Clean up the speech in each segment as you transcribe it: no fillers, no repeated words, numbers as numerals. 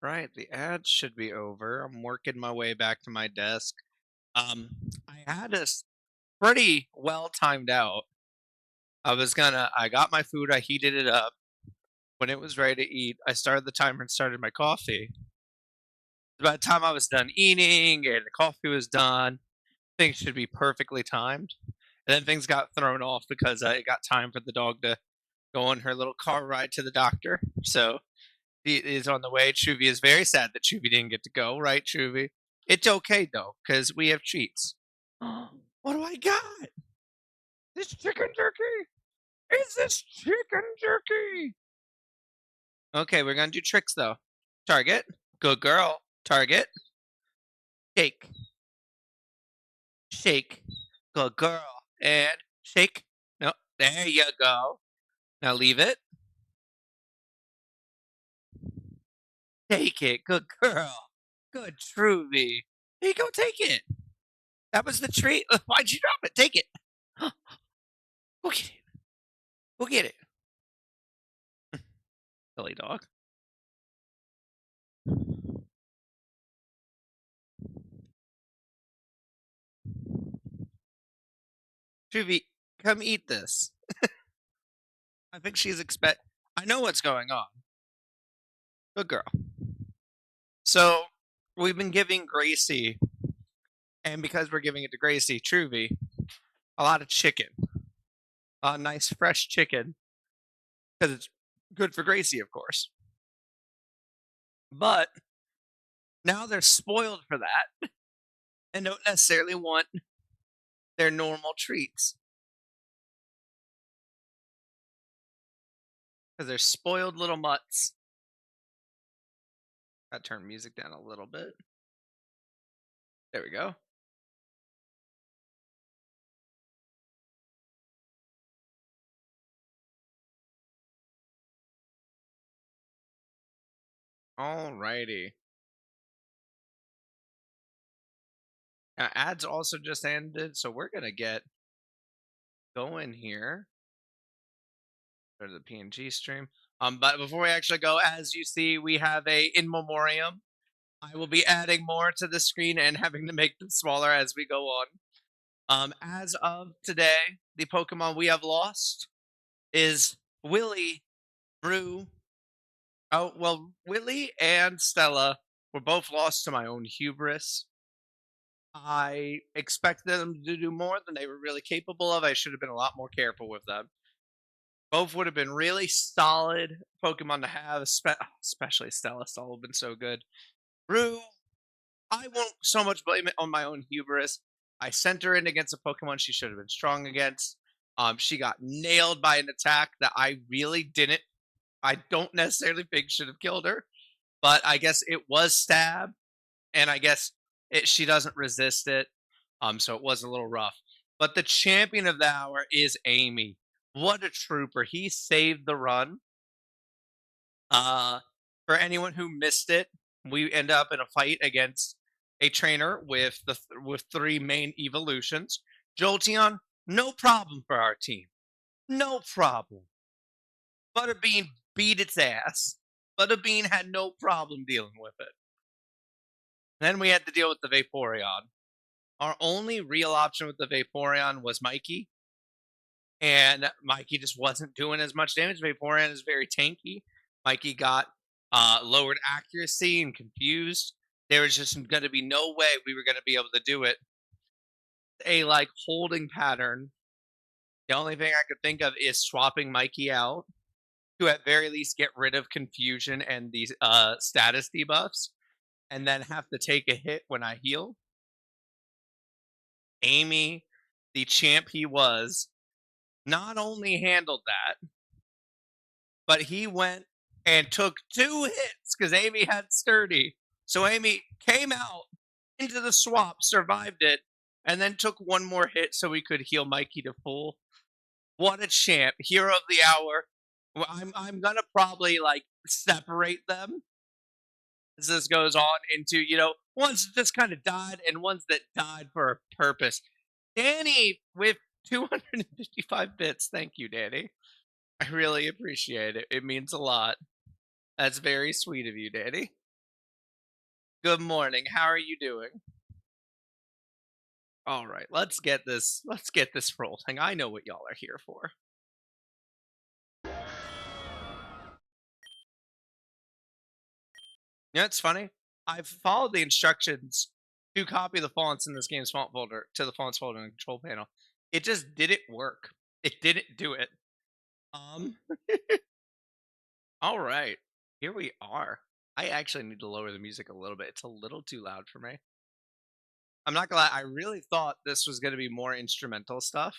Right, the ads should be over. I'm working my way back to my desk. Um, I had this pretty well timed out. I got my food, I heated it up. When it was ready to eat, I started the timer and started my coffee. By the time I was done eating and the coffee was done, things should be perfectly timed. And then things got thrown off because it got time for the dog to go on her little car ride to the doctor. So he is on the way. Chuvy is very sad that Chuvy didn't get to go, right, Chuvy? It's okay though, because we have treats. What do I got? This chicken jerky? Is this chicken jerky? Okay, we're gonna do tricks though. Target. Good girl. Target. Shake. Shake. Good girl. And shake. No, there you go. Now leave it. Take it. Good girl. Good Truvy. Here you go, take it. That was the treat. Why'd you drop it? Take it. Go get it. Go get it. Silly dog. Truvy, come eat this. I think she's expect. I know what's going on. Good girl. So we've been giving Gracie, and because we're giving it to Gracie, Truvy, a lot of chicken. Nice fresh chicken, because it's good for Gracie, of course. But now they're spoiled for that and don't necessarily want their normal treats because they're spoiled little mutts. I turn music down a little bit. There we go. Alrighty. Now, ads also just ended, so we're gonna get going here. There's a PNG stream. But before we actually go, as you see, we have a in memoriam. I will be adding more to the screen and having to make them smaller as we go on. As of today, the Pokemon we have lost is Willie, Brew. Oh well, Willie and Stella were both lost to my own hubris. I expected them to do more than they were really capable of. I should have been a lot more careful with them. Both would have been really solid Pokemon to have, especially Stella. Stella would have been so good. Rue, I won't so much blame it on my own hubris. I sent her in against a Pokemon she should have been strong against. She got nailed by an attack that I really didn't. I don't necessarily think should have killed her, but I guess it was stab, and I guess she doesn't resist it. So it was a little rough. But the champion of the hour is Amy. What a trooper! He saved the run. Uh, for anyone who missed it, we end up in a fight against a trainer with with three main evolutions. Jolteon, no problem for our team. No problem. Butterbean beat its ass. Butterbean had no problem dealing with it. Then we had to deal with the Vaporeon. Our only real option with the Vaporeon was Mikey, and Mikey just wasn't doing as much damage. Vaporeon is very tanky. Mikey got lowered accuracy and confused. There was just going to be no way we were going to be able to do it. A like holding pattern. The only thing I could think of is swapping Mikey out to at very least get rid of confusion and these status debuffs, and then have to take a hit when I heal. Amy, the champ he was, not only handled that, but he went and took 2 hits because Amy had sturdy. So Amy came out into the swap, survived it, and then took one more hit so we could heal Mikey to full. What a champ. Hero of the hour. I'm gonna probably like separate them as this goes on into, ones that just kind of died and ones that died for a purpose. Danny with 255 bits. Thank you, Danny. I really appreciate it. It means a lot. That's very sweet of you, Danny. Good morning. How are you doing? All right, let's get this rolling. I know what y'all are here for. You know, it's funny. I've followed the instructions to copy the fonts in this game's font folder to the fonts folder in the control panel. It just didn't work. It didn't do it. Um, all right, here we are. I actually need to lower the music a little bit. It's a little too loud for me. I'm not gonna lie. I really thought this was gonna be more instrumental stuff.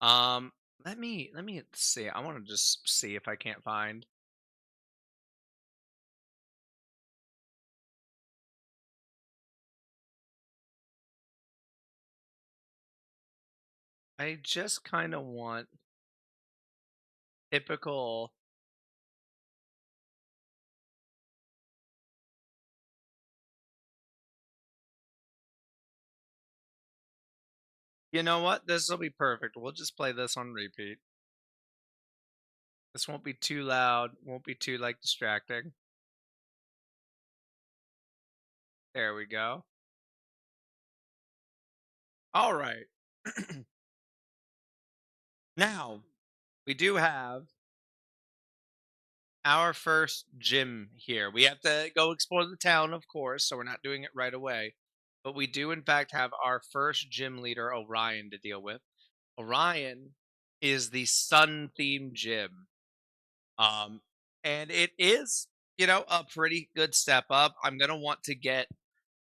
Um, let me see. I want to just see if I can't find. I just kind of want typical. You know what? This will be perfect. We'll just play this on repeat. This won't be too loud. Won't be too like distracting. There we go. All right. Now we do have our first gym here. We have to go explore the town, of course, so we're not doing it right away. But we do, in fact, have our first gym leader, Orion, to deal with. Orion is the sun themed gym. Um, and it is, a pretty good step up. I'm gonna want to get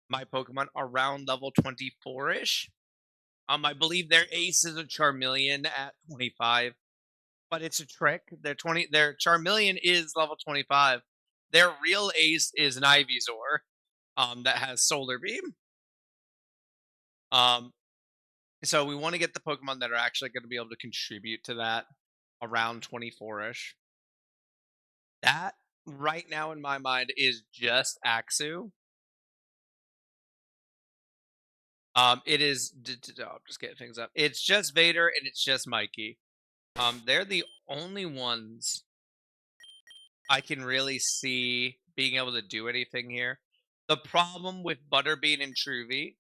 my Pokemon around level 24 ish. I believe their ace is a Charmeleon at 25, but it's a trick. Their Charmeleon is level 25. Their real ace is an Ivysaur, that has Solar Beam. Um, so we want to get the Pokemon that are actually going to be able to contribute to that around 24 ish. That right now in my mind is just Axu. It is. I'm just getting things up. It's just Vader and it's just Mikey. They're the only ones I can really see being able to do anything here. The problem with Butterbean and Truvy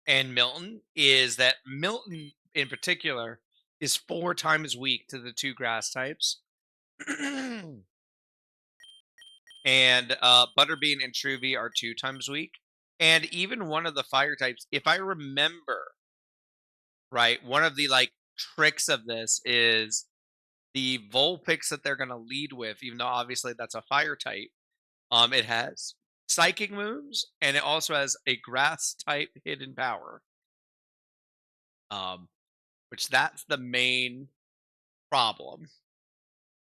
and Milton is that Milton, in particular, is 4 times weak to the two grass types. And Butterbean and Truvy are 2 times weak. And even one of the fire types, if I remember right, one of the like tricks of this is the Vulpix that they're gonna lead with, even though obviously that's a fire type. It has psychic moves and it also has a grass type hidden power. Um, which that's the main problem.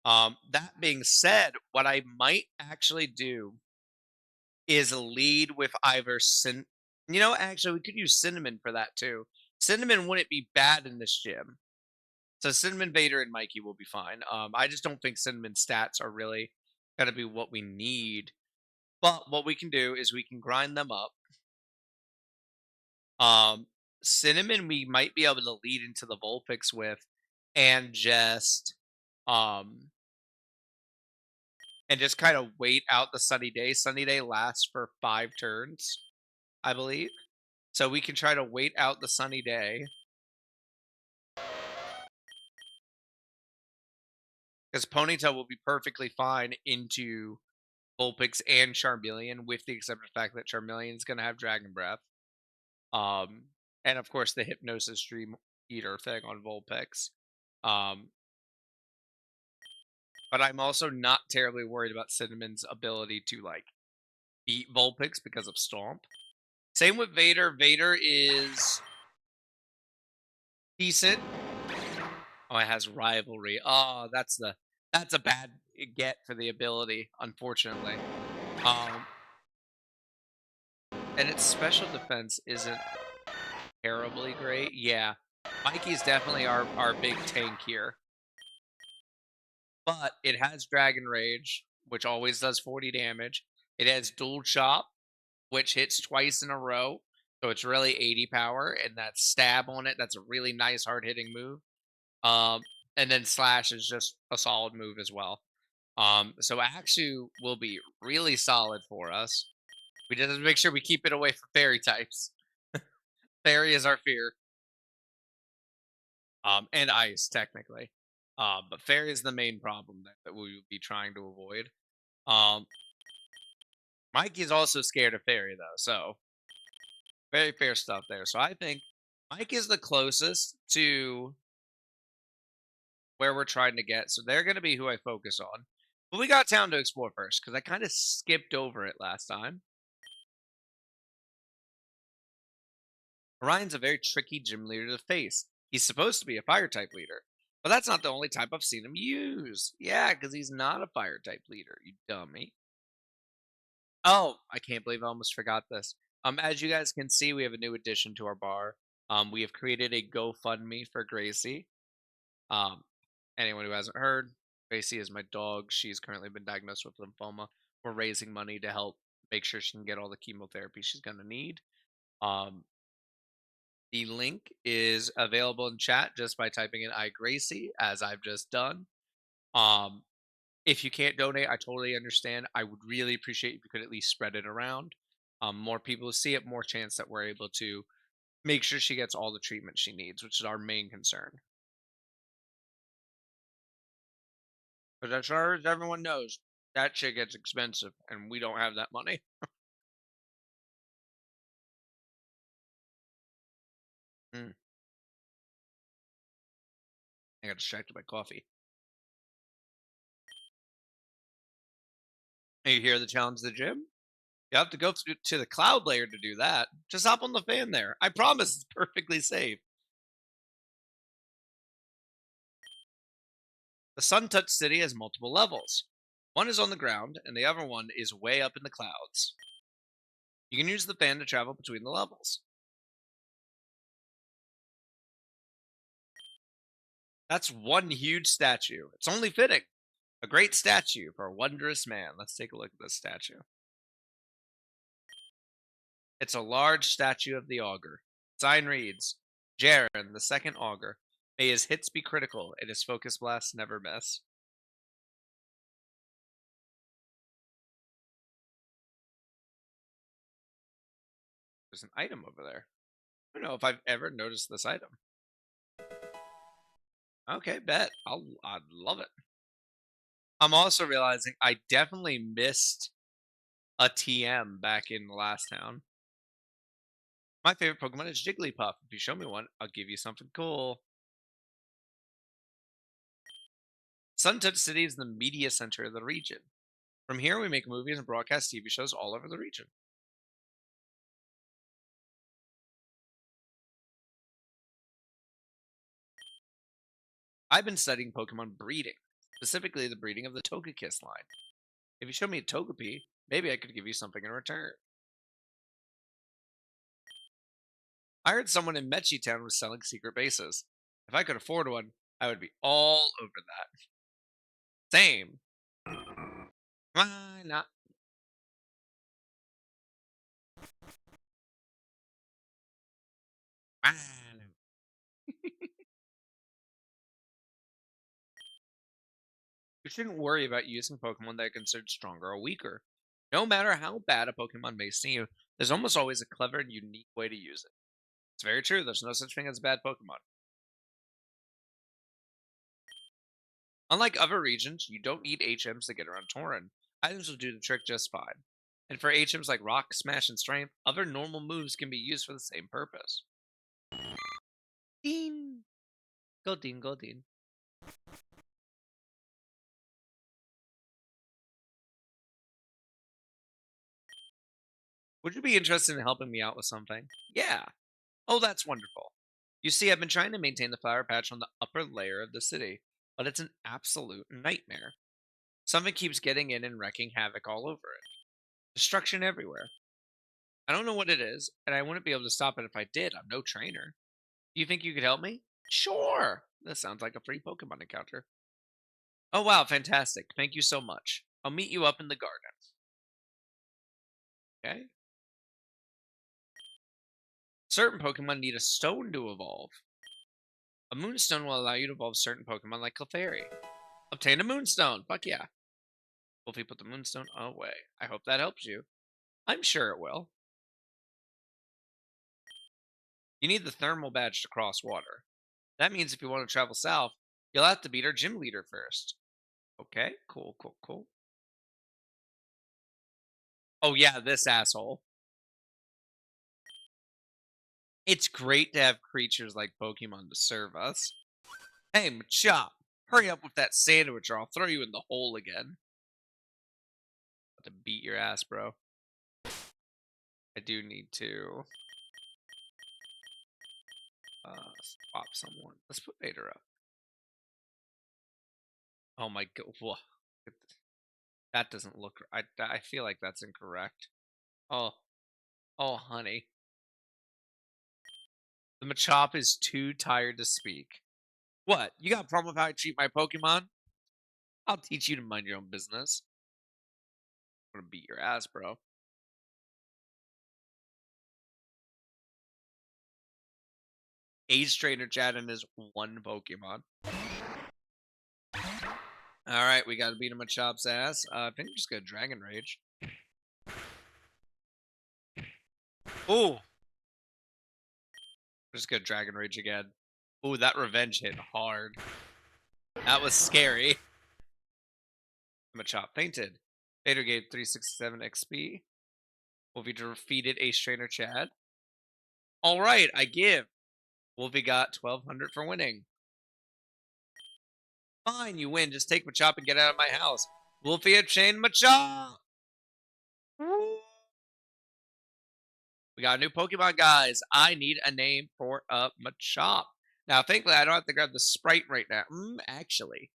That being said, what I might actually do is lead with either actually we could use cinnamon for that too. Cinnamon wouldn't be bad in this gym. So Cinnamon, Vader, and Mikey will be fine. I just don't think Cinnamon stats are really gonna be what we need. But what we can do is we can grind them up. Um, Cinnamon, we might be able to lead into the Vulpix with, and um, just kind of wait out the Sunny Day. Sunny Day lasts for 5 turns, I believe. So we can try to wait out the Sunny Day because Ponytail will be perfectly fine into Vulpix and Charmeleon, with the exception of the fact that Charmeleon is going to have Dragon Breath. Um, and of course the Hypnosis Dream Eater thing on Vulpix. Um, but I'm also not terribly worried about Cinnamon's ability to like beat Vulpix because of Stomp. Same with Vader. Vader is decent. Oh, it has Rivalry. Oh, that's a bad get for the ability, unfortunately. Um, and its special defense isn't terribly great. Yeah, Mikey's definitely our big tank here. But it has Dragon Rage, which always does 40 damage. It has Dual Chop, which hits twice in a row. So it's really 80 power, and that stab on it, that's a really nice hard hitting move. Um, and then Slash is just a solid move as well. So Axu will be really solid for us. We just have to make sure we keep it away from fairy types. Fairy is our fear. And ice technically. But fairy is the main problem that we would be trying to avoid. Um, Mike is also scared of fairy though, so very fair stuff there. So I think Mike is the closest to where we're trying to get. So they're going to be who I focus on. But we got town to explore first because I kind of skipped over it last time. Orion's a very tricky gym leader to face. He's supposed to be a fire type leader, but that's not the only type I've seen him use. Yeah, because he's not a fire type leader, you dummy. Oh, I can't believe I almost forgot this. As you guys can see, we have a new addition to our bar. We have created a GoFundMe for Gracie. Um, Anyone who hasn't heard, Gracie is my dog. She's currently been diagnosed with lymphoma. We're raising money to help make sure she can get all the chemotherapy she's going to need. Um, the link is available in chat just by typing in iGracie, as I've just done. Um, if you can't donate, I totally understand. I would really appreciate if you could at least spread it around. More people who see it, more chance that we're able to make sure she gets all the treatment she needs, which is our main concern. Because as far as everyone knows, that shit gets expensive, and we don't have that money. Mm, I got distracted by coffee. And you hear the challenge of the gym? You have to go to the cloud layer to do that. Just hop on the fan there. I promise it's perfectly safe. The Sun Touched City has multiple levels. One is on the ground, and the other one is way up in the clouds. You can use the fan to travel between the levels. That's one huge statue. It's only fitting. A great statue for a wondrous man. Let's take a look at this statue. It's a large statue of the augur. Sign reads, Jaren, the second augur. May his hits be critical and his focus blasts never miss. There's an item over there. I don't know if I've ever noticed this item. Okay, bet. I'd love it. I'm also realizing I definitely missed a TM back in the last town. My favorite Pokemon is Jigglypuff. If you show me one, I'll give you something cool. Suntouch City is the media center of the region. From here, we make movies and broadcast TV shows all over the region. I've been studying Pokemon breeding, specifically the breeding of the Togekiss line. If you show me a Togepi, maybe I could give you something in return. I heard someone in Mechi Town was selling secret bases. If I could afford one, I would be all over that. Same. Why not? Why not? You shouldn't worry about using Pokemon that are considered stronger or weaker. No matter how bad a Pokemon may seem, there's almost always a clever and unique way to use it. It's very true, there's no such thing as bad Pokemon. Unlike other regions, you don't need HMs to get around Tauren. Items will do the trick just fine. And for HMs like Rock, Smash, and Strength, other normal moves can be used for the same purpose. Ding! Goldeen, Goldeen. Would you be interested in helping me out with something? Yeah. Oh, that's wonderful. You see, I've been trying to maintain the flower patch on the upper layer of the city, but it's an absolute nightmare. Something keeps getting in and wreaking havoc all over it. Destruction everywhere. I don't know what it is, and I wouldn't be able to stop it if I did. I'm no trainer. Do you think you could help me? Sure. This sounds like a free Pokemon encounter. Oh, wow, fantastic. Thank you so much. I'll meet you up in the garden. Okay. Certain Pokemon need a stone to evolve. A Moonstone will allow you to evolve certain Pokemon like Clefairy. Obtain a Moonstone. Fuck yeah. Wolfie put the Moonstone away. I hope that helps you. I'm sure it will. You need the thermal badge to cross water. That means if you want to travel south, you'll have to beat our gym leader first. Okay, cool, cool, cool. Oh yeah, this asshole. It's great to have creatures like Pokemon to serve us. Hey, Machop, hurry up with that sandwich or I'll throw you in the hole again. About to beat your ass, bro. I do need to swap someone. Let's put Vader up. Oh my god. Whoa. That doesn't look. I feel like that's incorrect. Oh, oh, honey. The Machop is too tired to speak. What? You got a problem with how I treat my Pokemon? I'll teach you to mind your own business. I'm gonna beat your ass, bro. Ace Trainer Chadden is one Pokemon. Alright, we gotta beat him Machop's ass. I think I'm just gonna Dragon Rage. Ooh! Just gonna Dragon Rage again. Ooh, that revenge hit hard. That was scary. Machop fainted. Vader gave 367 XP. Wolfie defeated Ace Trainer Chad. Alright, I give. Wolfie got 1200 for winning. Fine, you win. Just take Machop and get out of my house. Wolfie had chained Machop! We got a new Pokemon, guys. I need a name for a Machop. Now, thankfully, I don't have to grab the sprite right now. Actually,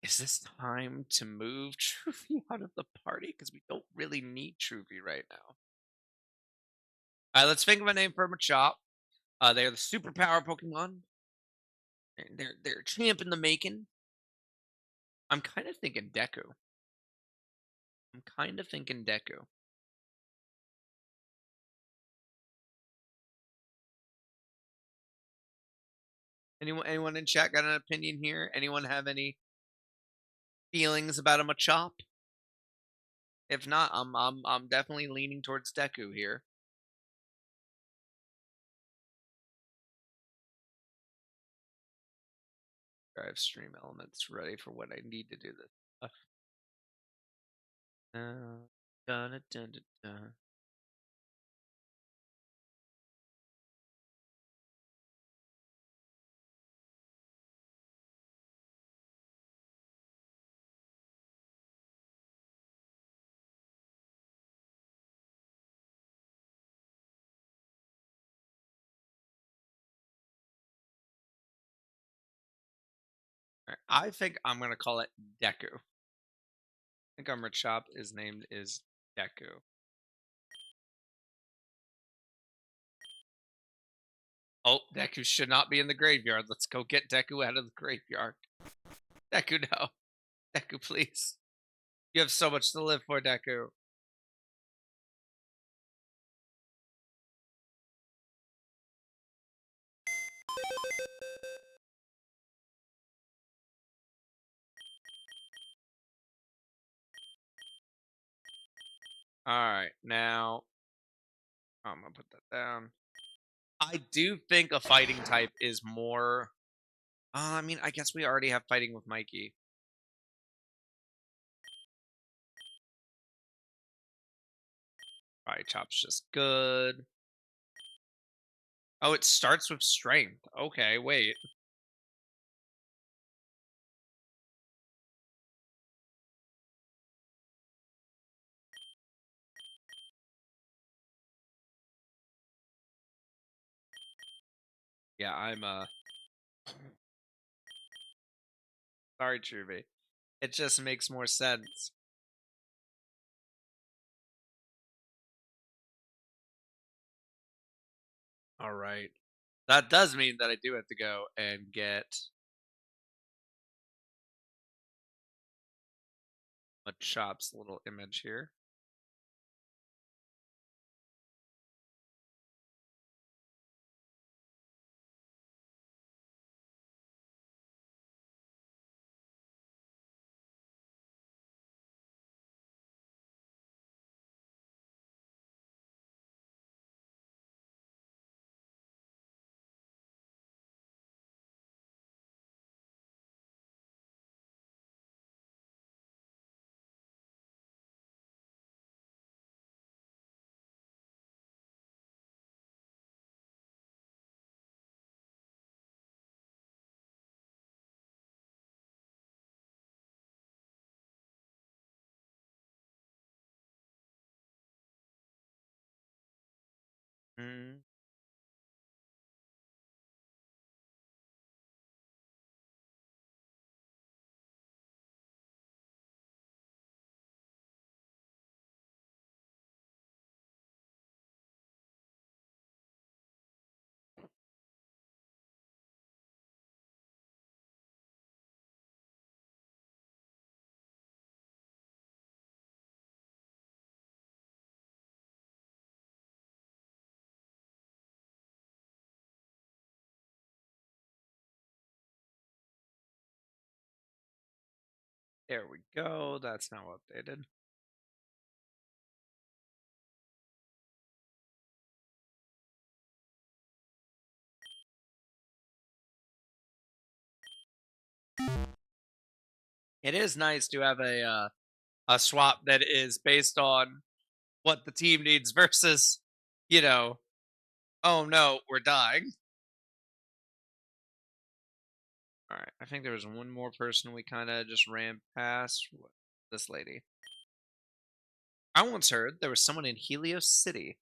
is this time to move Truffy out of the party? Because we don't really need Truffy right now. All right, let's think of a name for a Machop. They're the superpower Pokemon. They're champ in the making. I'm kind of thinking Deku. I'm kind of thinking Deku. Anyone in chat got an opinion here? Anyone have any feelings about a Machop? If not, I'm definitely leaning towards Deku here. Drive stream elements ready for when I need to do this stuff. Dun, dun, dun, dun. Right, I think I'm gonna call it Deku. I think our Machop is named is Deku. Oh, Deku should not be in the graveyard. Let's go get Deku out of the graveyard. Deku, no. Deku, please. You have so much to live for, Deku. Alright, now I'm gonna put that down. I do think a fighting type is more. I mean, I guess we already have fighting with Mikey. Alright, Chop's just good. Oh, it starts with strength. Okay, wait. Yeah, I'm sorry, Truby. It just makes more sense. All right. That does mean that I do have to go and get a Chop's little image here. Mm, there we go. That's now updated. It is nice to have a swap that is based on what the team needs versus, you know, oh no, we're dying. All right, I think there was one more person we kind of just ran past. This lady. I once heard there was someone in Helios City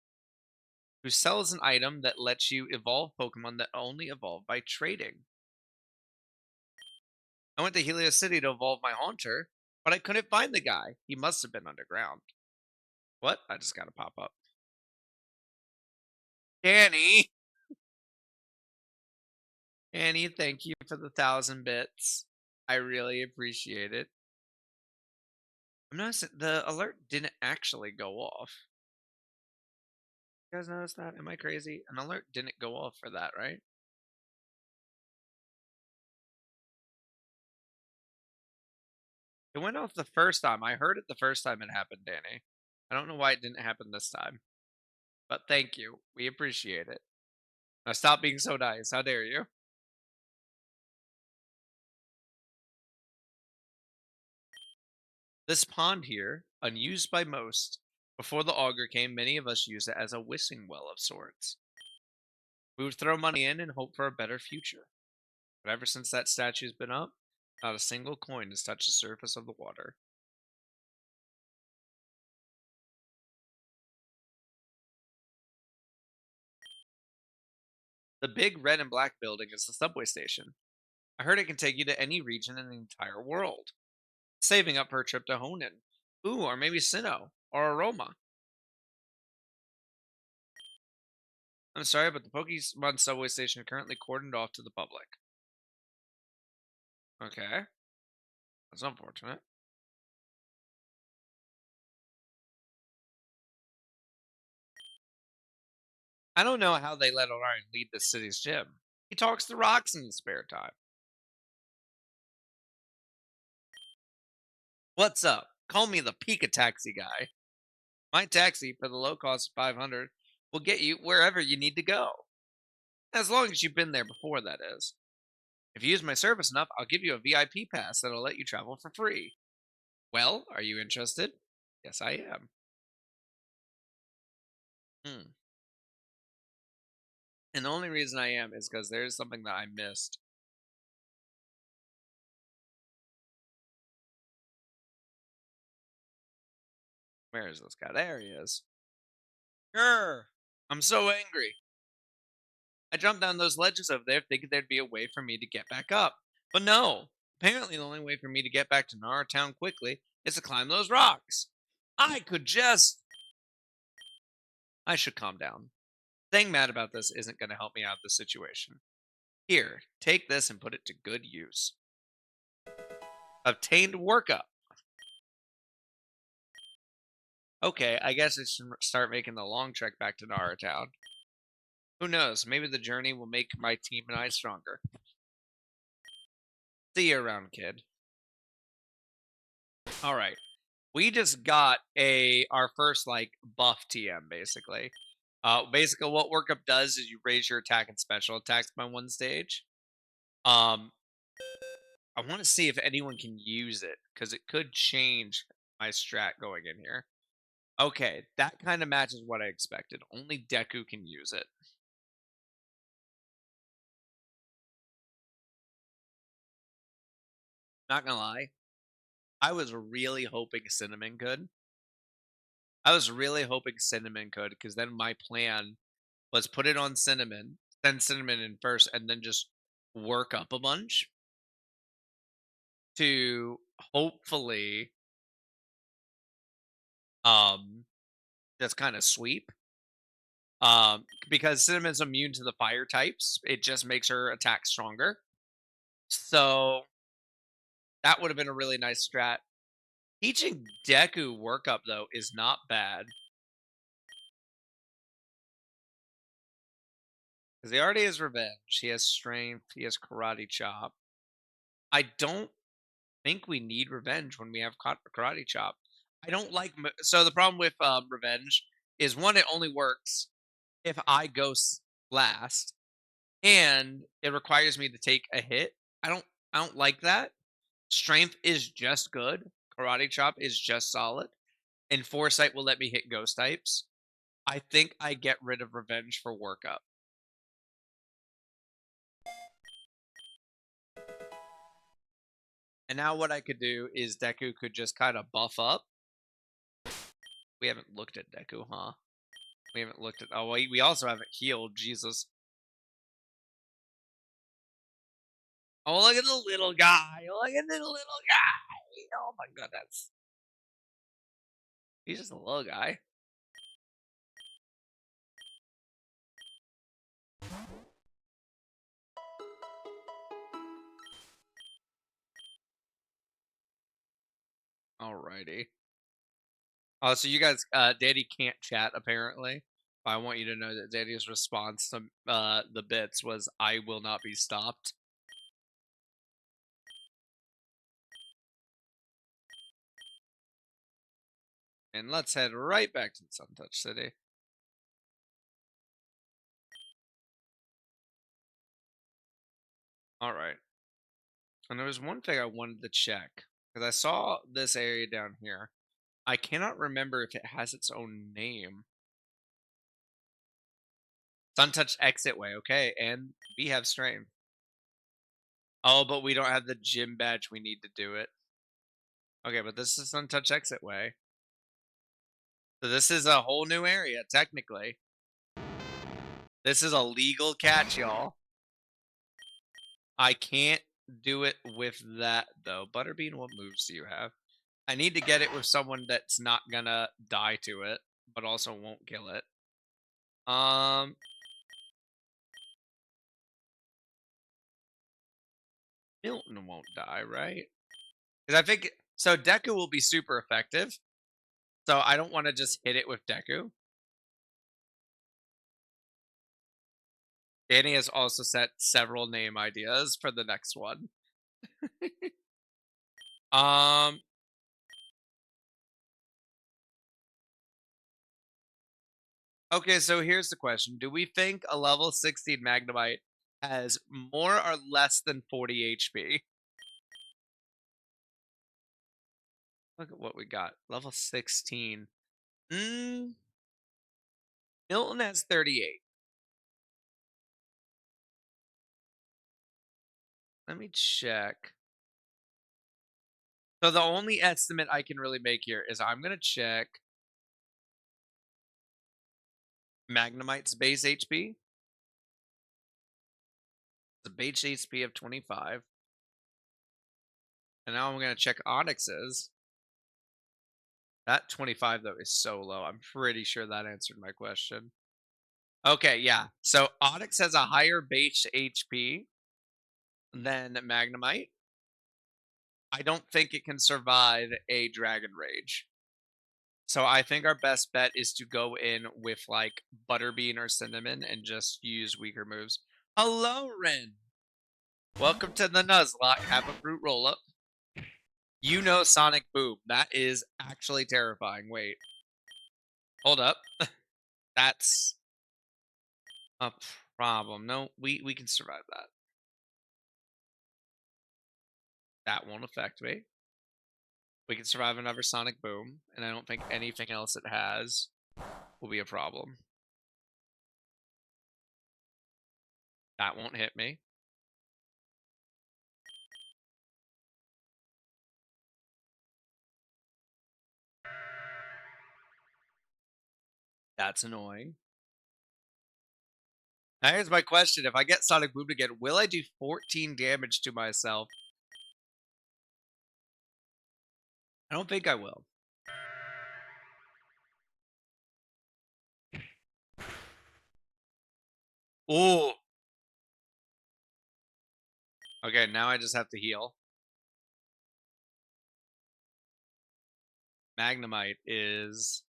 who sells an item that lets you evolve Pokemon that only evolve by trading. I went to Helios City to evolve my Haunter, but I couldn't find the guy. He must have been underground. What? I just got to pop up. Danny! Danny, thank you for the 1,000 bits. I really appreciate it. I'm noticing the alert didn't actually go off. You guys notice that? Am I crazy? An alert didn't go off for that, right? It went off the first time. I heard it the first time it happened, Danny. I don't know why it didn't happen this time, but thank you. We appreciate it. Now stop being so nice. How dare you? This pond here, unused by most, before the auger came, many of us used it as a wishing well of sorts. We would throw money in and hope for a better future. But ever since that statue's been up, not a single coin has touched the surface of the water. The big red and black building is the subway station. I heard it can take you to any region in the entire world, saving up for a trip to Honan. Ooh, or maybe Sinnoh, or Aroma. I'm sorry, but the Pokemon subway station is currently cordoned off to the public. Okay, that's unfortunate. I don't know how they let Orion lead the city's gym. He talks to rocks in his spare time. What's up? Call me the Pika Taxi guy. My taxi for the low cost of 500 will get you wherever you need to go. As long as you've been there before, that is. If you use my service enough, I'll give you a VIP pass that'll let you travel for free. Well, are you interested? Yes, I am. Hmm. And the only reason I am is because there's something that I missed. Where is this guy? There he is. Grr! I'm so angry. I jumped down those ledges over there thinking there'd be a way for me to get back up. But no. Apparently, the only way for me to get back to Nara Town quickly is to climb those rocks. I could just. I should calm down. Staying mad about this isn't going to help me out of the situation. Here, take this and put it to good use. Obtained workup. Okay, I guess I should start making the long trek back to Nara Town. Who knows? Maybe the journey will make my team and I stronger. See you around, kid. All right. We just got our first like buff TM basically. Basically what workup does is you raise your attack and special attacks by one stage. Um I want to see if anyone can use it because it could change my strat going in here. Okay, that kind of matches what I expected. Only Deku can use it. Not gonna lie, I was really hoping Cinnamon could. I was really hoping Cinnamon could because then my plan was put it on cinnamon, send cinnamon in first, and then just work up a bunch to hopefully um just kind of sweep. Because cinnamon's immune to the fire types, it just makes her attack stronger. So that would have been a really nice strat. Teaching Deku workup though is not bad because he already has revenge. He has strength. He has karate chop. I don't think we need revenge when we have karate chop. I don't like so the problem with revenge is one, it only works if I go last, and it requires me to take a hit. I don't I don't like that. Strength is just good. Karate chop is just solid, and foresight will let me hit ghost types. I think I get rid of revenge for workup. And now what I could do is Deku could just kind of buff up. We haven't looked at Deku, huh? We haven't looked at. Oh, we also haven't healed. Jesus. Oh, look at the little guy. Look at the little guy. Oh my goodness. He's just a little guy. Alrighty. Oh, so you guys, Daddy can't chat apparently. I want you to know that Daddy's response to the bits was, "I will not be stopped." And let's head right back to the Sun Touch City. All right. And there was one thing I wanted to check because I saw this area down here. I cannot remember if it has its own name. Sun Touch Exit Way, okay, and we have strength. Oh, but we don't have the gym badge we need to do it. Okay, but this is Sun Touch Exit Way. So this is a whole new area, technically. This is a legal catch, y'all. I can't do it with that, though. Butterbean, what moves do you have? I need to get it with someone that's not gonna die to it, but also won't kill it. Um, Milton won't die, right? Because I think so. Deku will be super effective, so I don't want to just hit it with Deku. Danny has also set several name ideas for the next one. um, okay, so here's the question: do we think a level 16 Magnemite has more or less than 40 HP? Look at what we got. Level 16. Mm, Milton has 38. Let me check. So the only estimate I can really make here is I'm gonna check Magnemite's base HP. The base HP of 25. And now I'm gonna check Onyx's. That 25 though is so low. I'm pretty sure that answered my question. Okay, yeah. So Onyx has a higher base HP than Magnemite. I don't think it can survive a Dragon Rage. So I think our best bet is to go in with like Butterbean or Cinnamon and just use weaker moves. Hello, Ren. Welcome to the Nuzlocke. Have a fruit roll up. You know Sonic Boom. That is actually terrifying. Wait. Hold up. That's a problem. No, we can survive that. That won't affect me. We can survive another Sonic Boom, and I don't think anything else it has will be a problem. That won't hit me. That's annoying. Now here's my question. If I get Sonic Boom again, will I do 14 damage to myself? I don't think I will. Ooh. Okay, now I just have to heal. Magnemite is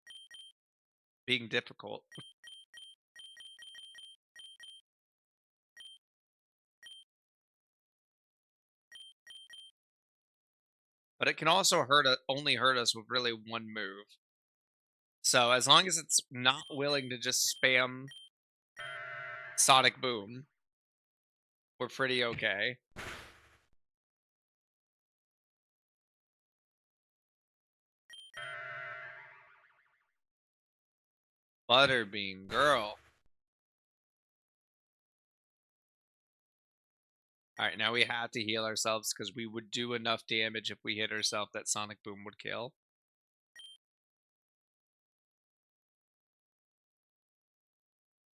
being difficult. But it can also only hurt us with really one move. So as long as it's not willing to just spam Sonic Boom, we're pretty okay. Butterbean, girl. Alright, now we have to heal ourselves because we would do enough damage if we hit ourselves that Sonic Boom would kill.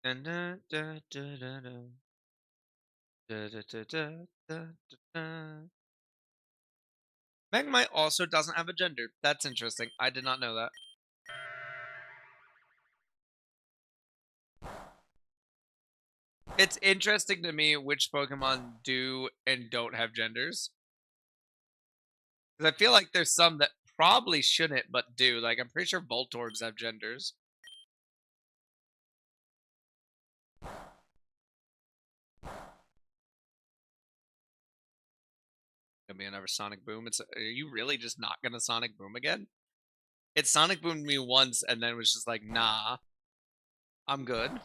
Dun, dun, dun, dun, dun, dun. Dun, dun, dun, dun, dun, dun, dun. Magnemite also doesn't have a gender. That's interesting. I did not know that. It's interesting to me which Pokemon do and don't have genders. Because I feel like there's some that probably shouldn't but do. Like, I'm pretty sure Voltorbs have genders. Gonna be another Sonic Boom. Are you really just not gonna Sonic Boom again? It Sonic Boomed me once and then was just like, nah, I'm good.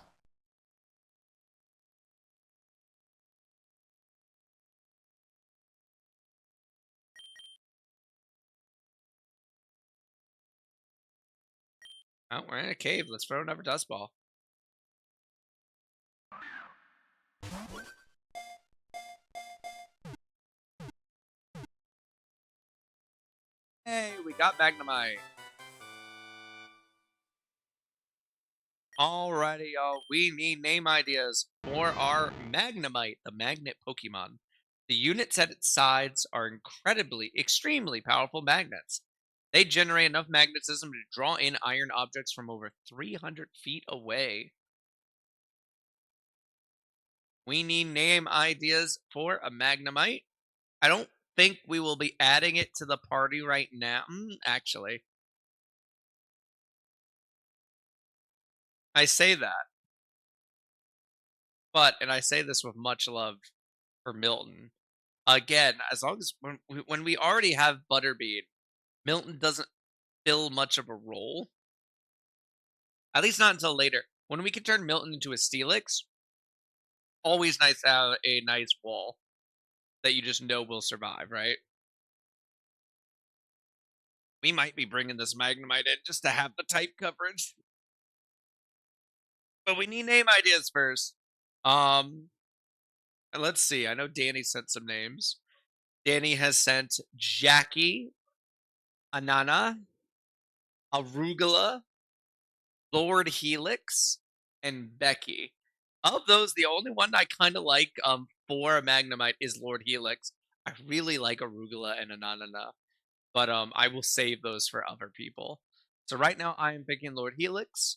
Oh, we're in a cave. Let's throw another dust ball. Hey, we got Magnemite. Alrighty, y'all. We need name ideas for our Magnemite, the magnet Pokemon. The units at its sides are extremely powerful magnets. They generate enough magnetism to draw in iron objects from over 300 feet away. We need name ideas for a Magnemite. I don't think we will be adding it to the party right now. Actually, I say that, and I say this with much love for Milton. Again, as long as when we already have Butterbean, Milton doesn't fill much of a role. At least not until later. When we can turn Milton into a Steelix, always nice to have a nice wall that you just know will survive, right? We might be bringing this Magnemite in just to have the type coverage. But we need name ideas first. Um, let's see. I know Danny sent some names. Danny has sent Jackie, Anana, Arugula, Lord Helix, and Becky. Of those, the only one I kind of like for a Magnemite is Lord Helix. I really like Arugula and Anana, but I will save those for other people. So right now I am picking Lord Helix.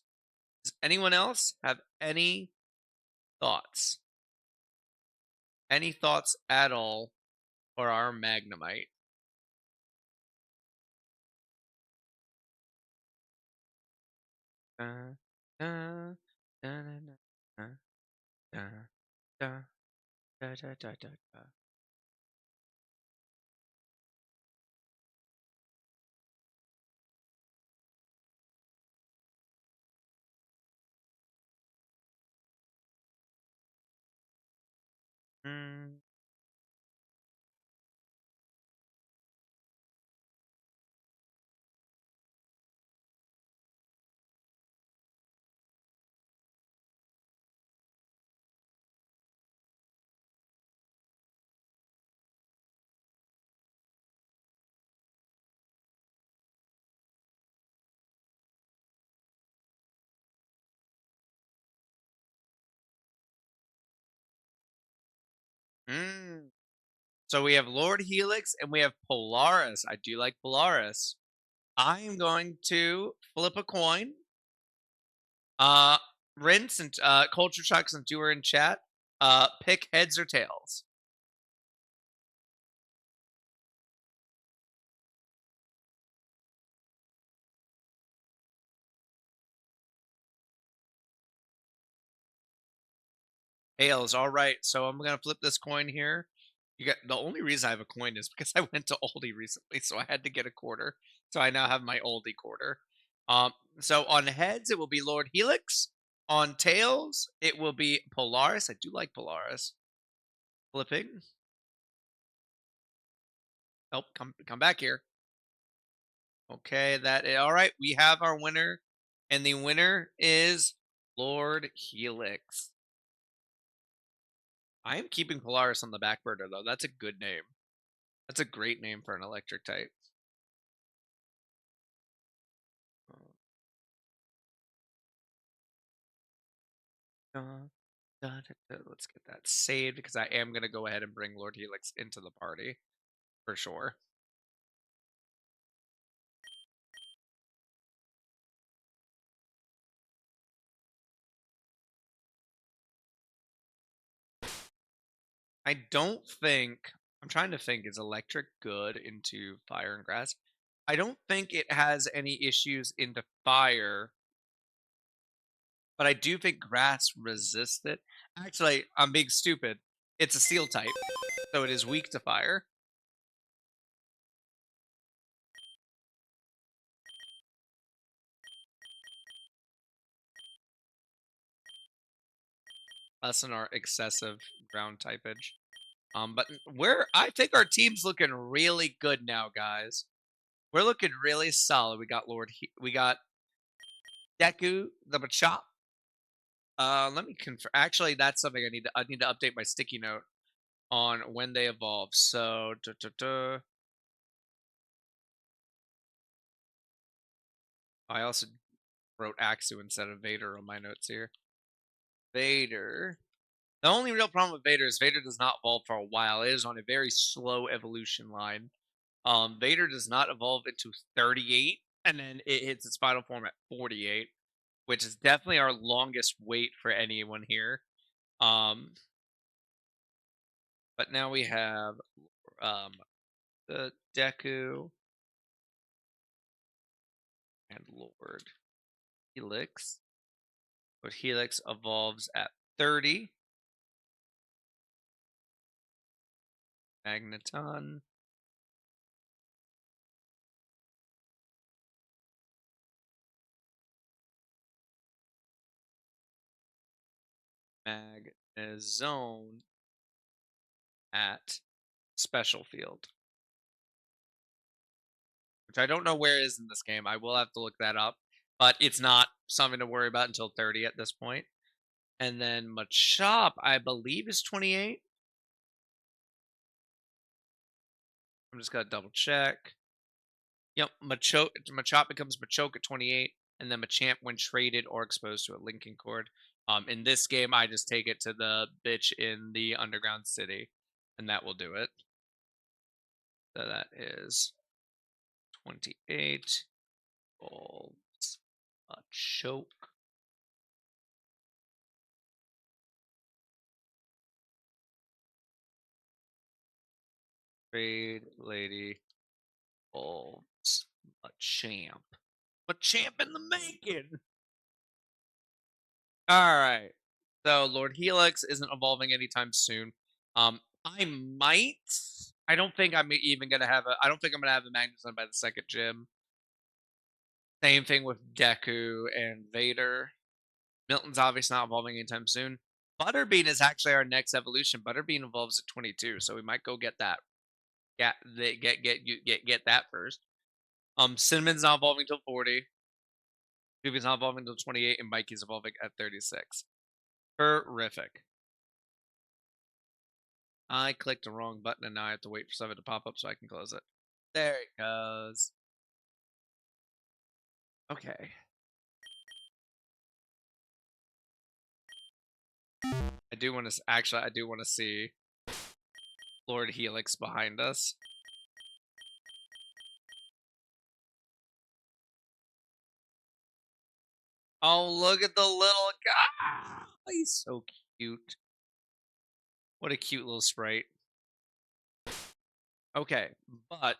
Does anyone else have any thoughts? Any thoughts at all for our Magnemite? Uh, uh, da, da, da, da, da, da, da, da, da, da. Mm, Mm. So we have Lord Helix and we have Polaris. I do like Polaris. I am going to flip a coin. Uh, Rinse and Culture Shock since you were in chat. Pick heads or tails. Tails. All right. So I'm gonna flip this coin here. You got the only reason I have a coin is because I went to Aldi recently, so I had to get a quarter. So I now have my Aldi quarter. Um, so on heads it will be Lord Helix. On tails it will be Polaris. I do like Polaris. Flipping. Oh, come back here. Okay, all right. We have our winner, and the winner is Lord Helix. I am keeping Polaris on the back burner though. That's a good name. That's a great name for an electric type. Uh, let's get that saved because I am gonna go ahead and bring Lord Helix into the party for sure. I don't think I'm trying to think, is electric good into fire and grass? I don't think it has any issues into fire, but I do think grass resists it. Actually, I'm being stupid. It's a steel type, so it is weak to fire. Us and our excessive ground typage. But I think our team's looking really good now, guys. We're looking really solid. We got Deku, the Machop. Let me confirm. Actually, that's something I need to update my sticky note on when they evolve. So, I also wrote Axu instead of Vader on my notes here. Vader. The only real problem with Vader is Vader does not evolve for a while. It is on a very slow evolution line. Vader does not evolve into 38, and then it hits its final form at 48, which is definitely our longest wait for anyone here. Um, but now we have um, the Deku and Lord Helix. Lord Helix evolves at 30. Magneton. Magnezone at Special Field, which I don't know where it is in this game. I will have to look that up, but it's not something to worry about until 30 at this point. And then Machop, I believe, is 28. I'm just gonna double check. Yep, Machop becomes Machoke at 28, and then Machamp when traded or exposed to a linking cord. In this game, I just take it to the bitch in the underground city, and that will do it. So that is 28 volts. Machoke. Trade Lady Wolves. Machamp. Machamp in the making. All right. So Lord Helix isn't evolving anytime soon. I might. I don't think I'm even gonna have a. I don't think I'm gonna have the Magnuson by the second gym. Same thing with Deku and Vader. Milton's obviously not evolving anytime soon. Butterbean is actually our next evolution. Butterbean evolves at 22, so we might go get that. Get that first. Cinnamon's not evolving till 40. Goofy's not evolving till 28, and Mikey's evolving at 36. Terrific. I clicked the wrong button and now I have to wait for something to pop up so I can close it. There it goes. Okay. I do want to see Lord Helix behind us. Oh, look at the little guy. He's so cute. What a cute little sprite. Okay, but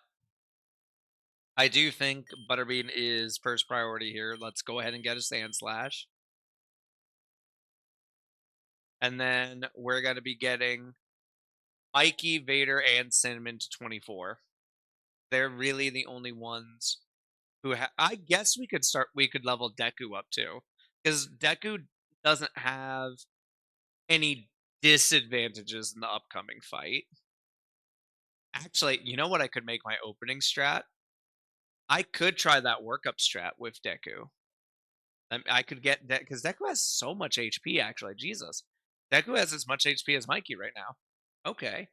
I do think Butterbean is first priority here. Let's go ahead and get a Sand Slash. And then we're going to be getting Mikey, Vader, and Cinnamon to 24. They're really the only ones who I guess we could level Deku up too. Because Deku doesn't have any disadvantages in the upcoming fight. Actually, you know what I could make my opening strat? I could try that workup strat with Deku. I could get that because Deku has so much HP. Actually, Jesus, Deku has as much HP as Mikey right now. Okay,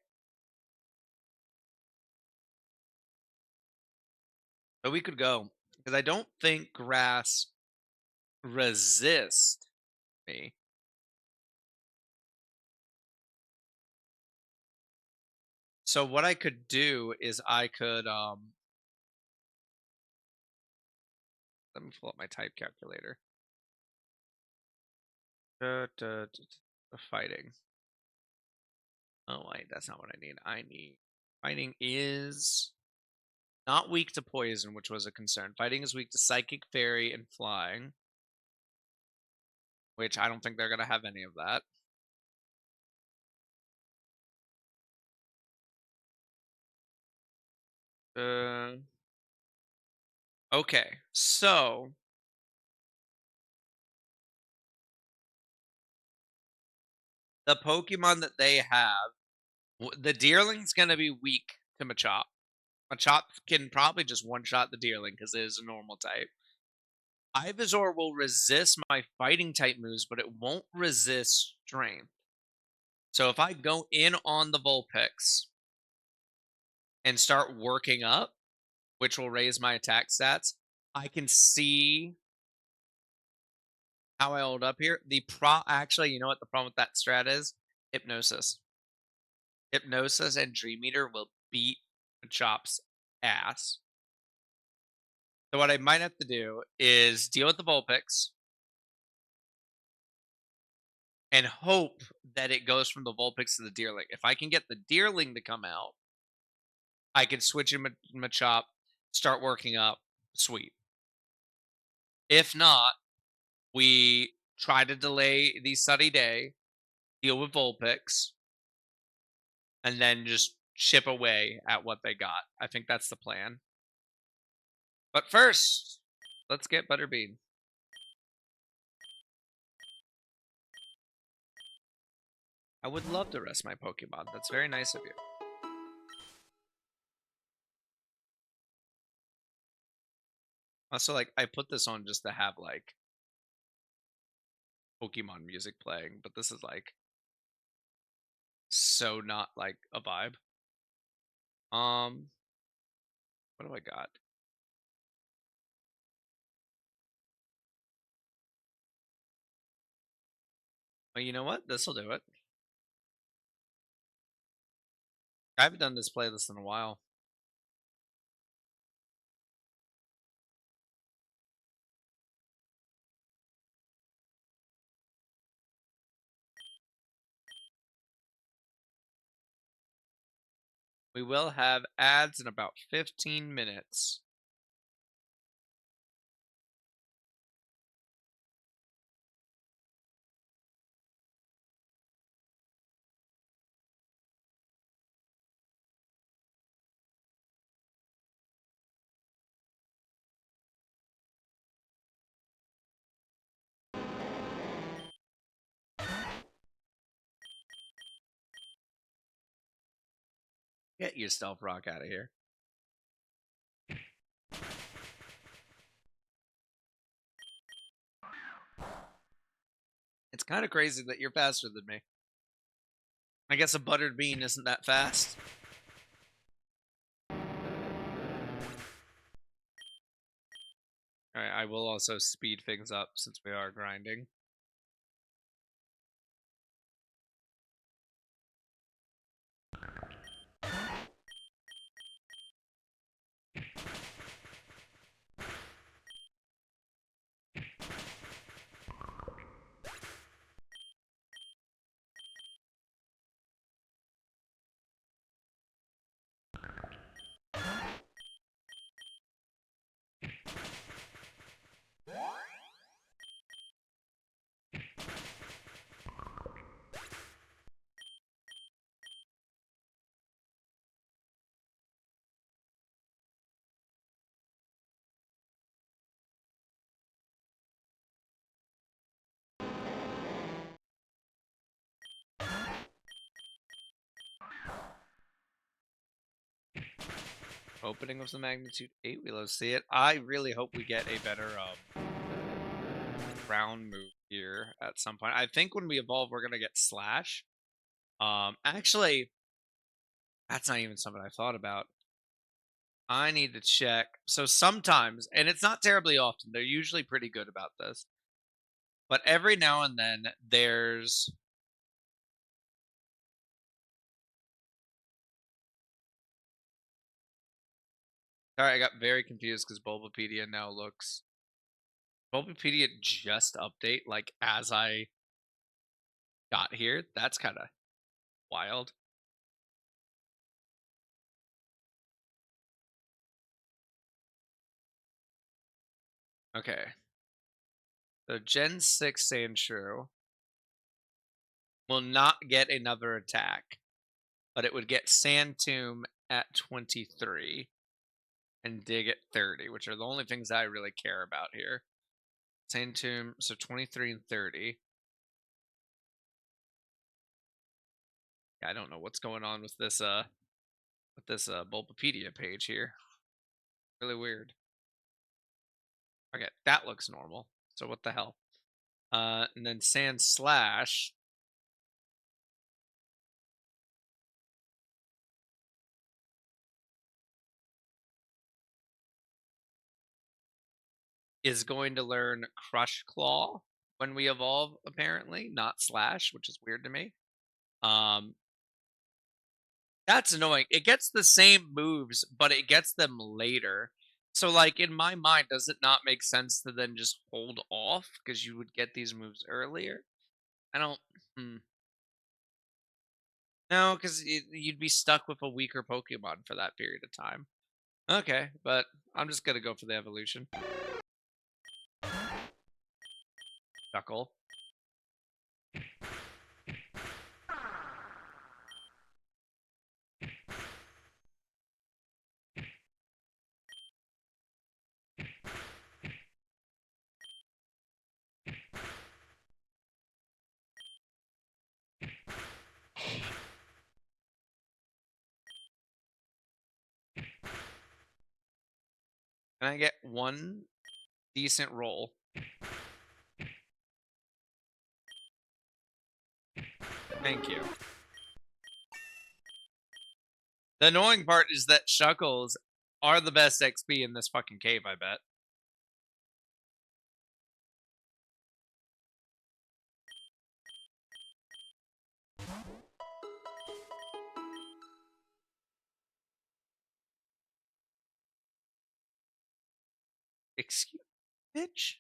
so we could go because I don't think Grass resist me. So what I could do is I could let me pull up my type calculator. Fighting. Oh wait, that's not what I need. I need fighting is not weak to poison, which was a concern. Fighting is weak to psychic, fairy, and flying, which I don't think they're gonna have any of that. Okay, so the Pokemon that they have, the Deerling's gonna be weak to Machop. Machop can probably just one-shot the Deerling because it is a normal type. Ivysaur will resist my fighting type moves, but it won't resist strength. So if I go in on the Vulpix and start working up, which will raise my attack stats, I can see how I hold up here. Actually, you know what the problem with that strat is? Hypnosis. Hypnosis and Dream Eater will beat Chop's ass. So what I might have to do is deal with the Vulpix and hope that it goes from the Vulpix to the Deerling. If I can get the Deerling to come out, I can switch in Machop, start working up, sweet. If not, we try to delay the Sunny Day, deal with Vulpix, and then just chip away at what they got. I think that's the plan. But first, let's get Butterbean. I would love to rest my Pokemon. That's very nice of you. Also, like, I put this on just to have, like, Pokemon music playing, but this is, like, so not, like, a vibe. What do I got? Well, you know what? This'll do it. I haven't done this playlist in a while. We will have ads in about 15 minutes. Get your Stealth Rock out of here. It's kind of crazy that you're faster than me. I guess a buttered bean isn't that fast. Alright, I will also speed things up since we are grinding. Opening of the magnitude 8. We love to see it. I really hope we get a better ground move here at some point. I think when we evolve, we're gonna get Slash. Actually, that's not even something I thought about. I need to check. So sometimes, and it's not terribly often, they're usually pretty good about this. But every now and then there's sorry, I got very confused because Bulbapedia now looks Bulbapedia just update like as I got here. That's kind of wild. Okay. So Gen 6 Sandshrew will not get another attack, but it would get Sand Tomb at 23 and Dig at 30, which are the only things I really care about here. Sand Tomb, so 23 and 30. Yeah, I don't know what's going on with this Bulbapedia page here. Really weird. Okay, that looks normal. So what the hell? And then Sand Slash is going to learn Crush Claw when we evolve, apparently, not Slash, which is weird to me. Um, that's annoying. It gets the same moves, but it gets them later. So, like, in my mind, does it not make sense to then just hold off because you would get these moves earlier? I don't. Hmm. No, because you'd be stuck with a weaker Pokemon for that period of time. Okay, but I'm just gonna go for the evolution. Chuckle. Can I get one decent roll? Thank you. The annoying part is that Shuckles are the best XP in this fucking cave, I bet. Excuse bitch?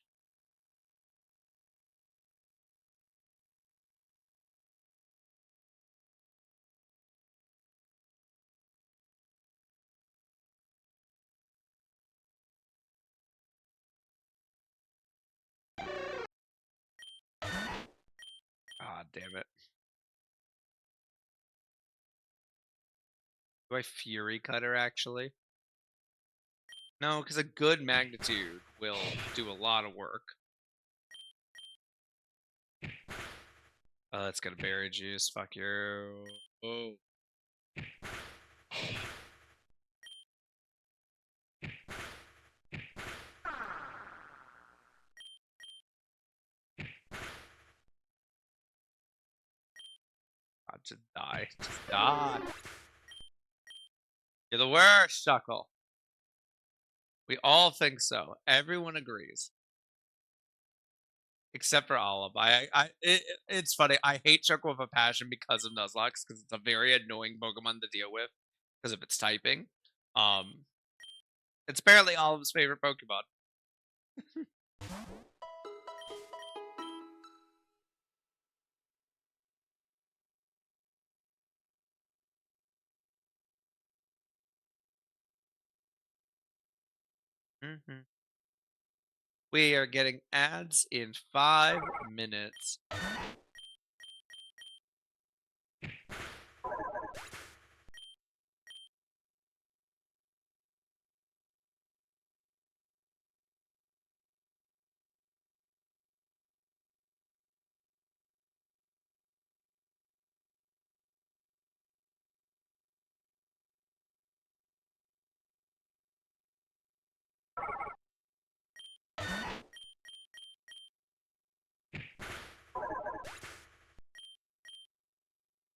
God damn it. Do I Fury Cutter actually? No, because a good magnitude will do a lot of work. It's got a berry juice. Fuck you. Oh. God, just die. Just die. You're the worst, Shuckle. We all think so. Everyone agrees. Except for Olive. It's funny. I hate Shuckle with a passion because of Nuzlocke, because it's a very annoying Pokemon to deal with because of its typing. Um, it's apparently Olive's favorite Pokemon. Mm-hmm. We are getting ads in 5 minutes.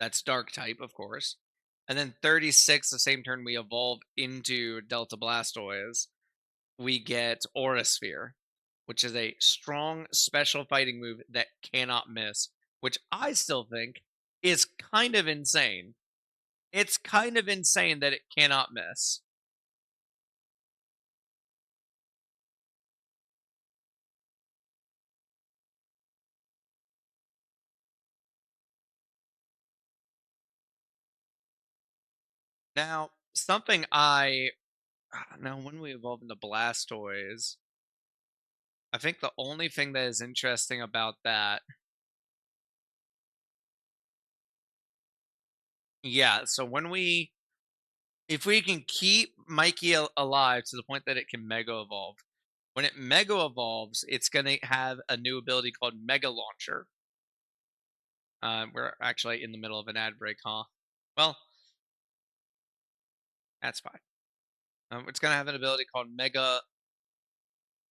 That's dark type, of course. And then 36, the same turn we evolve into Delta Blastoise, we get Aura Sphere, which is a strong special fighting move that cannot miss, which I still think is kind of insane. It's kind of insane that it cannot miss. Now, something I don't know, when we evolve into Blastoise, I think the only thing that is interesting about that, yeah, so if we can keep Mikey alive to the point that it can Mega Evolve, when it Mega Evolves, it's gonna have a new ability called Mega Launcher. We're actually in the middle of an ad break, huh? Well, that's fine. It's gonna have an ability called Mega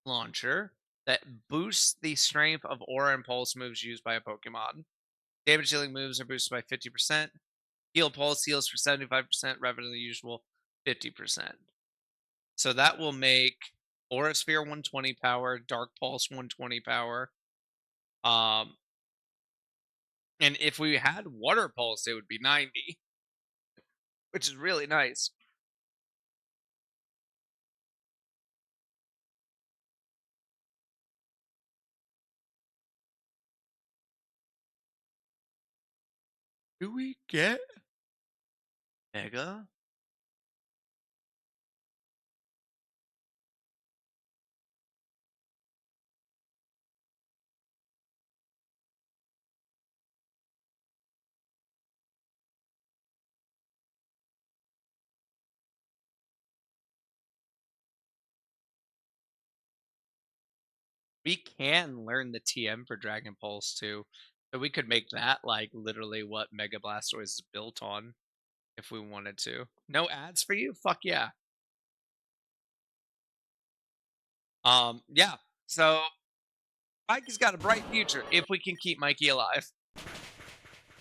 Launcher that boosts the strength of Aura and Pulse moves used by a Pokemon. Damage dealing moves are boosted by 50%. Heal Pulse heals for 75% rather than the usual 50%. So that will make Aura Sphere 120 power, Dark Pulse 120 power. Um, and if we had Water Pulse, it would be 90, which is really nice. Do we get Mega? We can learn the TM for Dragon Pulse too. So we could make that like literally what Mega Blastoise is built on if we wanted to. No ads for you? Fuck yeah. Yeah. So Mikey's got a bright future if we can keep Mikey alive.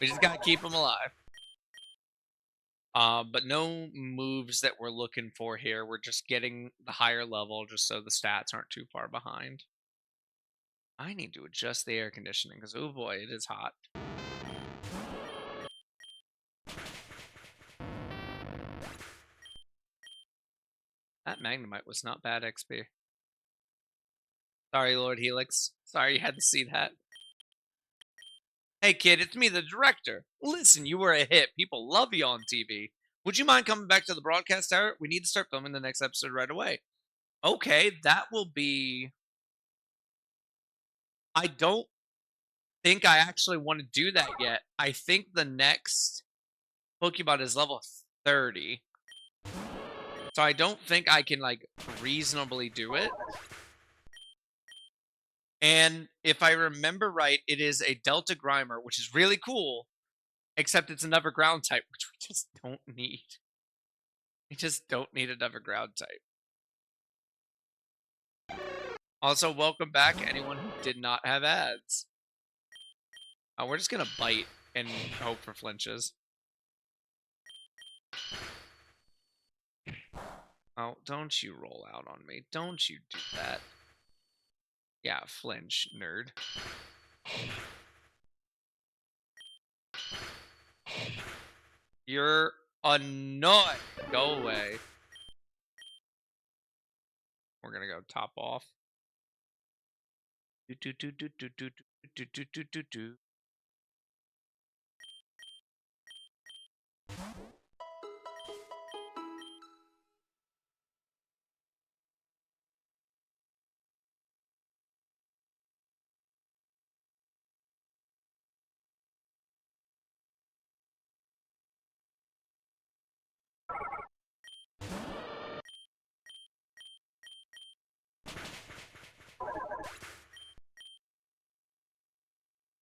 We just gotta keep him alive. But no moves that we're looking for here. We're just getting the higher level just so the stats aren't too far behind. I need to adjust the air conditioning because, oh boy, it is hot. That Magnemite was not bad XP. Sorry, Lord Helix. Sorry you had to see that. Hey, kid, it's me, the director. Listen, you were a hit. People love you on TV. Would you mind coming back to the broadcast tower? We need to start filming the next episode right away. Okay, that will be. I don't think I actually want to do that yet. I think the next Pokemon is level 30. So I don't think I can like reasonably do it. And if I remember right, it is a Delta Grimer, which is really cool, except it's another ground type, which we just don't need. We just don't need another ground type. Also, welcome back anyone who did not have ads. We're just gonna bite and hope for flinches. Oh, don't you roll out on me. Don't you do that. Yeah, flinch, nerd. You're annoying. Go away. We're gonna go top off. Do, do, do, do, do, do, do, do, do, do, do.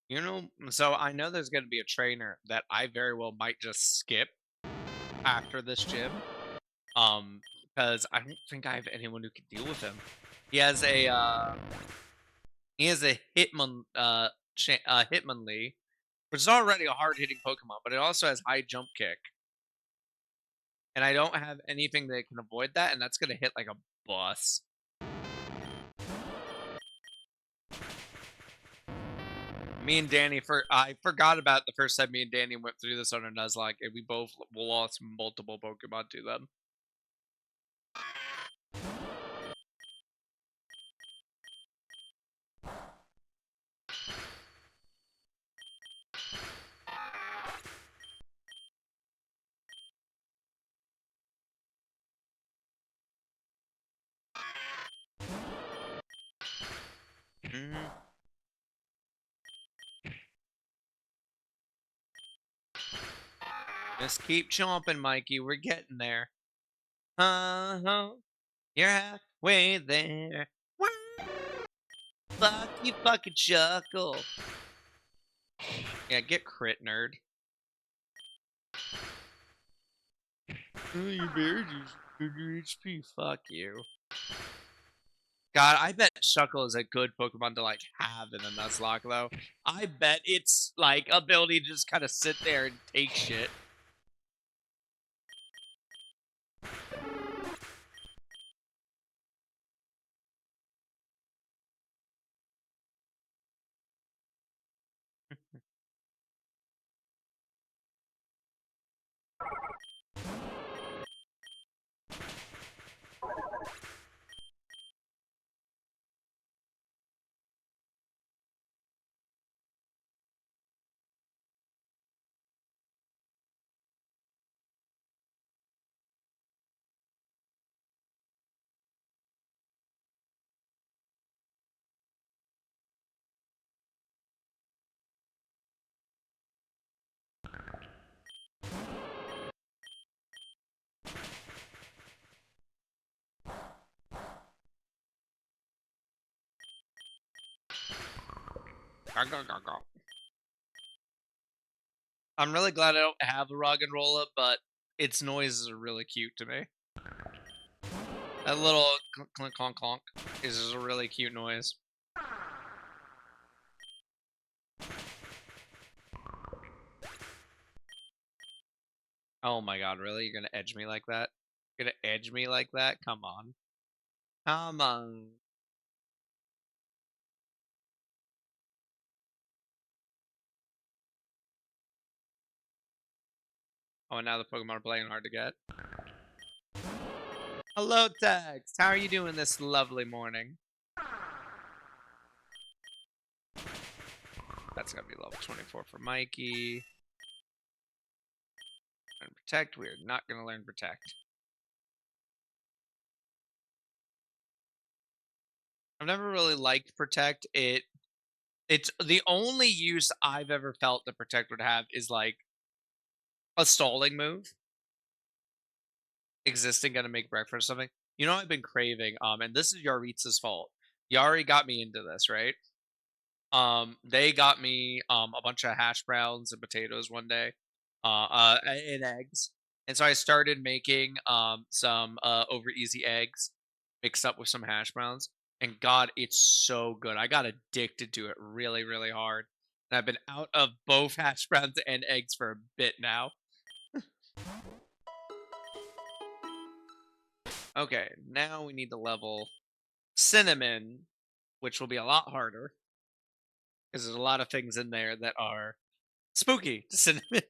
You know, so I know there's going to be a trainer that I very well might just skip after this gym. Because I don't think I have anyone who can deal with him. He has a Hitmonlee, which is already a hard-hitting Pokemon, but it also has high jump kick. And I don't have anything that can avoid that, and that's gonna hit like a bus. Me and Danny, I forgot about the first time me and Danny went through this on a Nuzlocke, and we both lost multiple Pokemon to them. Mhm. Just keep chomping, Mikey. We're getting there. Uh-huh. You're halfway there. Wah! Fuck you, fucking chuckle. Yeah, get crit, nerd. Oh, your bear just 100 HP. Fuck you. God, I bet Shuckle is a good Pokemon to like have in a Nuzlocke, though. I bet its like ability to just kind of sit there and take shit. I'm really glad I don't have a Rog and Rolla, but its noises are really cute to me. That little clink clonk clonk is a really cute noise. Oh my god, really? You're gonna edge me like that? You're gonna edge me like that? Come on. Come on. Oh, and now the Pokemon are playing hard to get. Hello, Tex. How are you doing this lovely morning? That's gonna be level 24 for Mikey. Learn Protect. We are not gonna learn Protect. I've never really liked Protect. It's the only use I've ever felt that Protect would have is like a stalling move. Existing gonna make breakfast or something. You know I've been craving, and this is Yaritza's fault. Yari got me into this, right? They got me a bunch of hash browns and potatoes one day, and eggs. And so I started making some over easy eggs mixed up with some hash browns. And God, it's so good. I got addicted to it really, really hard. And I've been out of both hash browns and eggs for a bit now. Okay, now we need to level cinnamon, which will be a lot harder because there's a lot of things in there that are spooky to cinnamon.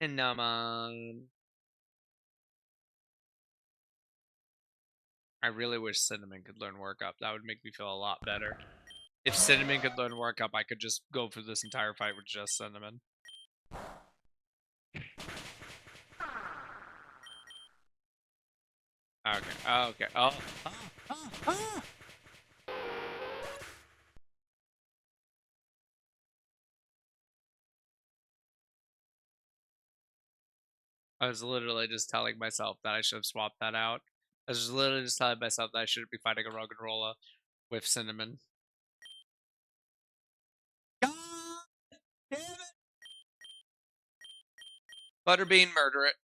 Cinnamon. I really wish Cinnamon could learn Work Up. That would make me feel a lot better. If Cinnamon could learn Work Up, I could just go through this entire fight with just Cinnamon. Okay, okay. Oh. Ah, ah, ah. I was literally just telling myself that I should have swapped that out. I was literally just telling myself that I shouldn't be fighting a Roggenrola with Cinnamon. Damn it! Butterbean, murder it.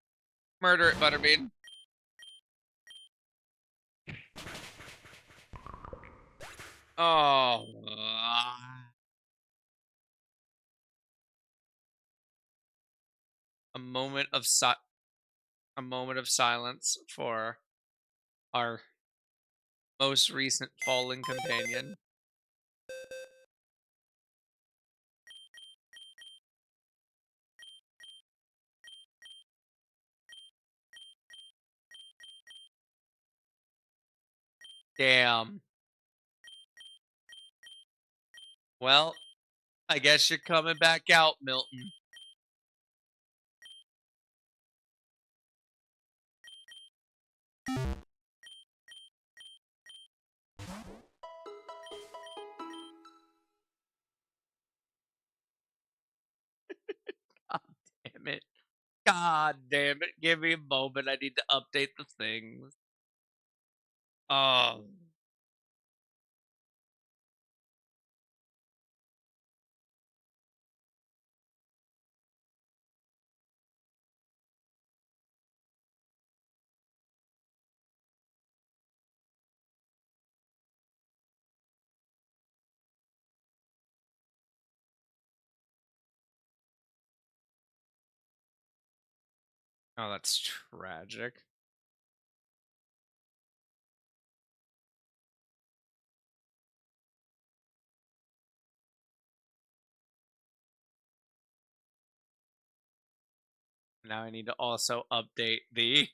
Murder it, Butterbean. Oh. A moment of a moment of silence for our most recent fallen companion. Damn. Well, I guess you're coming back out, Milton. God damn it. God damn it. Give me a moment. I need to update the things. Oh. Oh, that's tragic. Now I need to also update the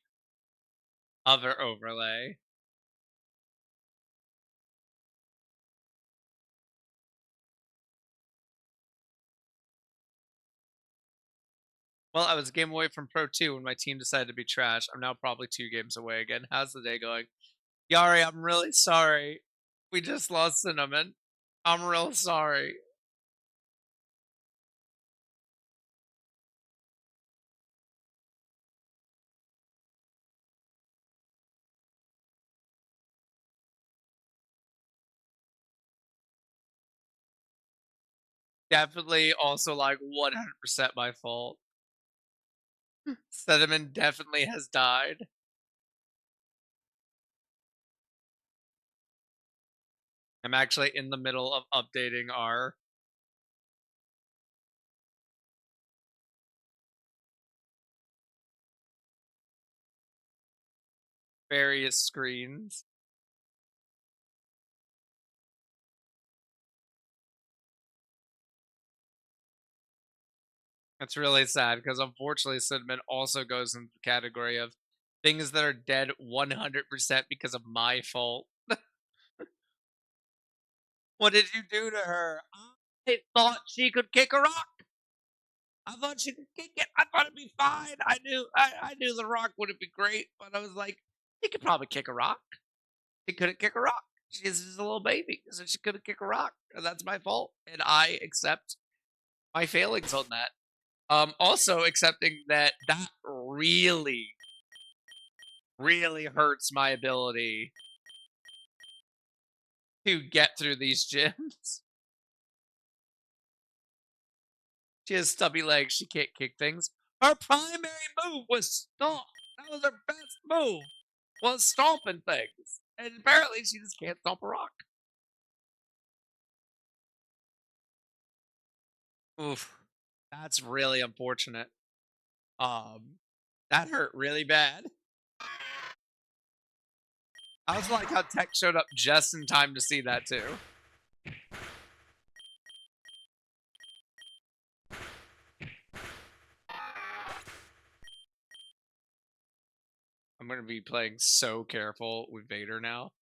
other overlay. Well, I was a game away from Pro 2 when my team decided to be trash. I'm now probably 2 games away again. How's the day going? Yari, I'm really sorry. We just lost Cinnamon. I'm real sorry. Definitely also like 100% my fault. Cinnamon definitely has died. I'm actually in the middle of updating our various screens. That's really sad because unfortunately Cinnamon also goes in the category of things that are dead 100% because of my fault. What did you do to her? I thought she could kick a rock. I thought she could kick it. I thought it'd be fine. I knew the rock wouldn't be great, but I was like, she could probably kick a rock. She couldn't kick a rock. She's just a little baby, so she couldn't kick a rock. And that's my fault. And I accept my failings on that. Also accepting that that really, really hurts my ability to get through these gyms. She has stubby legs. She can't kick things. Her primary move was stomp. That was her best move. Was stomping things. And apparently she just can't stomp a rock. Oof. That's really unfortunate. Um that hurt really bad. I was like how Tech showed up just in time to see that too. I'm gonna be playing so careful with Vader now.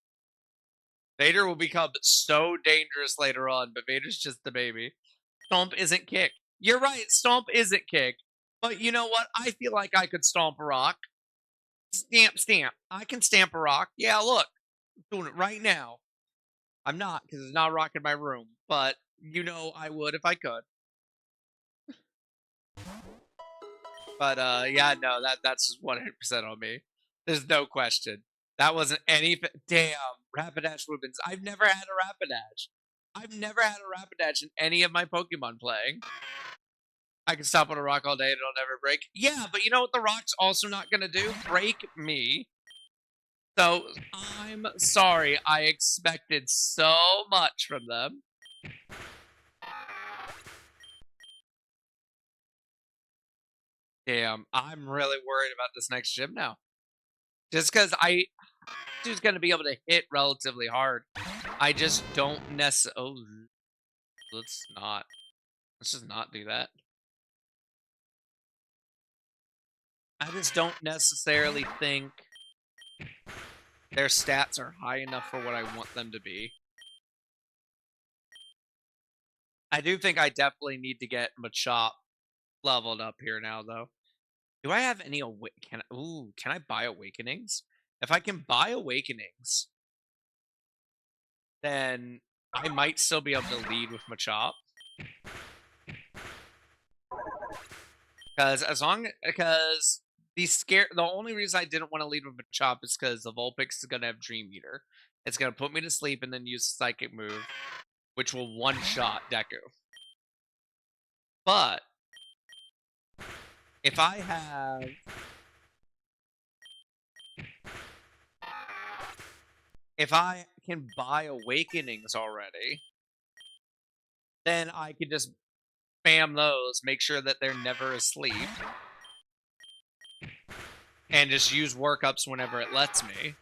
Vader will become so dangerous later on, but Vader's just the baby. Stomp isn't kick. You're right, stomp isn't kick. But you know what? I feel like I could stomp a rock. Stamp, stamp. I can stamp a rock. Yeah, look. I'm doing it right now. I'm not, because it's not a rock in my room. But you know I would if I could. But yeah, no, that's 100% on me. There's no question. That wasn't any damn Rapidash Woodman's. I've never had a Rapidash. I've never had a Rapidash in any of my Pokemon playing. I can stop on a rock all day and it'll never break. Yeah, but you know what the rock's also not gonna do? Break me. So I'm sorry. I expected so much from them. Damn, I'm really worried about this next gym now. Just because she's gonna be able to hit relatively hard. I just don't necessarily. Oh, let's not. Let's just not do that. I just don't necessarily think their stats are high enough for what I want them to be. I do think I definitely need to get Machop leveled up here now, though. Do I have any can I buy awakenings? If I can buy awakenings, then I might still be able to lead with Machop. Because the only reason I didn't want to lead with Machop is because the Vulpix is gonna have Dream Eater. It's gonna put me to sleep and then use Psychic move, which will one shot Deku. But if I have if I can buy awakenings already, then I can just spam those, make sure that they're never asleep, and just use workups whenever it lets me.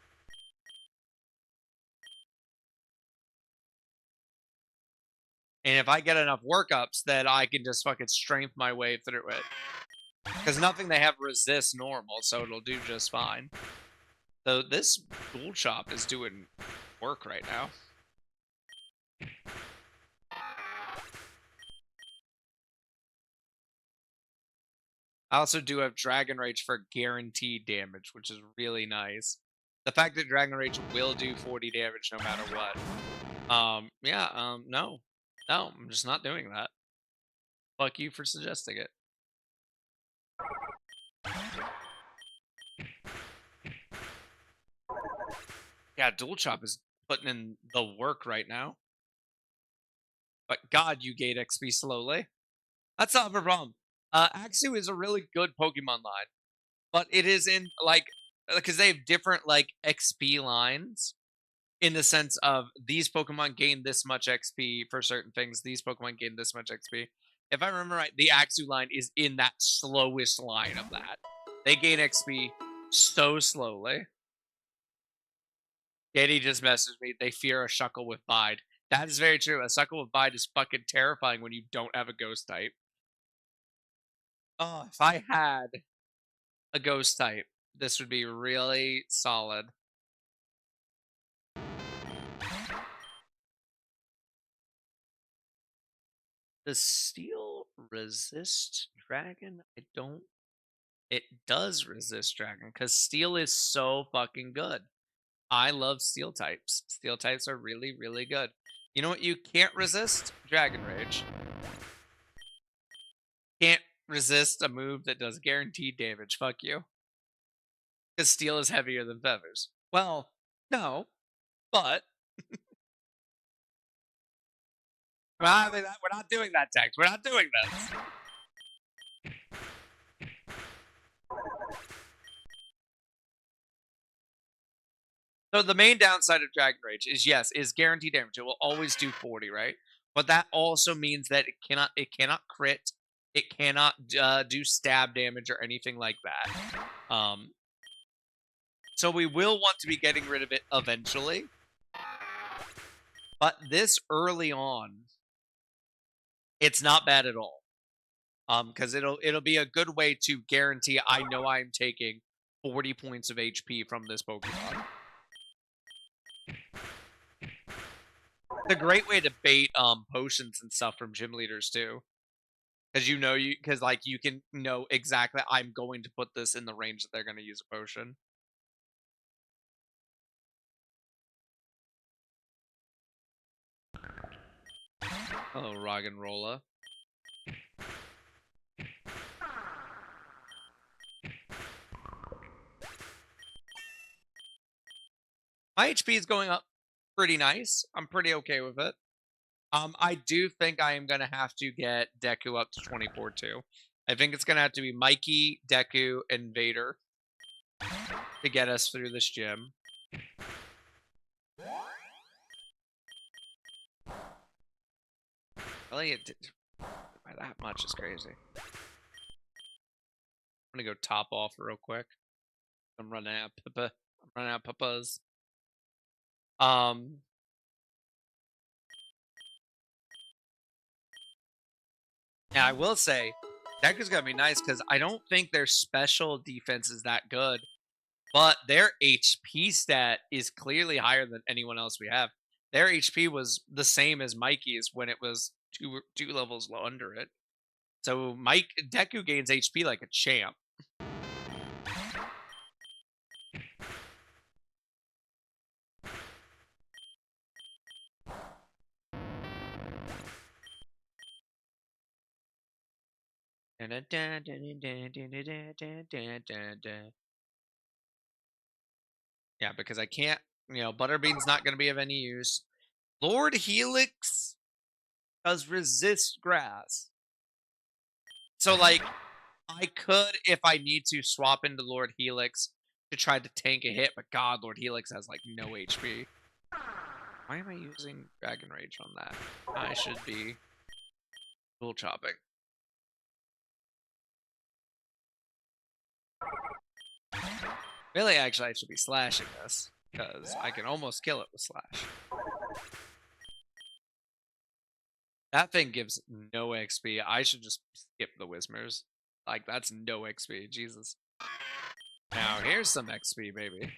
And if I get enough workups, then I can just fucking strength my way through it. Because nothing they have resists normal, so it'll do just fine. So this Dual Chop is doing work right now. I also do have Dragon Rage for guaranteed damage, which is really nice. The fact that Dragon Rage will do 40 damage no matter what. No. No, I'm just not doing that. Fuck you for suggesting it. Yeah, Dual Chop is putting in the work right now. But God, you gain XP slowly. That's not a problem. Axew is a really good Pokemon line, but it is in like because they have different like XP lines in the sense of these Pokemon gain this much XP for certain things. These Pokemon gain this much XP. If I remember right, the Axew line is in that slowest line of that. They gain XP so slowly. Getty just messaged me. They fear a Shuckle with Bide. That is very true. A Shuckle with Bide is fucking terrifying when you don't have a Ghost type. Oh, if I had a Ghost type, this would be really solid. Does Steel resist Dragon? I don't. It does resist Dragon because Steel is so fucking good. I love Steel types. Steel types are really, really good. You know what you can't resist? Dragon Rage. Can't resist a move that does guaranteed damage. Fuck you. Because Steel is heavier than Feathers. Well, no, but we're not doing that, Tex. We're not doing this. So the main downside of Dragon Rage is yes, is guaranteed damage. It will always do 40, right? But that also means that it cannot crit, it cannot do stab damage or anything like that. So we will want to be getting rid of it eventually. But this early on, it's not bad at all. Because it'll be a good way to guarantee I know I'm taking 40 points of HP from this Pokemon. It's a great way to bait potions and stuff from gym leaders too. Because you can know exactly I'm going to put this in the range that they're going to use a potion. Oh, Roggenrola. My HP is going up pretty nice. I'm pretty okay with it. I do think I am gonna have to get Deku up to 24 too. I think it's gonna have to be Mikey, Deku, and Vader to get us through this gym. Really, it did by that much is crazy. I'm gonna go top off real quick. I'm running out of Pippa. I'm running out of Pippas. Um, yeah, I will say Deku's gonna be nice because I don't think their special defense is that good, but their HP stat is clearly higher than anyone else we have. Their HP was the same as Mikey's when it was two levels low under it. So Deku gains HP like a champ. Yeah, because I can't, Butterbean's not going to be of any use. Lord Helix does resist grass. So, like, I could, if I need to, swap into Lord Helix to try to tank a hit, but God, Lord Helix has, like, no HP. Why am I using Dragon Rage on that? I should be dual chopping. Really, actually, I should be slashing this, because I can almost kill it with slash. That thing gives no XP. I should just skip the Whismers. Like, that's no XP. Jesus. Now, here's some XP, baby.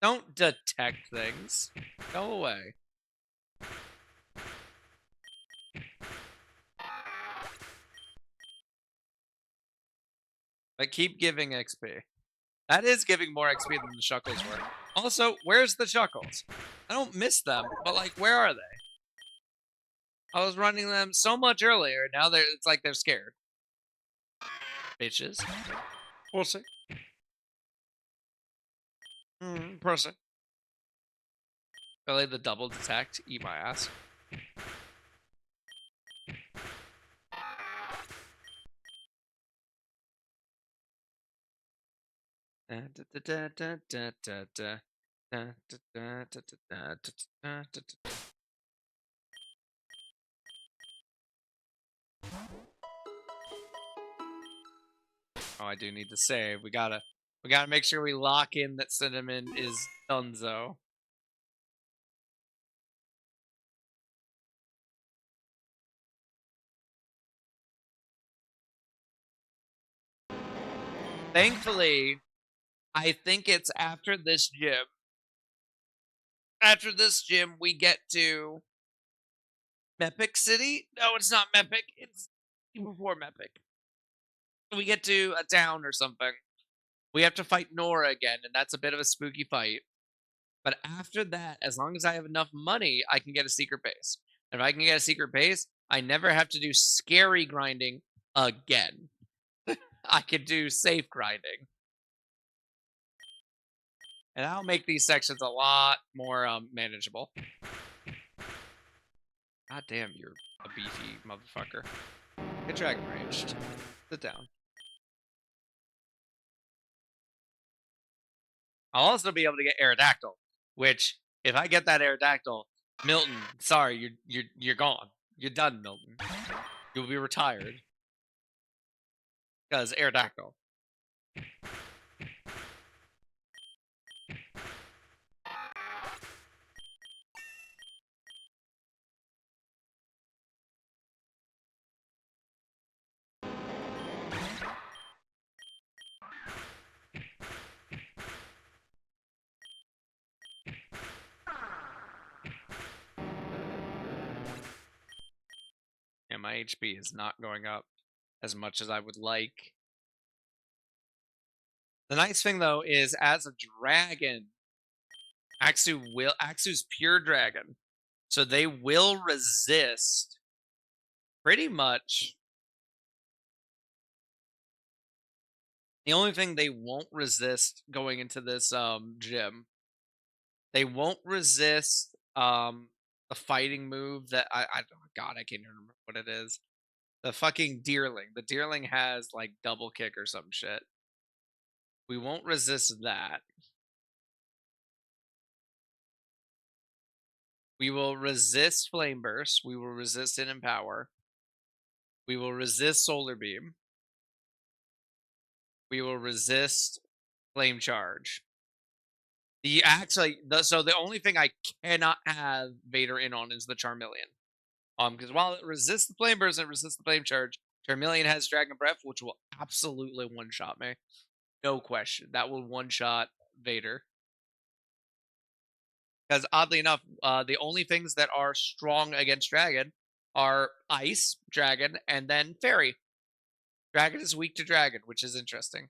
Don't detect things. Go away. But keep giving XP. That is giving more XP than the Shuckles were. Also, where's the Shuckles? I don't miss them, but like, where are they? I was running them so much earlier. Now it's like they're scared. Bitches. Pussy. Pussy. Really, the double detect? Eat my ass. Oh, I do need to save. We gotta make sure we lock in that Cinnamon is Dunzo. Thankfully, I think it's after this gym. After this gym, we get to Mepic City. No, it's not Mepic. It's before Mepic. We get to a town or something. We have to fight Nora again, and that's a bit of a spooky fight. But after that, as long as I have enough money, I can get a secret base. And if I can get a secret base, I never have to do scary grinding again. I can do safe grinding. And that'll make these sections a lot more manageable. God damn, you're a beefy motherfucker. Get dragon ranged. Sit down. I'll also be able to get Aerodactyl, which if I get that Aerodactyl, Milton, sorry, you're gone. You're done, Milton. You'll be retired. Because Aerodactyl. And my HP is not going up as much as I would like. The nice thing though is as a dragon, Axu's pure dragon. So they will resist pretty much. The only thing they won't resist going into this gym, they won't resist the fighting move that oh God, I can't even remember what it is. The fucking Deerling. The Deerling has like double kick or some shit. We won't resist that. We will resist Flame Burst. We will resist it in power. We will resist Solar Beam. We will resist Flame Charge. So the only thing I cannot have Vader in on is the Charmeleon. Because while it resists the Flame Burst and it resists the Flame Charge, Charmeleon has Dragon Breath, which will absolutely one-shot me. No question. That will one-shot Vader. Because oddly enough, the only things that are strong against Dragon are Ice, Dragon, and then Fairy. Dragon is weak to Dragon, which is interesting.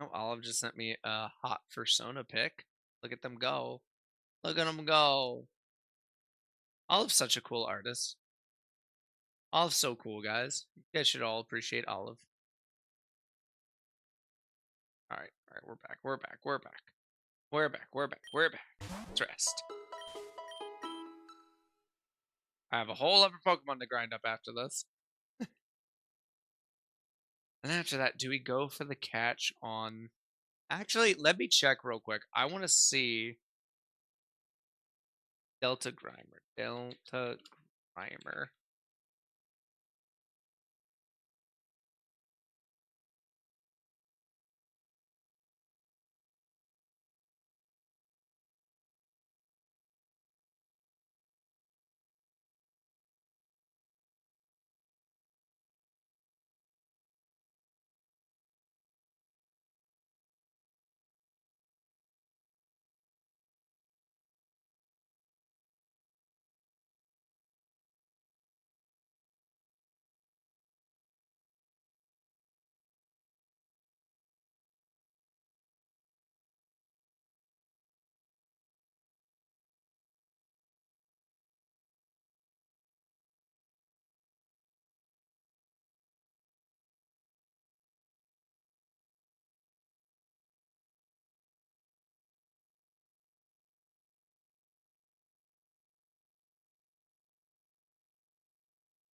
Oh, Olive just sent me a hot Persona pic. Look at them go. Look at them go. Olive's such a cool artist. Olive's so cool, guys. You guys should all appreciate Olive. All right, we're back. We're back. We're back. We're back. We're back. We're back. Let's rest. I have a whole other Pokemon to grind up after this. And after that, do we go for the catch on... Actually, let me check real quick. I want to see Delta Grimer. Delta Grimer.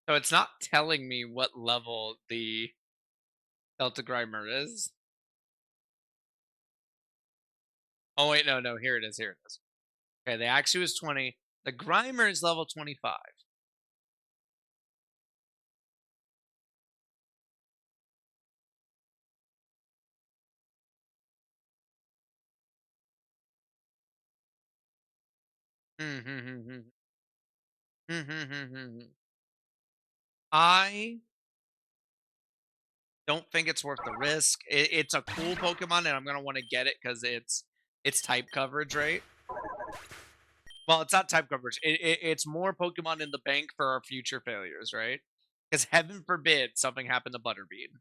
So it's not telling me what level the Delta Grimer is. Oh, wait, no. Here it is. Here it is. Okay, the Axew is 20. The Grimer is level 25. I don't think it's worth the risk. It's a cool Pokemon, and I'm gonna want to get it because it's type coverage, right? Well, it's not type coverage. It's more Pokemon in the bank for our future failures, right? Because heaven forbid something happened to Butterbean.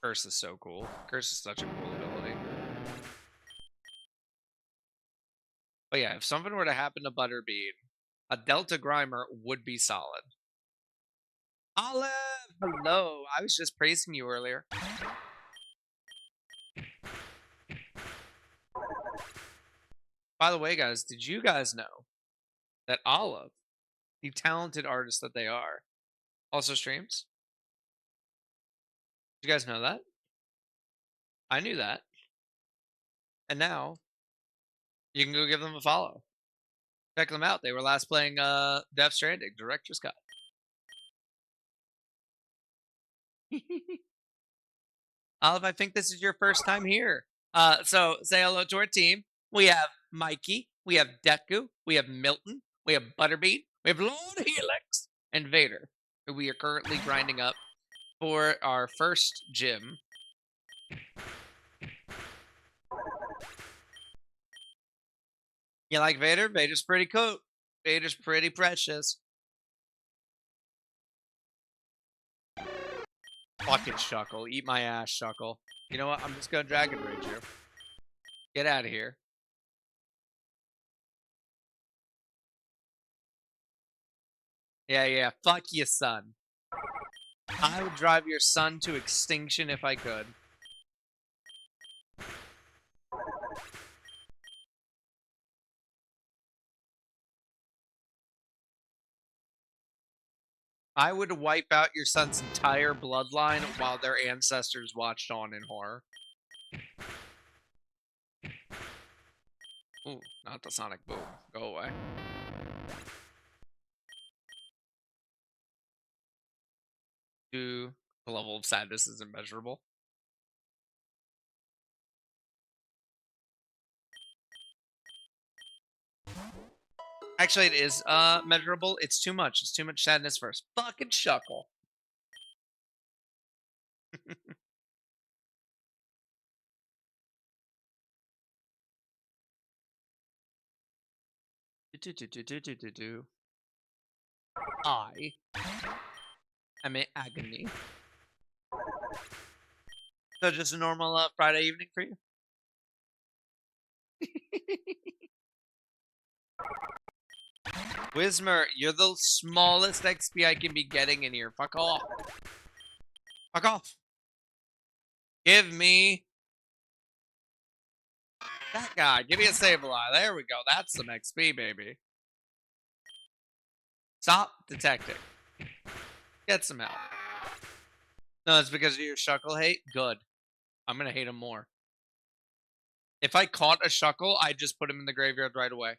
Curse is so cool. Curse is such a cool ability. But yeah, if something were to happen to Butterbean, a Delta Grimer would be solid. Olive! Hello! I was just praising you earlier. By the way, guys, did you guys know that Olive, the talented artist that they are, also streams? Did you guys know that? I knew that. And now, you can go give them a follow. Check them out. They were last playing Death Stranding, Director's Cut. Olive, I think this is your first time here. So say hello to our team. We have Mikey, we have Deku, we have Milton, we have Butterbean, we have Lord Helix, and Vader, who we are currently grinding up for our first gym. You like Vader? Vader's pretty cool. Vader's pretty precious. Fucking Shuckle. Eat my ass, Shuckle. You know what? I'm just gonna Dragon Rage you. Get out of here. Yeah. Fuck you, son. I would drive your son to extinction if I could. I would wipe out your son's entire bloodline while their ancestors watched on in horror. Ooh, not the sonic boom. Go away. The level of sadness is immeasurable. Actually, it is measurable. It's too much. It's too much sadness first. Fucking shuckle. I am in agony. So just a normal Friday evening for you? Wismer, you're the smallest XP I can be getting in here. Fuck off. Fuck off. Give me that guy. Give me a Sableye. There we go. That's some XP, baby. Stop detecting. Get some help. No, it's because of your Shuckle hate? Good. I'm gonna hate him more. If I caught a Shuckle, I'd just put him in the graveyard right away.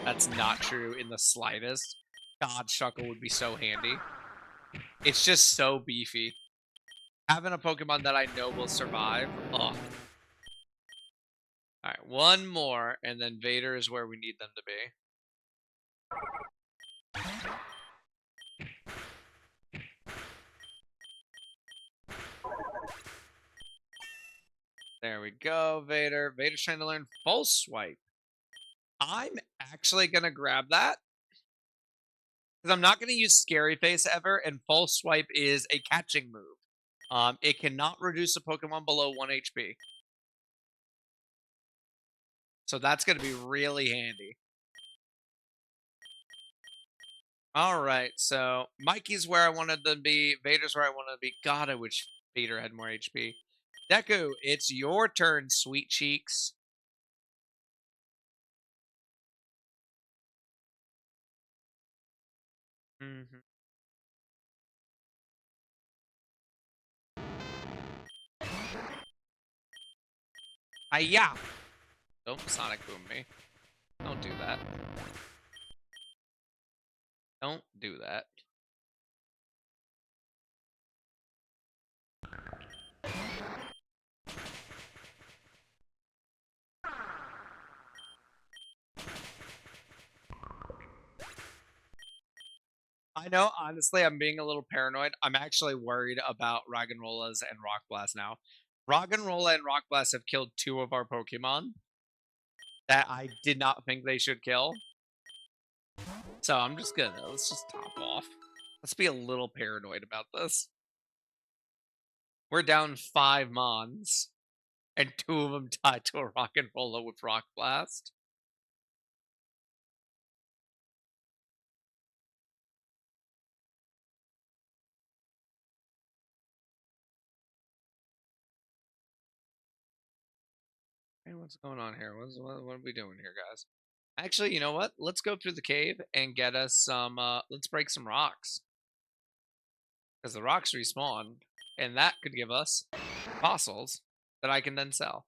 That's not true in the slightest. God, Shuckle would be so handy. It's just so beefy. Having a Pokemon that I know will survive. Ugh. Alright, one more, and then Vader is where we need them to be. There we go, Vader. Vader's trying to learn False Swipe. I'm actually going to grab that. Because I'm not going to use Scary Face ever, and False Swipe is a catching move. It cannot reduce a Pokemon below 1 HP. So that's going to be really handy. Alright, so Mikey's where I wanted to be. Vader's where I wanted to be. God, I wish Vader had more HP. Deku, it's your turn, sweet cheeks. Mm-hmm. Hiya! Don't Sonic Boom me. Don't do that. Don't do that. I know, honestly, I'm being a little paranoid. I'm actually worried about Raggenrollas and Rock Blast now. Raggenrolla and Rock Blast have killed 2 of our Pokemon that I did not think they should kill. So I'm just gonna, let's just top off. Let's be a little paranoid about this. We're down 5 Mons, and 2 of them died to a Raggenrolla with Rock Blast. Hey, what's going on here? What are we doing here, guys? Actually, you know what? Let's go through the cave and get us some, let's break some rocks. Because the rocks respawn, and that could give us fossils that I can then sell.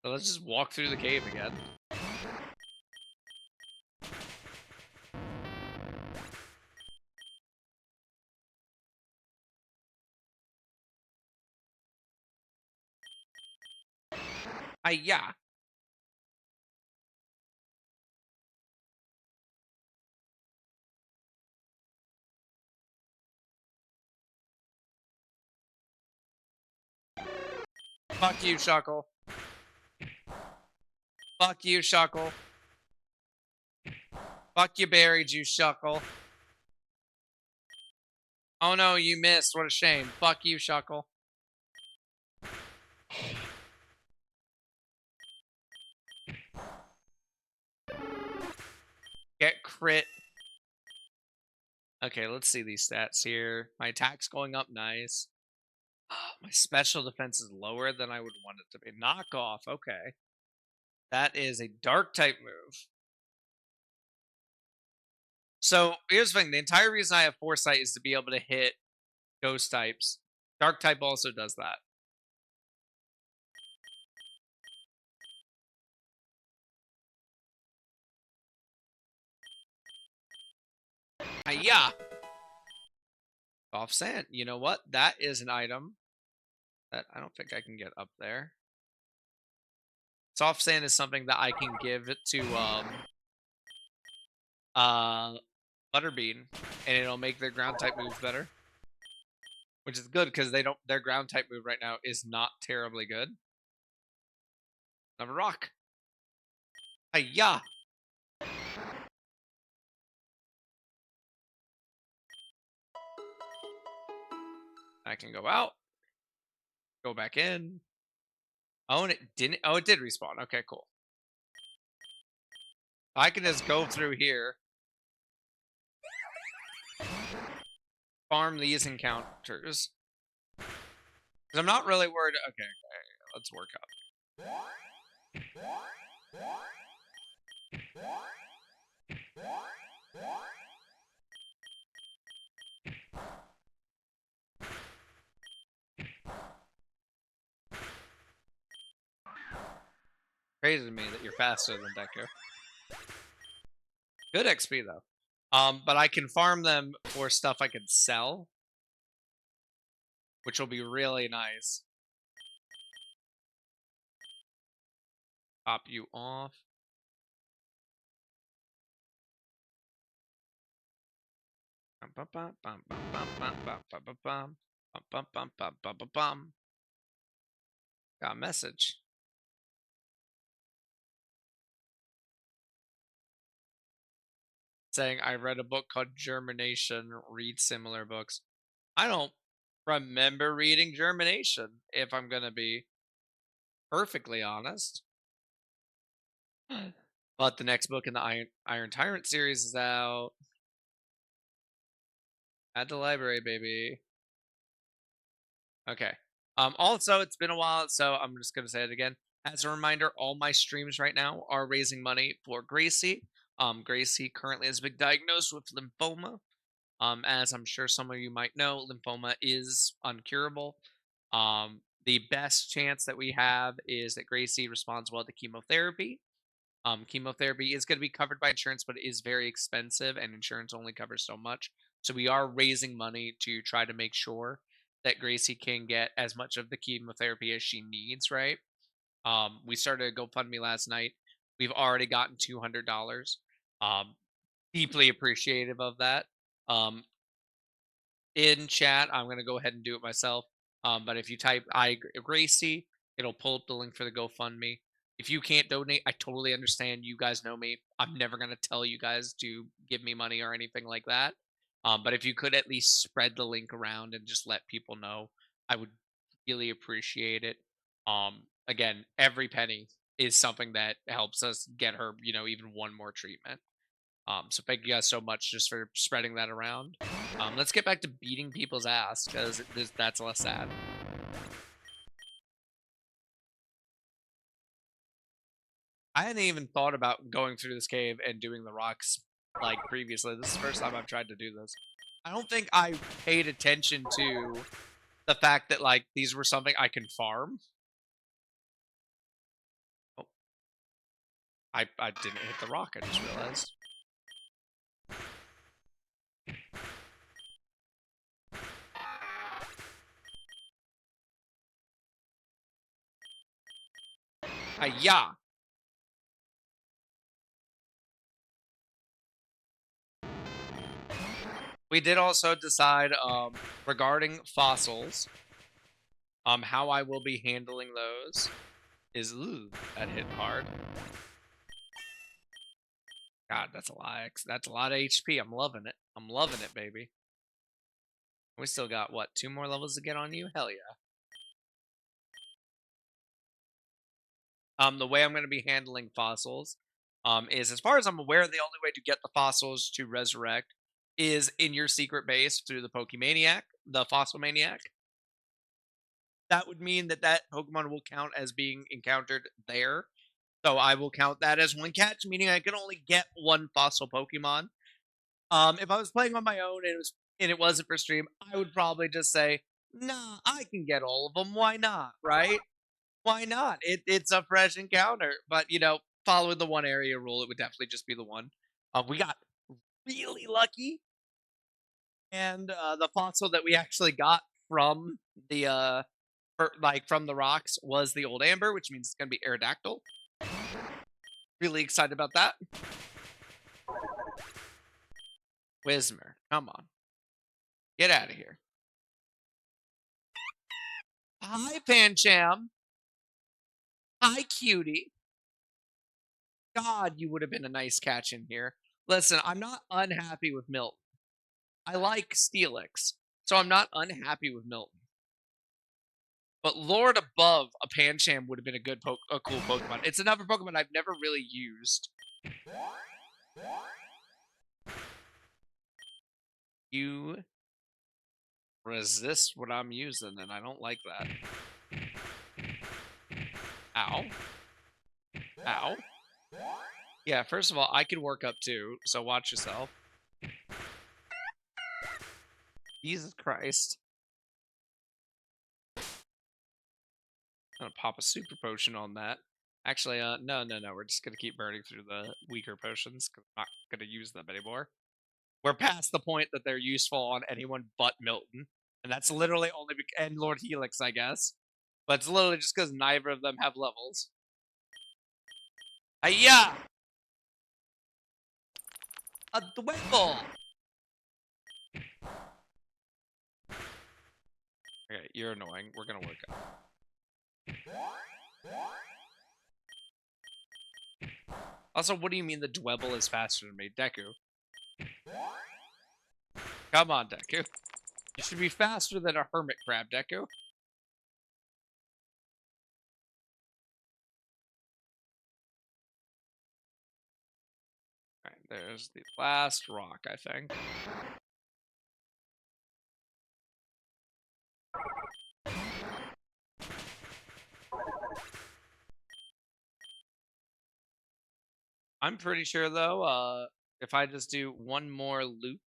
So let's just walk through the cave again. Yeah. Fuck you, Shuckle. Fuck you, Shuckle. Fuck you, buried you, Shuckle. Oh no, you missed. What a shame. Fuck you, Shuckle. Get crit. Okay, let's see these stats here. My attack's going up nice. My special defense is lower than I would want it to be. Knock off. Okay. That is a dark type move. So here's the thing. The entire reason I have foresight is to be able to hit ghost types. Dark type also does that. Yeah. Off sand. You know what? That is an item that I don't think I can get up there. Soft sand is something that I can give it to uh Butterbean, and it'll make their ground type moves better. Which is good because they don't their ground type move right now is not terribly good. Another rock. Yeah. I can go out, go back in. Oh, and it didn't. Oh, it did respawn. Okay, cool. I can just go through here, farm these encounters. Because I'm not really worried. Okay, let's work up. Crazy to me that you're faster than Deku. Good XP though. But I can farm them for stuff I can sell, which will be really nice. Pop you off. Got a message saying I read a book called Germination. Read similar books. I don't remember reading Germination, if I'm gonna be perfectly honest. But the next book in the Iron Tyrant series is out at the library, baby. Okay. Also, it's been a while, so I'm just gonna say it again. As a reminder, all my streams right now are raising money for Gracie. Gracie currently has been diagnosed with lymphoma. As I'm sure some of you might know, lymphoma is uncurable. The best chance that we have is that Gracie responds well to chemotherapy. Chemotherapy is going to be covered by insurance, but it is very expensive, and insurance only covers so much. So we are raising money to try to make sure that Gracie can get as much of the chemotherapy as she needs. Right. We started a GoFundMe last night. We've already gotten $200. Um, Deeply appreciative of that. Um, in chat, I'm gonna go ahead and do it myself. But if you type Gracie, it'll pull up the link for the GoFundMe. If you can't donate, I totally understand. You guys know me. I'm never gonna tell you guys to give me money or anything like that. But if you could at least spread the link around and just let people know, I would really appreciate it. Again, every penny is something that helps us get her, even one more treatment. So thank you guys so much just for spreading that around. Let's get back to beating people's ass because that's less sad. I hadn't even thought about going through this cave and doing the rocks like previously. This is the first time I've tried to do this. I don't think I paid attention to the fact that like these were something I can farm. Oh, I didn't hit the rock. I just realized. Yeah. We did also decide regarding fossils, how I will be handling those is that hit hard. God, that's a lot. That's a lot of HP. I'm loving it. I'm loving it, baby. We still got what, 2 more levels to get on you? Hell yeah. The way I'm going to be handling fossils, is as far as I'm aware, the only way to get the fossils to resurrect is in your secret base through the Pokemaniac, the Fossil Maniac, that would mean that that Pokemon will count as being encountered there. So I will count that as one catch, meaning I can only get one fossil Pokemon. If I was playing on my own and it wasn't for stream, I would probably just say, "Nah, I can get all of them. Why not? Right? Why not? It's a fresh encounter." But following the one area rule, it would definitely just be the one. We got really lucky, and the fossil that we actually got from the from the rocks was the old amber, which means it's gonna be Aerodactyl. Really excited about that. Whismer, come on, get out of here. Hi, Pancham. Hi, cutie. God, you would have been a nice catch in here. Listen, I'm not unhappy with Milton. I like Steelix, so I'm not unhappy with Milton. But Lord above, a Pancham would have been a cool Pokemon. It's another Pokemon I've never really used. You resist what I'm using, and I don't like that. Ow. Ow. Yeah, first of all, I can work up too, so watch yourself. Jesus Christ. I'm gonna pop a super potion on that. Actually, no. We're just gonna keep burning through the weaker potions because I'm not gonna use them anymore. We're past the point that they're useful on anyone but Milton, and that's literally only and Lord Helix, I guess. But it's literally just because neither of them have levels. Hiya! A Dwebble! Okay, you're annoying. We're gonna work out. Also, what do you mean the Dwebble is faster than me? Deku. Come on, Deku. You should be faster than a hermit crab, Deku. Alright, there's the last rock, I think. I'm pretty sure, though, if I just do one more loop,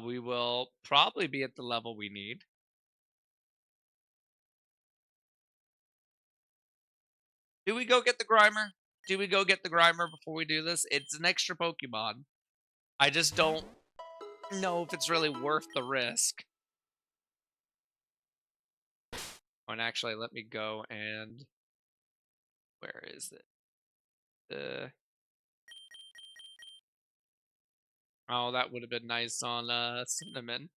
we will probably be at the level we need. Do we go get the Grimer? Do we go get the Grimer before we do this? It's an extra Pokemon. I just don't know if it's really worth the risk. Oh, and actually, let me go and... Where is it? Oh, that would have been nice on Cinnamon.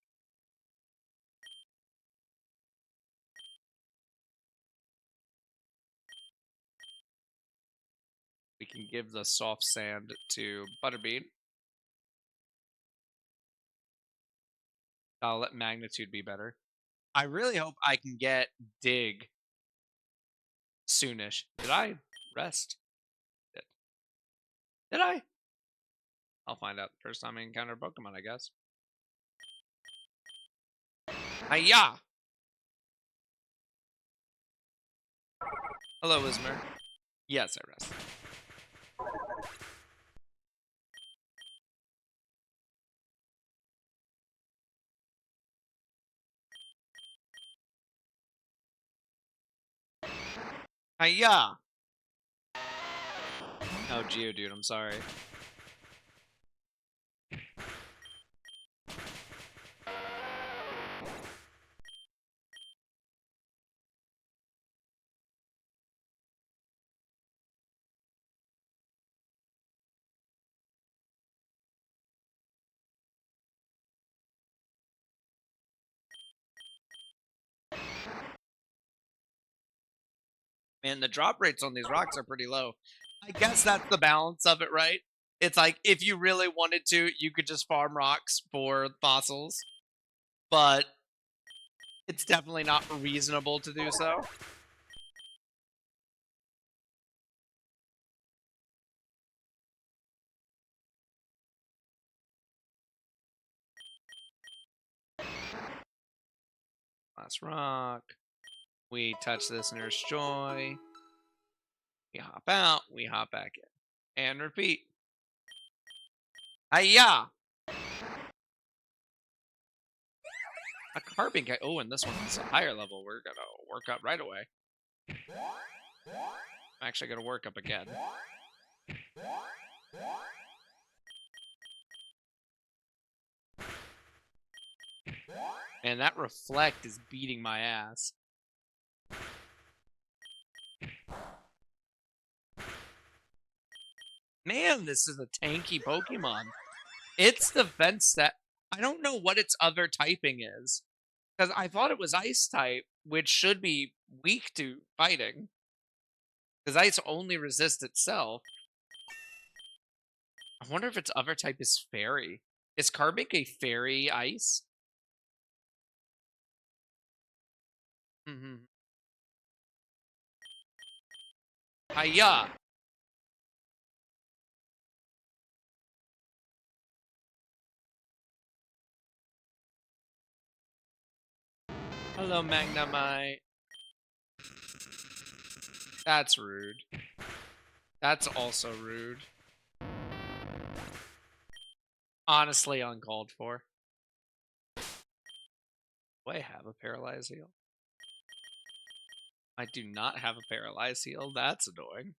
We can give the soft sand to Butterbean. I'll let Magnitude be better. I really hope I can get Dig soonish. Did I rest? Did I? I'll find out the first time I encounter Pokemon, I guess. Hiya! Hello, Whismer. Yes, I rest. Hiya! Oh, Geodude, I'm sorry. Man, the drop rates on these rocks are pretty low. I guess that's the balance of it, right? It's like, if you really wanted to, you could just farm rocks for fossils. But it's definitely not reasonable to do so. Last rock. We touch this Nurse Joy. We hop out. We hop back in. And repeat. Hiya! A carbon guy. Oh, and this one's a higher level. We're gonna work up right away. I'm actually gonna work up again. And that reflect is beating my ass. Man, this is a tanky Pokemon. Its defense stat. I don't know what its other typing is. Because I thought it was Ice type, which should be weak to fighting. Because Ice only resists itself. I wonder if its other type is Fairy. Is Carbink a Fairy Ice? Mm-hmm. Hiya! Hello, Magnemite. That's rude. That's also rude. Honestly uncalled for. Do I have a Paralyze Heal? I do not have a Paralyze Heal. That's annoying.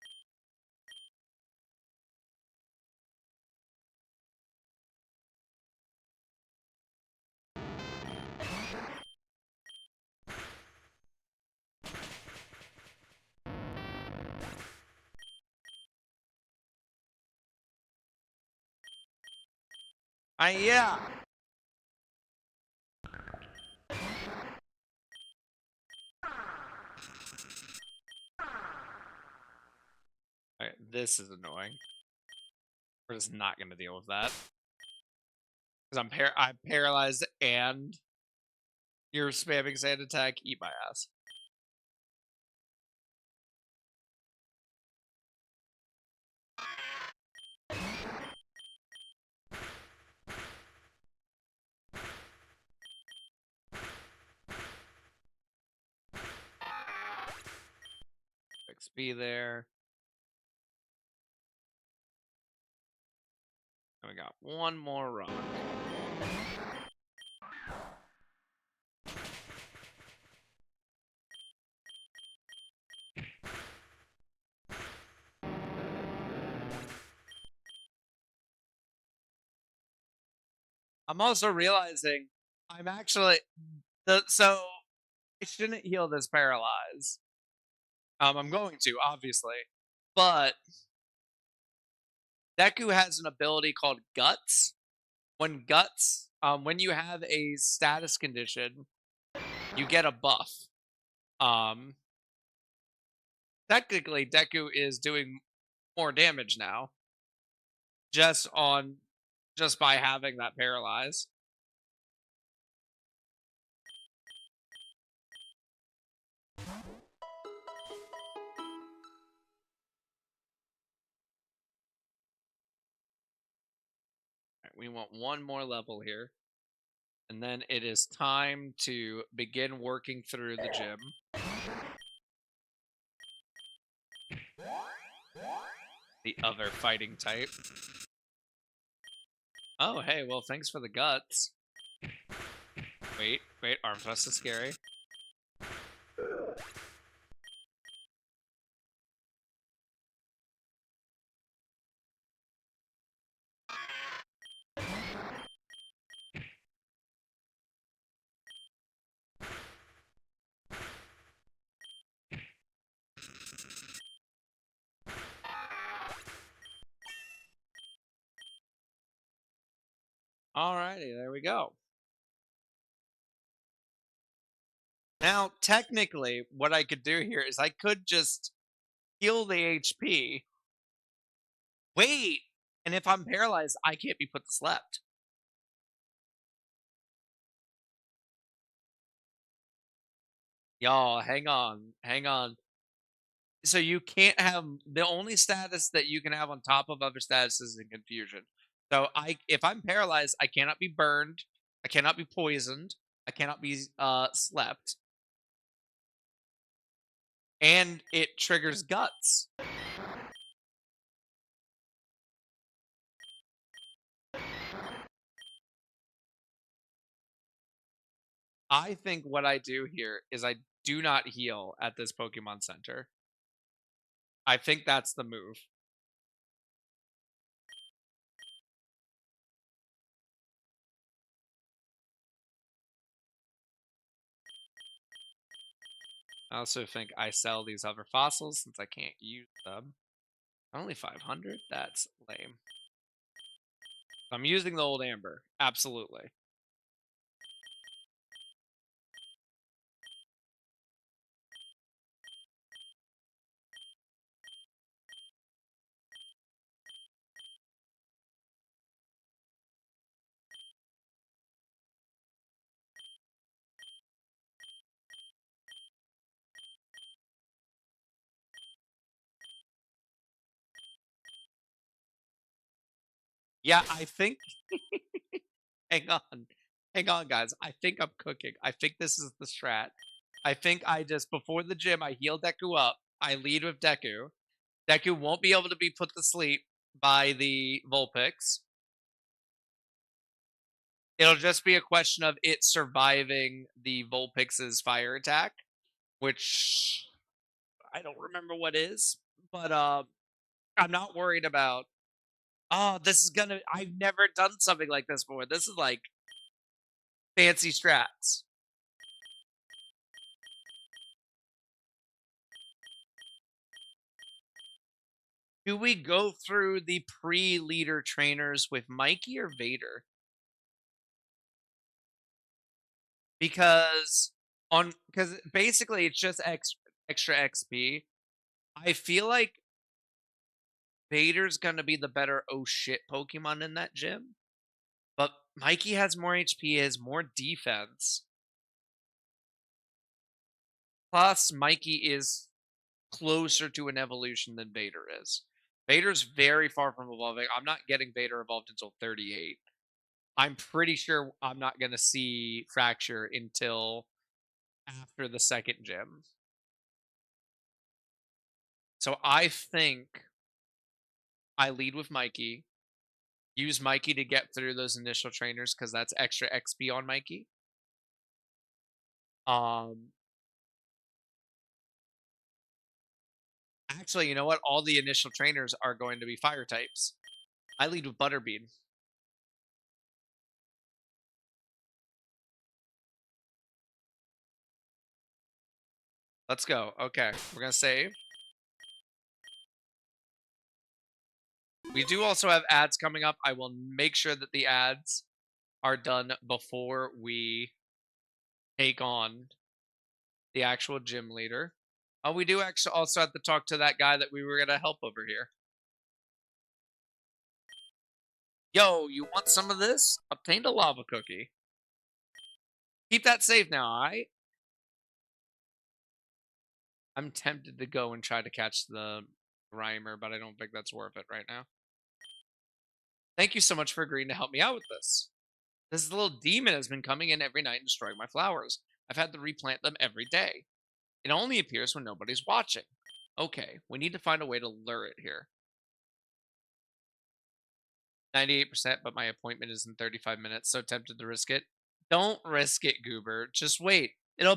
Yeah. Alright, this is annoying. We're just not gonna deal with that. Because I'm paralyzed and you're spamming sand attack, eat my ass. XP there. And we got one more rock. I'm also realizing I'm actually so I shouldn't heal this paralyze. I'm going to, obviously. But Deku has an ability called Guts. When you have a status condition, you get a buff. Technically, Deku is doing more damage now, just by having that paralyze. We want one more level here. And then it is time to begin working through the gym. The other fighting type. Oh, hey, well, thanks for the guts. Wait, Arm Thrust is scary. Alrighty, there we go. Now, technically, what I could do here is I could just heal the HP. Wait! And if I'm paralyzed, I can't be put to slept. Y'all, hang on. So you can't have the only status that you can have on top of other statuses is in confusion. So if I'm paralyzed, I cannot be burned. I cannot be poisoned. I cannot be slept. And it triggers guts. I think what I do here is I do not heal at this Pokemon Center. I think that's the move. I also think I sell these other fossils since I can't use them. Only 500? That's lame. I'm using the old amber. Absolutely. Yeah, I think hang on. Hang on, guys. I think I'm cooking. I think this is the strat. I think I just before the gym I heal Deku up. I lead with Deku. Deku won't be able to be put to sleep by the Vulpix. It'll just be a question of it surviving the Vulpix's fire attack, which I don't remember what is, but I'm not worried about. Oh, this is gonna. I've never done something like this before. This is like fancy strats. Do we go through the pre-leader trainers with Mikey or Vader? Because basically it's just extra XP. I feel like Vader's gonna be the better oh shit Pokemon in that gym. But Mikey has more HP, has more defense. Plus, Mikey is closer to an evolution than Vader is. Vader's very far from evolving. I'm not getting Vader evolved until 38. I'm pretty sure I'm not going to see Fracture until after the second gym. So I think I lead with Mikey, use Mikey to get through those initial trainers because that's extra XP on Mikey. Um, Actually, you know what? All the initial trainers are going to be fire types. I lead with Butterbean. Let's go. Okay, we're gonna save. We do also have ads coming up. I will make sure that the ads are done before we take on the actual gym leader. Oh, we do actually also have to talk to that guy that we were gonna help over here. Yo, you want some of this? Obtained a lava cookie. Keep that safe now, alright? I'm tempted to go and try to catch the Grimer, but I don't think that's worth it right now. Thank you so much for agreeing to help me out with this. This little demon has been coming in every night and destroying my flowers. I've had to replant them every day. It only appears when nobody's watching. Okay, we need to find a way to lure it here. 98%, but my appointment is in 35 minutes, so tempted to risk it. Don't risk it, Goober. Just wait. You'll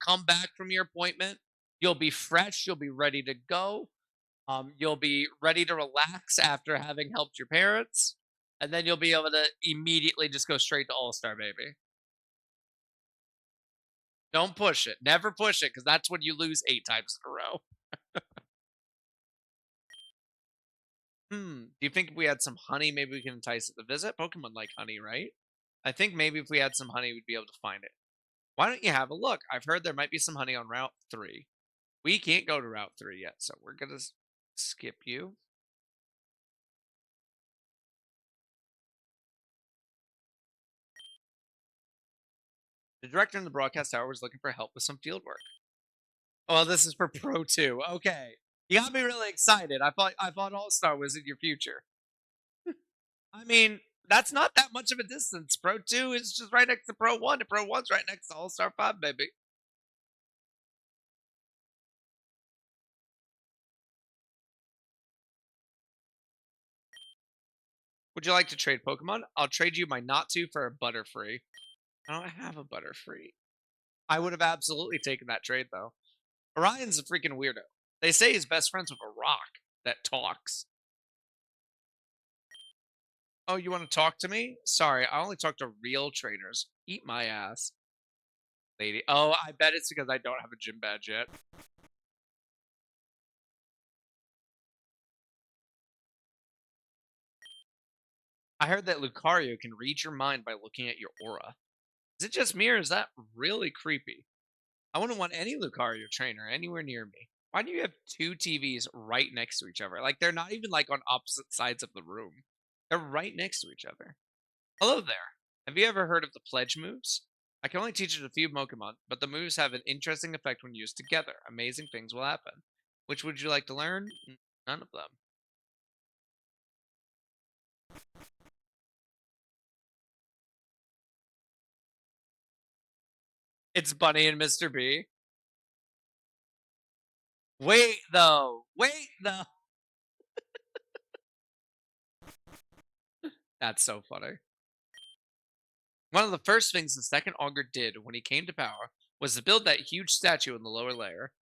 come back from your appointment. You'll be fresh, you'll be ready to go. You'll be ready to relax after having helped your parents, and then you'll be able to immediately just go straight to All-Star, baby. Don't push it. Never push it, because that's when you lose 8 times in a row. Do you think if we had some honey, maybe we can entice it to visit? Pokemon like honey, right? I think maybe if we had some honey, we'd be able to find it. Why don't you have a look? I've heard there might be some honey on Route 3. We can't go to Route 3 yet, so we're going to skip you. The director in the broadcast tower was looking for help with some field work. Oh, this is for Pro 2. Okay. You got me really excited. I thought All-Star was in your future. I mean, That's not that much of a distance. Pro 2 is just right next to Pro 1, and Pro 1's right next to All-Star 5, baby. Would you like to trade Pokemon? I'll trade you my not to for a Butterfree. I don't have a Butterfree. I would have absolutely taken that trade, though. Orion's a freaking weirdo. They say he's best friends with a rock that talks. Oh, you want to talk to me? Sorry, I only talk to real trainers. Eat my ass, lady. Oh, I bet it's because I don't have a gym badge yet. I heard that Lucario can read your mind by looking at your aura. Is it just me or is that really creepy? I wouldn't want any Lucario trainer anywhere near me. Why do you have two TVs right next to each other? Like they're not even like on opposite sides of the room. They're right next to each other. Hello there. Have you ever heard of the pledge moves? I can only teach it a few Pokemon, but the moves have an interesting effect when used together. Amazing things will happen. Which would you like to learn? None of them. It's Bunny and Mr. B. Wait though. Wait though. That's so funny. One of the first things the second augur did when he came to power was to build that huge statue in the lower layer.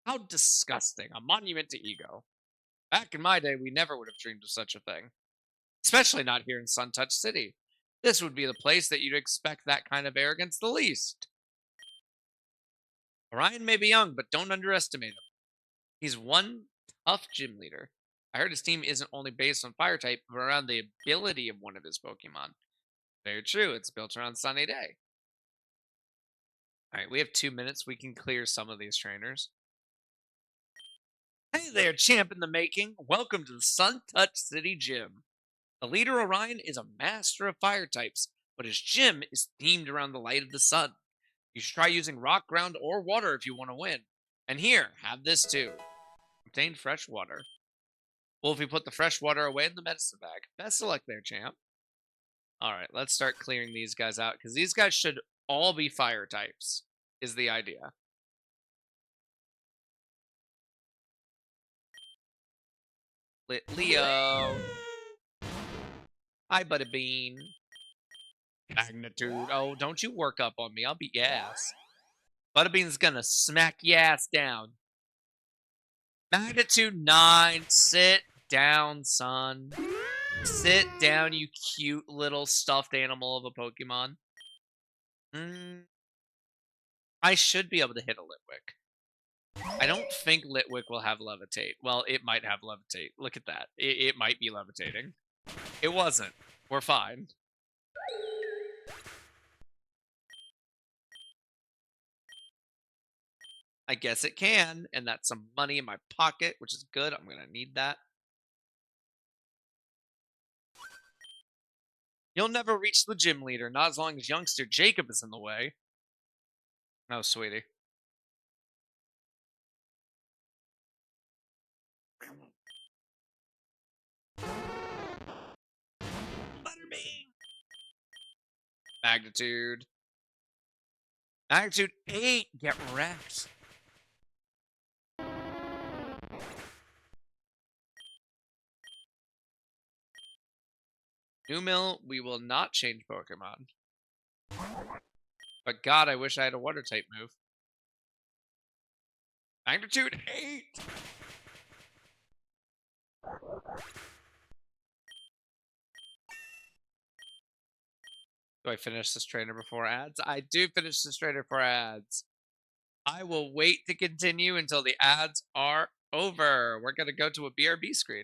How disgusting. A monument to ego. Back in my day, we never would have dreamed of such a thing. Especially not here in Sun Touch City. This would be the place that you'd expect that kind of arrogance the least. Orion may be young, but don't underestimate him. He's one tough gym leader. I heard his team isn't only based on fire type, but around the ability of one of his Pokemon. Very true, it's built around Sunny Day. Alright, we have 2 minutes. We can clear some of these trainers. Hey there, champ in the making. Welcome to the Sun Touch City Gym. The leader Orion is a master of fire types, but his gym is themed around the light of the sun. You should try using rock, ground, or water if you want to win. And here, have this too. Obtain fresh water. Wolfie put the fresh water away in the medicine bag. Best of luck there, champ. Alright, let's start clearing these guys out, because these guys should all be fire types, is the idea. Lit Leo. Hi, Butterbean. Magnitude. Oh, don't you work up on me. I'll beat your ass. Butterbean's gonna smack your ass down. Magnitude 9. Sit down, son. Sit down, you cute little stuffed animal of a Pokemon. I should be able to hit a Litwick. I don't think Litwick will have Levitate. Well, it might have Levitate. Look at that. It might be levitating. It wasn't. We're fine. I guess it can, and that's some money in my pocket, which is good. I'm gonna need that. You'll never reach the gym leader, not as long as youngster Jacob is in the way. No, sweetie. Butterbean. Magnitude. Magnitude 8. Get wrecked. New Mill, we will not change Pokemon. But God, I wish I had a water type move. Magnitude 8. Do I finish this trainer before ads? I do finish this trainer for ads. I will wait to continue until the ads are over. We're going to go to a BRB screen.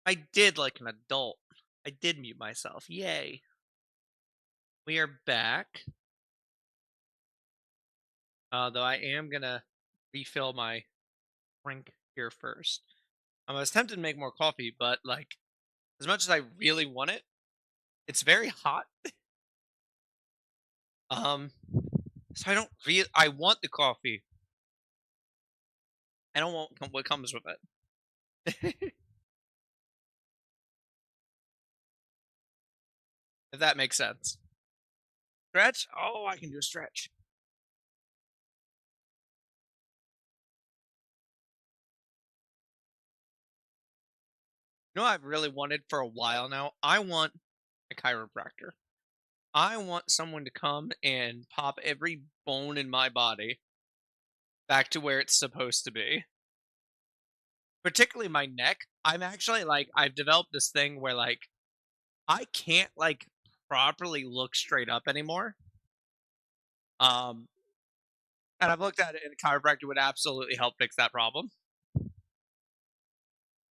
I did like an adult. I did mute myself. Yay. We are back. Though I am gonna refill my drink here first. I was tempted to make more coffee, but like as much as I really want it, it's very hot. Um, so I don't really. I want the coffee. I don't want what comes with it. If that makes sense. Stretch? Oh, I can do a stretch. You know what I've really wanted for a while now? I want a chiropractor. I want someone to come and pop every bone in my body back to where it's supposed to be. Particularly my neck. I'm actually like I've developed this thing where like I can't like properly look straight up anymore. Um and I've looked at it and a chiropractor would absolutely help fix that problem.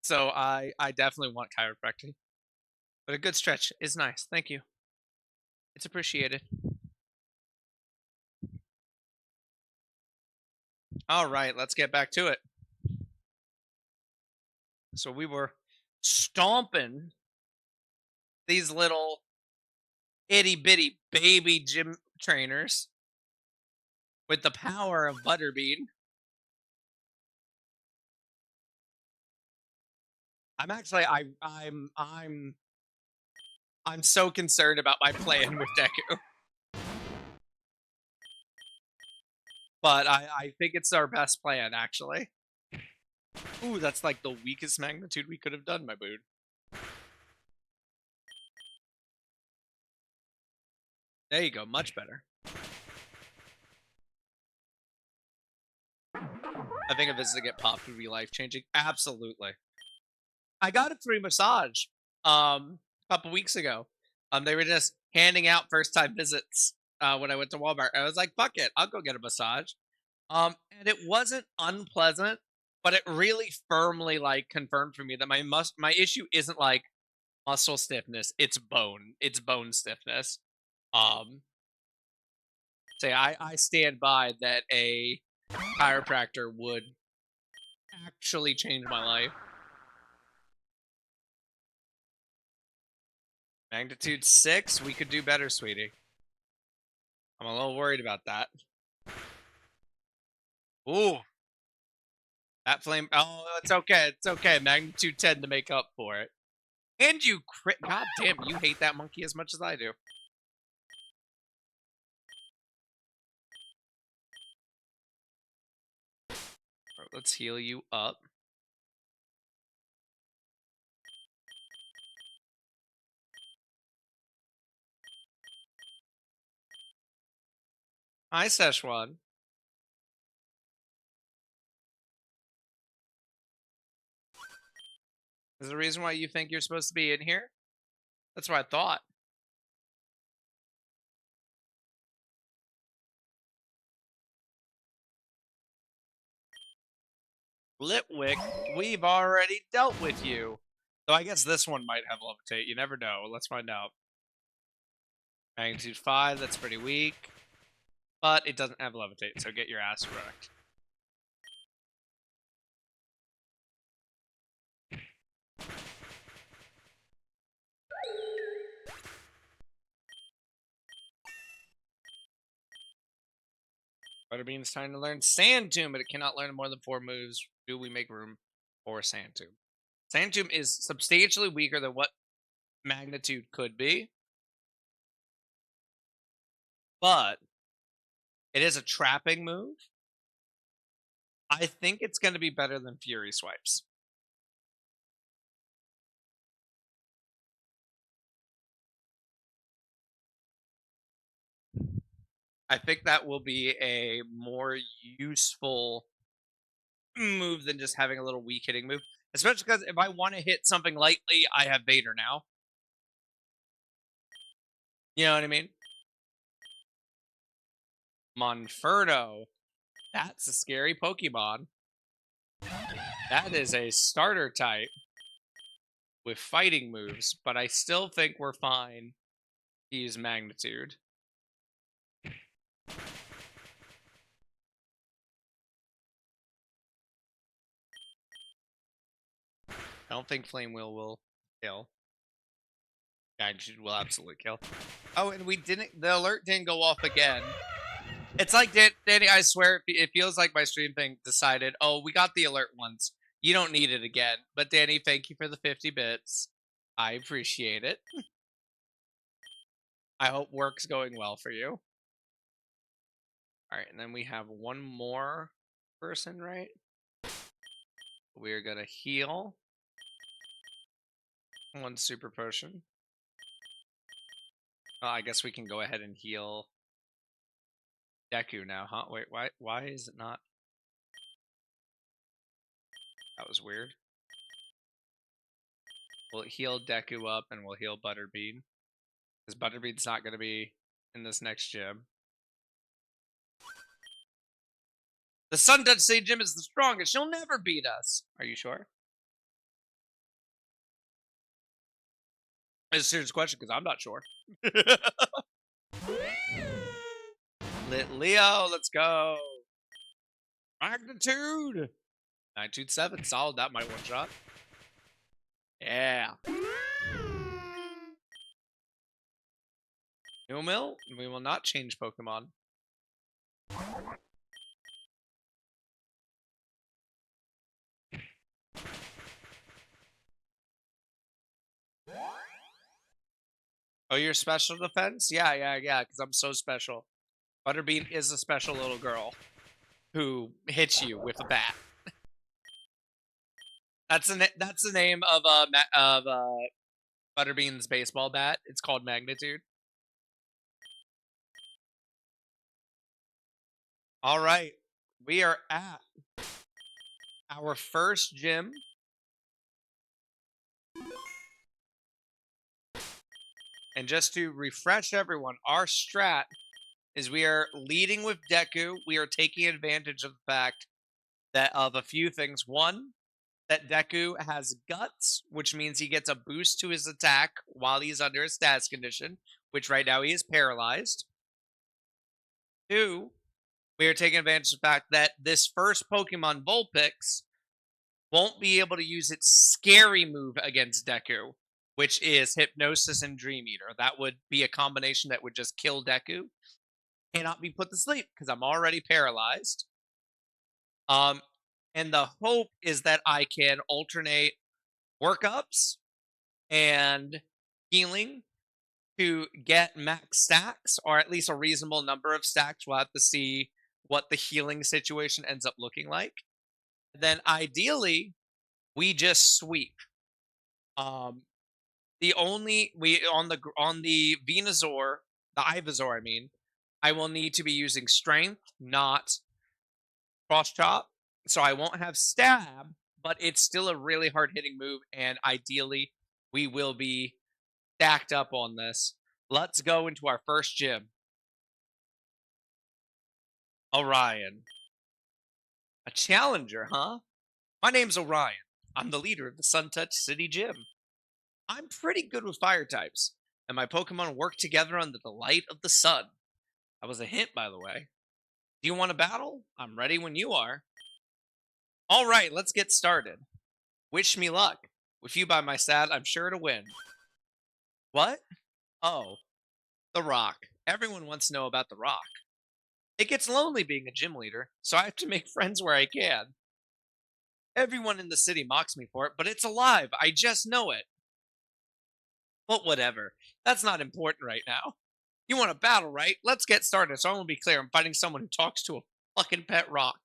So I definitely want chiropractic. But a good stretch is nice. Thank you. It's appreciated. All right, let's get back to it. So we were stomping these little itty bitty baby gym trainers with the power of Butterbean. I'm actually I'm so concerned about my plan with Deku, but I think it's our best plan actually. Ooh, that's like the weakest magnitude we could have done, my dude. There you go, much better. I think a visit to get popped would be life changing. Absolutely. I got a free massage a couple weeks ago. They were just handing out first time visits when I went to Walmart. I was like, fuck it, I'll go get a massage. And it wasn't unpleasant, but it really firmly like confirmed for me that my issue isn't like muscle stiffness, it's bone stiffness. Um, say I stand by that a chiropractor would actually change my life. Magnitude 6, we could do better, sweetie. I'm a little worried about that. Ooh, that flame. Oh, it's okay. It's okay. Magnitude 10 to make up for it. And you crit. God damn, you hate that monkey as much as I do. Right, let's heal you up. Hi, Szechuan. Is there a reason why you think you're supposed to be in here? That's what I thought. Litwick, we've already dealt with you. Though I guess this one might have levitate. You never know. Let's find out. Magnitude 5, that's pretty weak. But it doesn't have levitate, so get your ass wrecked. Butterbean's time to learn Sand Tomb, but it cannot learn more than 4 moves. Do we make room for Sand Tomb? Sand Tomb is substantially weaker than what Magnitude could be, but it is a trapping move. I think it's going to be better than Fury Swipes. I think that will be a more useful move than just having a little weak hitting move. Especially because if I want to hit something lightly, I have Vader now. You know what I mean? Monferno. That's a scary Pokemon. That is a starter type. with fighting moves, but I still think we're fine to use magnitude. I don't think Flame Wheel will kill. Magnitude will absolutely kill. Oh, and we didn't. The alert didn't go off again. It's like Danny. I swear, it feels like my stream thing decided. Oh, we got the alert once. You don't need it again. But Danny, thank you for the 50 bits. I appreciate it. I hope work's going well for you. All right, and then we have one more person, right? We're gonna heal. One super potion. Oh, I guess we can go ahead and heal Deku now, huh? Wait, why is it not? That was weird. We'll heal Deku up and we'll heal Butterbean. Because Butterbean's not going to be in this next gym. The Sun Touch Sage gym is the strongest. She'll never beat us. Are you sure? It's a serious question because I'm not sure. Lit Leo, let's go. Magnitude. 927, solid. That might one shot. Yeah. New Mill, we will not change Pokemon. Oh, your special defense? Yeah, because I'm so special. Butterbean is a special little girl who hits you with a bat. That's the name of Butterbean's baseball bat. It's called Magnitude. All right, we are at our first gym. And just to refresh everyone, our strat is we are leading with Deku. We are taking advantage of the fact that of a few things. One, that Deku has guts, which means he gets a boost to his attack while he's under a status condition, which right now he is paralyzed. Two, we are taking advantage of the fact that this first Pokemon, Vulpix, won't be able to use its scary move against Deku, which is Hypnosis and Dream Eater. That would be a combination that would just kill Deku. Cannot be put to sleep because I'm already paralyzed. And the hope is that I can alternate workups and healing to get max stacks, or at least a reasonable number of stacks. We'll have to see what the healing situation ends up looking like. Then ideally, we just sweep. The only on the Venusaur, the Ivysaur, I mean, I will need to be using Strength, not Cross Chop, so I won't have Stab, but it's still a really hard hitting move, and ideally, we will be stacked up on this. Let's go into our first gym. Orion. A challenger, huh? My name's Orion. I'm the leader of the Suntouch City Gym. I'm pretty good with fire types, and my Pokemon work together under the light of the sun. That was a hint, by the way. Do you want to battle? I'm ready when you are. All right, let's get started. Wish me luck. With you by my side, I'm sure to win. What? Oh, the Rock. Everyone wants to know about the Rock. It gets lonely being a gym leader, so I have to make friends where I can. Everyone in the city mocks me for it, but it's alive. I just know it. But whatever. That's not important right now. You want a battle, right? Let's get started. So I want to be clear. I'm fighting someone who talks to a fucking pet rock.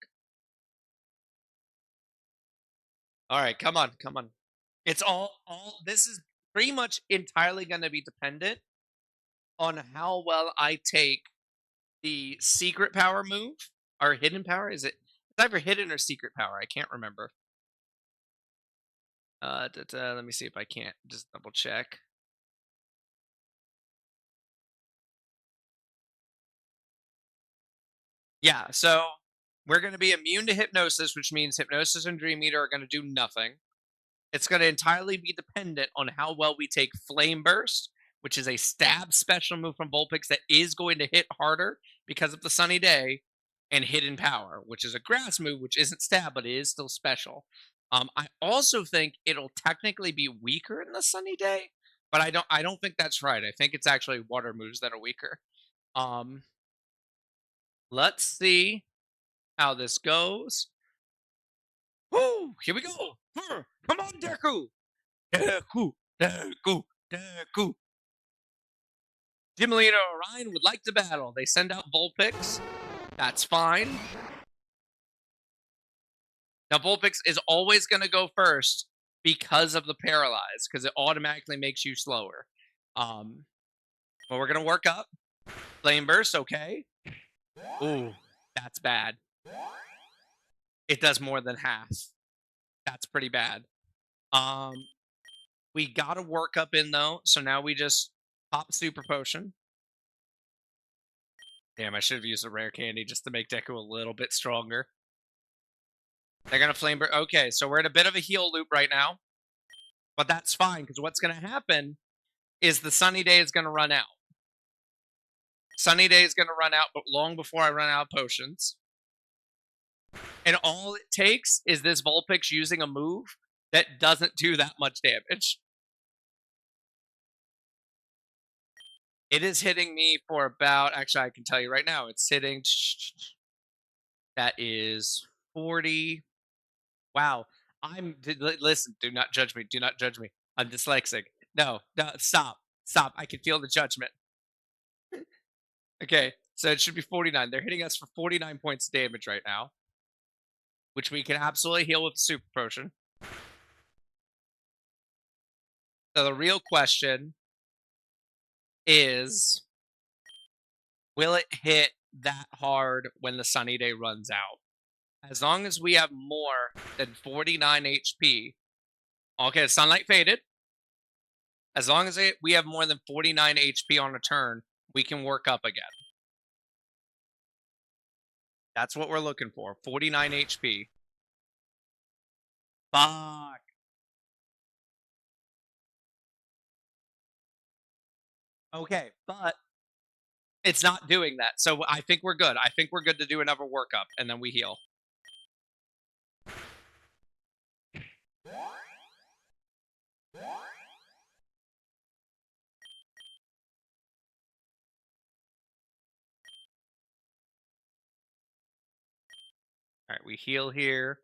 All right, come on. It's all this is pretty much entirely going to be dependent on how well I take the secret power move or hidden power. Is it? It's either hidden or secret power. I can't remember. Let me see if I can't just double check. Yeah, so we're going to be immune to hypnosis, which means hypnosis and Dream Eater are going to do nothing. It's going to entirely be dependent on how well we take Flame Burst, which is a stab special move from Vulpix that is going to hit harder because of the sunny day, and Hidden Power, which is a grass move, which isn't stab, but it is still special. I also think it'll technically be weaker in the sunny day, but I don't think that's right. I think it's actually water moves that are weaker. Um, let's see how this goes. Woo! Here we go. Come on, Deku. Deku, Deku, Deku. Gym leader Orion would like to battle. They send out Vulpix. That's fine. Now, Vulpix is always going to go first because of the Paralyze, because it automatically makes you slower. But we're going to work up. Flame Burst, okay. Ooh, that's bad. It does more than half. That's pretty bad. We got to work up in, though, so now we just pop Super Potion. Damn, I should have used a rare candy just to make Deku a little bit stronger. They're going to Flame Burst. Okay, so we're in a bit of a heal loop right now. But that's fine, because what's going to happen is the sunny day is going to run out. Sunny day is going to run out, but long before I run out of potions. And all it takes is this Vulpix using a move that doesn't do that much damage. It is hitting me for about, actually, I can tell you right now, it's hitting, that is 40. Wow. Listen, do not judge me. Do not judge me. I'm dyslexic. No, stop. Stop. I can feel the judgment. Okay, so it should be 49. They're hitting us for 49 points of damage right now, which we can absolutely heal with the Super Potion. So the real question is, will it hit that hard when the sunny day runs out? As long as we have more than 49 HP. Okay, sunlight faded. As long as we have more than 49 HP on a turn, we can work up again. That's what we're looking for. 49 HP. Fuck. Okay, but it's not doing that. So I think we're good. I think we're good to do another workup, and then we heal. All right, we heal here.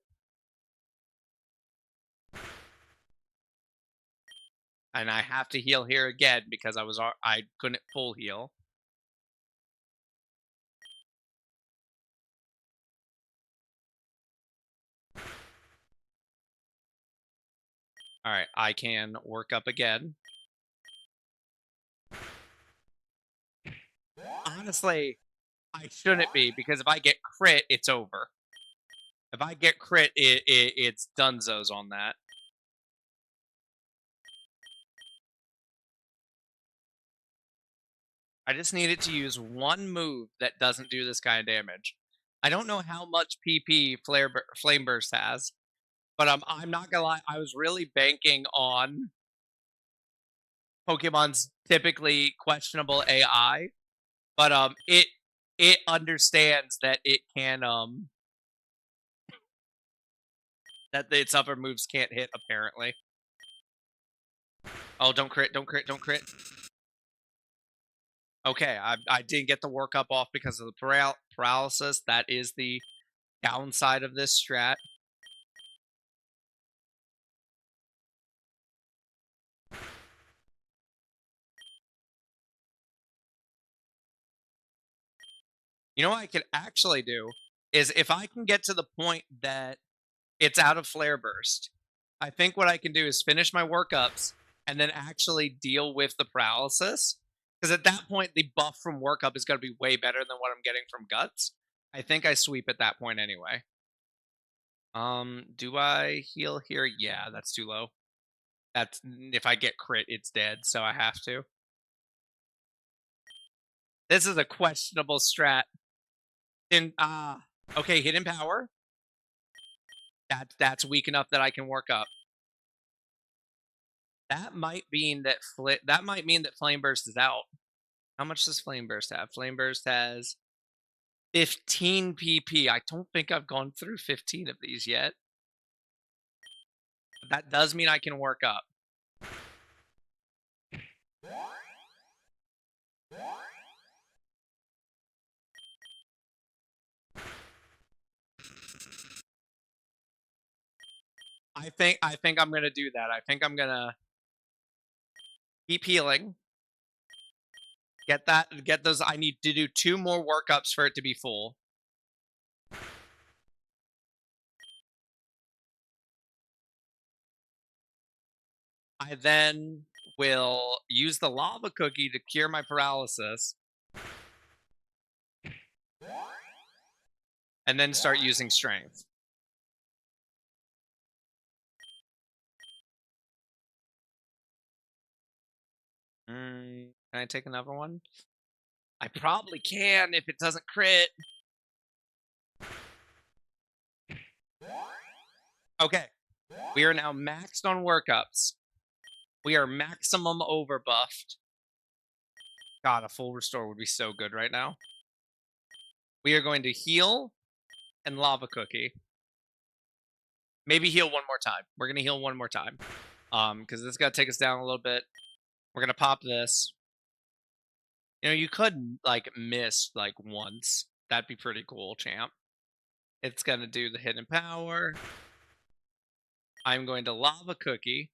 And I have to heal here again because I couldn't full heal. All right, I can work up again. Honestly, I shouldn't be, because if I get crit, it's over. If I get crit, it's dunzos on that. I just needed to use one move that doesn't do this kind of damage. I don't know how much PP Flame Burst has, but I'm not gonna lie, I was really banking on Pokemon's typically questionable AI, but it understands that it can that its other moves can't hit, apparently. Oh, don't crit, don't crit, don't crit. Okay, I didn't get the workup off because of the paralysis. That is the downside of this strat. You know what I could actually do is, if I can get to the point that it's out of Flare Burst, I think what I can do is finish my workups and then actually deal with the paralysis. Because at that point, the buff from workup is going to be way better than what I'm getting from Guts. I think I sweep at that point anyway. Do I heal here? Yeah, that's too low. That's, if I get crit, it's dead, so I have to. This is a questionable strat. Okay, Hidden Power. That's weak enough that I can work up. That might mean that Flame Burst is out. How much does Flame Burst have? Flame Burst has 15 PP. I don't think I've gone through 15 of these yet. That does mean I can work up. I think I'm gonna do that. I think I'm gonna keep healing. Get those. I need to do 2 more workups for it to be full. I then will use the lava cookie to cure my paralysis. And then start using strength. Can I take another one? I probably can if it doesn't crit. Okay. We are now maxed on workups. We are maximum overbuffed. God, a full restore would be so good right now. We are going to heal and lava cookie. Maybe heal one more time. We're gonna heal one more time. Because this is gonna take us down a little bit. We're gonna pop this. You know, you could like miss like once. That'd be pretty cool, champ. It's gonna do the hidden power. I'm going to lava cookie.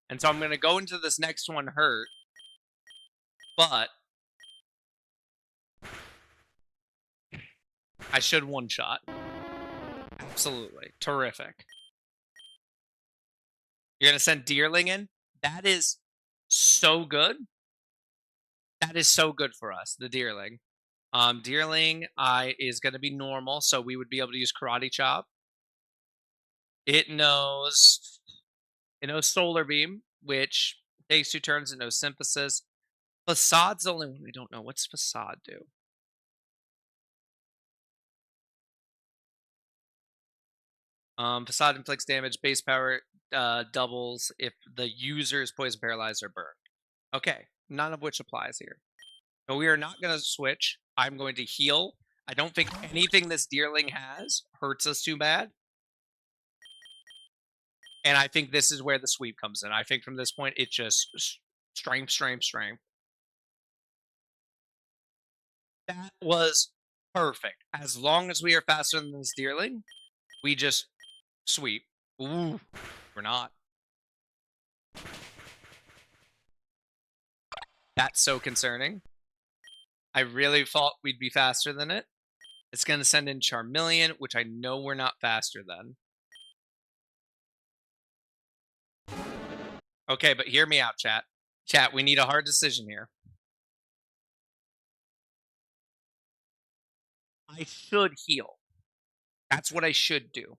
And so I'm going to go into this next one hurt. But I should one shot. Absolutely. Terrific. You're going to send Deerling in? That is so good. That is so good for us, the Deerling. Deerling is going to be normal, so we would be able to use Karate Chop. It knows Solar Beam, which takes 2 turns. It knows Synthesis. Facade's the only one we don't know. What's Facade do? Facade inflicts damage. Base power doubles if the user is poison, paralyzed, or burned. Okay, none of which applies here. So we are not going to switch. I'm going to heal. I don't think anything this Deerling has hurts us too bad. And I think this is where the sweep comes in. I think from this point, it's just strength, strength, strength. That was perfect. As long as we are faster than this Deerling, we just sweep. Ooh, we're not. That's so concerning. I really thought we'd be faster than it. It's going to send in Charmeleon, which I know we're not faster than. Okay, but hear me out, chat. Chat, we need a hard decision here. I should heal. That's what I should do.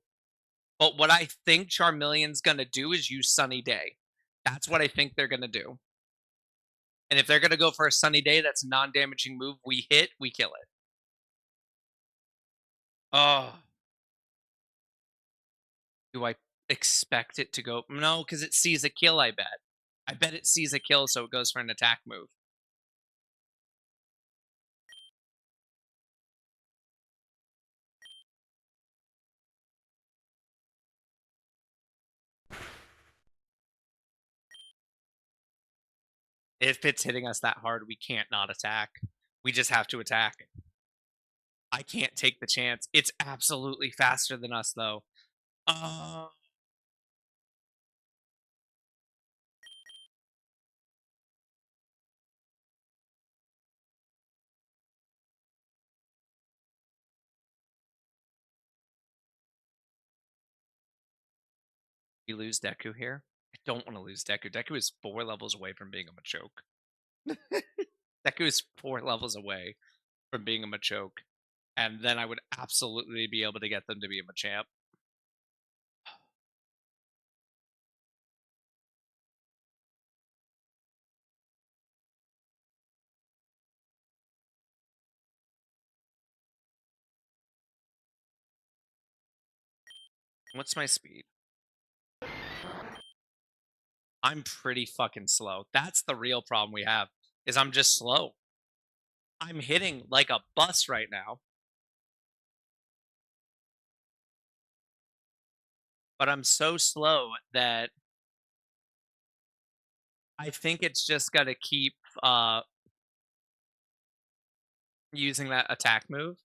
But what I think Charmeleon's going to do is use Sunny Day. That's what I think they're going to do. And if they're going to go for a Sunny Day that's a non-damaging move, we hit, we kill it. Oh. Do I expect it to go? No, because it sees a kill, I bet. I bet it sees a kill, so it goes for an attack move. If it's hitting us that hard, we can't not attack. We just have to attack. I can't take the chance. It's absolutely faster than us, though. We lose Deku here. I don't want to lose Deku. Deku is 4 levels away from being a Machoke. Deku is 4 levels away from being a Machoke. And then I would absolutely be able to get them to be a Machamp. What's my speed? I'm pretty fucking slow. That's the real problem we have, is I'm just slow. I'm hitting like a bus right now, but I'm so slow that I think it's just gonna keep uh using that attack move.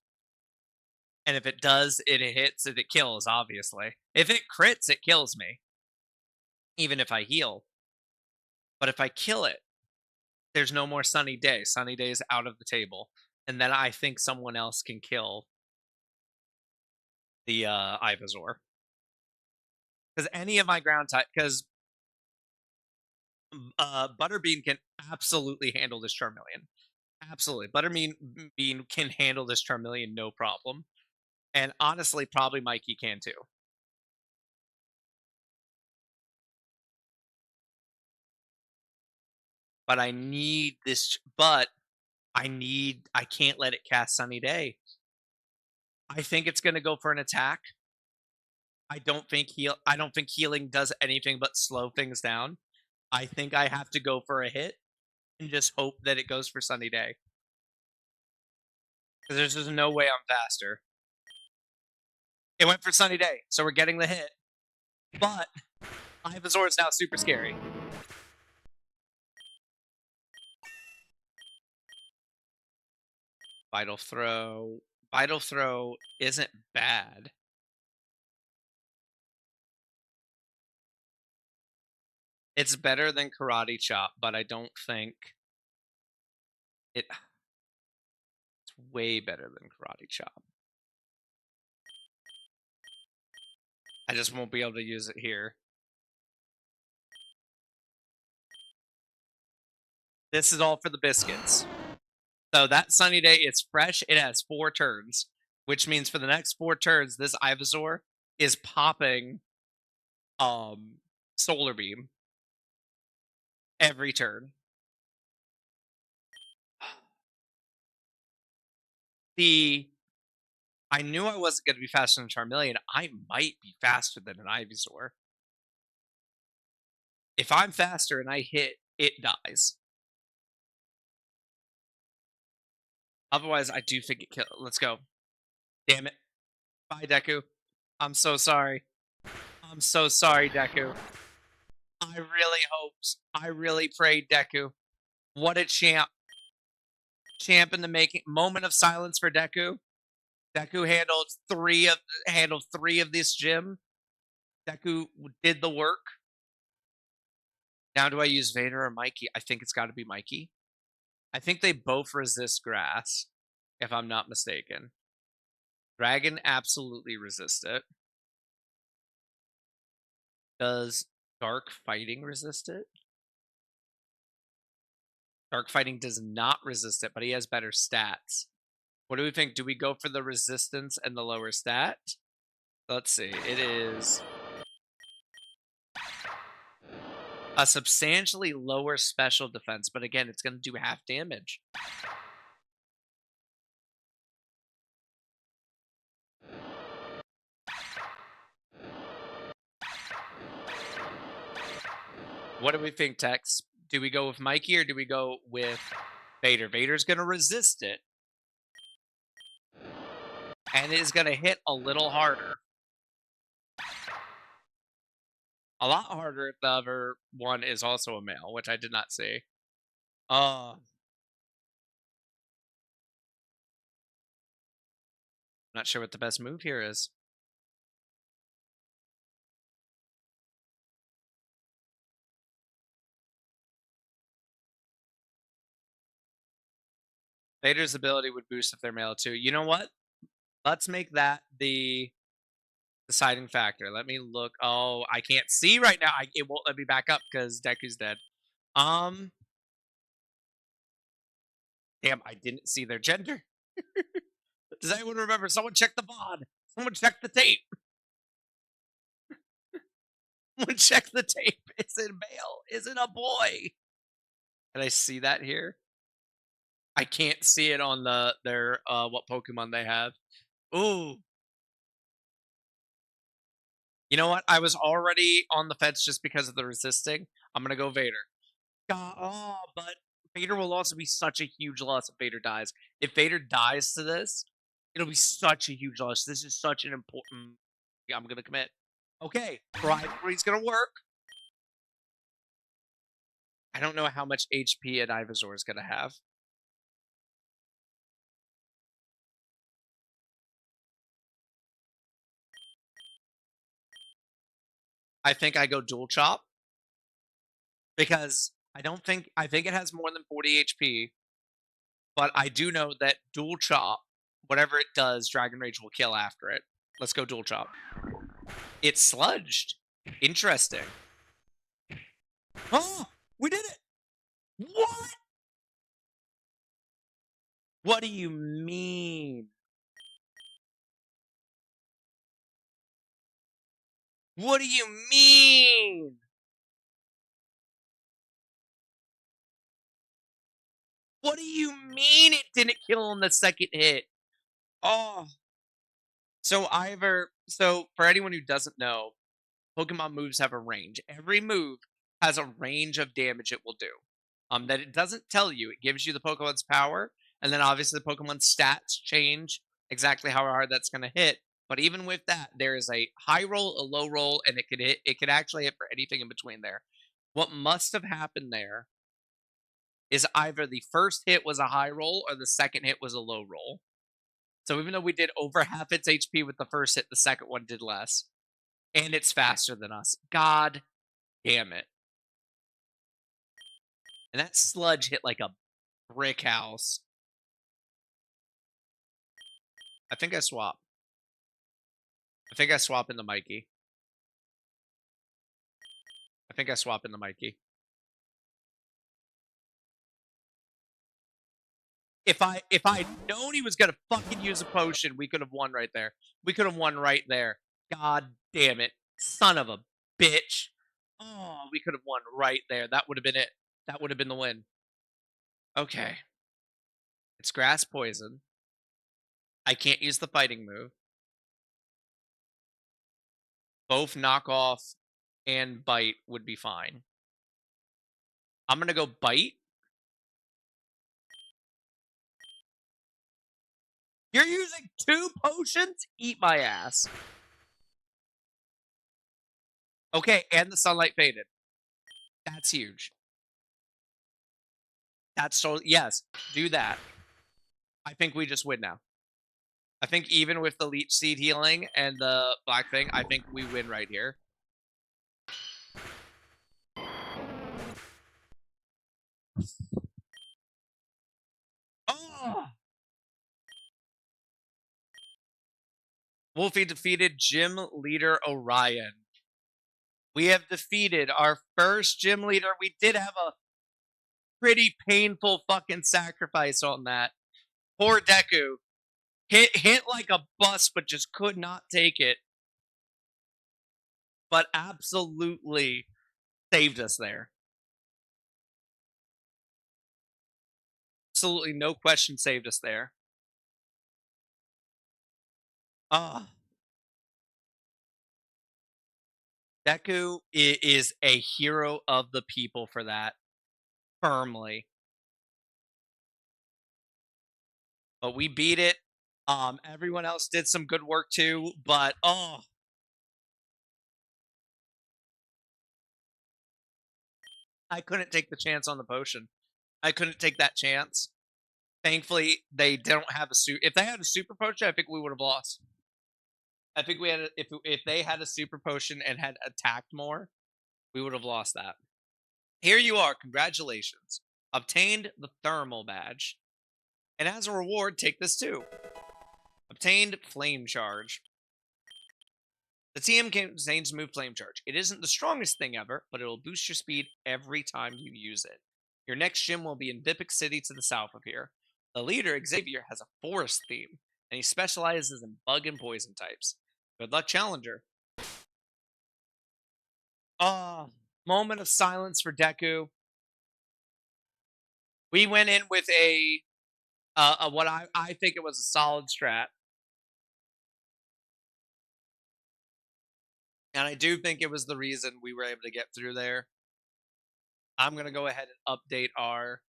And if it does, it hits, if it kills, obviously. If it crits, it kills me, even if I heal. But if I kill it, there's no more Sunny Day. Sunny Day is out of the table. And then I think someone else can kill the Ivysaur. Because any of my ground type, because Butterbean can absolutely handle this Charmeleon. Absolutely. Butterbean can handle this Charmeleon no problem. And honestly, probably Mikey can too. But I need this, but I can't let it cast Sunny Day. I think it's going to go for an attack. I don't think healing does anything but slow things down. I think I have to go for a hit and just hope that it goes for Sunny Day. Because there's just no way I'm faster. It went for Sunny Day, so we're getting the hit. But Ivysaur is now super scary. Vital Throw. Vital Throw isn't bad. It's better than Karate Chop, but I don't think it's way better than Karate Chop. I just won't be able to use it here. This is all for the biscuits. So that Sunny Day is fresh. It has 4 turns, which means for the next 4 turns, this Ivysaur is popping Solar Beam every turn. I knew I wasn't going to be faster than Charmeleon. I might be faster than an Ivysaur. If I'm faster and I hit, it dies. Otherwise, I do think it kills. Let's go. Damn it. Bye, Deku. I'm so sorry. I'm so sorry, Deku. I really prayed, Deku. What a champ. Champ in the making. Moment of silence for Deku. Deku handled three of this gym. Deku did the work. Now do I use Vader or Mikey? I think it's got to be Mikey. I think they both resist grass, if I'm not mistaken. Dragon absolutely resists it. Does Dark Fighting resist it? Dark Fighting does not resist it, but he has better stats. What do we think? Do we go for the resistance and the lower stat? Let's see. It is a substantially lower special defense, but again, it's going to do half damage. What do we think, Tex? Do we go with Mikey or do we go with Vader? Vader's going to resist it. And it is going to hit a little harder. A lot harder if the other one is also a male, which I did not see. Not sure what the best move here is. Vader's ability would boost if they're male too. You know what? Let's make that the deciding factor. Let me look. Oh, I can't see right now. It won't let me back up because Deku's dead. Damn, I didn't see their gender. Does anyone remember? Someone check the VOD. Someone check the tape. Someone check the tape. Is it male? Is it a boy? Can I see that here? I can't see it on their what Pokemon they have. Ooh. You know what? I was already on the fence just because of the resisting. I'm gonna go Vader. But Vader will also be such a huge loss if Vader dies. If Vader dies to this, it'll be such a huge loss. This is such an important. Yeah, I'm gonna commit. Okay, rivalry's gonna work. I don't know how much HP an Ivysaur is gonna have. I think I go dual chop because I think it has more than 40 HP, but I do know that dual chop, whatever it does, Dragon Rage will kill after it. Let's go dual chop. It's sludged. Interesting. Oh, we did it. What? What do you mean? What do you mean? What do you mean it didn't kill on the second hit? Oh. So for anyone who doesn't know, Pokemon moves have a range. Every move has a range of damage it will do. That it doesn't tell you. It gives you the Pokemon's power, and then obviously the Pokemon's stats change exactly how hard that's going to hit. But even with that, there is a high roll, a low roll, and it could hit. It could actually hit for anything in between there. What must have happened there is either the first hit was a high roll or the second hit was a low roll. So even though we did over half its HP with the first hit, the second one did less. And it's faster than us. God damn it. And that sludge hit like a brick house. I think I swap. I think I swap in the Mikey. I think I swap in the Mikey. If I'd known he was gonna fucking use a potion, we could have won right there. We could have won right there. God damn it. Son of a bitch. Oh, we could have won right there. That would have been it. That would have been the win. Okay. It's grass poison. I can't use the fighting move. Both knockoff and bite would be fine. I'm gonna go bite. You're using 2 potions? Eat my ass. Okay, and the sunlight faded. That's huge. That's so yes, do that. I think we just win now. I think even with the leech seed healing and the black thing, I think we win right here. Oh! Wolfe defeated gym leader Orion. We have defeated our first gym leader. We did have a pretty painful fucking sacrifice on that. Poor Deku. Hit like a bus, but just could not take it. But absolutely saved us there. Absolutely no question saved us there. Ah. Deku is a hero of the people for that. Firmly. But we beat it. Everyone else did some good work too, but I couldn't take the chance on the potion. I couldn't take that chance. Thankfully, they don't have a suit. If they had a super potion, I think we would have lost. I think we had if they had a super potion and had attacked more, we would have lost that. Here you are. Congratulations. Obtained the thermal badge. And as a reward, take this too. Obtained flame charge. The TM contains move flame charge. It isn't the strongest thing ever, but it will boost your speed every time you use it. Your next gym will be in Vipik City to the south of here. The leader, Xavier, has a forest theme, and he specializes in bug and poison types. Good luck, Challenger. Moment of silence for Deku. We went in with a what I think it was a solid strat. And I do think it was the reason we were able to get through there. I'm gonna go ahead and update our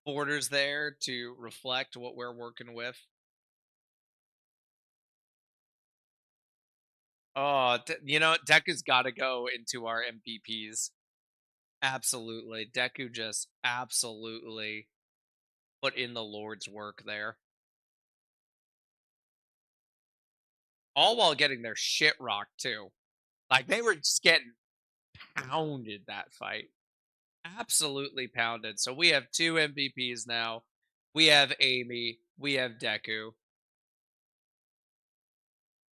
borders there to reflect what we're working with. Oh, you know, Deku's got to go into our MVPs. Absolutely, Deku just absolutely put in the Lord's work there, all while getting their shit rocked too. Like they were just getting pounded that fight, absolutely pounded. So we have two MVPs now. We have Amy. We have Deku.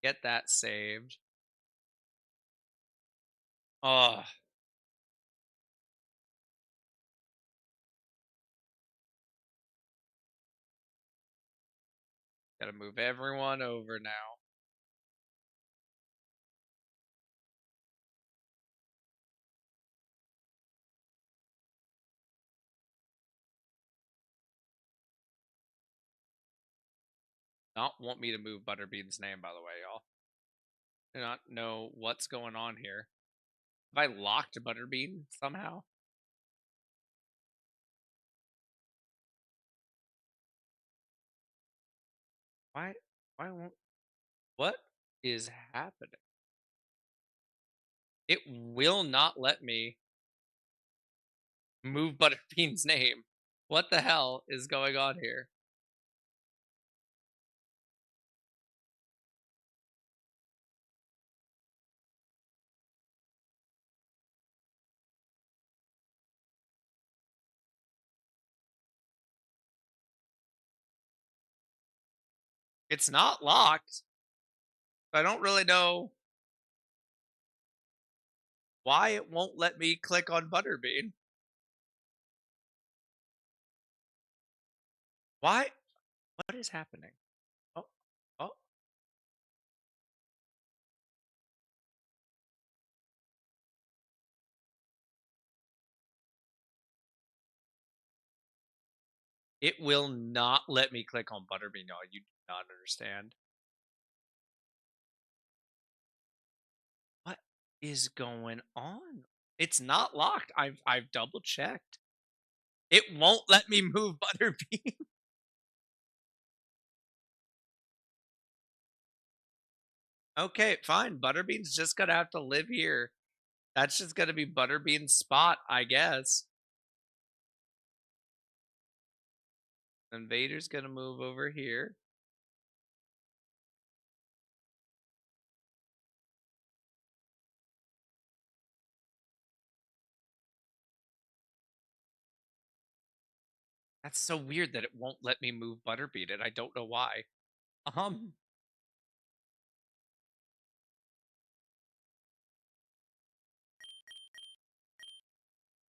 Get that saved. Oh, gotta move everyone over now. Not want me to move Butterbean's name, by the way, y'all. Do not know what's going on here. Have I locked Butterbean somehow? Why? Why won't? What is happening? It will not let me move Butterbean's name. What the hell is going on here? It's not locked. I don't really know why it won't let me click on Butterbean. Why? What is happening? Oh, oh, it will not let me click on Butterbean. No, you do not understand. What is going on? It's not locked. I've double checked. It won't let me move Butterbean. Okay, fine. Butterbean's just gonna have to live here. That's just gonna be Butterbean's spot, I guess. Then Vader's gonna move over here. That's so weird that it won't let me move Butterbean, and I don't know why. Um,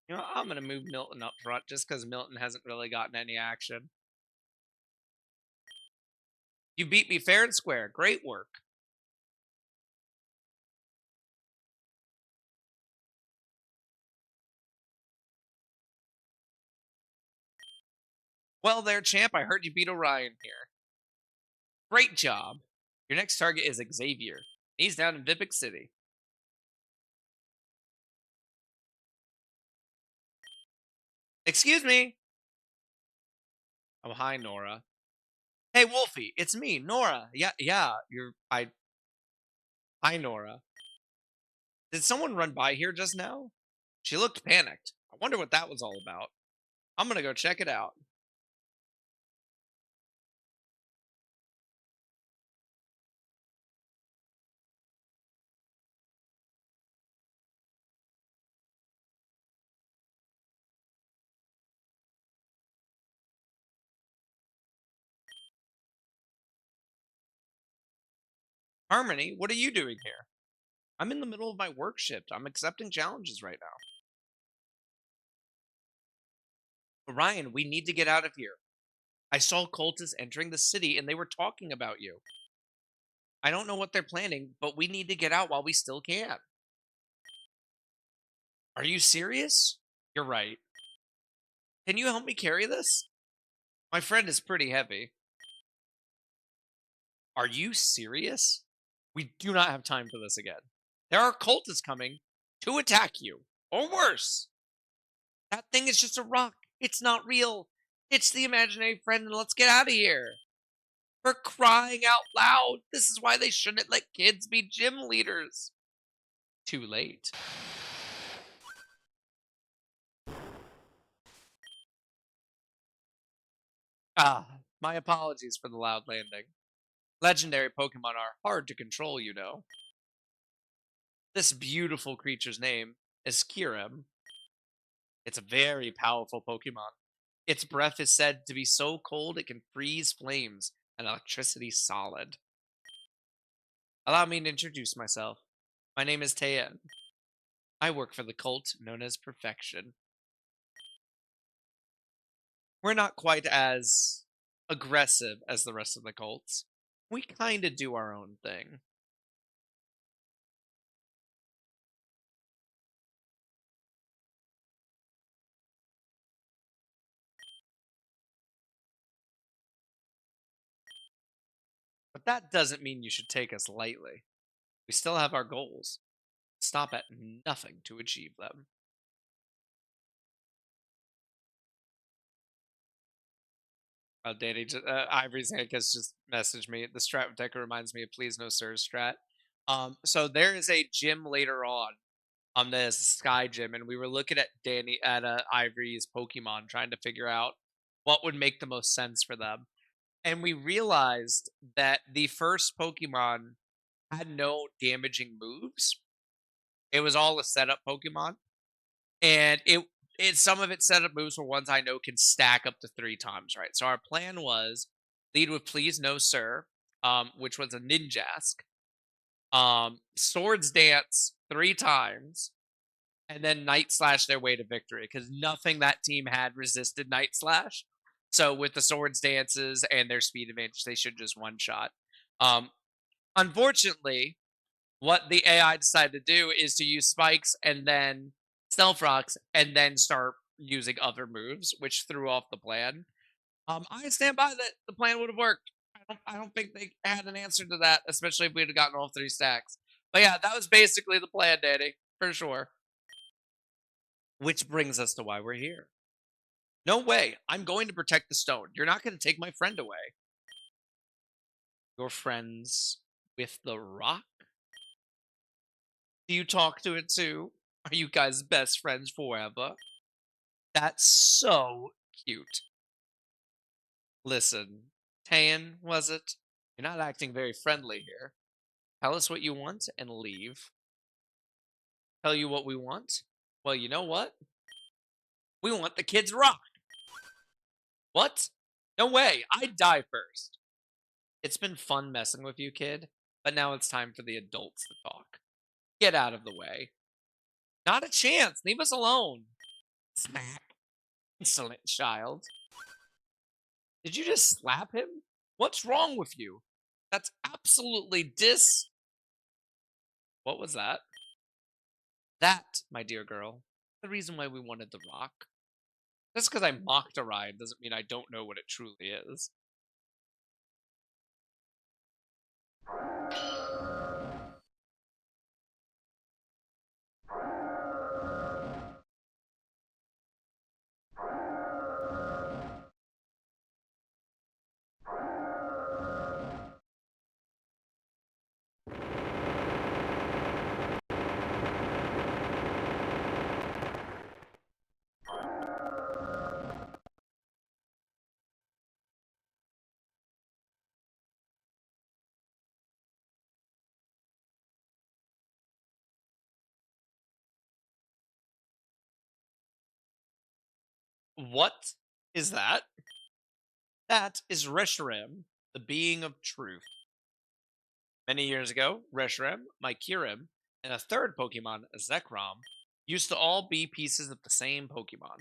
you know, I'm gonna move Milton up front just because Milton hasn't really gotten any action. You beat me fair and square. Great work. Well, there, champ. I heard you beat Orion here. Great job. Your next target is Xavier. He's down in Vipic City. Excuse me. Oh, hi, Nora. Hey, Wolfie, it's me, Nora. Yeah, yeah. You're. I. Hi, Nora. Did someone run by here just now? She looked panicked. I wonder what that was all about. I'm gonna go check it out. Harmony, what are you doing here? I'm in the middle of my work shift. I'm accepting challenges right now. Orion, we need to get out of here. I saw cultists entering the city and they were talking about you. I don't know what they're planning, but we need to get out while we still can. Are you serious? You're right. Can you help me carry this? My friend is pretty heavy. Are you serious? We do not have time for this again. There are cultists coming to attack you. Or worse, that thing is just a rock. It's not real. It's the imaginary friend, and let's get out of here. For crying out loud. This is why they shouldn't let kids be gym leaders. Too late. My apologies for the loud landing. Legendary Pokemon are hard to control, you know. This beautiful creature's name is Kyurem. It's a very powerful Pokemon. Its breath is said to be so cold it can freeze flames and electricity solid. Allow me to introduce myself. My name is Tayen. I work for the cult known as Perfection. We're not quite as aggressive as the rest of the cults. We kind of do our own thing. But that doesn't mean you should take us lightly. We still have our goals. Stop at nothing to achieve them. Danny, Ivory's Hankus just messaged me. The strat decker reminds me of Please No Sir's strat. So there is a gym later on the Sky Gym, and we were looking at Ivory's Pokemon, trying to figure out what would make the most sense for them. And we realized that the first Pokemon had no damaging moves. It was all a setup Pokemon, and it some of its setup moves were ones I know can stack up to 3 times, right? So our plan was lead with Please No Sir, which was a Ninjask, Swords Dance 3 times, and then Night Slash their way to victory because nothing that team had resisted Night Slash. So with the Swords Dances and their speed advantage, they should just one shot. Um, Unfortunately, what the AI decided to do is to use spikes and then stealth rocks and then start using other moves, which threw off the plan. I stand by that the plan would have worked. I don't think they had an answer to that, especially if we'd have gotten all 3 stacks. But yeah, that was basically the plan, Danny, for sure. Which brings us to why we're here. No way. I'm going to protect the stone. You're not going to take my friend away. Your friends with the rock? Do you talk to it too? Are you guys best friends forever? That's so cute. Listen, Tan, was it? You're not acting very friendly here. Tell us what you want and leave. Tell you what we want? Well, you know what? We want the kid's rock. What? No way. I'd die first. It's been fun messing with you, kid, but now it's time for the adults to talk. Get out of the way. Not a chance. Leave us alone. Smack. Insolent child. Did you just slap him? What's wrong with you? That's absolutely What was that? That, my dear girl, the reason why we wanted the rock. Just because I mocked a ride doesn't mean I don't know what it truly is. What is that? That is Reshiram, the being of truth. Many years ago, Reshiram, Kyurem, and a third Pokemon, Zekrom, used to all be pieces of the same Pokemon.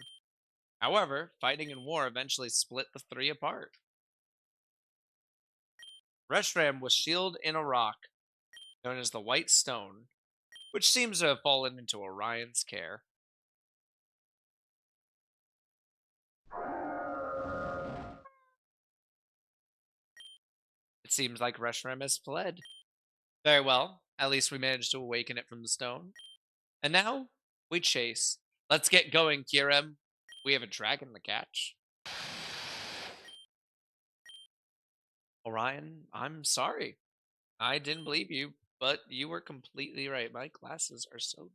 However, fighting and war eventually split the three apart. Reshiram was shielded in a rock known as the White Stone, which seems to have fallen into Orion's care. It seems like Reshiram has fled. Very well. At least we managed to awaken it from the stone. And now we chase. Let's get going, Kirem. We have a dragon to catch. Orion, I'm sorry. I didn't believe you, but you were completely right. My glasses are so.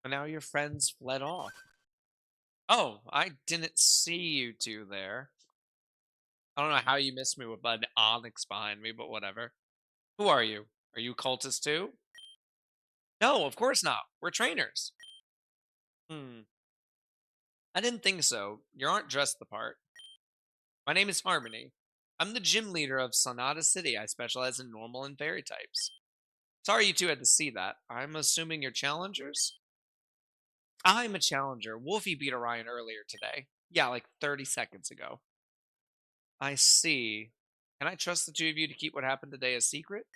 And now your friends fled off. Oh, I didn't see you two there. I don't know how you missed me with an onyx behind me, but whatever. Who are you? Are you cultists too? No, of course not. We're trainers. Hmm. I didn't think so. You aren't dressed the part. My name is Harmony. I'm the gym leader of Sonata City. I specialize in normal and fairy types. Sorry you two had to see that. I'm assuming you're challengers? I'm a challenger. Wolfe beat Orion earlier today. Yeah, like 30 seconds ago. I see. Can I trust the two of you to keep what happened today a secret?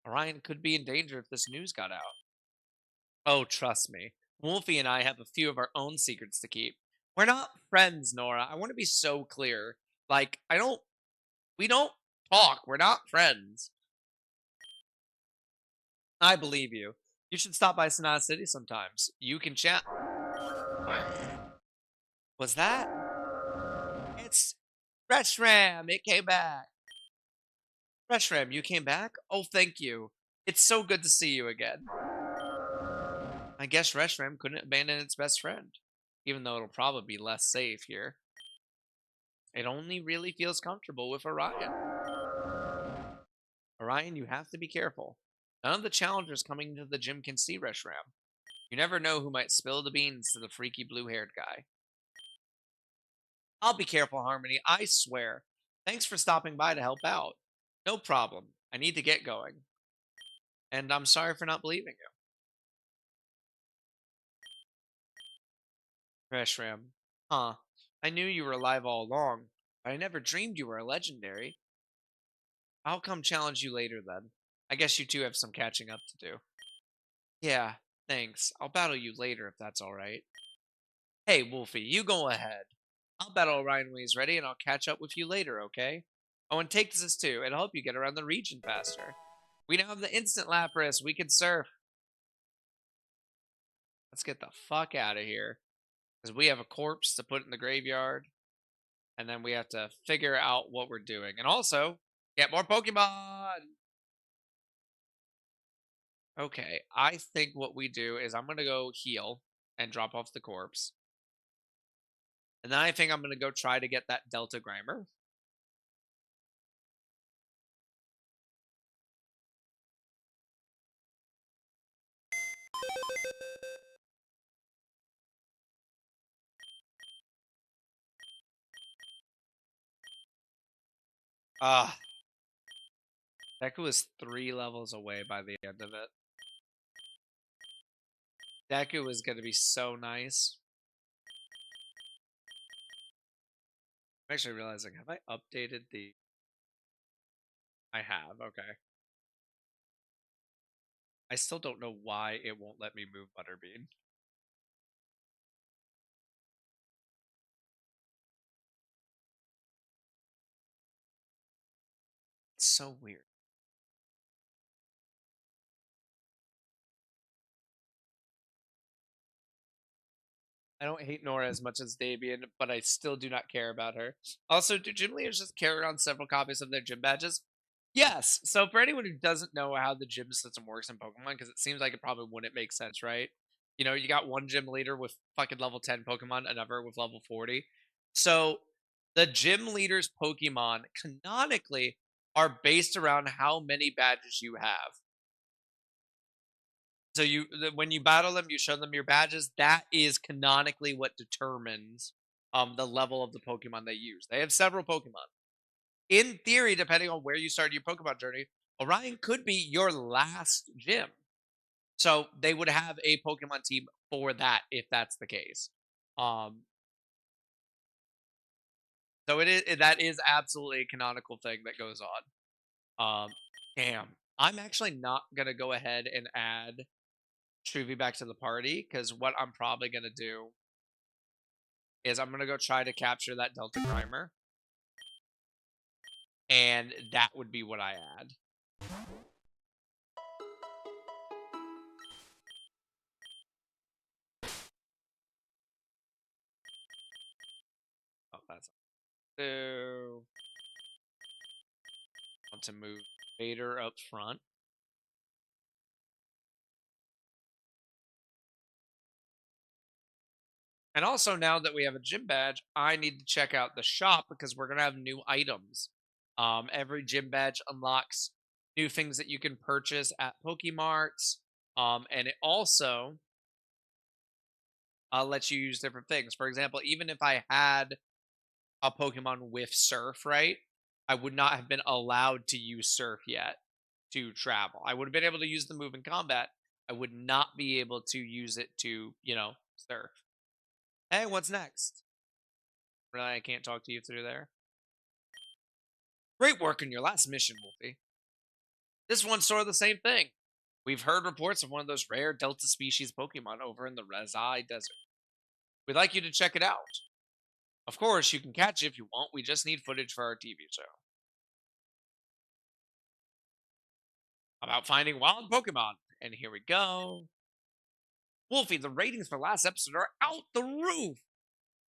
Orion could be in danger if this news got out. Oh, trust me. Wolfe and I have a few of our own secrets to keep. We're not friends, Nora. I want to be so clear. Like, we don't talk. We're not friends. I believe you. You should stop by Sonata City sometimes. You can chat. Was that? It's Reshram. It came back. Reshram, you came back? Oh, thank you. It's so good to see you again. I guess Reshram couldn't abandon its best friend, even though it'll probably be less safe here. It only really feels comfortable with Orion. Orion, you have to be careful. None of the challengers coming to the gym can see Reshram. You never know who might spill the beans to the freaky blue-haired guy. I'll be careful, Harmony, I swear. Thanks for stopping by to help out. No problem. I need to get going. And I'm sorry for not believing you. Reshram. Huh. I knew you were alive all along, but I never dreamed you were a legendary. I'll come challenge you later then. I guess you two have some catching up to do. Yeah, thanks. I'll battle you later if that's alright. Hey, Wolfie, you go ahead. I'll battle Orion when he's ready and I'll catch up with you later, okay? Oh, and take this too. It'll help you get around the region faster. We now have the instant Lapras. We can surf. Let's get the fuck out of here. Because we have a corpse to put in the graveyard. And then we have to figure out what we're doing. And also, get more Pokemon! Okay, I think what we do is I'm going to go heal and drop off the corpse. And then I think I'm going to go try to get that Delta Grimer. Ah, Deku was 3 levels away by the end of it. Deku was going to be so nice. I'm actually realizing, have I updated the... I have, okay. I still don't know why it won't let me move Butterbean. It's so weird. I don't hate Nora as much as Davian, but I still do not care about her. Also, do gym leaders just carry around several copies of their gym badges? Yes. So for anyone who doesn't know how the gym system works in Pokemon, because it seems like it probably wouldn't make sense, right? You know, you got one gym leader with fucking level 10 Pokemon, another with level 40. So the gym leader's Pokemon canonically are based around how many badges you have. So when you battle them, you show them your badges. That is canonically what determines the level of the Pokemon they use. They have several Pokemon. In theory, depending on where you started your Pokemon journey, Orion could be your last gym. So they would have a Pokemon team for that if that's the case. Um, so that is absolutely a canonical thing that goes on. Damn, I'm actually not gonna go ahead and add Shruvy back to the party because what I'm probably gonna do is I'm gonna go try to capture that Delta Grimer. and that would be what I add. Oh, that's so. Want to move Vader up front. And also, now that we have a gym badge, I need to check out the shop because we're gonna have new items. Every gym badge unlocks new things that you can purchase at Pokemarts. And it also lets you use different things. For example, even if I had a Pokemon with Surf, right, I would not have been allowed to use Surf yet to travel. I would have been able to use the move in combat. I would not be able to use it to, surf. Hey, what's next? Really, I can't talk to you through there. Great work on your last mission, Wolfie. This one's sort of the same thing. We've heard reports of one of those rare Delta species Pokemon over in the Rezai Desert. We'd like you to check it out. Of course, you can catch it if you want. We just need footage for our TV show. About finding wild Pokemon. And here we go. Wolfie, the ratings for last episode are out the roof.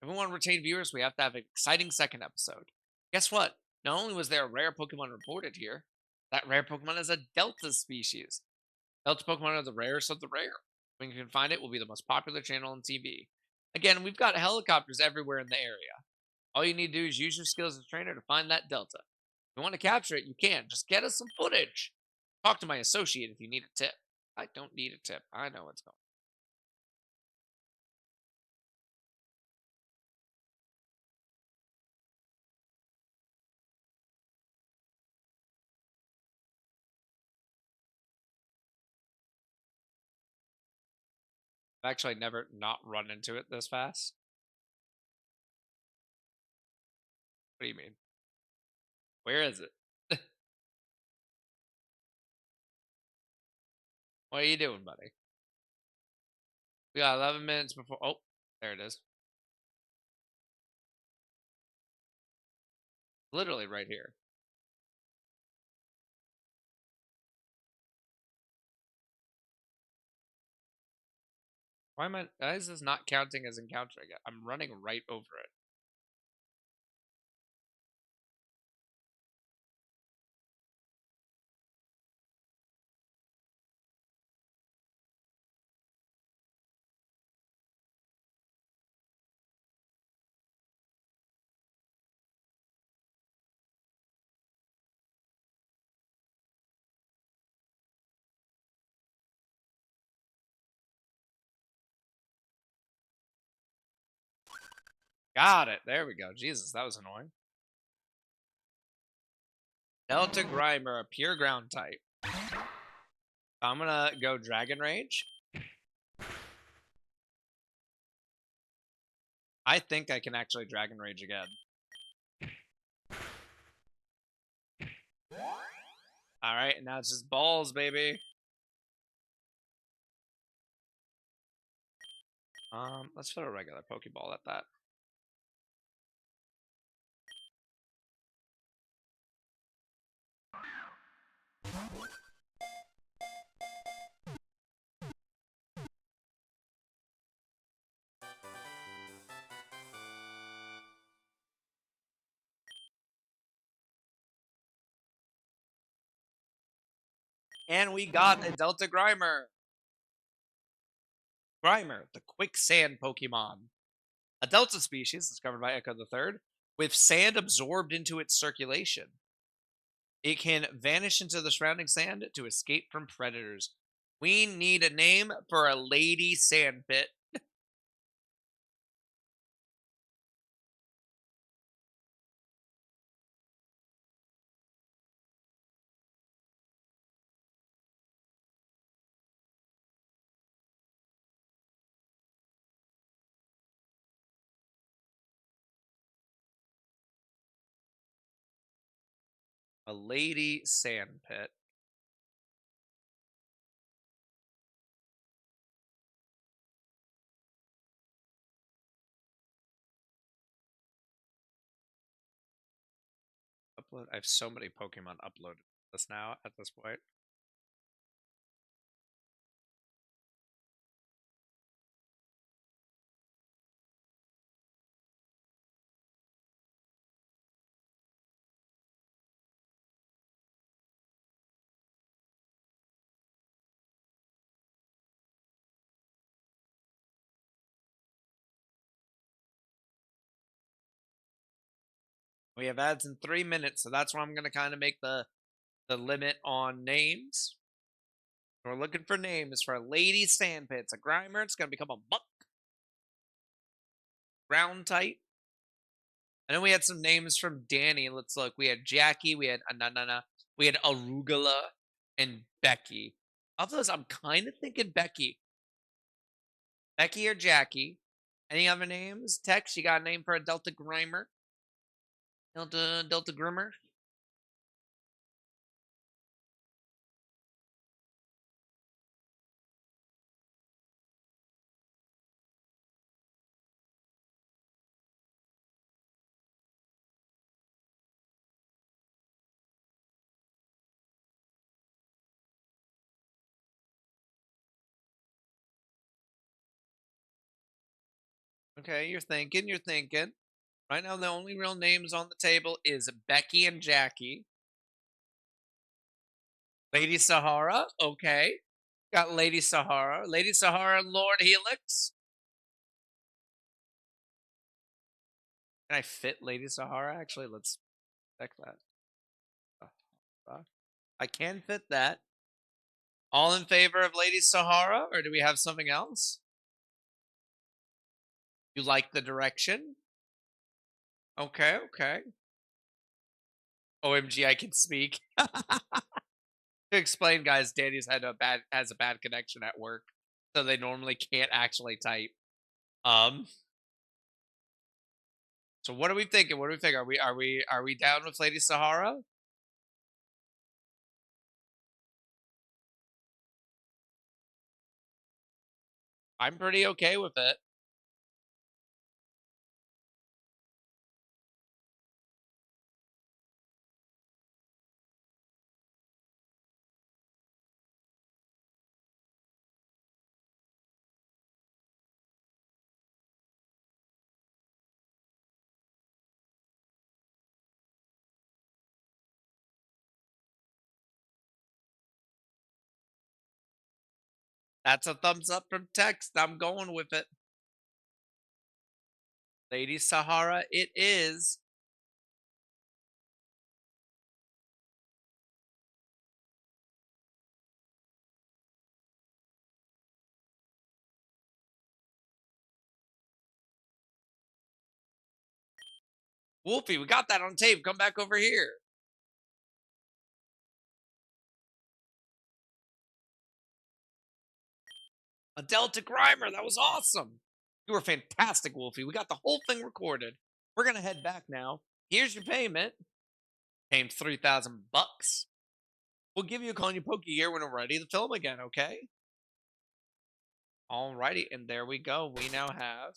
If we want to retain viewers, we have to have an exciting second episode. Guess what? Not only was there a rare Pokemon reported here, that rare Pokemon is a Delta species. Delta Pokemon are the rarest of the rare. When you can find it, will be the most popular channel on TV. Again, we've got helicopters everywhere in the area. All you need to do is use your skills as a trainer to find that Delta. If you want to capture it, you can. Just get us some footage. Talk to my associate if you need a tip. I don't need a tip. I know what's going on. I've actually never not run into it this fast. What do you mean? Where is it? What are you doing, buddy? We got 11 minutes before. Oh, there it is. Literally right here. Why is this not counting as encountering it? I'm running right over it. Got it. There we go. Jesus, that was annoying. Delta Grimer, a pure ground type. I'm gonna go Dragon Rage. I think I can actually Dragon Rage again. Alright, now it's just balls, baby. Let's put a regular Pokeball at that. And we got a Delta Grimer. Grimer, the quicksand Pokemon. A Delta species discovered by Echo the Third, with sand absorbed into its circulation. It can vanish into the surrounding sand to escape from predators. We need a name for a lady sandpit. A lady sandpit. A upload. I have so many Pokemon uploaded to this now at this point. We have ads in 3 minutes, so that's where I'm gonna kind of make the limit on names. We're looking for names for a Lady Sandpits, a Grimer. It's gonna become a Buck. Ground type. I know we had some names from Danny. Let's look. We had Jackie. We had Ananana. We had Arugula and Becky. Of those, I'm kind of thinking Becky. Becky or Jackie. Any other names? Tex, you got a name for a Delta Grimer? Delta Grimmer? Okay, you're thinking, you're thinking. Right now, the only real names on the table is Becky and Jackie. Lady Sahara, okay. Got Lady Sahara. Lady Sahara and Lord Helix. Can I fit Lady Sahara? Actually, let's check that. I can fit that. All in favor of Lady Sahara, or do we have something else? You like the direction? Okay, okay. OMG, I can speak. To explain, guys, Danny's has a bad connection at work, so they normally can't actually type. Um. So what are we thinking? What do we think? Are we down with Lady Sahara? I'm pretty okay with it. That's a thumbs up from text. I'm going with it. Lady Sahara, it is. Wolfie, we got that on tape. Come back over here. A Delta Grimer. That was awesome. You were fantastic, Wolfie. We got the whole thing recorded. We're gonna head back now. Here's your payment. Paying $3,000. We'll give you a call on your Poke Gear when we're ready to film again, okay? Alrighty, and there we go. We now have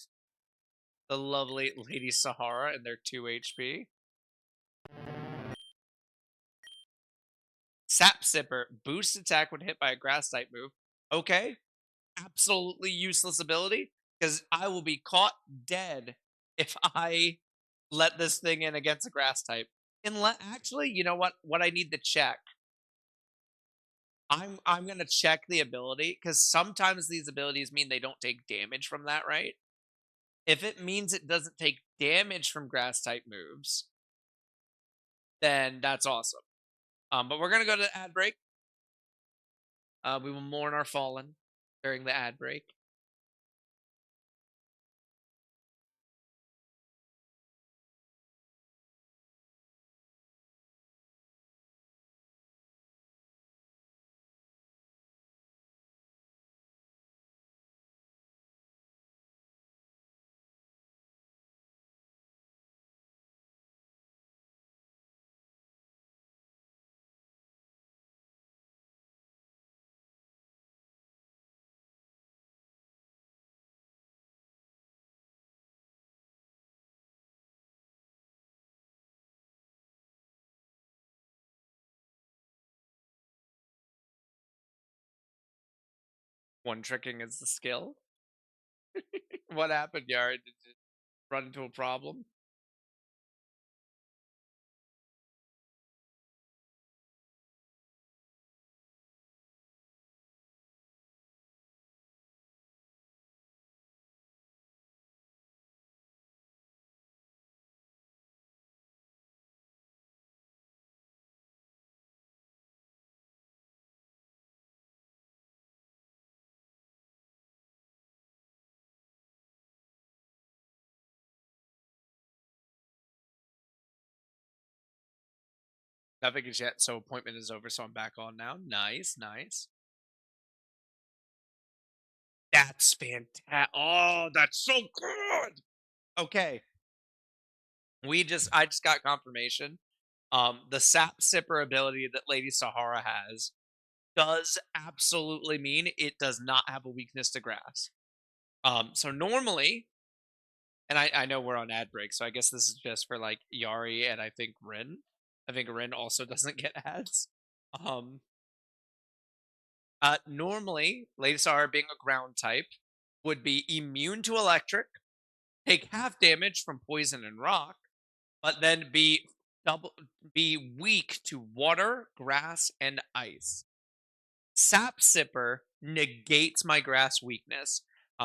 the lovely Lady Sahara and their 2 HP. Sap Sipper, boost attack when hit by a grass type move. Okay, absolutely useless ability because I will be caught dead if I let this thing in against a grass type. Actually, you know what? What I need to check. I'm gonna check the ability because sometimes these abilities mean they don't take damage from that, right? If it means it doesn't take damage from grass type moves, then that's awesome. But we're gonna go to the ad break. We will mourn our fallen during the ad break. One tricking is the skill. What happened, Yard? Did you run into a problem? Nothing is yet, so appointment is over, so I'm back on now. Nice, nice. That's fantastic. Oh, that's so good. Okay, I just got confirmation. The sap sipper ability that Lady Sahara has does absolutely mean it does not have a weakness to grass. So normally, and I know we're on ad break, so I guess this is just for like Yari and I think Rin. I think Rin also doesn't get ads. Um, Normally, Lady Sahara being a ground type would be immune to electric, take half damage from poison and rock, but then double be weak to water, grass, and ice. Sap Sipper negates my grass weakness.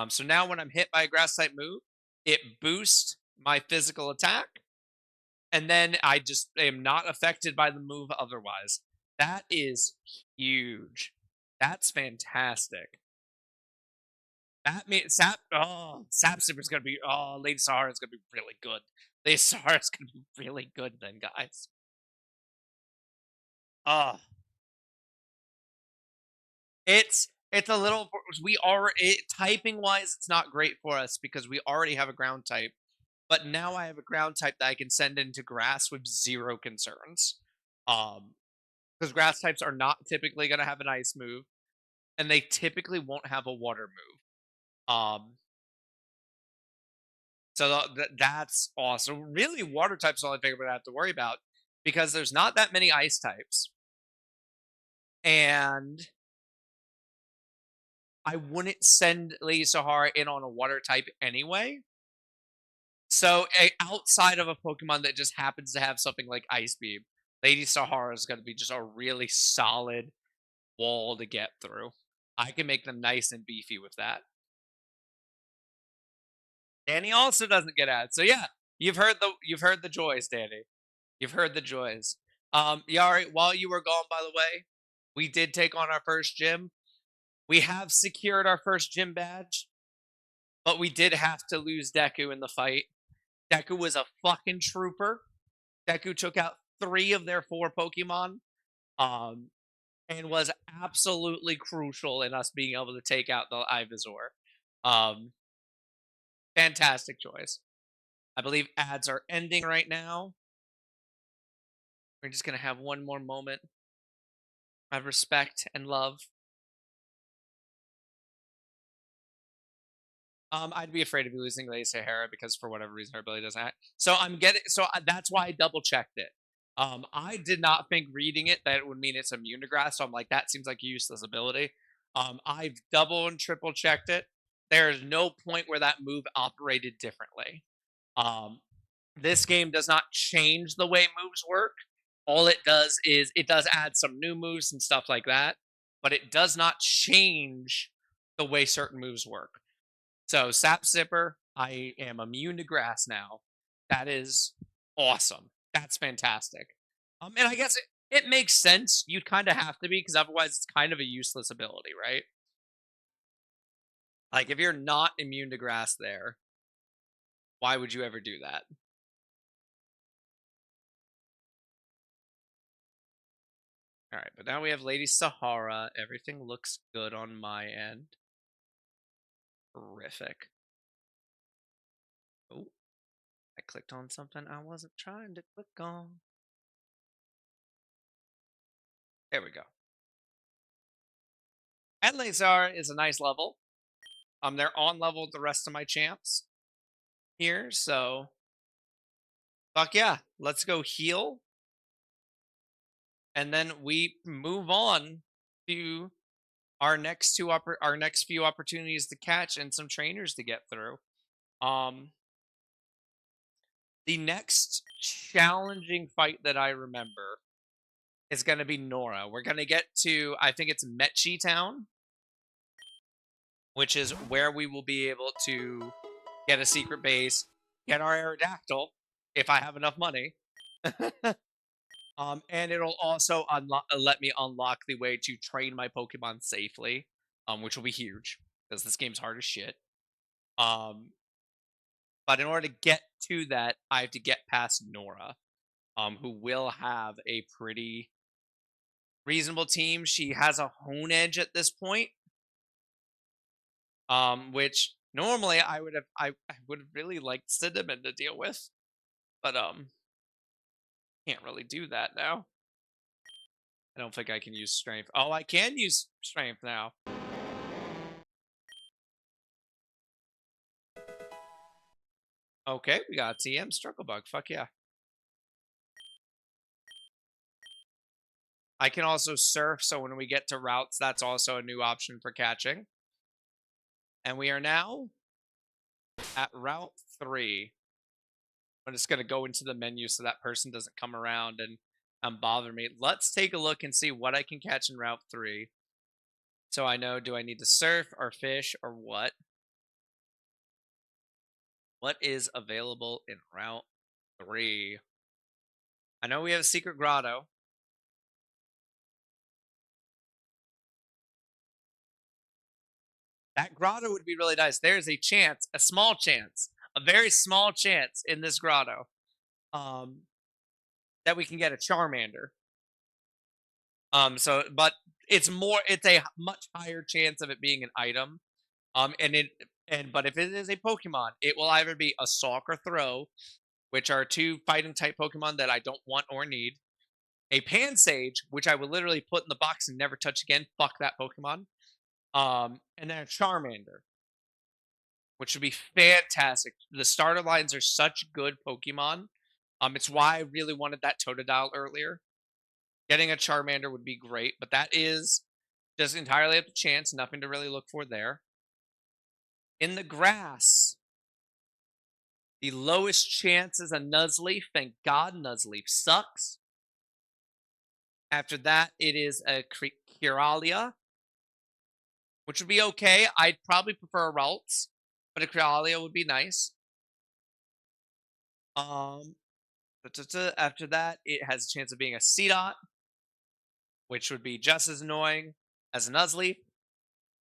So now when I'm hit by a grass type move, it boosts my physical attack, and then I just am not affected by the move otherwise. That is huge. That's fantastic. That means Sap Sipper's gonna be Lady Sahara's gonna be really good. Lady Sahara's gonna be really good then, guys. Oh, it's a little we are typing wise, it's not great for us because we already have a ground type. But now I have a ground type that I can send into grass with zero concerns. Because grass types are not typically gonna have an ice move, and they typically won't have a water move. So that's awesome. Really, water types are the only thing we're gonna have to worry about because there's not that many ice types, and I wouldn't send Lady Sahara in on a water type anyway. So outside of a Pokemon that just happens to have something like Ice Beam, Lady Sahara is going to be just a really solid wall to get through. I can make them nice and beefy with that. Danny also doesn't get ads. So yeah, you've heard the joys, Danny. You've heard the joys. Yari, while you were gone, by the way, we did take on our first gym. We have secured our first gym badge, but we did have to lose Deku in the fight. Deku was a fucking trooper. Deku took out 3 of their 4 Pokemon, um, and was absolutely crucial in us being able to take out the Ivysaur. Um, Fantastic choice. I believe ads are ending right now. We're just gonna have one more moment of respect and love. I'd be afraid of losing Lady Sahara because for whatever reason her ability doesn't act. So that's why I double checked it. I did not think reading it that it would mean it's immune to grass. So I'm like, that seems like a useless ability. I've double and triple checked it. There is no point where that move operated differently. Um, this game does not change the way moves work. All it does is it does add some new moves and stuff like that, but it does not change the way certain moves work. So Sap Sipper, I am immune to grass now. That is awesome. That's fantastic. And I guess it makes sense. You'd kind of have to be because otherwise it's kind of a useless ability, right? Like if you're not immune to grass there, why would you ever do that? All right, but now we have Lady Sahara. Everything looks good on my end. Terrific. Oh, I clicked on something I wasn't trying to click on. There we go. And Lazar is a nice level. They're on level with the rest of my champs here, so fuck yeah. Let's go heal. And then we move on to our next few opportunities to catch and some trainers to get through. The next challenging fight that I remember is going to be Nora. We're going to get to, I think it's Metchi Town, which is where we will be able to get a secret base, get our Aerodactyl if I have enough money. And it'll also let me unlock the way to train my Pokemon safely, which will be huge because this game's hard as shit. Um, but in order to get to that, I have to get past Nora, who will have a pretty reasonable team. She has a Hone Edge at this point, which normally I would have really liked Cinnamon to deal with, but can't really do that now. I don't think I can use Strength. Oh, I can use Strength now. Okay, we got a TM Struggle Bug. Fuck yeah. I can also Surf, so when we get to routes, that's also a new option for catching. And we are now at Route 3. I'm just going to go into the menu so that person doesn't come around and bother me. Let's take a look and see what I can catch in Route 3. So I know, do I need to surf or fish or what? What is available in Route 3? I know we have a secret grotto. That grotto would be really nice. There's a chance, a small chance, a very small chance in this grotto that we can get a Charmander. But it's a much higher chance of it being an item. But if it is a Pokemon, it will either be a Sawk or Throw, which are two fighting type Pokemon that I don't want or need. A Pansage, which I will literally put in the box and never touch again. Fuck that Pokemon. And then a Charmander, which would be fantastic. The starter lines are such good Pokemon. It's why I really wanted that Totodile earlier. Getting a Charmander would be great, but that is just entirely up to chance. Nothing to really look for there. In the grass, the lowest chance is a Nuzleaf. Thank God Nuzleaf sucks. After that, it is a Kiralia, which would be okay. I'd probably prefer a Ralts, but a Kiralia would be nice. After that, it has a chance of being a Seedot, which would be just as annoying as a Nuzleaf.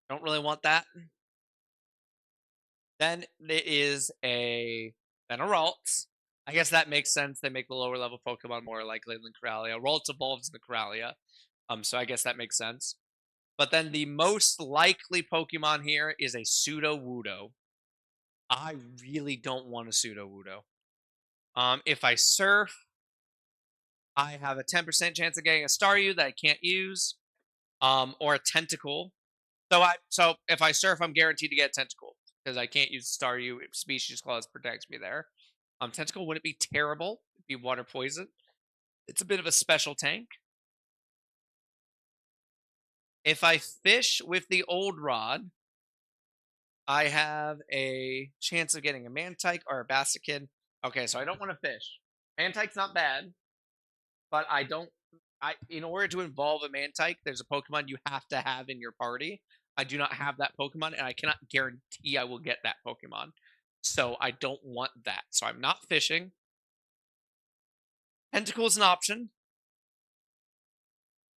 Don't really want that. Then it is a Ralts. I guess that makes sense. They make the lower level Pokemon more likely than Kiralia. Ralts evolves into Kiralia. So I guess that makes sense. But then the most likely Pokemon here is a Sudowoodo. I really don't want a Sudowoodo. If I Surf, I have a 10% chance of getting a Staryu that I can't use, or a Tentacle. So if I Surf, I'm guaranteed to get a Tentacle because I can't use Staryu. Species Clause protects me there. Tentacle wouldn't be terrible. It'd be water poison. It's a bit of a special tank. If I fish with the Old Rod, I have a chance of getting a Mantike or a Bassakin. Okay, so I don't want to fish. Mantike's not bad, but in order to involve a Mantike, there's a Pokemon you have to have in your party. I do not have that Pokemon, and I cannot guarantee I will get that Pokemon. So I don't want that. So I'm not fishing. Tentacle is an option.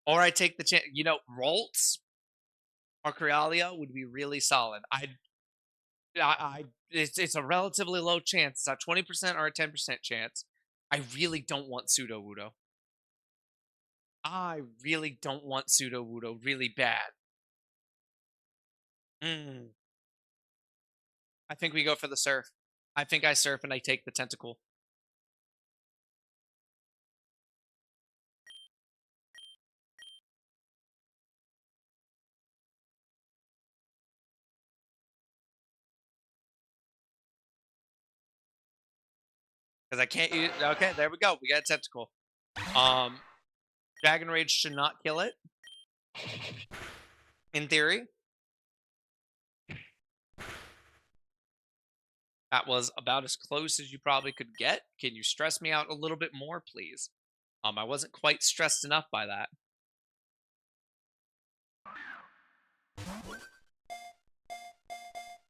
Or I take the chance. Ralts or Kiralia would be really solid. It's a relatively low chance. It's a 20% or a 10% chance. I really don't want Sudowoodo. I really don't want Sudowoodo really bad. I think we go for the Surf. I think I Surf and I take the Tentacle. Because I can't use... Okay, there we go. We got a Tentacle. Dragon Rage should not kill it. In theory, that was about as close as you probably could get. Can you stress me out a little bit more, please? I wasn't quite stressed enough by that.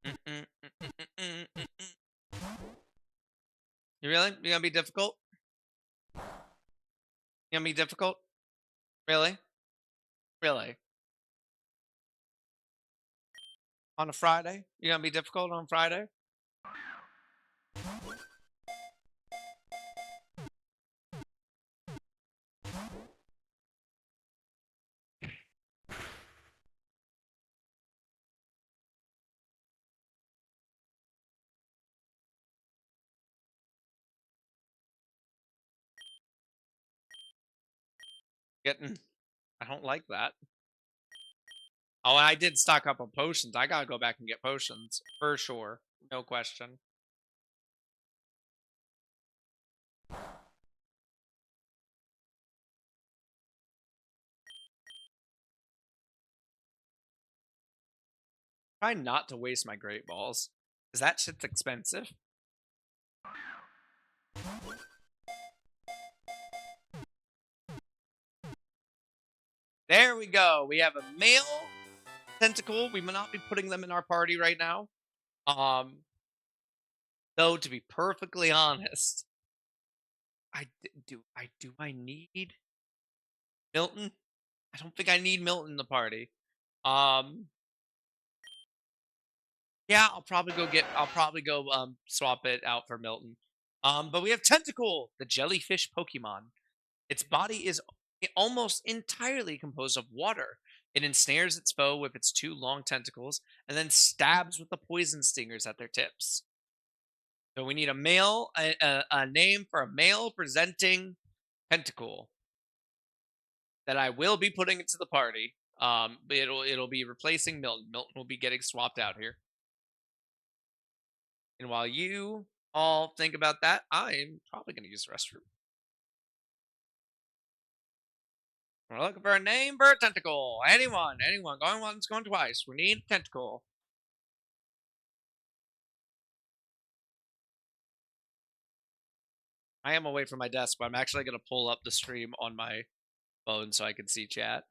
Mm, mm, mm, mm, mm, mm, mm. You really? You gonna be difficult? You gonna be difficult? Really? Really? On a Friday? You gonna be difficult on Friday? Getting I don't like that. Oh, I did stock up on potions. I gotta go back and get potions for sure. No question. Try not to waste my great balls. Cause that shit's expensive. There we go. We have a male tentacle. We may not be putting them in our party right now. Um, though to be perfectly honest, I need Milton? I don't think I need Milton in the party. Um, yeah, I'll probably go swap it out for Milton. But we have Tentacle, the jellyfish Pokemon. Its body is almost entirely composed of water. It ensnares its foe with its two long tentacles and then stabs with the poison stingers at their tips. So we need a name for a male presenting tentacle that I will be putting into the party. But it'll be replacing Milton. Milton will be getting swapped out here. And while you all think about that, I'm probably going to use the restroom. We're looking for a name for a tentacle. Anyone. Going once, going twice. We need a tentacle. I am away from my desk, but I'm actually going to pull up the stream on my phone so I can see chat.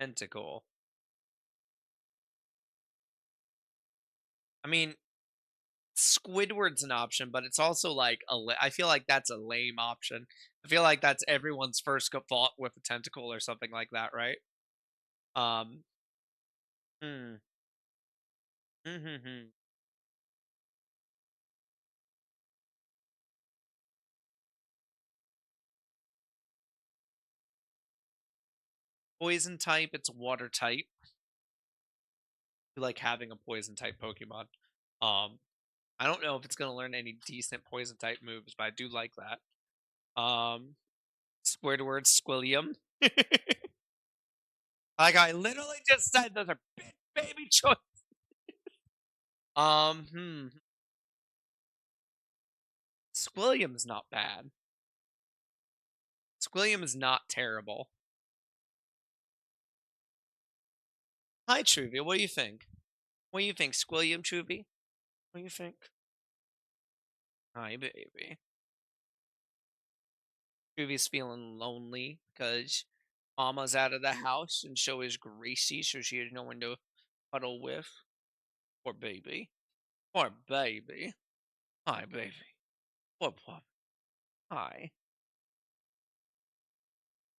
Tentacle. I mean, Squidward's an option, but it's also like I feel like that's a lame option. I feel like that's everyone's first thought with a tentacle or something like that, right? Um, hmm. Mm-hmm. Poison type, it's water type. I like having a poison type Pokemon. Um, I don't know if it's gonna learn any decent poison type moves, but I do like that. Squidward, Squilliam. Like I literally just said, those are big baby choice. Hmm. Squilliam is not bad. Squilliam is not terrible. Hi, Truvia. What do you think? What do you think, Squilliam, Truvy? What do you think? Hi, baby. Truvy's feeling lonely because Mama's out of the house and so is Gracie, so she has no one to cuddle with. Poor baby. Poor baby. Hi, baby. Poor pup. Hi.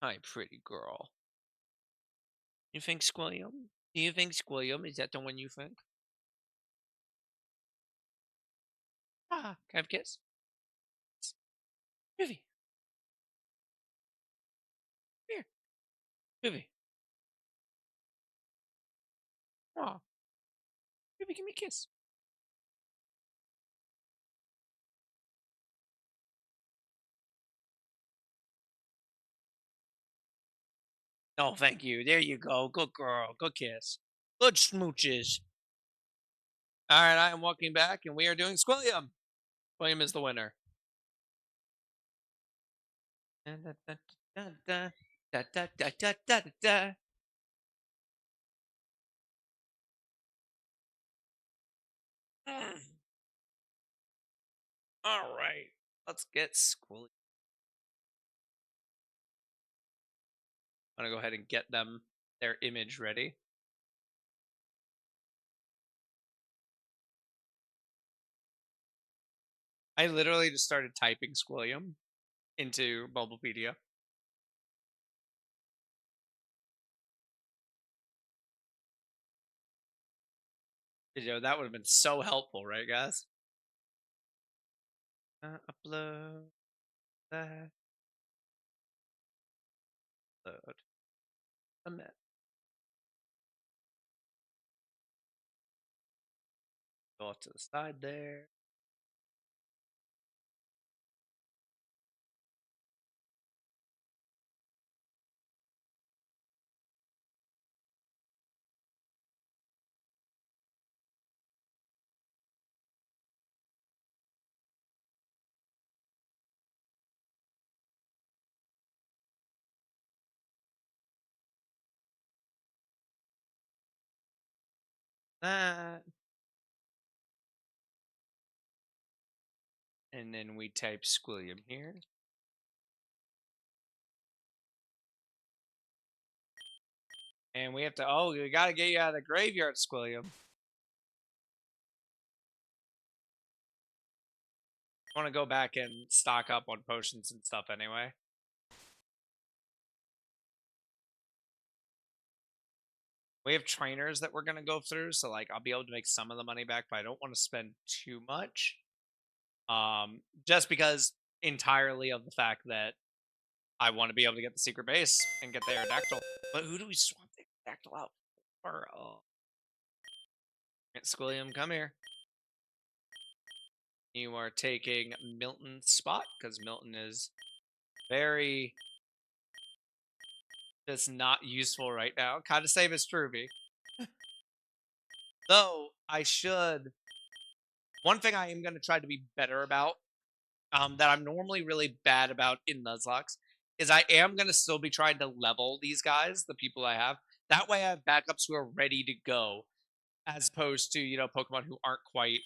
Hi, pretty girl. You think Squilliam? Do you think Squilliam? Is that the one you think? Ah, can I have a kiss? Truvy, come here. Truvy. Aw. Truvy, give me a kiss. Oh, thank you. There you go. Good girl. Good kiss. Good smooches. All right, I am walking back, and we are doing Squilliam. Squilliam is the winner. Dun, dun, dun, dun, dun, dun, dun, dun, dun, dun, dun. Mm. All right, let's get Squilliam. I'm gonna go ahead and get them their image ready. I literally just started typing Squilliam into Bubblepedia. That would have been so helpful, right, guys? Upload that. Upload. Submit. Go off to the side there. That. And then we type Squilliam here. And we have to, oh, we got to get you out of the graveyard, Squilliam. I want to go back and stock up on potions and stuff anyway. We have trainers that we're going to go through. So, like, I'll be able to make some of the money back, but I don't want to spend too much. Just because entirely of the fact that I want to be able to get the secret base and get the Aerodactyl. But who do we swap the Aerodactyl out for? Squilliam, come here. You are taking Milton's spot because Milton is very just not useful right now. Kind of same as Struby. Though I should. One thing I am going to try to be better about, that I'm normally really bad about in Nuzlocke, is I am going to still be trying to level these guys, the people I have. That way I have backups who are ready to go, as opposed to, Pokemon who aren't quite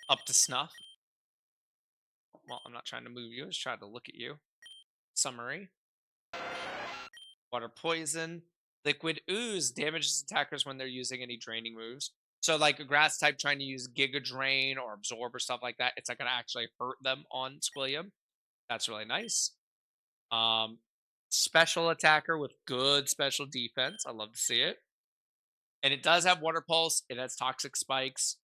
up to snuff. Well, I'm not trying to move you, I was trying to look at you. Summary. Water poison. Liquid ooze damages attackers when they're using any draining moves. So, like a grass type trying to use Giga Drain or Absorb or stuff like that, it's not going to actually hurt them on Squilliam. That's really nice. Um, Special attacker with good special defense. I love to see it. And it does have Water Pulse. It has Toxic Spikes.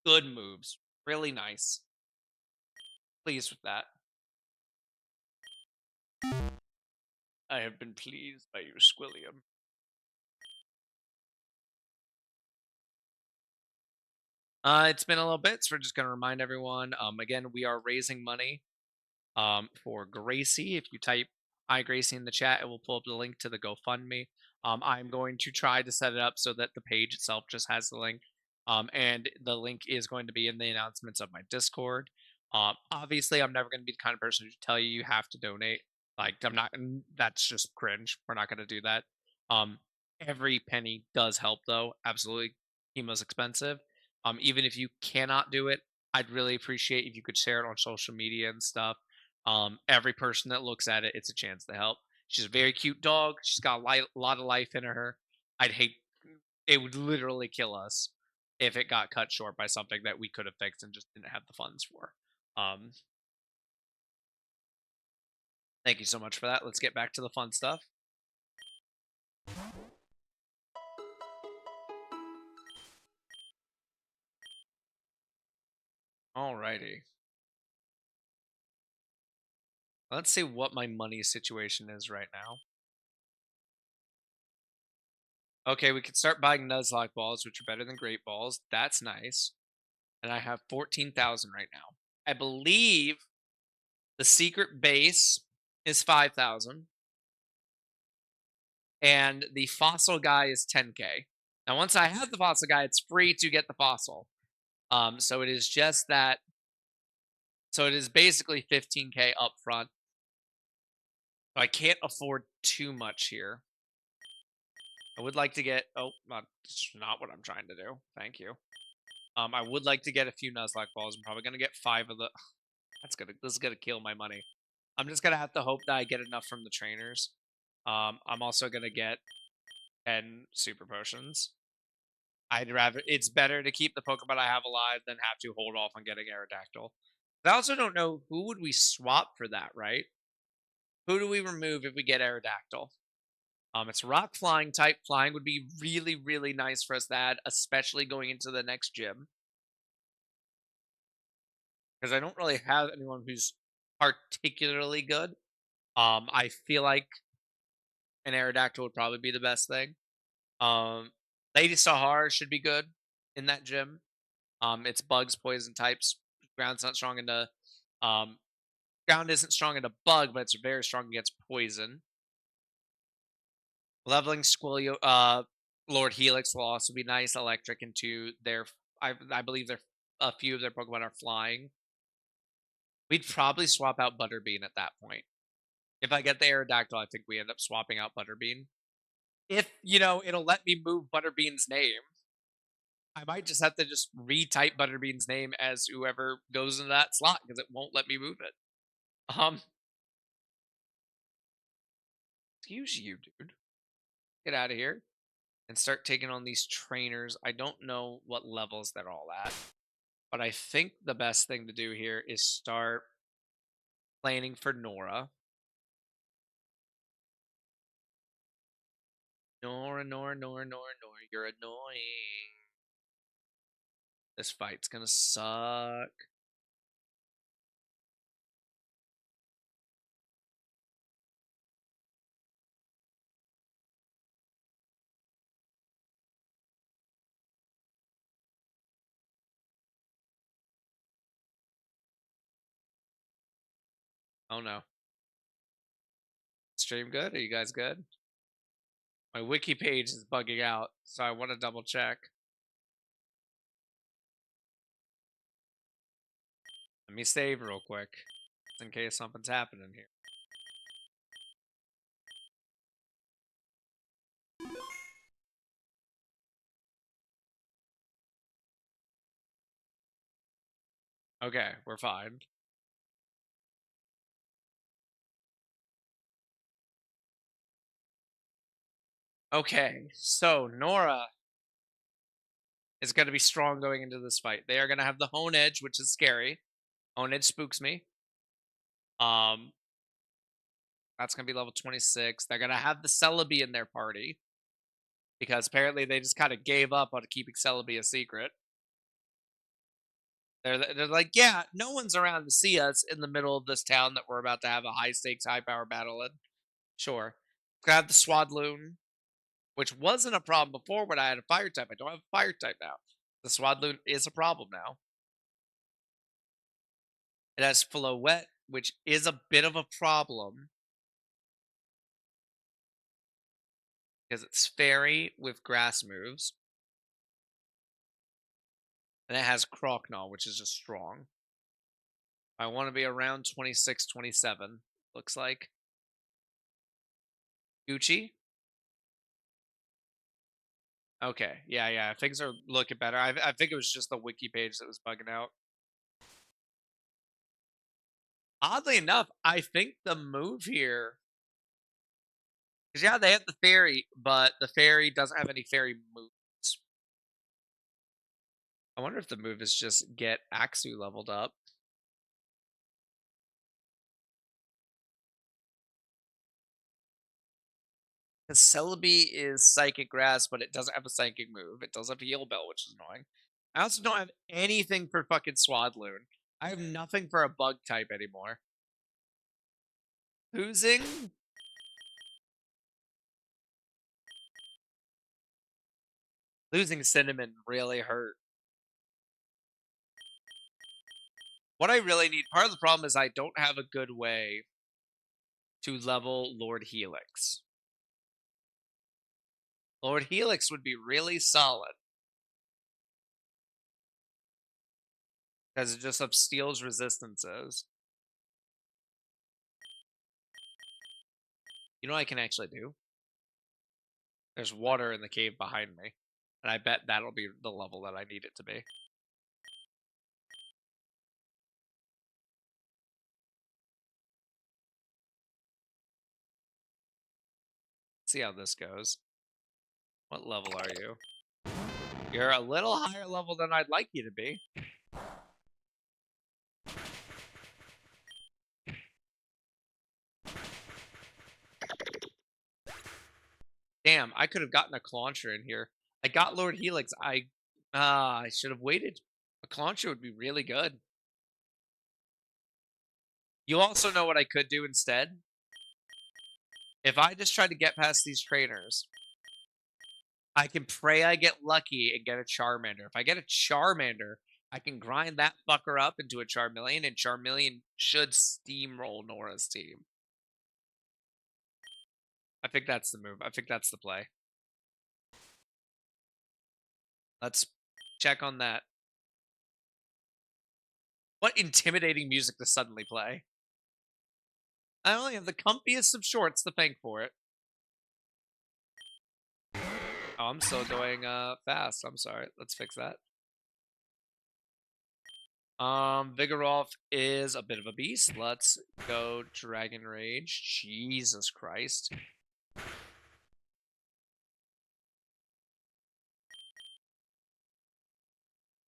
Good moves. Really nice. Pleased with that. I have been pleased by you, Squilliam. It's been a little bit, so we're just going to remind everyone. Again, we are raising money for Gracie. If you type "I Gracie" in the chat, it will pull up the link to the GoFundMe. I'm going to try to set it up so that the page itself just has the link, and the link is going to be in the announcements of my Discord. Obviously, I'm never going to be the kind of person to tell you you have to donate. Like, I'm not. That's just cringe. We're not going to do that. Um, every penny does help, though. Absolutely, chemo's expensive. Even if you cannot do it, I'd really appreciate if you could share it on social media and stuff. Every person that looks at it, it's a chance to help. She's a very cute dog. She's got lot of life in her. I'd hate it would literally kill us if it got cut short by something that we could have fixed and just didn't have the funds for. Um, Thank you so much for that. Let's get back to the fun stuff. Alrighty. Let's see what my money situation is right now. Okay, we can start buying Nuzlocke balls, which are better than Great Balls. That's nice. And I have 14,000 right now. I believe the secret base is 5,000. and the fossil guy is 10K. Now, once I have the fossil guy, it's free to get the fossil. So it is just that. So it is basically 15K up front. So I can't afford too much here. I would like to get. Oh, not what I'm trying to do. Thank you. I would like to get a few Nuzlocke balls. I'm probably gonna get 5 of the. This is gonna kill my money. I'm just gonna have to hope that I get enough from the trainers. I'm also gonna get 10 super potions. I'd rather. It's better to keep the Pokemon I have alive than have to hold off on getting Aerodactyl. I also don't know who would we swap for that, right? Who do we remove if we get Aerodactyl? It's rock flying type. Flying would be really, really nice for us to add, especially going into the next gym. Because I don't really have anyone who's particularly good. I feel like an Aerodactyl would probably be the best thing. Um, Lady Sahara should be good in that gym. It's bugs, poison types. Ground's not strong into. Um, Ground isn't strong into bug, but it's very strong against poison. Leveling Squilio, Lord Helix will also be nice. Electric into their. I believe their a few of their Pokemon are flying. We'd probably swap out Butterbean at that point. If I get the Aerodactyl, I think we end up swapping out Butterbean. If, it'll let me move Butterbean's name. I might just have to just retype Butterbean's name as whoever goes into that slot because it won't let me move it. Um, Excuse you, dude. Get out of here and start taking on these trainers. I don't know what levels they're all at, but I think the best thing to do here is start planning for Nora. Nora, Nora, Nora, Nora, Nora, you're annoying. This fight's gonna suck. Oh no. Stream good? Are you guys good? My wiki page is bugging out, so I want to double check. Let me save real quick, just in case something's happening here. Okay, we're fine. Okay, so Nora is going to be strong going into this fight. They are going to have the Hone Edge, which is scary. Hone Edge spooks me. Um, that's going to be level 26. They're going to have the Celebi in their party because apparently they just kind of gave up on keeping Celebi a secret. They're like, yeah, no one's around to see us in the middle of this town that we're about to have a high stakes, high power battle in. Sure. Grab the Swadloon, which wasn't a problem before when I had a fire type. I don't have a fire type now. The Swadloon is a problem now. It has Floette, which is a bit of a problem because it's fairy with grass moves. And it has Croconaw, which is just strong. I want to be around 26, 27, looks like. Gucci? Okay, yeah, things are looking better. I think it was just the wiki page that was bugging out. Oddly enough, I think the move here, because yeah, they have the fairy, but the fairy doesn't have any fairy moves. I wonder if the move is just get Axu leveled up. Because Celebi is Psychic Grass, but it doesn't have a Psychic move. It does have Heal Bell, which is annoying. I also don't have anything for fucking Swadloon. I have nothing for a bug type anymore. Losing? Losing Cinnamon really hurt. What I really need, part of the problem is I don't have a good way to level Lord Helix. Lord Helix would be really solid. Because it just up steals resistances. You know what I can actually do? There's water in the cave behind me. And I bet that'll be the level that I need it to be. See how this goes. What level are you? You're a little higher level than I'd like you to be. Damn, I could have gotten a Clauncher in here. I got Lord Helix. I should have waited. A Clauncher would be really good. You also know what I could do instead? If I just try to get past these trainers, I can pray I get lucky and get a Charmander. If I get a Charmander, I can grind that fucker up into a Charmeleon, and Charmeleon should steamroll Nora's team. I think that's the move. I think that's the play. Let's check on that. What intimidating music to suddenly play. I only have the comfiest of shorts to thank for it. Oh, I'm still going fast. I'm sorry. Let's fix that. Vigoroth is a bit of a beast. Let's go Dragon Rage. Jesus Christ.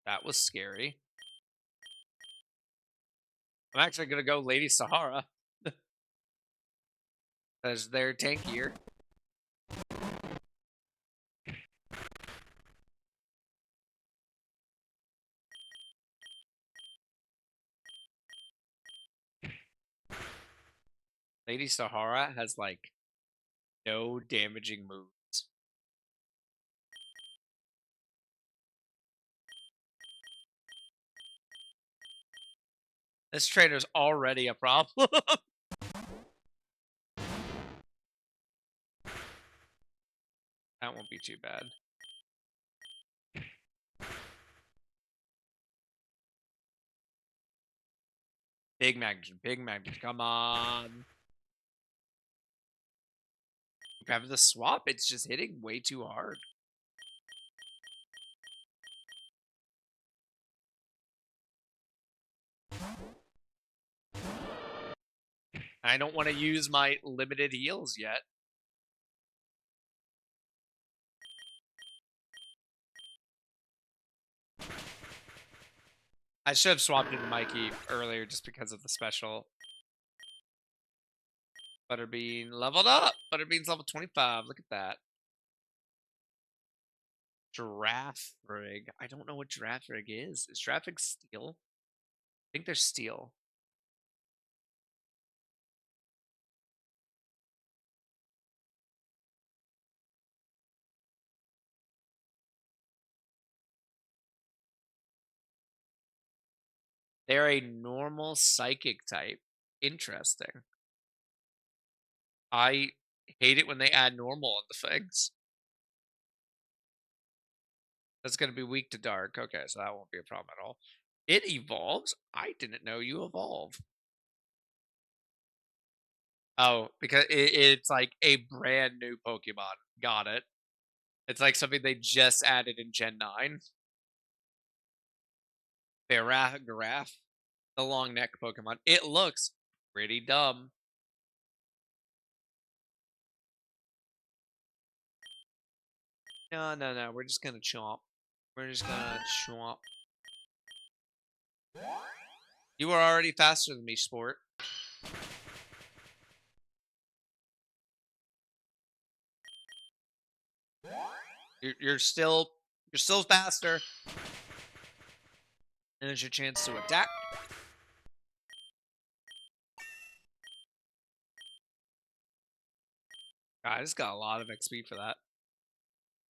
That was scary. I'm actually gonna go Lady Sahara. Because they're tankier. Lady Sahara has like no damaging moves. This trainer's already a problem. That won't be too bad. Big magnitude, big magnitude. Come on. Grab the swap, it's just hitting way too hard. I don't want to use my limited heals yet. I should have swapped into Mikey earlier just because of the special. Butterbean leveled up. Butterbean's level 25. Look at that. Giraffe rig. I don't know what giraffe rig is. Is giraffe rig steel? I think they're steel. They're a normal psychic type. Interesting. I hate it when they add normal on the things. That's going to be weak to dark. Okay, so that won't be a problem at all. It evolves? I didn't know you evolve. Oh, because it's like a brand new Pokemon. Got it. It's like something they just added in Gen 9. Giraffe, the long neck Pokemon. It looks pretty dumb. No, no, no. We're just gonna chomp. We're just gonna chomp. You are already faster than me, sport. You're still faster. And it's your chance to attack. I just got a lot of XP for that.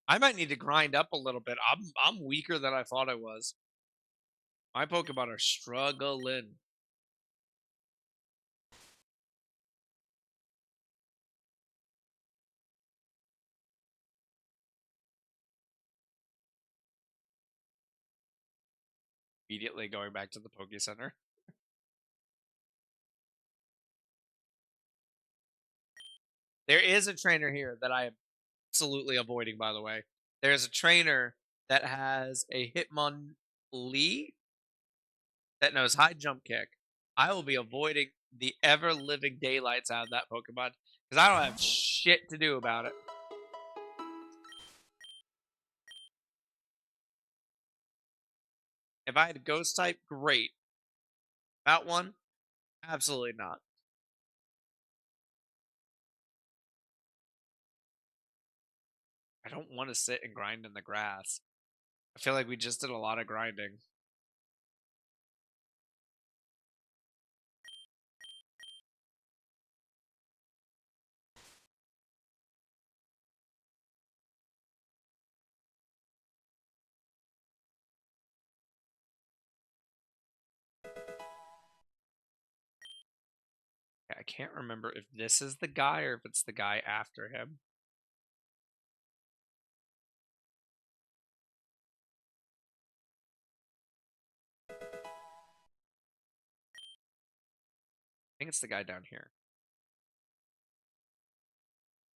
I might need to grind up a little bit. I'm weaker than I thought I was. My Pokemon are struggling. immediately going back to the Poke Center. There is a trainer here that I am absolutely avoiding, by the way. There's a trainer that has a Hitmonlee that knows high jump kick. I will be avoiding the ever living daylights out of that Pokemon because I don't have shit to do about it. If I had a ghost type, great. That one, absolutely not. I don't want to sit and grind in the grass. I feel like we just did a lot of grinding. I can't remember if this is the guy or if it's the guy after him. I think it's the guy down here.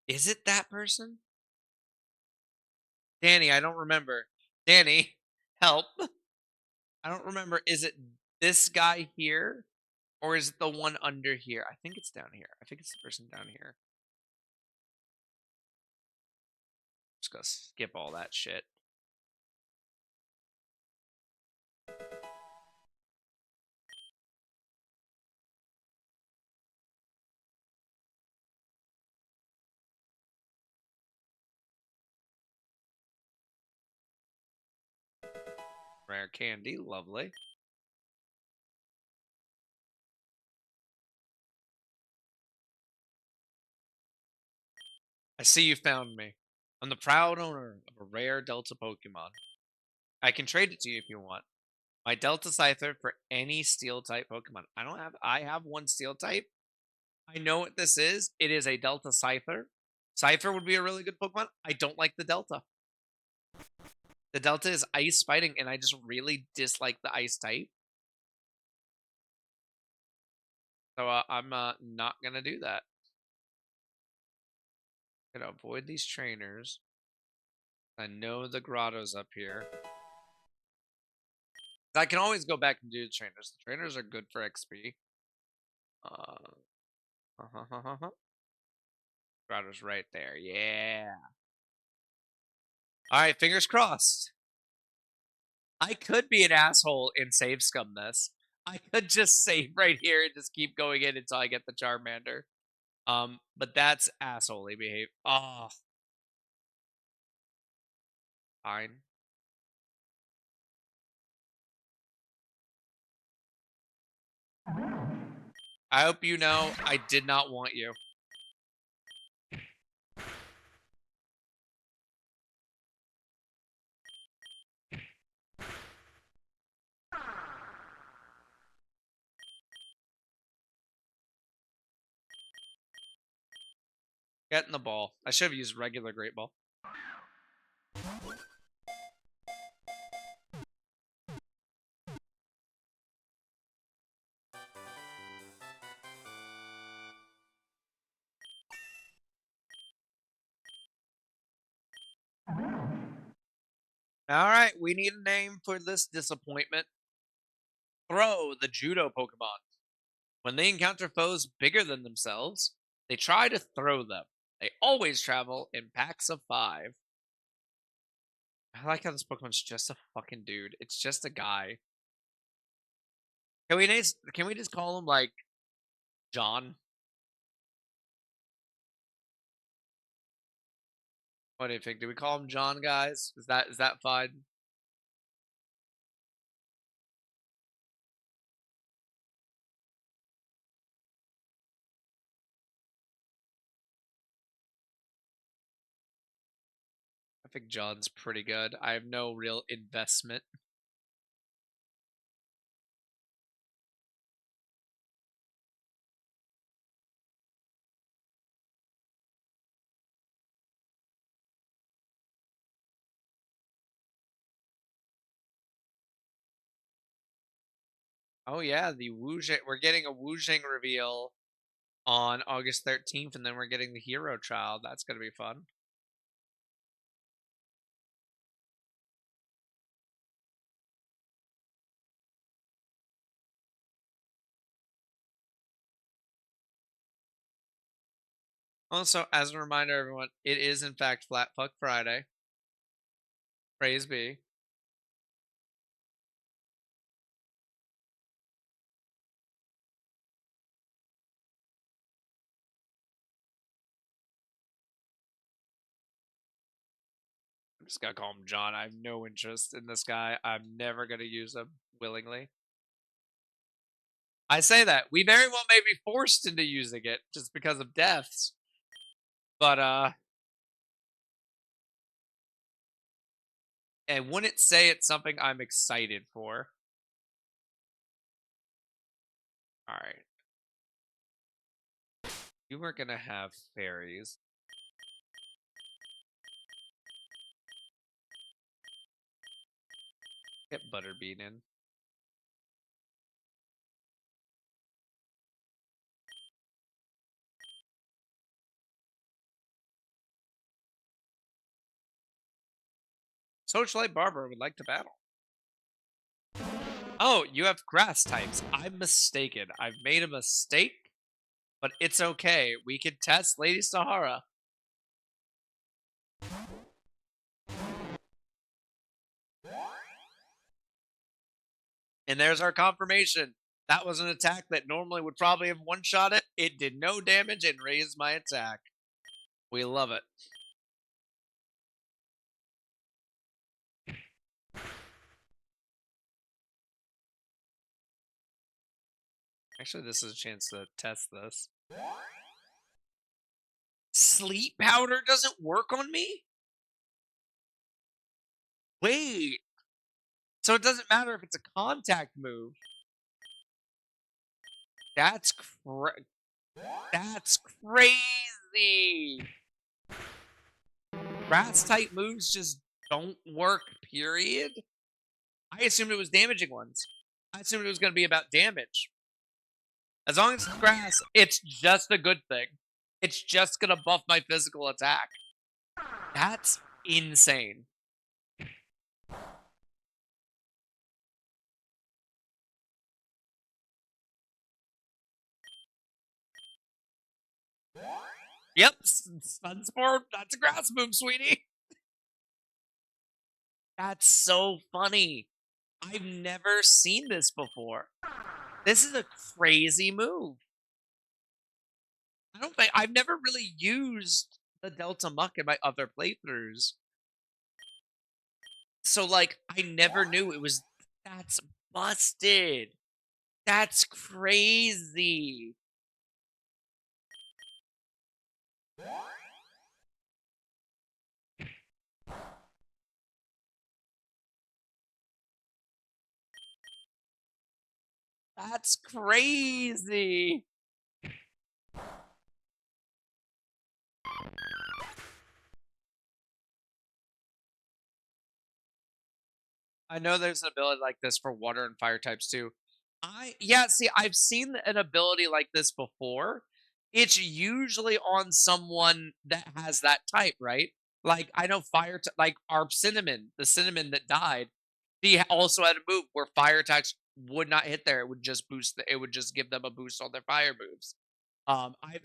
Is it that person? Danny, I don't remember. Danny, help. I don't remember. Is it this guy here? Or is it the one under here? I think it's down here. I think it's the person down here. Just gonna skip all that shit. Rare candy, lovely. I see you found me. I'm the proud owner of a rare Delta Pokemon. I can trade it to you if you want. My Delta Scyther for any Steel type Pokemon. I have one Steel type. I know what this is. It is a Delta Scyther. Scyther would be a really good Pokemon. I don't like the Delta. The Delta is ice fighting, and I just really dislike the ice type. So I'm not going to do that. I'm going to avoid these trainers. I know the grotto's up here. I can always go back and do the trainers. The trainers are good for XP. Grotto's right there. Yeah. All right, fingers crossed. I could be an asshole and save scum this. I could just save right here and just keep going in until I get the Charmander. But that's assholey behavior. Oh, fine. I hope you know I did not want you. Get in the ball. I should have used regular Great Ball. All right, we need a name for this disappointment. Throw the Judo Pokemon. When they encounter foes bigger than themselves, they try to throw them. They always travel in packs of 5. I like how this Pokemon's just a fucking dude. It's just a guy. Can we just call him like John? What do you think? Do we call him John, guys? Is that fine? I think John's pretty good. I have no real investment. Oh yeah, the Wuxing. We're getting a Wuxing reveal on August 13th, and then we're getting the hero child. That's gonna be fun. Also, as a reminder, everyone, it is in fact Flat Fuck Friday. Praise be. I'm just gonna call him John. I have no interest in this guy. I'm never gonna use him willingly. I say that we very well may be forced into using it just because of deaths, but and wouldn't say it's something I'm excited for. All right, you were gonna have fairies. Get Butterbean in. Socialite Barber would like to battle. Oh, you have grass types. I'm mistaken. I've made a mistake, but it's okay. We can test Lady Sahara. And there's our confirmation. That was an attack that normally would probably have one-shot it. It did no damage and raised my attack. We love it. Actually, this is a chance to test this. Sleep powder doesn't work on me? Wait. So it doesn't matter if it's a contact move. That's that's crazy. Grass type moves just don't work, period. I assumed it was damaging ones. I assumed it was going to be about damage. As long as it's grass, it's just a good thing. It's just going to buff my physical attack. That's insane. Yep, Sunspore, that's a grass move, sweetie. That's so funny. I've never seen this before. This is a crazy move. I don't think I've never really used the Delta Muck in my other playthroughs. So like I never knew it was that's busted. That's crazy. That's crazy. I know there's an ability like this for water and fire types too. Yeah, see, I've seen an ability like this before. It's usually on someone that has that type, right? Like I know like our cinnamon, the cinnamon that died, also had a move where fire attacks would not hit there. It would just it would just give them a boost on their fire moves.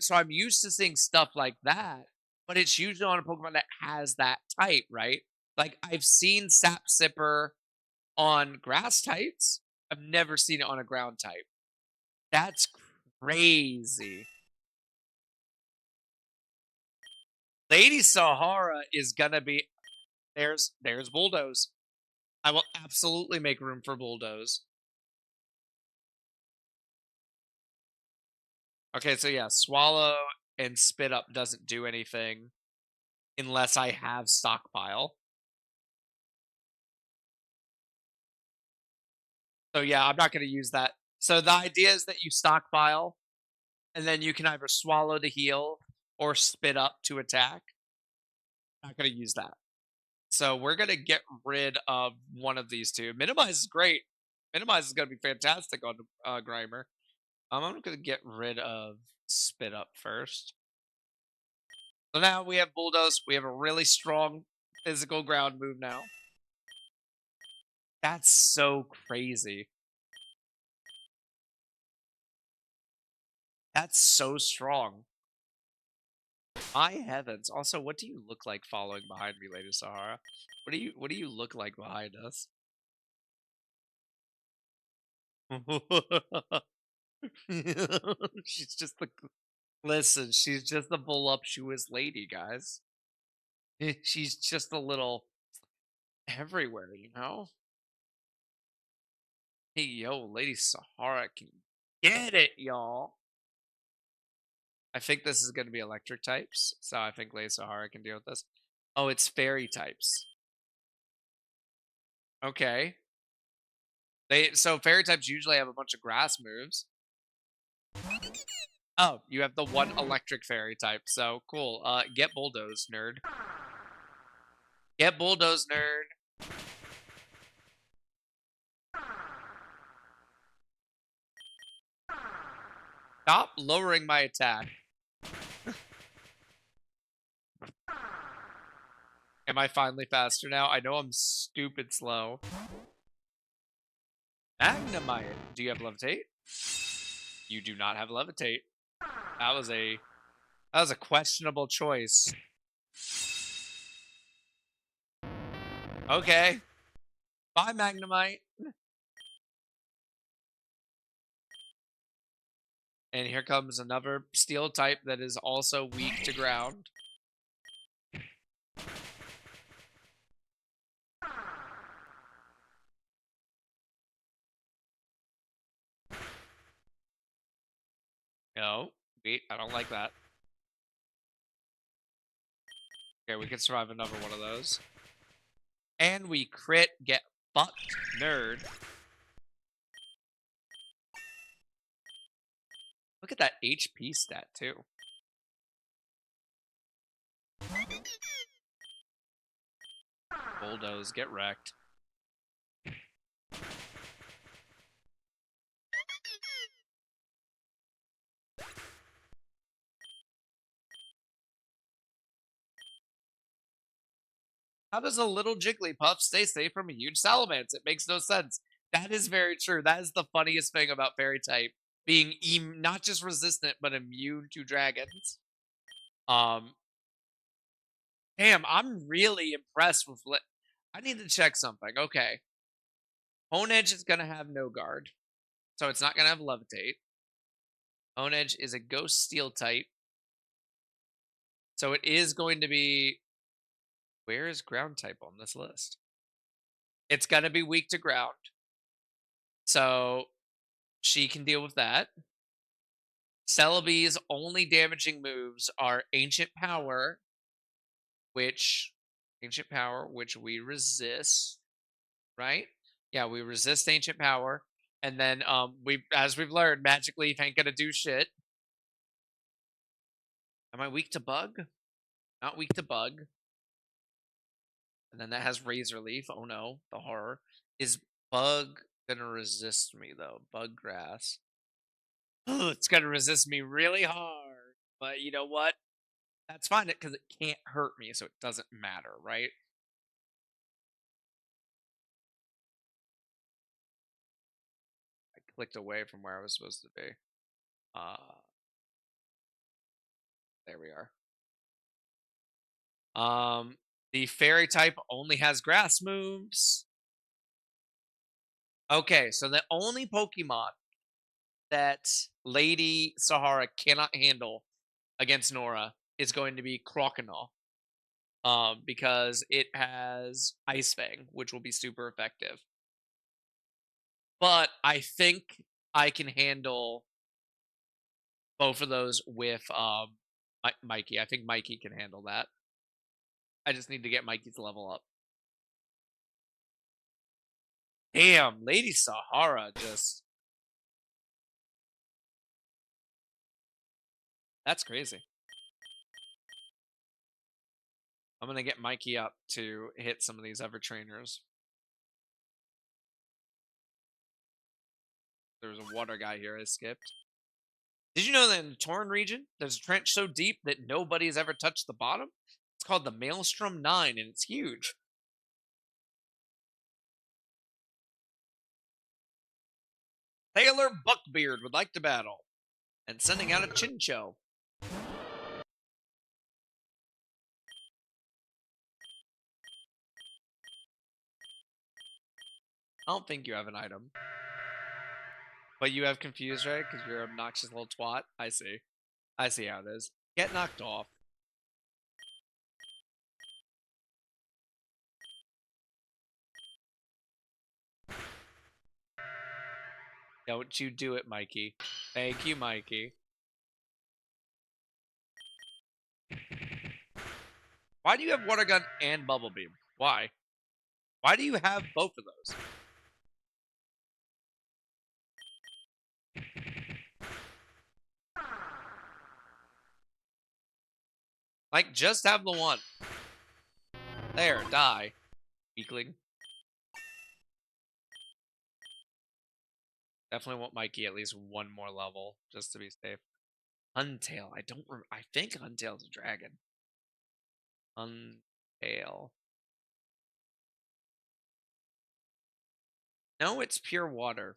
So I'm used to seeing stuff like that, but it's usually on a Pokemon that has that type, right? Like I've seen Sap Sipper on grass types. I've never seen it on a ground type. That's crazy. Lady Sahara is gonna be there's Bulldoze. I will absolutely make room for Bulldoze. Okay, so yeah, Swallow and Spit Up doesn't do anything unless I have Stockpile. So yeah, I'm not gonna use that. So the idea is that you stockpile, and then you can either swallow to heal or spit up to attack. Not gonna use that. So we're gonna get rid of one of these two. Minimize is great. Minimize is gonna be fantastic on Grimer. I'm gonna get rid of Spit Up first. So now we have Bulldoze. We have a really strong physical ground move now. That's so crazy. That's so strong. My heavens. Also, what do you look like following behind me, Lady Sahara? What do you look like behind us? She's just the listen, she's just a voluptuous lady, guys. She's just a little everywhere, you know? Hey, yo, Lady Sahara can get it, y'all. I think this is going to be electric types, so I think Lady Sahara can deal with this. Oh, it's fairy types. Okay. So fairy types usually have a bunch of grass moves. Oh, you have the one electric fairy type, so cool. Get bulldoze, nerd. Get bulldoze, nerd. Stop lowering my attack. Am I finally faster now? I know I'm stupid slow. Magnemite. Do you have levitate? You do not have levitate. That was a questionable choice. Okay. Bye, Magnemite. And here comes another steel type that is also weak to ground. No, wait, I don't like that. Okay, we can survive another one of those. And we crit, get fucked, nerd. Look at that HP stat, too. Bulldoze, get wrecked. How does a little Jigglypuff stay safe from a huge Salamence? It makes no sense. That is very true. That is the funniest thing about Fairy type being not just resistant but immune to dragons. Um, damn, I'm really impressed with. I need to check something. Okay, Honedge is gonna have no guard, so it's not gonna have levitate. Honedge is a Ghost Steel type, so it is going to be. Where is ground type on this list? It's gonna be weak to ground, so she can deal with that. Celebi's only damaging moves are which Ancient Power, which we resist, right? Yeah, we resist Ancient Power. And then as we've learned, Magic Leaf ain't gonna do shit. Am I weak to bug? Not weak to bug. And then that has Razor Leaf. Oh no, the horror. Is bug gonna resist me though? Bug grass. It's gonna resist me really hard. But you know what? That's fine because it can't hurt me, so it doesn't matter, right? I clicked away from where I was supposed to be. Uh, there we are. The fairy type only has grass moves. Okay, so the only Pokemon that Lady Sahara cannot handle against Nora is going to be Croconaw. Because it has Ice Fang, which will be super effective. But I think I can handle both of those with Mikey. I think Mikey can handle that. I just need to get Mikey's level up. Damn, Lady Sahara just that's crazy. I'm gonna get Mikey up to hit some of these other trainers. There was a water guy here I skipped. Did you know that in the Torn region, there's a trench so deep that nobody has ever touched the bottom? It's called the Maelstrom 9, and it's huge. Taylor Buckbeard would like to battle. And sending out a Chincho. I don't think you have an item. But you have confused, right? Because you're an obnoxious little twat. I see. I see how it is. Get knocked off. Don't you do it, Mikey. Thank you, Mikey. Why do you have Water Gun and Bubble Beam? Why? Why do you have both of those? Like, just have the one. There, die. Weakling. Definitely want Mikey at least one more level, just to be safe. Untail. I think Untail's a dragon. Untail. No, it's pure water.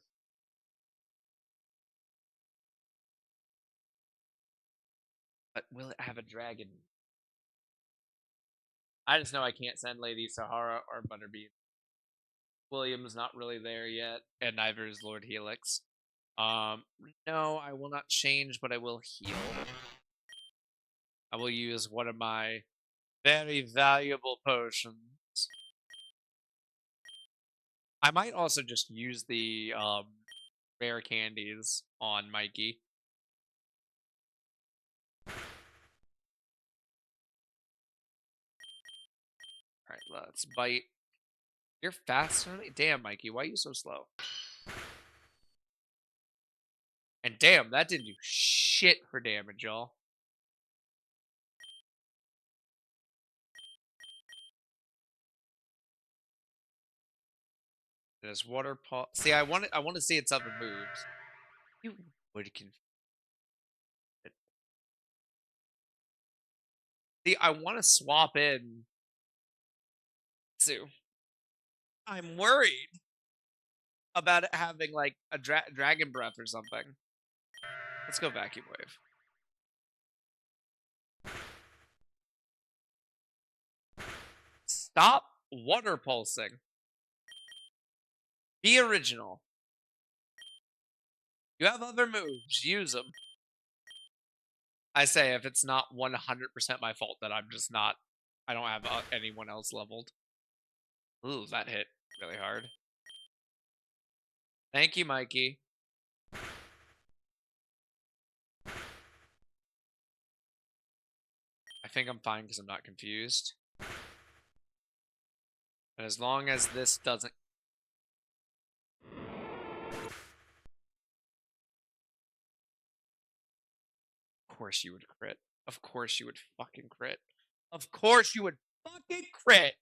But will it have a dragon? I just know I can't send Lady Sahara or Butterbean. William's not really there yet, and neither is Lord Helix. No, I will not change, but I will heal. I will use one of my very valuable potions. I might also just use the rare candies on Mikey. Alright, let's bite. You're faster than me? Damn, Mikey, why are you so slow? And damn, that didn't do shit for damage, y'all. There's water paw. See, I want to see its other moves. You would confuse. See, I want to swap in Sue. I'm worried about it having like a dragon breath or something. Let's go vacuum wave. Stop water pulsing. Be original. You have other moves. Use them. I say if it's not 100% my fault that I'm just not. I don't have anyone else leveled. Ooh, that hit really hard. Thank you, Mikey. I think I'm fine because I'm not confused. And as long as this doesn't... Of course you would crit. Of course you would fucking crit. Of course you would fucking crit!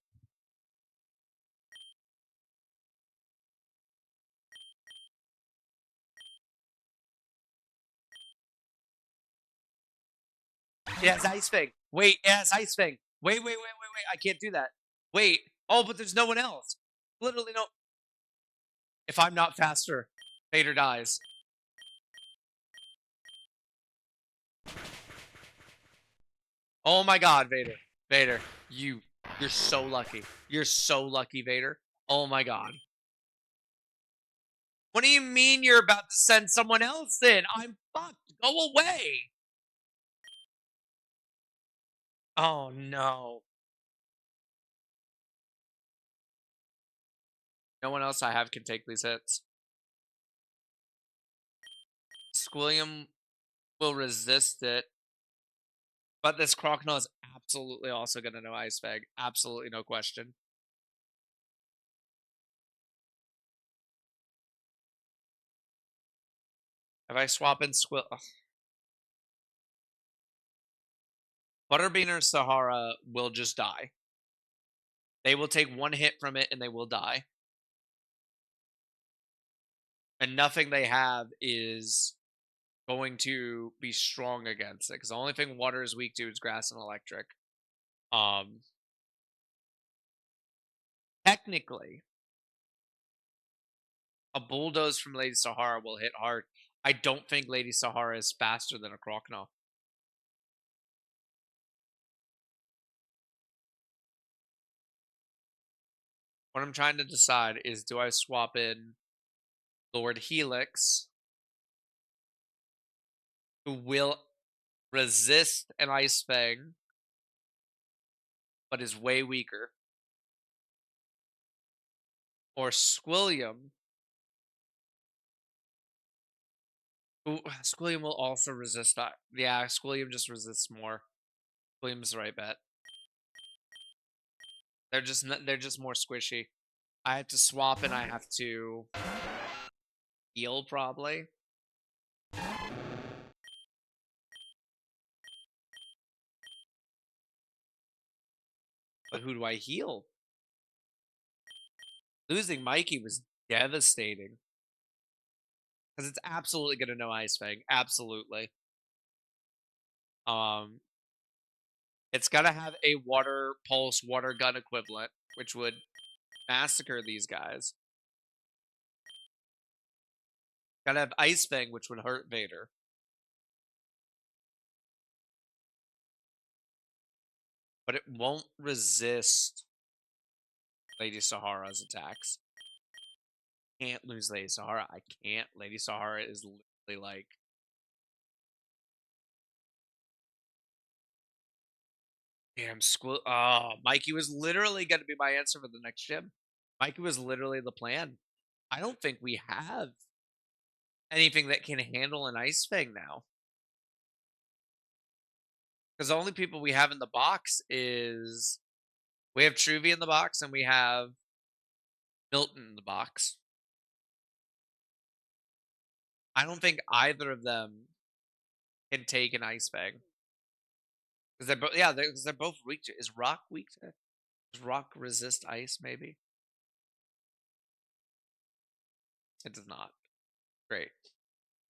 It has Ice Fang. Wait, it has Ice Fang. Wait. I can't do that. Wait. Oh, but there's no one else. Literally no. If I'm not faster, Vader dies. Oh my god, Vader. Vader, you're so lucky. You're so lucky, Vader. Oh my god. What do you mean you're about to send someone else in? I'm fucked. Go away. Oh no. No one else I have can take these hits. Squilliam will resist it. But this Crocodile is absolutely also going to know Ice Fang. Absolutely no question. If I swap in Squill... Ugh. Butterbean or Sahara will just die. They will take one hit from it and they will die. and nothing they have is going to be strong against it. Because the only thing water is weak to is grass and electric. Um, Technically, a bulldoze from Lady Sahara will hit hard. I don't think Lady Sahara is faster than a Crocodile. What I'm trying to decide is, do I swap in Lord Helix, who will resist an Ice Fang, but is way weaker, or Squilliam, who Squilliam will also resist that. Yeah, Squilliam just resists more. Squilliam's the right bet. They're just more squishy. I have to swap and I have to heal probably. But who do I heal? Losing Mikey was devastating. Because it's absolutely gonna know Ice Fang. Absolutely. Um it's gotta have a water pulse, water gun equivalent, which would massacre these guys. Gotta have Ice Fang, which would hurt Vader. But it won't resist Lady Sahara's attacks. Can't lose Lady Sahara. I can't. Lady Sahara is literally like, damn, Squill. Oh, Mikey was literally going to be my answer for the next gym. Mikey was literally the plan. I don't think we have anything that can handle an Ice Fang now. Because the only people we have in the box is we have Truvy in the box and we have Milton in the box. I don't think either of them can take an Ice Fang. Because they're both, yeah, they're both weak to. Is Rock weak to? Does Rock resist ice? Maybe it does not. Great.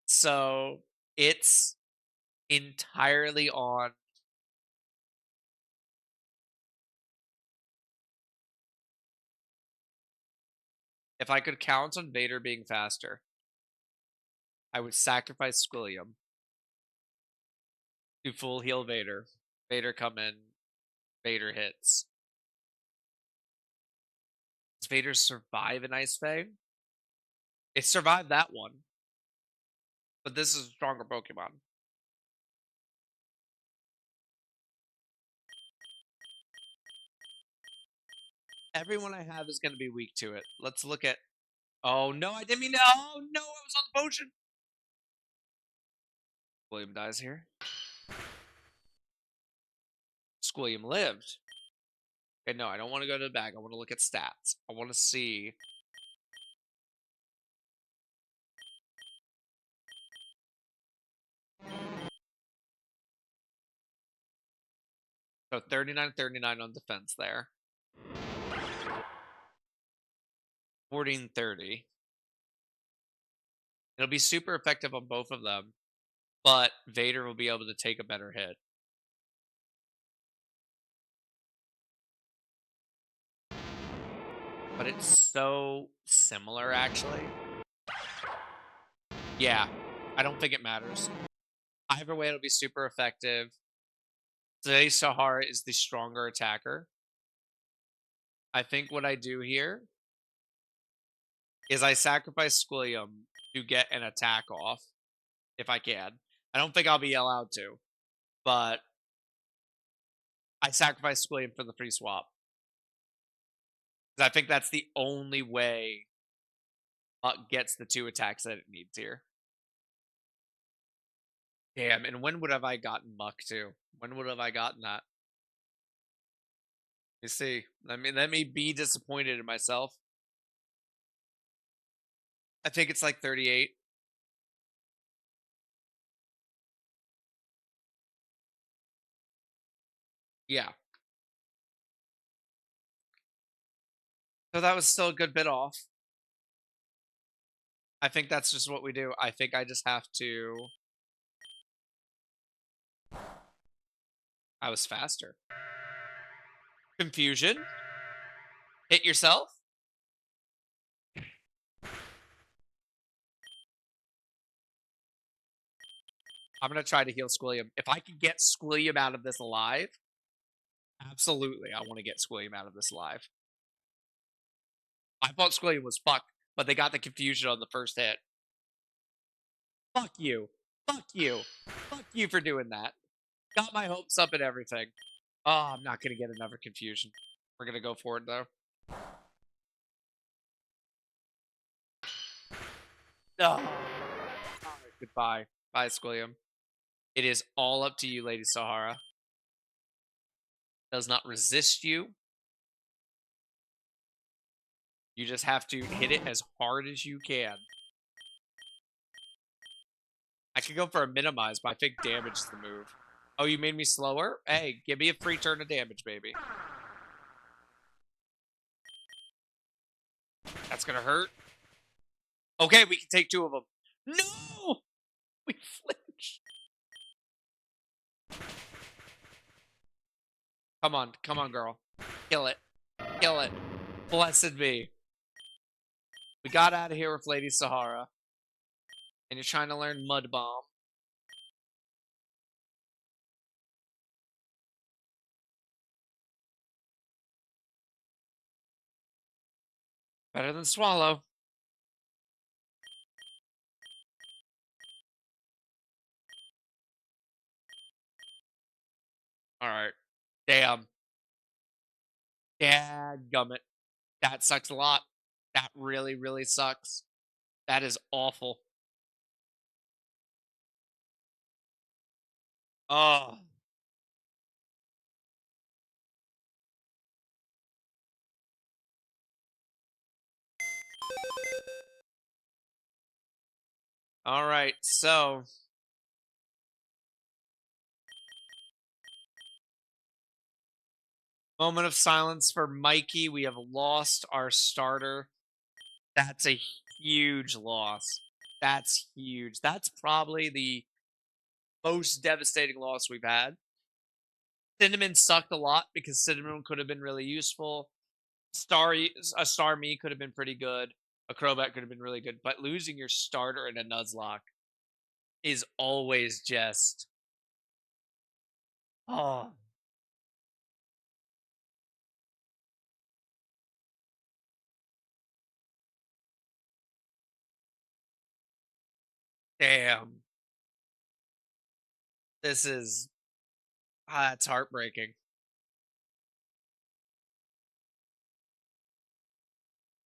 So it's entirely on. If I could count on Vader being faster, I would sacrifice Squilliam to full heal Vader. Vader come in. Vader hits. Does Vader survive an Ice Fang? It survived that one, but this is a stronger Pokemon. Everyone I have is going to be weak to it. Let's look at. Oh no, I didn't mean to. Oh no, I was on the potion. William dies here. Squilliam lived. Okay, no, I don't want to go to the bag. I want to look at stats. I want to see. So 39-39 on defense there. 14-30. It'll be super effective on both of them, but Vader will be able to take a better hit. But it's so similar, actually. Yeah, I don't think it matters. Either way, it'll be super effective. Today, Sahara is the stronger attacker. I think what I do here is I sacrifice Squilliam to get an attack off, if I can. I don't think I'll be allowed to, but I sacrifice Squilliam for the free swap. Because I think that's the only way Muck gets the 2 attacks that it needs here. Damn, and when would have I gotten Muck too? When would have I gotten that? You see, let me be disappointed in myself. I think it's like 38. Yeah. So that was still a good bit off. I think that's just what we do. I think I just have to. I was faster. Confusion. Hit yourself. I'm gonna try to heal Squilliam. If I can get Squilliam out of this alive, absolutely, I want to get Squilliam out of this alive. I thought Squilliam was fucked, but they got the confusion on the first hit. Fuck you. Fuck you. Fuck you for doing that. Got my hopes up and everything. Oh, I'm not gonna get another confusion. We're gonna go for it though. No. Goodbye. Bye, Squilliam. It is all up to you, Lady Sahara. Does not resist you. You just have to hit it as hard as you can. I could go for a minimize, but I think damage is the move. Oh, you made me slower? Hey, give me a free turn of damage, baby. That's gonna hurt. Okay, we can take two of them. No! We flinched. Come on, girl. Kill it. Kill it. Blessed be. We got out of here with Lady Sahara. And you're trying to learn Mud Bomb. Better than Swallow. Alright. Damn. Dadgummit. That sucks a lot. That really, really sucks. That is awful. Oh. Alright, so moment of silence for Mikey. We have lost our starter. That's a huge loss. That's huge. That's probably the most devastating loss we've had. Cinnamon sucked a lot because Cinnamon could have been really useful. A Star Me could have been pretty good. A Crobat could have been really good. But losing your starter in a Nuzlocke is always just oh damn. This is it's heartbreaking.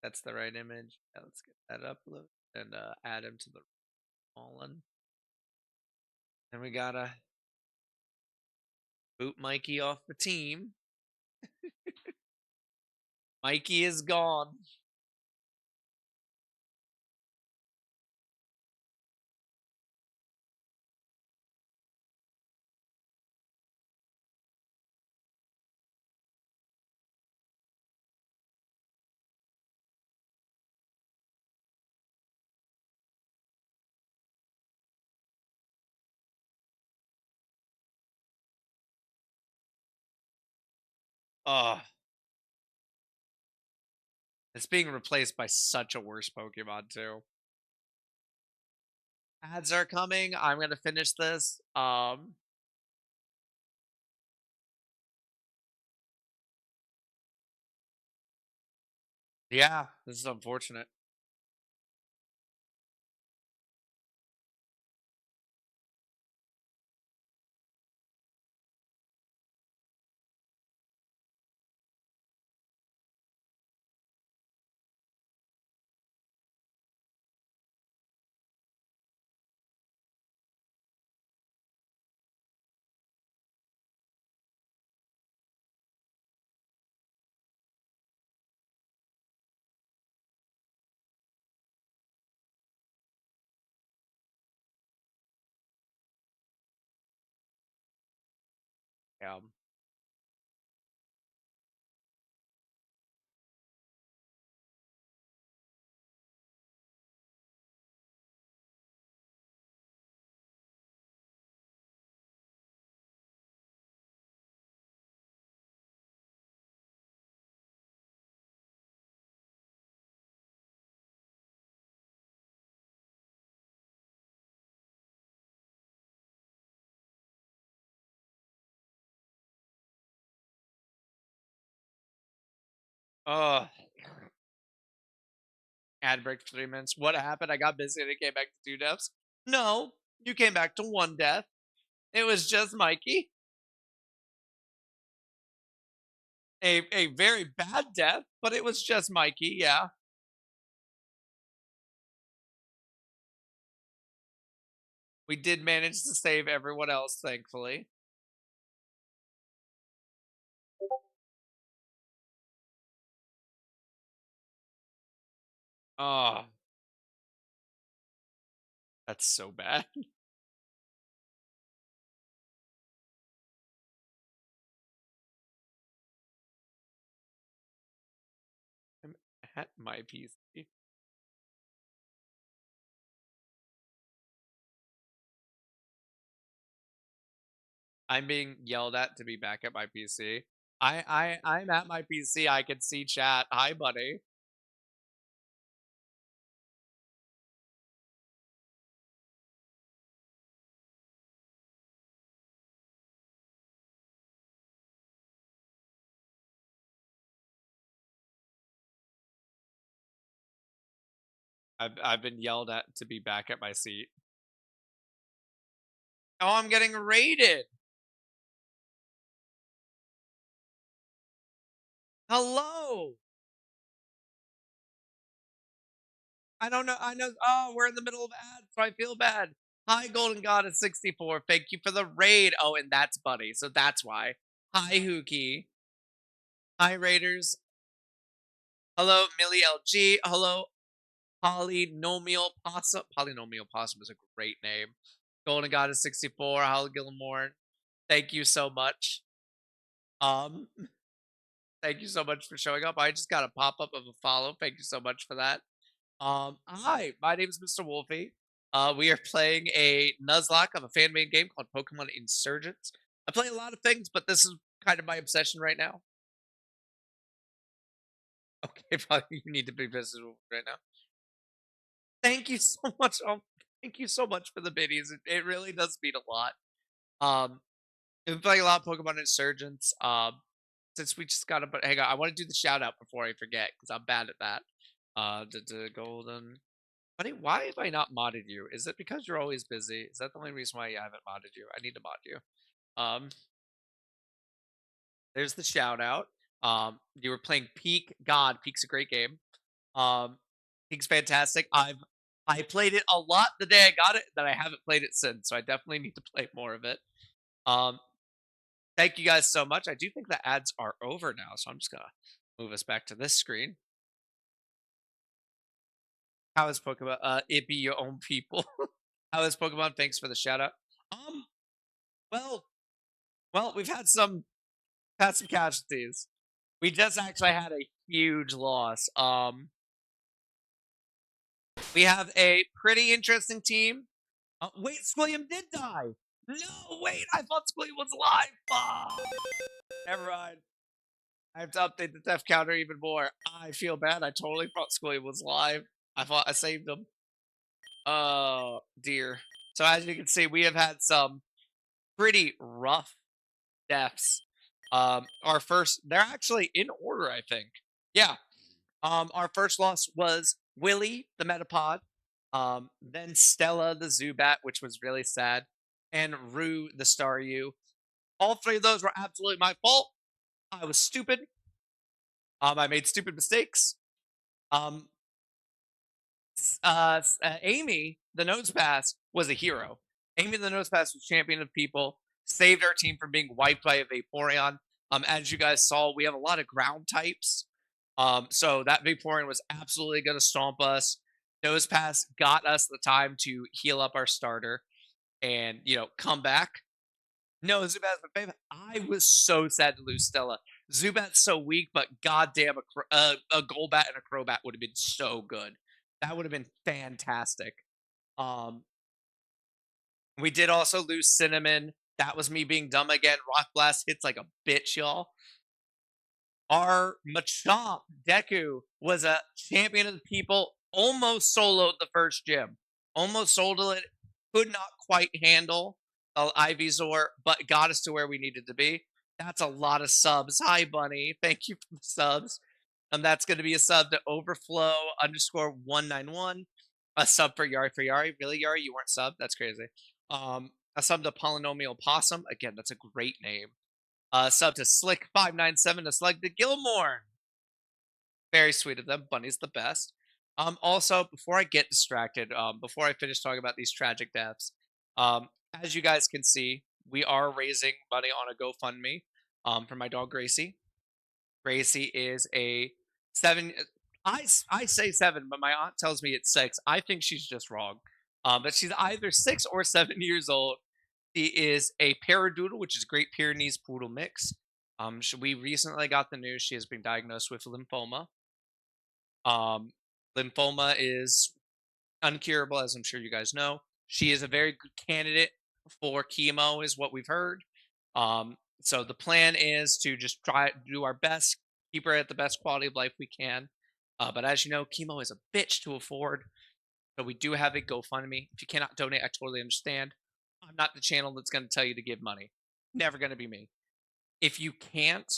That's the right image. Yeah, let's get that upload and add him to the Fallen. And we gotta boot Mikey off the team. Mikey is gone. Oh, it's being replaced by such a worse Pokemon too. Ads are coming. I'm gonna finish this. Yeah, this is unfortunate. Yeah. Oh, ad break for 3 minutes. What happened? I got busy and it came back to 2 deaths. No, you came back to 1 death. It was just Mikey. A very bad death, but it was just Mikey. Yeah, we did manage to save everyone else, thankfully. Oh, that's so bad. I'm at my PC. I'm being yelled at to be back at my PC. I'm at my PC. I can see chat. Hi, buddy. I've been yelled at to be back at my seat. Oh, I'm getting raided. Hello. I don't know. I know. Oh, we're in the middle of ads, so I feel bad. Hi, Golden God at 64. Thank you for the raid. Oh, and that's Buddy, so that's why. Hi, Hookie. Hi, Raiders. Hello, Millie LG. Hello, Polynomial Possum. Polynomial Possum is a great name. Golden God is 64. Holly Gilmore. Thank you so much. Um, thank you so much for showing up. I just got a pop up of a follow. Thank you so much for that. Hi, my name is Mr. Wolfe. We are playing a Nuzlocke of a fan made game called Pokemon Insurgence. I play a lot of things, but this is kind of my obsession right now. Okay, probably you need to be visible right now. Thank you so much. Thank you so much for the biddies. It really does mean a lot. Um, I've been playing a lot of Pokemon Insurgents. Since we just got but hang on, I want to do the shout out before I forget because I'm bad at that. The golden. Buddy, why have I not modded you? Is it because you're always busy? Is that the only reason why I haven't modded you? I need to mod you. Um, there's the shout out. You were playing Peak. God, Peak's a great game. Um, Peak's fantastic. I played it a lot the day I got it, that I haven't played it since, so I definitely need to play more of it. Um, thank you guys so much. I do think the ads are over now, so I'm just gonna move us back to this screen. How is Pokemon? It be your own people. How is Pokemon? Thanks for the shout out. Um, well, we've had some casualties. We just actually had a huge loss. We have a pretty interesting team. Wait, Squilliam did die. No, wait, I thought Squilliam was alive. Fuck. Never mind. I have to update the death counter even more. I feel bad. I totally thought Squilliam was alive. I thought I saved him. Oh dear. So as you can see, we have had some pretty rough deaths. Our first, they're actually in order, I think. Yeah. Our first loss was Willie, the Metapod. Then Stella, the Zubat, which was really sad, and Rue, the Staryu. All three of those were absolutely my fault. I was stupid. I made stupid mistakes. Um, Amy, the Nose Pass, was a hero. Amy, the Nose Pass, was champion of people, saved our team from being wiped by a Vaporeon. As you guys saw, we have a lot of ground types. So that Vaporeon was absolutely going to stomp us. Nose Pass got us the time to heal up our starter and, come back. No, Zubat's my favorite. I was so sad to lose Stella. Zubat's so weak, but goddamn, a Golbat and a Crobat would have been so good. That would have been fantastic. Um, we did also lose Cinnamon. That was me being dumb again. Rock Blast hits like a bitch, y'all. Our Machamp Deku was a champion of the people, almost soloed the first gym. Almost soloed it, could not quite handle Ivysaur, but got us to where we needed to be. That's a lot of subs. Hi, Bunny. Thank you for the subs. That's going to be a sub to overflow underscore 191. A sub for Yari. Really, Yari? You weren't sub? That's crazy. A sub to Polynomial Possum. Again, that's a great name. Sub to Slick597. A slug to Gilmore. Very sweet of them. Bunny's the best. Also, before I get distracted, before I finish talking about these tragic deaths, as you guys can see, we are raising money on a GoFundMe for my dog Gracie. Gracie is a 7. I say 7, but my aunt tells me it's 6. I think she's just wrong. But she's either 6 or 7 years old. She is a Paradoodle, which is Great Pyrenees Poodle mix. We recently got the news she has been diagnosed with lymphoma. Um, Lymphoma is uncurable, as I'm sure you guys know. She is a very good candidate for chemo, is what we've heard. So the plan is to just try do our best, keep her at the best quality of life we can. But as you know, chemo is a bitch to afford. So we do have a GoFundMe. If you cannot donate, I totally understand. I'm not the channel that's going to tell you to give money. Never going to be me. If you can't,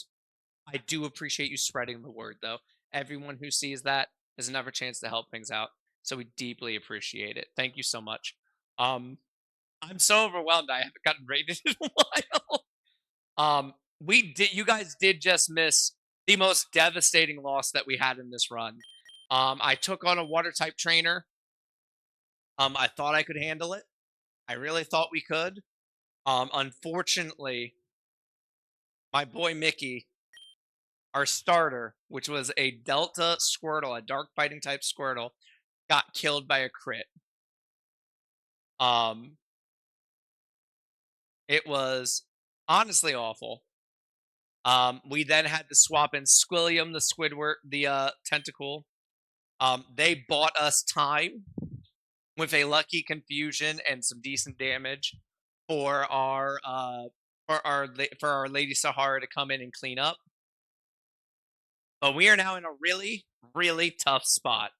I do appreciate you spreading the word, though. Everyone who sees that has another chance to help things out. So we deeply appreciate it. Thank you so much. Um, I'm so overwhelmed. I haven't gotten rated in a while. You guys did just miss the most devastating loss that we had in this run. I took on a water type trainer. I thought I could handle it. I really thought we could. Unfortunately, my boy Mickey, our starter, which was a Delta Squirtle, a dark fighting type Squirtle, got killed by a crit. Um, it was honestly awful. We then had to swap in Squilliam, the Squidward, the Tentacle. They bought us time with a lucky confusion and some decent damage for our Lady Sahara to come in and clean up. But we are now in a really, really tough spot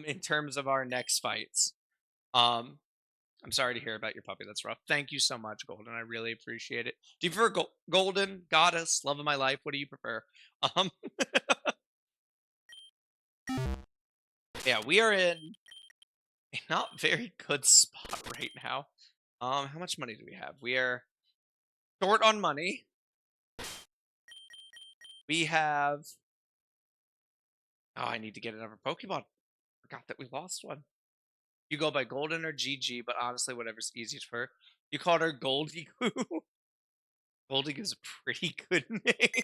in terms of our next fights. I'm sorry to hear about your puppy. That's rough. Thank you so much, Golden. I really appreciate it. Do you prefer Golden, Goddess, Love of My Life? What do you prefer? Um, yeah, we are in a not very good spot right now. How much money do we have? We are short on money. We have. Oh, I need to get another Pokemon. Forgot that we lost one. You go by Golden or GG, but honestly, whatever's easiest for her. You called her Goldie Goo. Goldie is a pretty good name.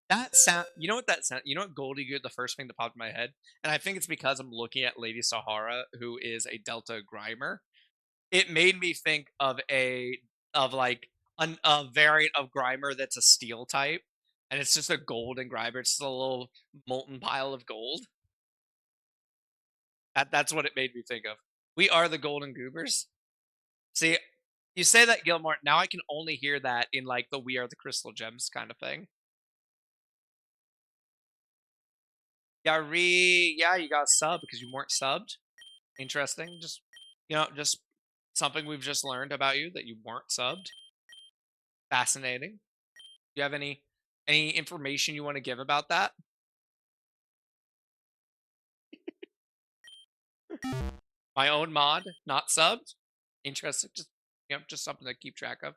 That sound, you know what that sound, you know what Goldie Goo, the first thing that popped in my head, and I think it's because I'm looking at Lady Sahara, who is a Delta Grimer. It made me think of a variant of Grimer that's a Steel type, and it's just a golden Grimer. It's just a little molten pile of gold. That's what it made me think of. We are the Golden Goobers. See, you say that, Gilmore. Now I can only hear that in like the "We Are the Crystal Gems" kind of thing. Yeah, you got subbed because you weren't subbed. Interesting. Just something we've just learned about you that you weren't subbed. Fascinating. Do you have any information you want to give about that? My own mod, not subbed. Interesting. Just something to keep track of.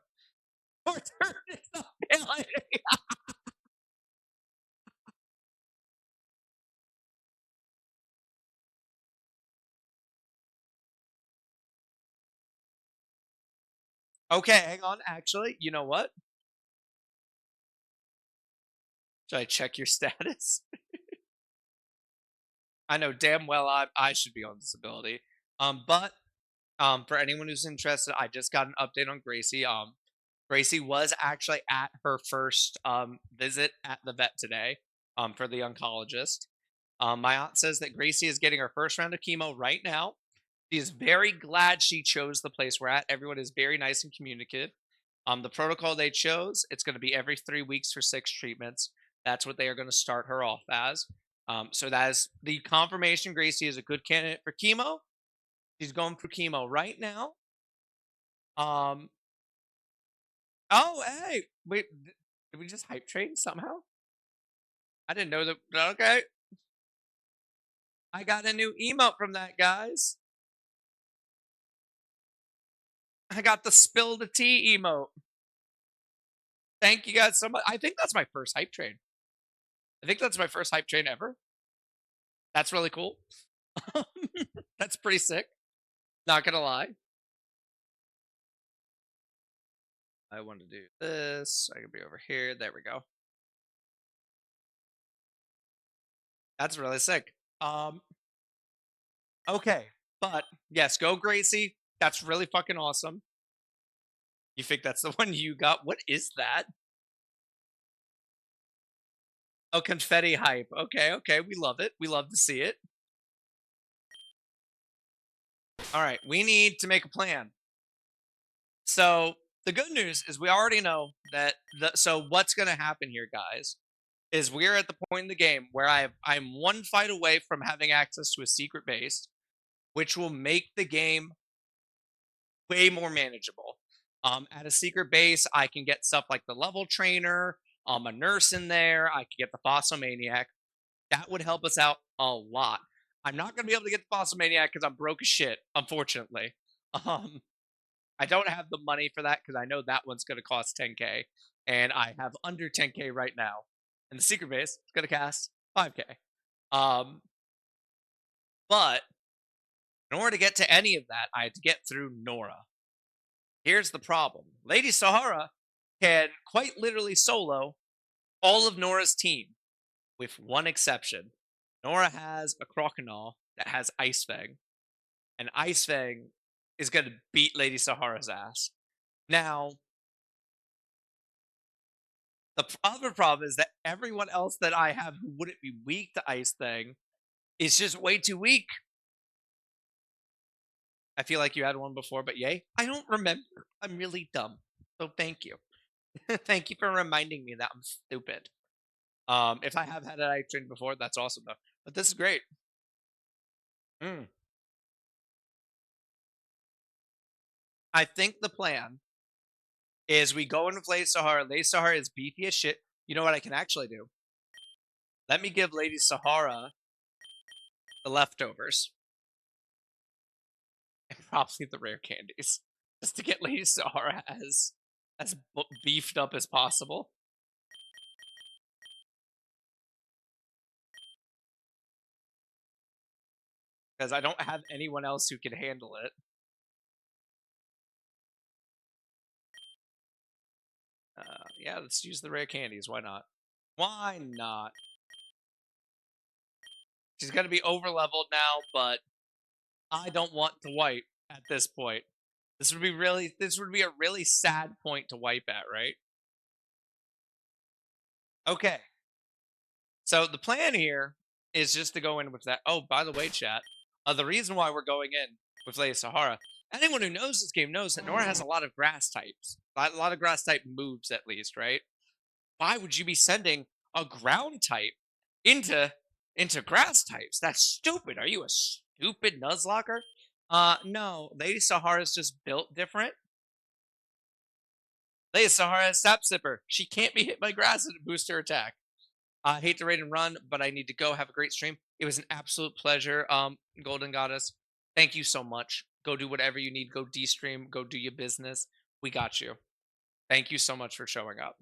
Okay, hang on. Actually, you know what? Should I check your status? I know damn well I should be on disability. But for anyone who's interested, I just got an update on Gracie. Gracie was actually at her first visit at the vet today. For the oncologist. My aunt says that Gracie is getting her first round of chemo right now. She is very glad she chose the place we're at. Everyone is very nice and communicative. The protocol they chose, it's going to be every 3 weeks for 6 treatments. That's what they are going to start her off as. So that is the confirmation. Gracie is a good candidate for chemo. She's going through chemo right now. Oh, hey, wait, did we just hype train somehow? I didn't know that. Okay. I got a new emote from that, guys. I got the spill the tea emote. Thank you guys so much. I think that's my first hype train. I think that's my first hype train ever. That's really cool. That's pretty sick. Not gonna lie. I want to do this. I can be over here. There we go. That's really sick. Okay. But yes, go Gracie. That's really fucking awesome. You think that's the one you got? What is that? Oh, confetti hype. Okay, okay. We love it. We love to see it. All right. We need to make a plan. So the good news is we already know that so what's gonna happen here, guys, is we're at the point in the game where I'm one fight away from having access to a secret base, which will make the game way more manageable. At a secret base, I can get stuff like the level trainer, a nurse in there. I can get the Fossomaniac. That would help us out a lot. I'm not going to be able to get the Fossomaniac because I'm broke as shit, unfortunately. Um, I don't have the money for that because I know that one's going to cost 10K, and I have under 10K right now. And the secret base is going to cost 5K. Um, but in order to get to any of that, I had to get through Nora. Here's the problem. Lady Sahara can quite literally solo all of Nora's team, with one exception. Nora has a Croconaw that has Ice Fang, and Ice Fang is going to beat Lady Sahara's ass. Now, the other problem is that everyone else that I have who wouldn't be weak to Ice Fang is just way too weak. I feel like you had one before, but yay. I don't remember. I'm really dumb. So thank you. Thank you for reminding me that I'm stupid. If I have had an ice train before, that's awesome though. But this is great. Mm. I think the plan is we go in with Lady Sahara. Lady Sahara is beefy as shit. You know what I can actually do? Let me give Lady Sahara the leftovers and probably the rare candies, just to get Lady Sahara as beefed up as possible. Because I don't have anyone else who can handle it. Yeah, let's use the rare candies. Why not? Why not? She's gonna be over leveled now, but I don't want to wipe at this point. This would be a really sad point to wipe at, right? Okay. So the plan here is just to go in with that. Oh, by the way, chat, the reason why we're going in with Lady Sahara, anyone who knows this game knows that Nora has a lot of grass types, a lot of grass type moves at least, right? Why would you be sending a ground type into into grass types? That's stupid. Are you a stupid Nuzlocker? No. Lady Sahara's just built different. Lady Sahara has Sap Sipper. She can't be hit by grass and boost her attack. I hate to raid and run, but I need to go. Have a great stream. It was an absolute pleasure. Golden Goddess, thank you so much. Go do whatever you need. Go de-stream. Go do your business. We got you. Thank you so much for showing up.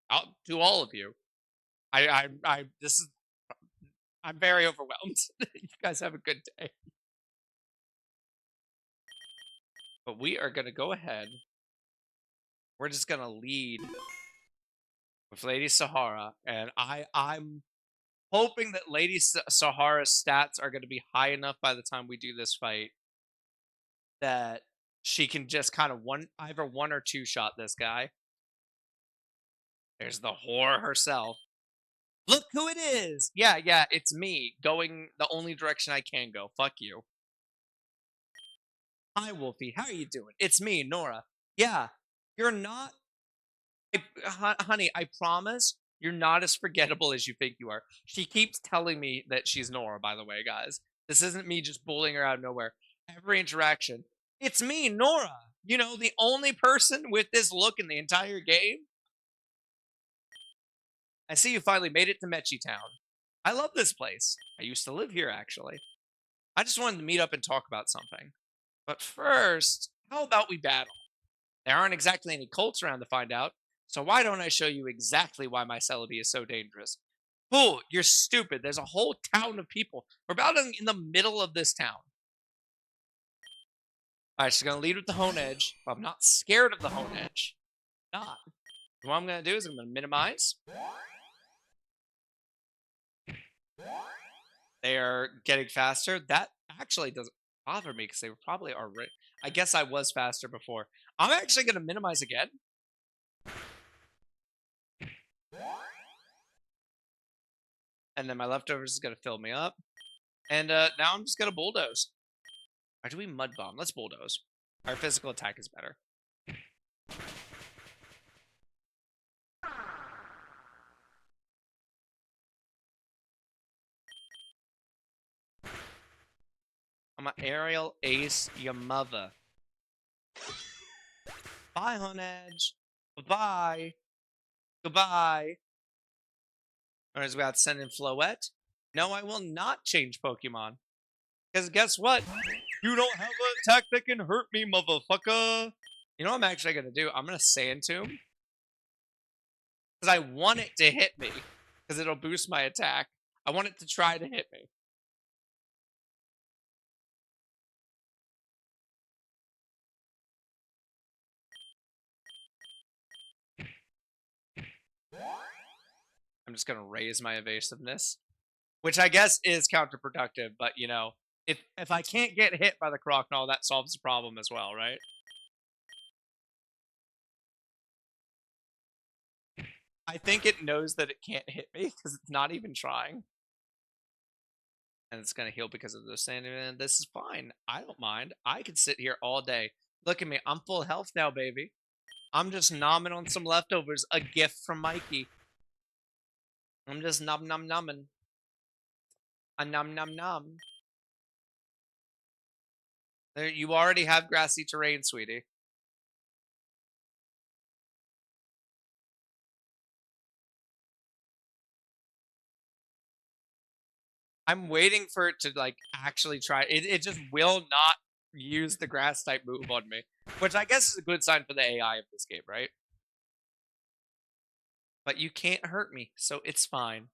I'll to all of you. This is. I'm very overwhelmed. You guys have a good day. But we are gonna go ahead. We're just gonna lead with Lady Sahara, and I'm hoping that Lady Sahara's stats are going to be high enough by the time we do this fight that she can just kind of either one or two shot this guy. There's the whore herself. Look who it is! Yeah, yeah, it's me going the only direction I can go. Fuck you. Hi, Wolfie. How are you doing? It's me, Nora. Yeah, you're not. Honey, I promise you're not as forgettable as you think you are. She keeps telling me that she's Nora, by the way, guys. This isn't me just bullying her out of nowhere. Every interaction, it's me, Nora. You know, the only person with this look in the entire game. I see you finally made it to Mechi Town. I love this place. I used to live here, actually. I just wanted to meet up and talk about something. But first, how about we battle? There aren't exactly any cults around to find out, so why don't I show you exactly why my Celebi is so dangerous? Fool, you're stupid. There's a whole town of people. We're about in the middle of this town. Alright, she's gonna lead with the Hone Edge, but I'm not scared of the Hone Edge. Not. What I'm gonna do is I'm gonna minimize. They are getting faster. That actually doesn't bother me because they probably are. I guess I was faster before. I'm actually gonna minimize again. And then my leftovers is gonna fill me up. And now I'm just gonna bulldoze. Or do we mud bomb? Let's bulldoze. Our physical attack is better. I'm an aerial ace your mother. Bye, Hone Edge. Bye. Goodbye. Alright, so we got send in Floette. No, I will not change Pokemon. Because guess what? You don't have an attack that can hurt me, motherfucker. You know what I'm actually going to do? I'm going to Sand Tomb. Because I want it to hit me. Because it'll boost my attack. I want it to try to hit me. I'm just going to raise my evasiveness. Which I guess is counterproductive. But, you know, if I can't get hit by the Crocodile, that solves the problem as well, right? I think it knows that it can't hit me because it's not even trying. And it's going to heal because of the sand. And this is fine. I don't mind. I could sit here all day. Look at me. I'm full health now, baby. I'm just nomming on some leftovers. A gift from Mikey. I'm just nom nom nomming. A nom nom nom. There, you already have grassy terrain, sweetie. I'm waiting for it to like actually try. It just will not use the grass type move on me, which I guess is a good sign for the AI of this game, right? But you can't hurt me, so it's fine.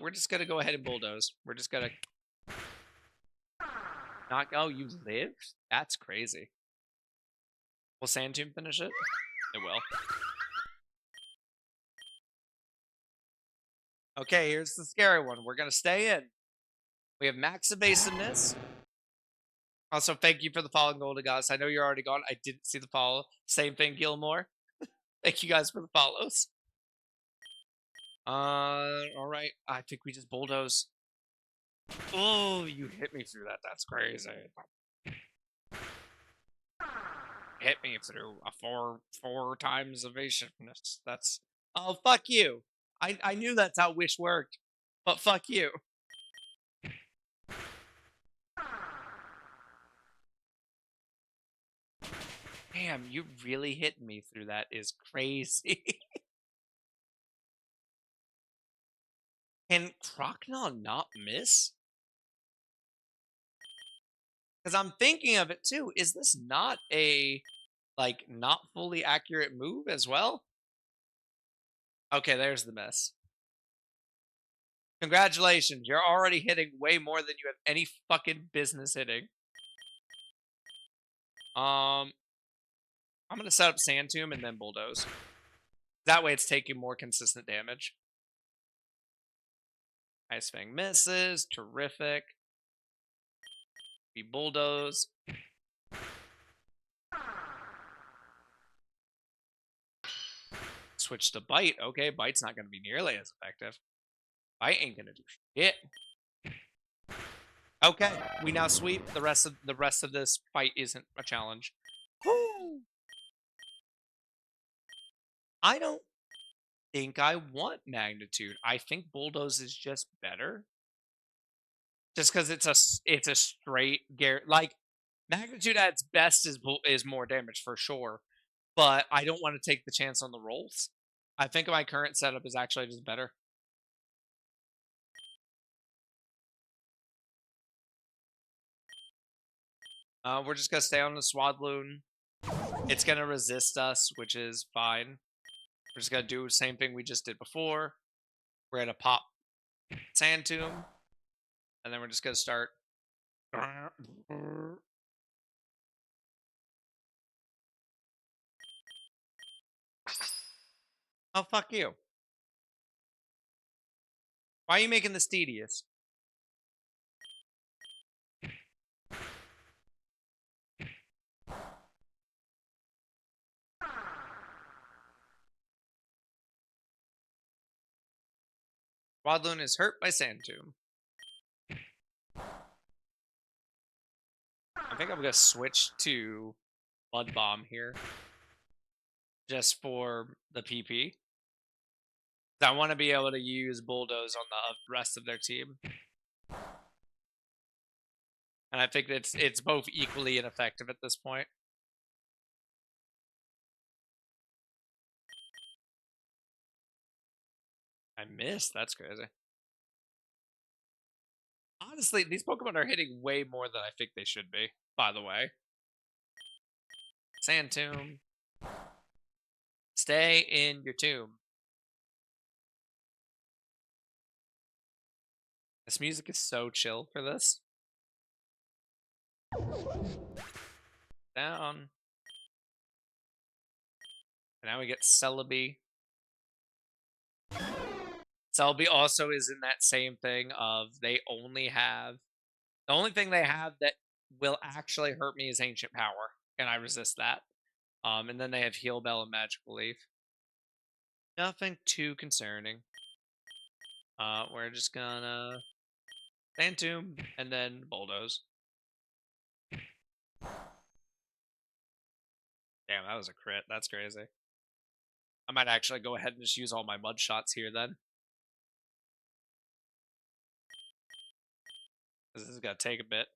We're just gonna go ahead and bulldoze. We're just gonna not. Oh, you lived? That's crazy. Will Sand Tomb finish it? It will. Okay, here's the scary one. We're gonna stay in. We have max evasiveness. Also, thank you for the follow, Golden Goddess. I know you're already gone. I didn't see the follow. Same thing, Gilmore. Thank you guys for the follows. All right. I think we just bulldoze. Oh, you hit me through that. That's crazy. Hit me through a four times evasiveness. That's oh fuck you. I knew that's how Wish worked, but fuck you. Damn, you really hit me through that is crazy. Can Crocodile not miss? Because I'm thinking of it too. Is this not a like not fully accurate move as well? Okay, there's the miss. Congratulations, you're already hitting way more than you have any fucking business hitting. I'm gonna set up Sand Tomb and then bulldoze. That way it's taking more consistent damage. Ice Fang misses. Terrific. We bulldoze. Switch to Bite. Okay, Bite's not going to be nearly as effective. Bite ain't going to do shit. Okay, we now sweep. The rest of this fight isn't a challenge. Woo! I don't think I want Magnitude. I think Bulldoze is just better. Just because it's a straight like Magnitude at its best is more damage for sure, but I don't want to take the chance on the rolls. I think my current setup is actually just better. We're just gonna stay on the Swadloon. It's gonna resist us, which is fine. We're just gonna do the same thing we just did before. We're gonna pop Sand Tomb, and then we're just gonna start. Oh, fuck you. Why are you making this tedious? Wadloon is hurt by Sand Tomb. I think I'm gonna switch to Mud Bomb here. Just for the PP. I want to be able to use Bulldoze on the rest of their team. And I think it's both equally ineffective at this point. I missed. That's crazy. Honestly, these Pokemon are hitting way more than I think they should be, by the way. Sand Tomb. Stay in your tomb. This music is so chill for this. Down. And now we get Celebi. Celebi also is in that same thing of they only have... The only thing they have that will actually hurt me is Ancient Power, and I resist that. And then they have Heal Bell and Magical Leaf. Nothing too concerning. We're just gonna Sand Tomb and then Bulldoze. Damn, that was a crit. That's crazy. I might actually go ahead and just use all my mud shots here then. Because this is gonna take a bit.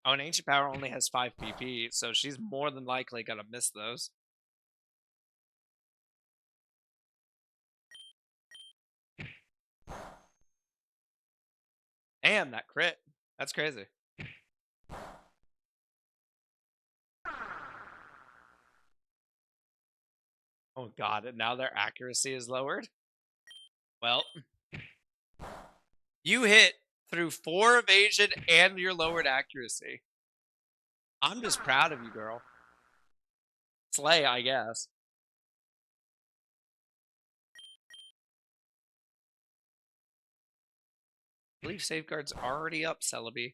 Oh, and Ancient Power only has 5 PP, so she's more than likely gonna miss those. Damn, that crit. That's crazy. Oh god, and now their accuracy is lowered? Well, you hit through 4 evasion and your lowered accuracy. I'm just proud of you, girl. Slay, I guess. I believe Safeguard's already up, Celebi.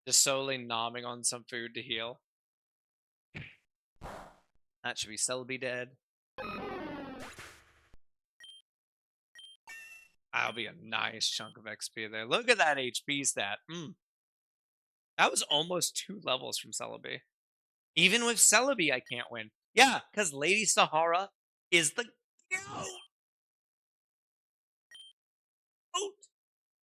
Just solely nomming on some food to heal. That should be Celebi dead. That'll be a nice chunk of XP there. Look at that HP stat. That was almost 2 levels from Celebi. Even with Celebi, I can't win. Yeah, because Lady Sahara is the goat.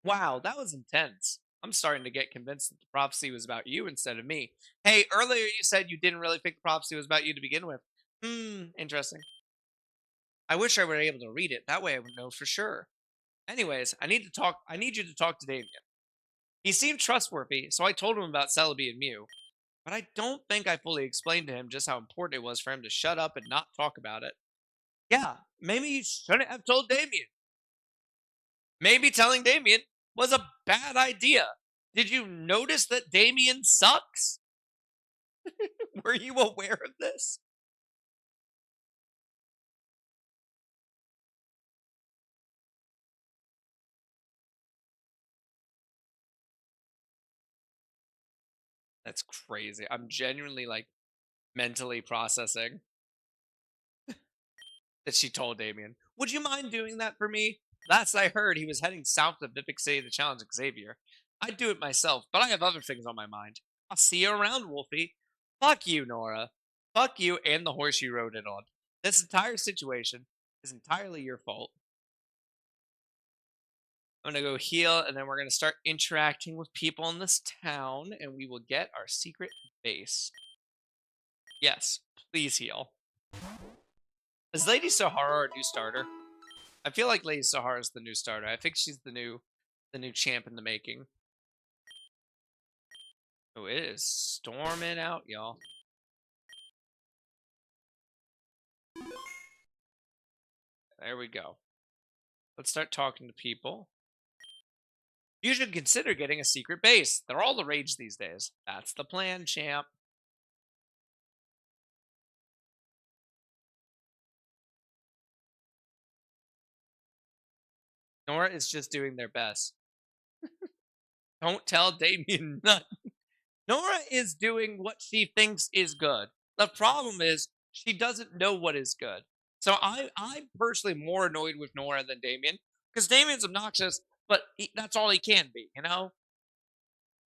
Wow, that was intense. I'm starting to get convinced that the prophecy was about you instead of me. Hey, earlier you said you didn't really think the prophecy was about you to begin with. Interesting. I wish I were able to read it. That way I would know for sure. Anyways, I need you to talk to Damien. He seemed trustworthy, so I told him about Celebi and Mew. But I don't think I fully explained to him just how important it was for him to shut up and not talk about it. Yeah, maybe you shouldn't have told Damien. Maybe telling Damien was a bad idea. Did you notice that Damien sucks? Were you aware of this? That's crazy. I'm genuinely like mentally processing that she told Damien, would you mind doing that for me? Last I heard, he was heading south to Vivek City to challenge Xavier. I'd do it myself, but I have other things on my mind. I'll see you around, Wolfie. Fuck you, Nora. Fuck you and the horse you rode in on. This entire situation is entirely your fault. I'm gonna go heal, and then we're gonna start interacting with people in this town, and we will get our secret base. Yes, please heal. Is Lady Sahara our new starter? I feel like Lady Sahara is the new starter. I think she's the new champ in the making. Oh, it is storming out, y'all. There we go. Let's start talking to people. You should consider getting a secret base. They're all the rage these days. That's the plan, champ. Nora is just doing their best. Don't tell Damien nothing. Nora is doing what she thinks is good. The problem is she doesn't know what is good. So I'm personally more annoyed with Nora than Damien because Damien's obnoxious, but that's all he can be.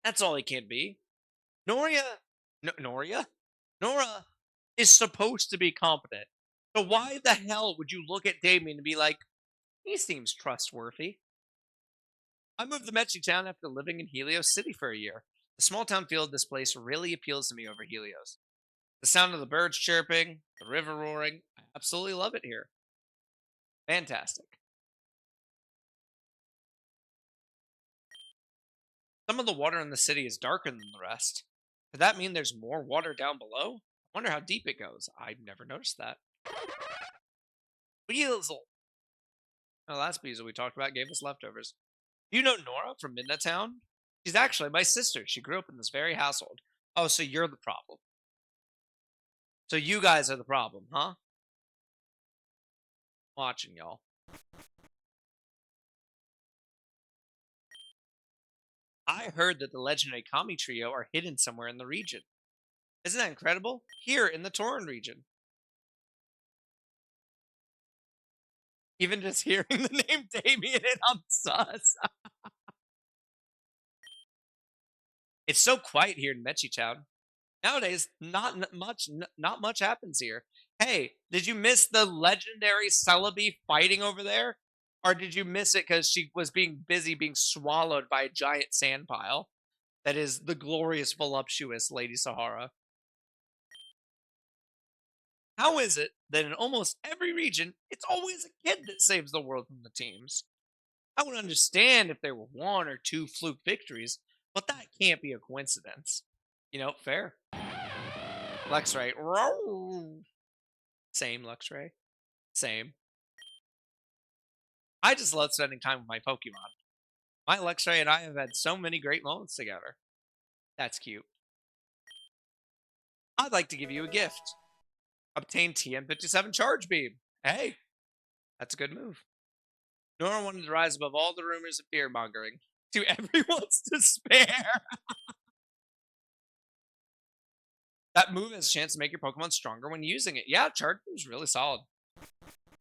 That's all he can be. Noria, Noria, Nora is supposed to be competent. So why the hell would you look at Damien and be like, he seems trustworthy? I moved to Metchi Town after living in Helios City for a year. The small town feel of this place really appeals to me over Helios. The sound of the birds chirping, the river roaring, I absolutely love it here. Fantastic. Some of the water in the city is darker than the rest. Could that mean there's more water down below? I wonder how deep it goes. I've never noticed that. Weasel. Oh, last Beazle we talked about gave us leftovers. Do you know Nora from Midnight Town? She's actually my sister. She grew up in this very household. Oh, so you're the problem. So you guys are the problem, huh? Watching y'all. I heard that the legendary Kami trio are hidden somewhere in the region. Isn't that incredible? Here in the Tauren region. Even just hearing the name Damien and I'm sus. It's so quiet here in Metchi Town. Nowadays, not much happens here. Hey, did you miss the legendary Celebi fighting over there? Or did you miss it because she was being busy being swallowed by a giant sand pile? That is the glorious, voluptuous Lady Sahara. How is it that in almost every region, it's always a kid that saves the world from the teams? I would understand if there were one or two fluke victories, but that can't be a coincidence. Fair. Luxray. Roar. Same, Luxray. Same. I just love spending time with my Pokemon. My Luxray and I have had so many great moments together. That's cute. I'd like to give you a gift. Obtain TM57 Charge Beam. Hey, that's a good move. Nora wanted to rise above all the rumors of fear mongering to everyone's despair. That move has a chance to make your Pokemon stronger when using it. Yeah, Charge Beam is really solid.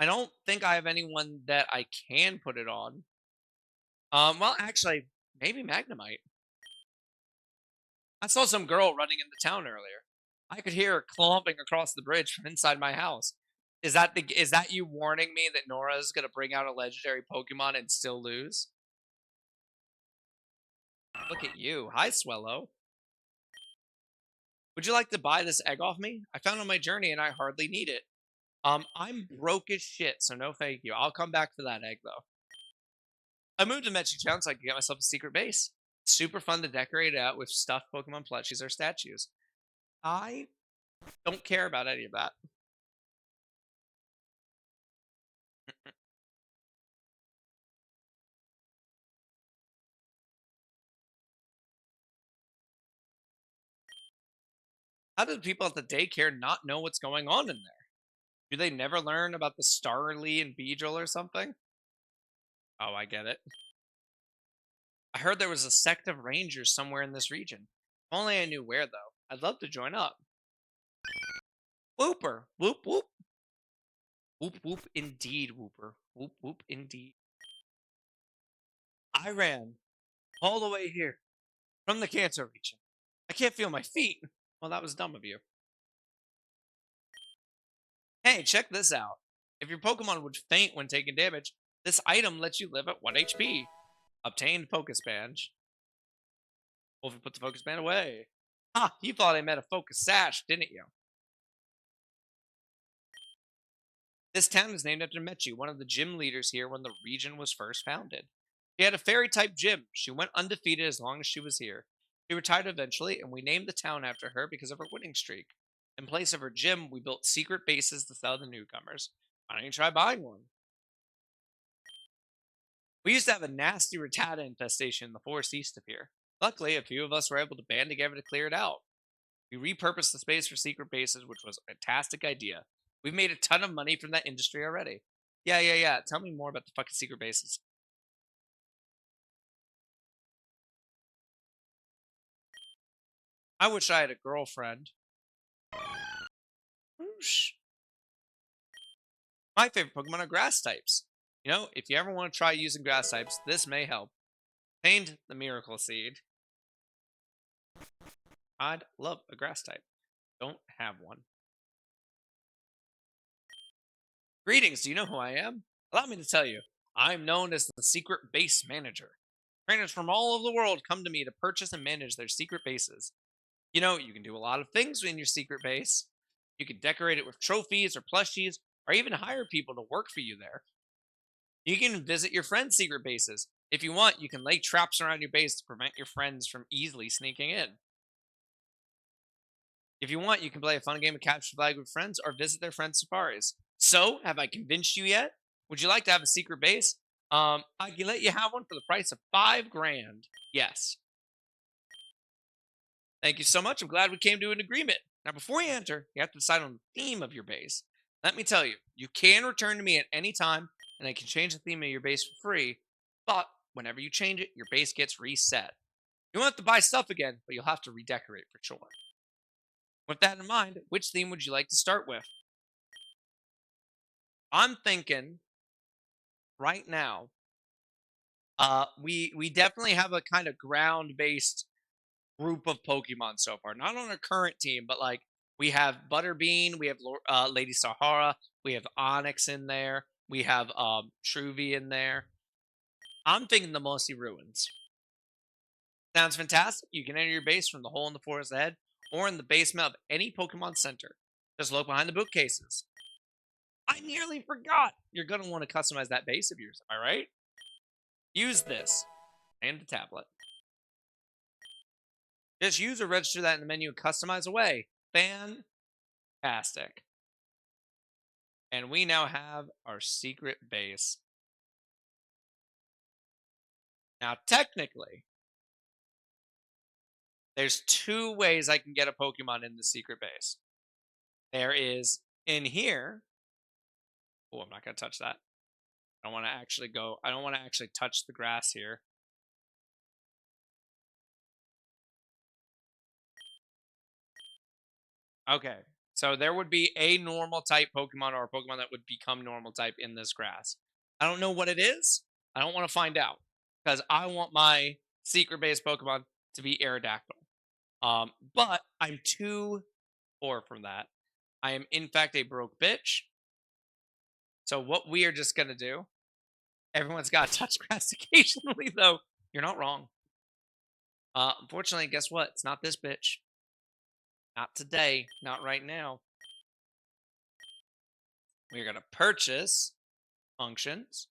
I don't think I have anyone that I can put it on. Well, actually, maybe Magnemite. I saw some girl running into town earlier. I could hear her clomping across the bridge from inside my house. Is that you warning me that Nora is gonna bring out a legendary Pokemon and still lose? Look at you. Hi, Swellow. Would you like to buy this egg off me? I found it on my journey and I hardly need it. I'm broke as shit, so no thank you. I'll come back for that egg though. I moved to Metchi Town so I could get myself a secret base. Super fun to decorate it out with stuffed Pokemon plushies or statues. I don't care about any of that. How do the people at the daycare not know what's going on in there? Do they never learn about the Starly and Beedrill or something? Oh, I get it. I heard there was a sect of rangers somewhere in this region. If only I knew where, though. I'd love to join up. Whooper. Whoop, whoop. Whoop, whoop, indeed, Whooper. Whoop, whoop, indeed. I ran all the way here from the Kanto region. I can't feel my feet. Well, that was dumb of you. Hey, check this out. If your Pokemon would faint when taking damage, this item lets you live at 1 HP. Obtained Focus Band. Wolfe put the Focus Band away. Ha! You thought I meant a Focus Sash, didn't you? This town is named after Mechi, one of the gym leaders here when the region was first founded. She had a fairy type gym. She went undefeated as long as she was here. She retired eventually, and we named the town after her because of her winning streak. In place of her gym, we built secret bases to sell to newcomers. Why don't you try buying one? We used to have a nasty Rattata infestation in the forest east of here. Luckily, a few of us were able to band together to clear it out. We repurposed the space for secret bases, which was a fantastic idea. We've made a ton of money from that industry already. Yeah. Tell me more about the fucking secret bases. I wish I had a girlfriend. Whoosh. My favorite Pokemon are grass types. If you ever want to try using grass types, this may help. Named the Miracle Seed. I'd love a grass type. Don't have one. Greetings, do you know who I am? Allow me to tell you, I'm known as the Secret Base Manager. Trainers from all over the world come to me to purchase and manage their secret bases. You can do a lot of things in your secret base. You can decorate it with trophies or plushies, or even hire people to work for you there. You can visit your friends' secret bases. If you want, you can lay traps around your base to prevent your friends from easily sneaking in. If you want, you can play a fun game of capture the flag with friends or visit their friends' safaris. So, have I convinced you yet? Would you like to have a secret base? I can let you have one for the price of 5 grand. Yes. Thank you so much. I'm glad we came to an agreement. Now, before you enter, you have to decide on the theme of your base. Let me tell you, you can return to me at any time, and I can change the theme of your base for free. But whenever you change it, your base gets reset. You won't have to buy stuff again, but you'll have to redecorate for sure. With that in mind, which theme would you like to start with? I'm thinking right now, we definitely have a kind of ground based group of Pokemon so far. Not on our current team, but like we have Butterbean, we have Lady Sahara, we have Onyx in there, we have Truvy in there. I'm thinking the Mossy Ruins. Sounds fantastic. You can enter your base from the hole in the forest ahead or in the basement of any Pokemon Center. Just look behind the bookcases. I nearly forgot. You're going to want to customize that base of yours, am I right? Use this and the tablet. Just use or register that in the menu and customize away. Fantastic. And we now have our secret base. Now, technically, there's 2 ways I can get a Pokemon in the secret base. There is in here. Oh, I'm not going to touch that. I don't want to actually go. I don't want to actually touch the grass here. Okay. So there would be a normal type Pokemon or a Pokemon that would become normal type in this grass. I don't know what it is. I don't want to find out because I want my secret base Pokemon to be Aerodactyl. But I'm too poor from that. I am in fact a broke bitch. So what we are just gonna do? Everyone's got to touch grass occasionally, though. You're not wrong. Unfortunately, guess what? It's not this bitch. Not today. Not right now. We're gonna purchase functions.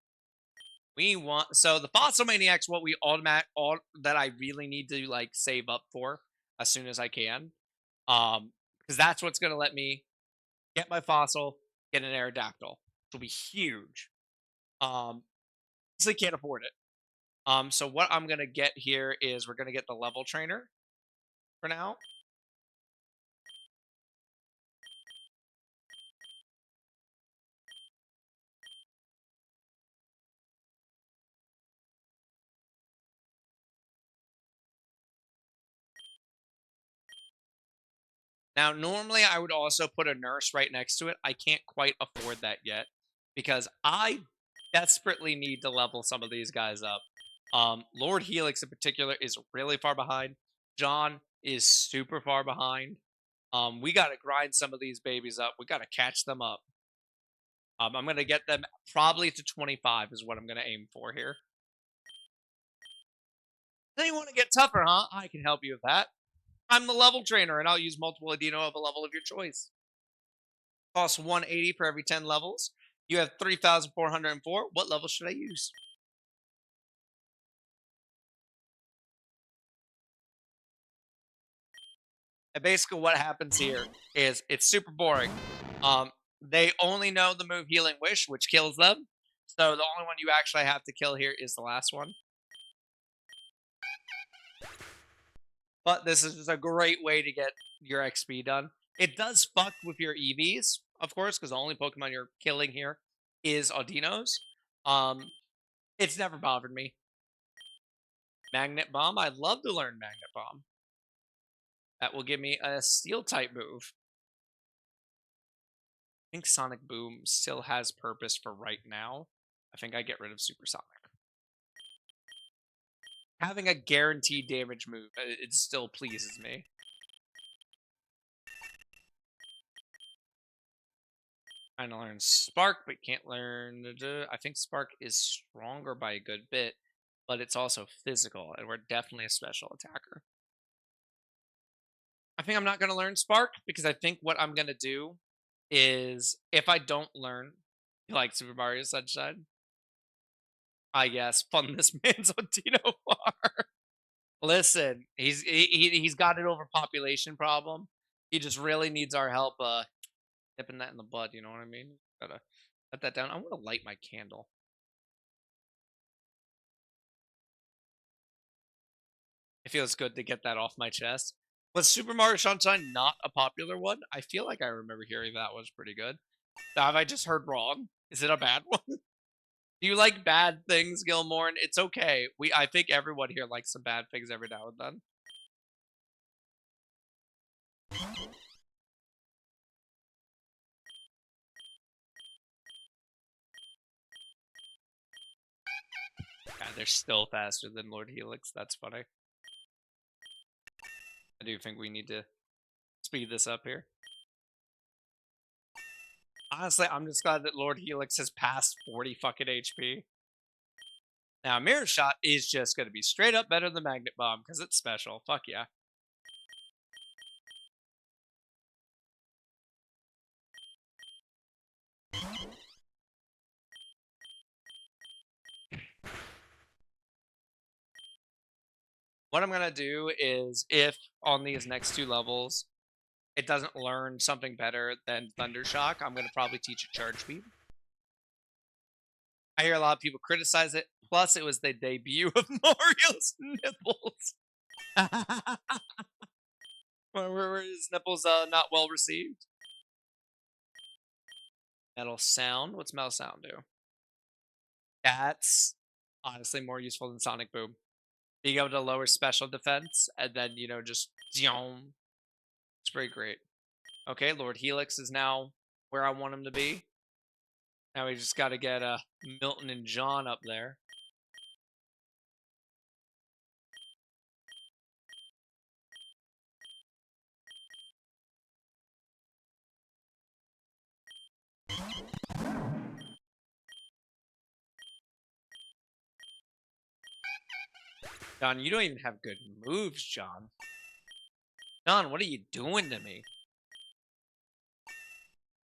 We want the Fossil Maniac's what we all that I really need to like save up for as soon as I can. Because that's what's gonna let me get my fossil, get an Aerodactyl, which will be huge. So can't afford it. So what I'm gonna get here is we're gonna get the level trainer for now. Now, normally I would also put a nurse right next to it. I can't quite afford that yet because I desperately need to level some of these guys up. Lord Helix in particular is really far behind. John is super far behind. We got to grind some of these babies up. We got to catch them up. I'm gonna get them probably to 25 is what I'm gonna aim for here. Then you want to get tougher, huh? I can help you with that. I'm the level trainer, and I'll use multiple Adino of a level of your choice. Costs 180 for every 10 levels. You have 3,404. What level should I use? And basically, what happens here is it's super boring. They only know the move Healing Wish, which kills them. So the only one you actually have to kill here is the last one. But this is just a great way to get your XP done. It does fuck with your EVs, of course, because the only Pokemon you're killing here is Audinos. Um, it's never bothered me. Magnet Bomb, I'd love to learn Magnet Bomb. That will give me a Steel type move. I think Sonic Boom still has purpose for right now. I think I get rid of Supersonic. Having a guaranteed damage move, it still pleases me. Trying to learn Spark, but can't learn. I think Spark is stronger by a good bit, but it's also physical, and we're definitely a special attacker. I think I'm not going to learn Spark because I think what I'm going to do is if I don't learn like Super Mario Sunshine, I guess fund this man's Dino Bar. Listen, he's got an overpopulation problem. He just really needs our help nipping that in the bud, you know what I mean? Gotta cut that down. I want to light my candle. It feels good to get that off my chest. Was Super Mario Sunshine not a popular one? I feel like I remember hearing that was pretty good. Have I just heard wrong? Is it a bad one? Do you like bad things, Gilmore? It's okay. I think everyone here likes some bad things every now and then. God, they're still faster than Lord Helix. That's funny. I do think we need to speed this up here. Honestly, I'm just glad that Lord Helix has passed 40 fucking HP. Now, Mirror Shot is just going to be straight up better than Magnet Bomb because it's special. Fuck yeah. What I'm going to do is if on these next two levels it doesn't learn something better than Thunder Shock, I'm going to probably teach it Charge Beam. I hear a lot of people criticize it. Plus, it was the debut of Mario's nipples. Where his nipples not well received. Metal Sound. What's Metal Sound do? That's honestly more useful than Sonic Boom. Being able to lower special defense and then, just it's pretty great. Okay, Lord Helix is now where I want him to be. Now we just got to get Milton and John up there. John, you don't even have good moves, John. John, what are you doing to me?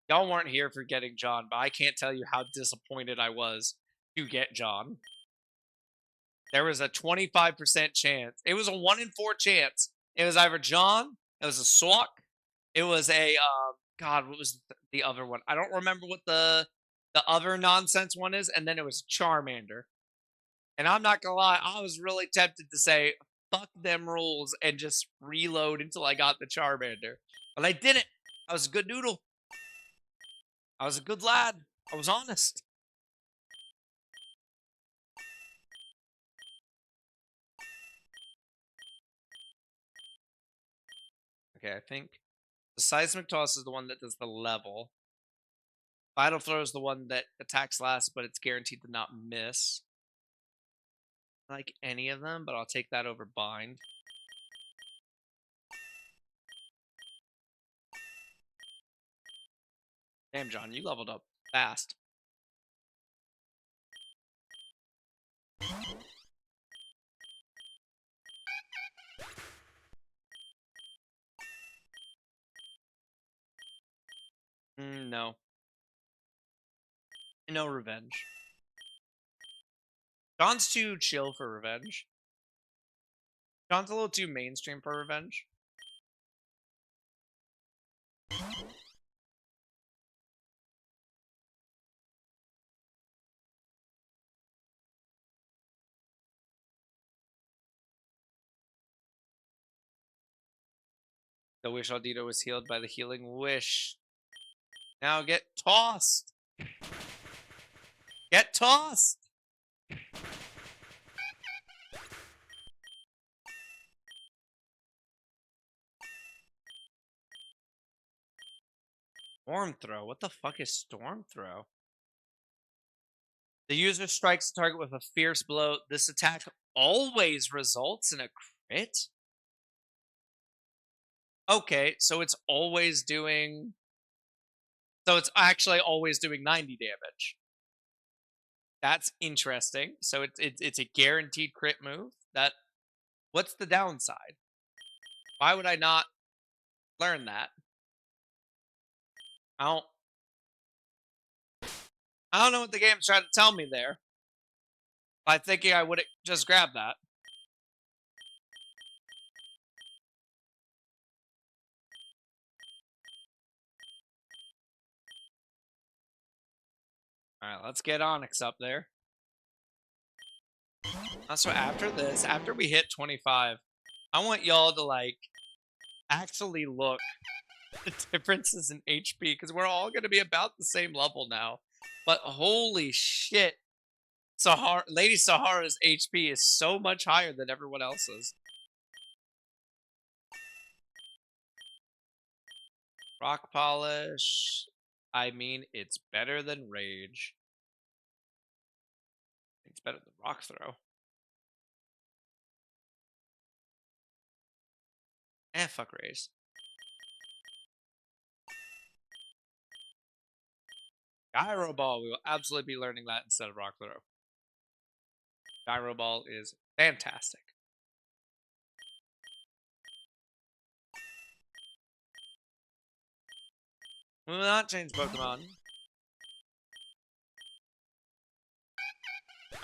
Y'all weren't here for getting John, but I can't tell you how disappointed I was to get John. There was a 25% chance. It was a 1 in 4 chance. It was either John, it was a Swak, it was a God, what was the other one? I don't remember what the other nonsense one is, and then it was Charmander. And I'm not gonna lie, I was really tempted to say fuck them rules and just reload until I got the Charmander. But I didn't. I was a good noodle. I was a good lad. I was honest. Okay, I think the Seismic Toss is the one that does the level. Vital Throw is the one that attacks last, but it's guaranteed to not miss. I like any of them, but I'll take that over Bind. Damn, John, you leveled up Fast. No. No revenge. John's too chill for revenge. John's a little too mainstream for revenge. The wish Aldito was healed by the healing wish. Now get tossed. Get tossed. Storm throw. What the fuck is storm throw? The user strikes the target with a fierce blow. This attack always results in a crit. Okay, so it's always doing. So it's actually always doing 90 damage. That's interesting. So it's a guaranteed crit move. That what's the downside? Why would I not learn that? I don't I don't know what the game's trying to tell me there. By thinking I would just grab that. Alright, let's get Onyx up there. Also, after this, after we hit 25, I want y'all to, like, actually look at the differences in HP, because we're all going to be about the same level now. But holy shit, Lady Sahara's HP is so much higher than everyone else's. Rock Polish. I mean, it's better than Rage. It's better than Rock Throw. Fuck Rage. Gyro Ball. We will absolutely be learning that instead of Rock Throw. Gyro Ball is fantastic. We will not change Pokemon.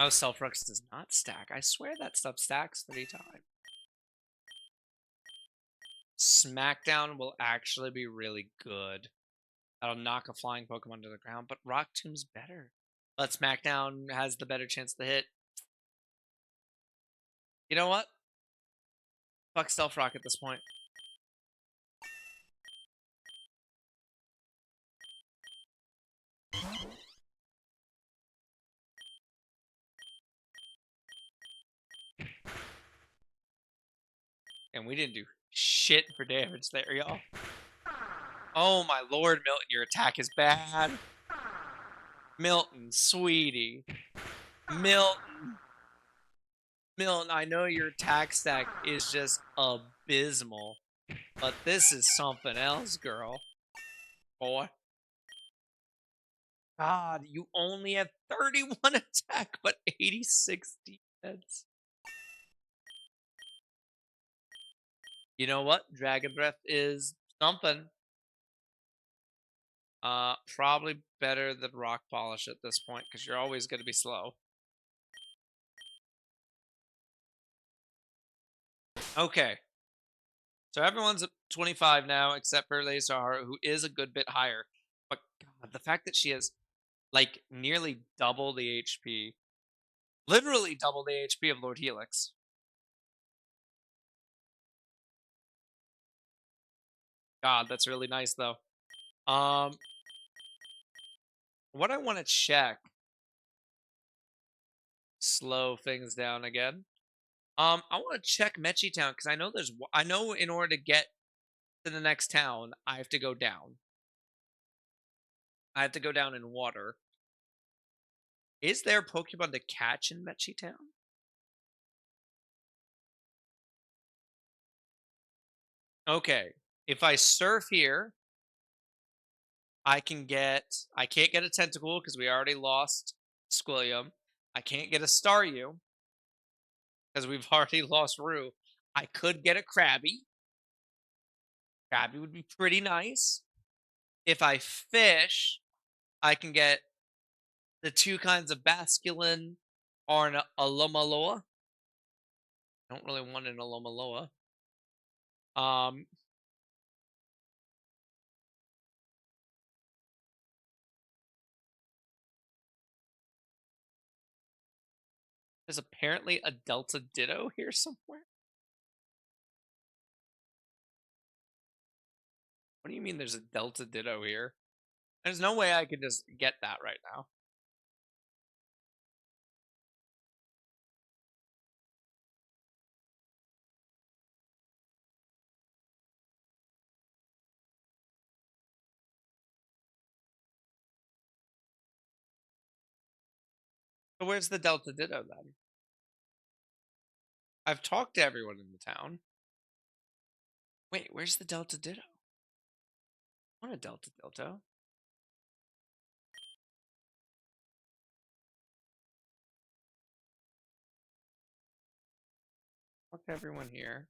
Oh, Selfrux does not stack. I swear that stuff stacks 3 times. Smackdown will actually be really good. That'll knock a flying Pokemon to the ground, but Rock Tomb's better. But Smackdown has the better chance to hit. You know what? Fuck Stealth Rock at this point. And we didn't do shit for damage there, y'all. Oh my lord, Milton, your attack is bad. Milton, sweetie. Milton. Milton, I know your attack stack is just abysmal, but this is something else, girl. Boy. God, you only have 31 attack, but 86 defense. You know what? Dragon Breath is something. Probably better than Rock Polish at this point, because you're always going to be slow. Okay. So everyone's at 25 now, except for Lady Sahara, who is a good bit higher. But God, the fact that she has, like, nearly double the HP. Literally double the HP of Lord Helix. God, that's really nice, though. What I want to check. Slow things down again. I want to check Mechi Town, because I know in order to get to the next town, I have to go down. I have to go down in water. Is there Pokemon to catch in Mechi Town? Okay. If I surf here, I can't get a Tentacool because we already lost Squilliam. I can't get a Staryu because we've already lost Roo. I could get a Krabby. Krabby would be pretty nice. If I fish, I can get the two kinds of Basculin or an Alomaloa. I don't really want an Alomaloa. Um, there's apparently a Delta Ditto here somewhere. What do you mean there's a Delta Ditto here? There's no way I could just get that right now. So where's the Delta Ditto then? I've talked to everyone in the town. Wait, where's the Delta Ditto? I want a Delta Ditto. Talked to everyone here.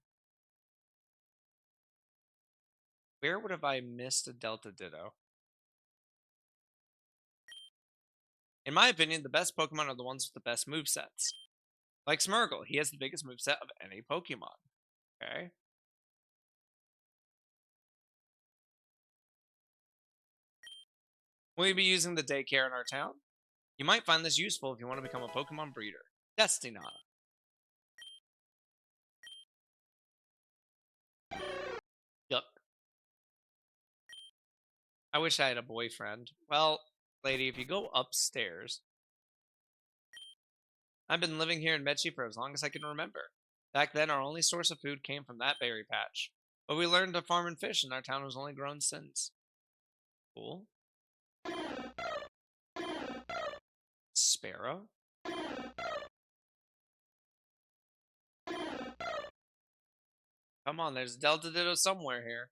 Where would have I missed a Delta Ditto? In my opinion, the best Pokemon are the ones with the best movesets. Like Smeargle, he has the biggest moveset of any Pokemon. Okay. Will you be using the daycare in our town? You might find this useful if you want to become a Pokemon breeder. Destina. Yuck. I wish I had a boyfriend. Well, lady, if you go upstairs. I've been living here in Mechi for as long as I can remember. Back then, our only source of food came from that berry patch. But we learned to farm and fish, and our town has only grown since. Cool. Sparrow? Come on, there's Delta Ditto somewhere here.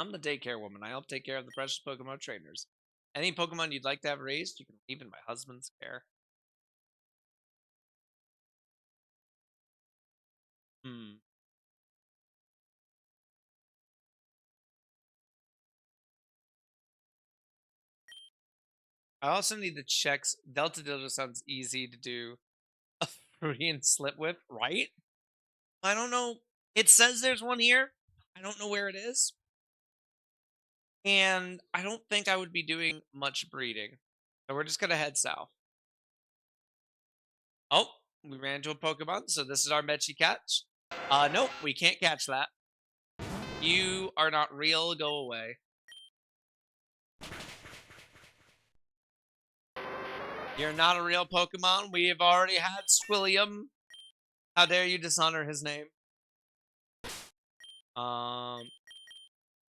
I'm the daycare woman. I help take care of the precious Pokemon trainers. Any Pokemon you'd like to have raised, you can leave in my husband's care. Hmm. I also need to check. Delta Dildo sounds easy to do a Freudian slip with, right? I don't know. It says there's one here. I don't know where it is. And I don't think I would be doing much breeding. So we're just going to head south. Oh, we ran into a Pokemon. So this is our Mechi catch. Nope, we can't catch that. You are not real. Go away. You're not a real Pokemon. We have already had Squilliam. How dare you dishonor his name? Um,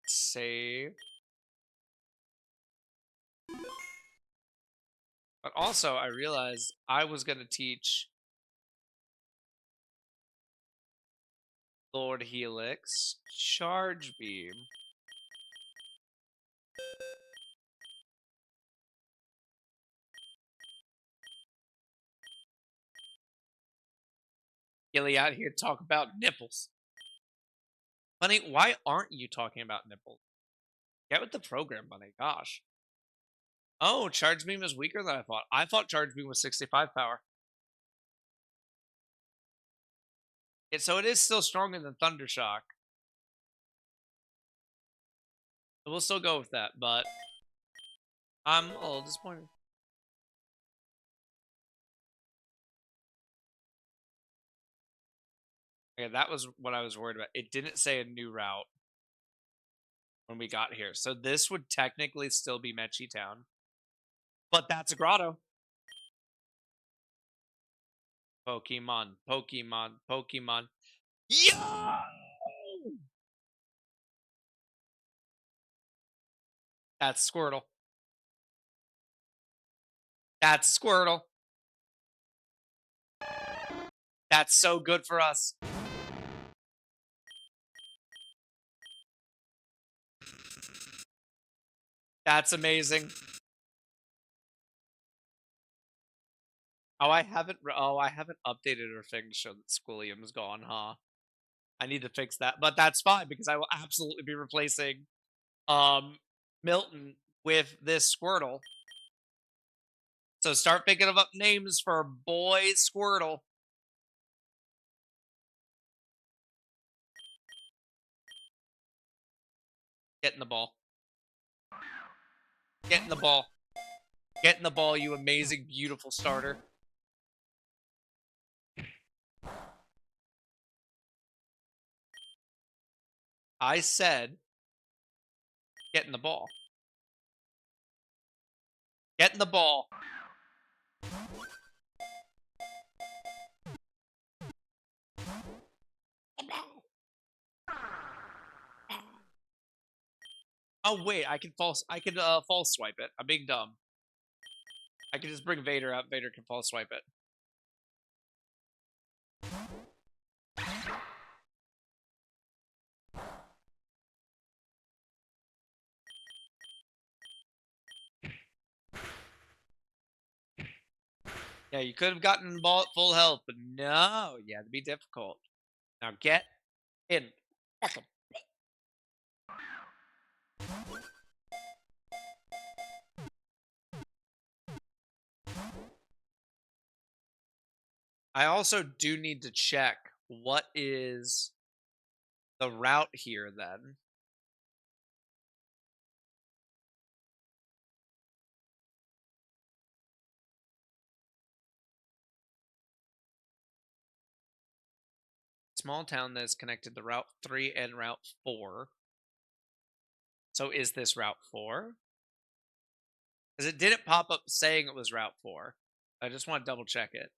save. But also, I realized I was going to teach Lord Helix Charge Beam. Gilly out here talk about nipples. Bunny, why aren't you talking about nipples? Get with the program, Bunny. Gosh. Oh, Charge Beam is weaker than I thought. I thought Charge Beam was 65 power. So it is still stronger than Thunder Shock. So we'll still go with that, but I'm a little disappointed. Okay, that was what I was worried about. It didn't say a new route when we got here. So this would technically still be Mechi Town. But that's a grotto. Pokemon, Pokemon, Pokemon. Yo! That's Squirtle. That's Squirtle. That's so good for us. That's amazing. Oh, I haven't updated our thing to show that Squilliam's gone, huh? I need to fix that, but that's fine because I will absolutely be replacing um Milton with this Squirtle. So start thinking of up names for boy Squirtle. Get in the ball. Get in the ball. Get in the ball, you amazing, beautiful starter. I said, get in the ball. Get in the ball. Oh wait, I can false swipe it. I'm being dumb. I can just bring Vader out. Vader can false swipe it. Yeah, you could have gotten ball at full health, but no, you had to be difficult. Now get in. I also do need to check what is the route here then. Small town that is connected to Route 3 and Route 4. So is this Route 4? Because it didn't pop up saying it was Route 4. I just want to double check it.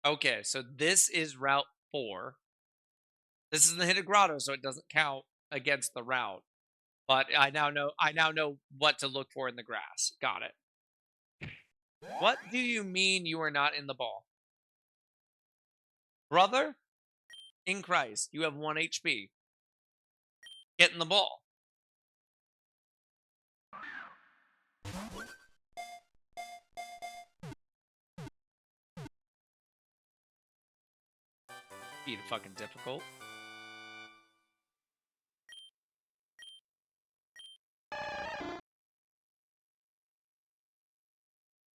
Okay, so this is Route 4. This is the Hidden Grotto, so it doesn't count against the route. But I now know what to look for in the grass. Got it. What do you mean you are not in the ball? Brother, in Christ, you have 1 HP. Get in the ball. Being fucking difficult.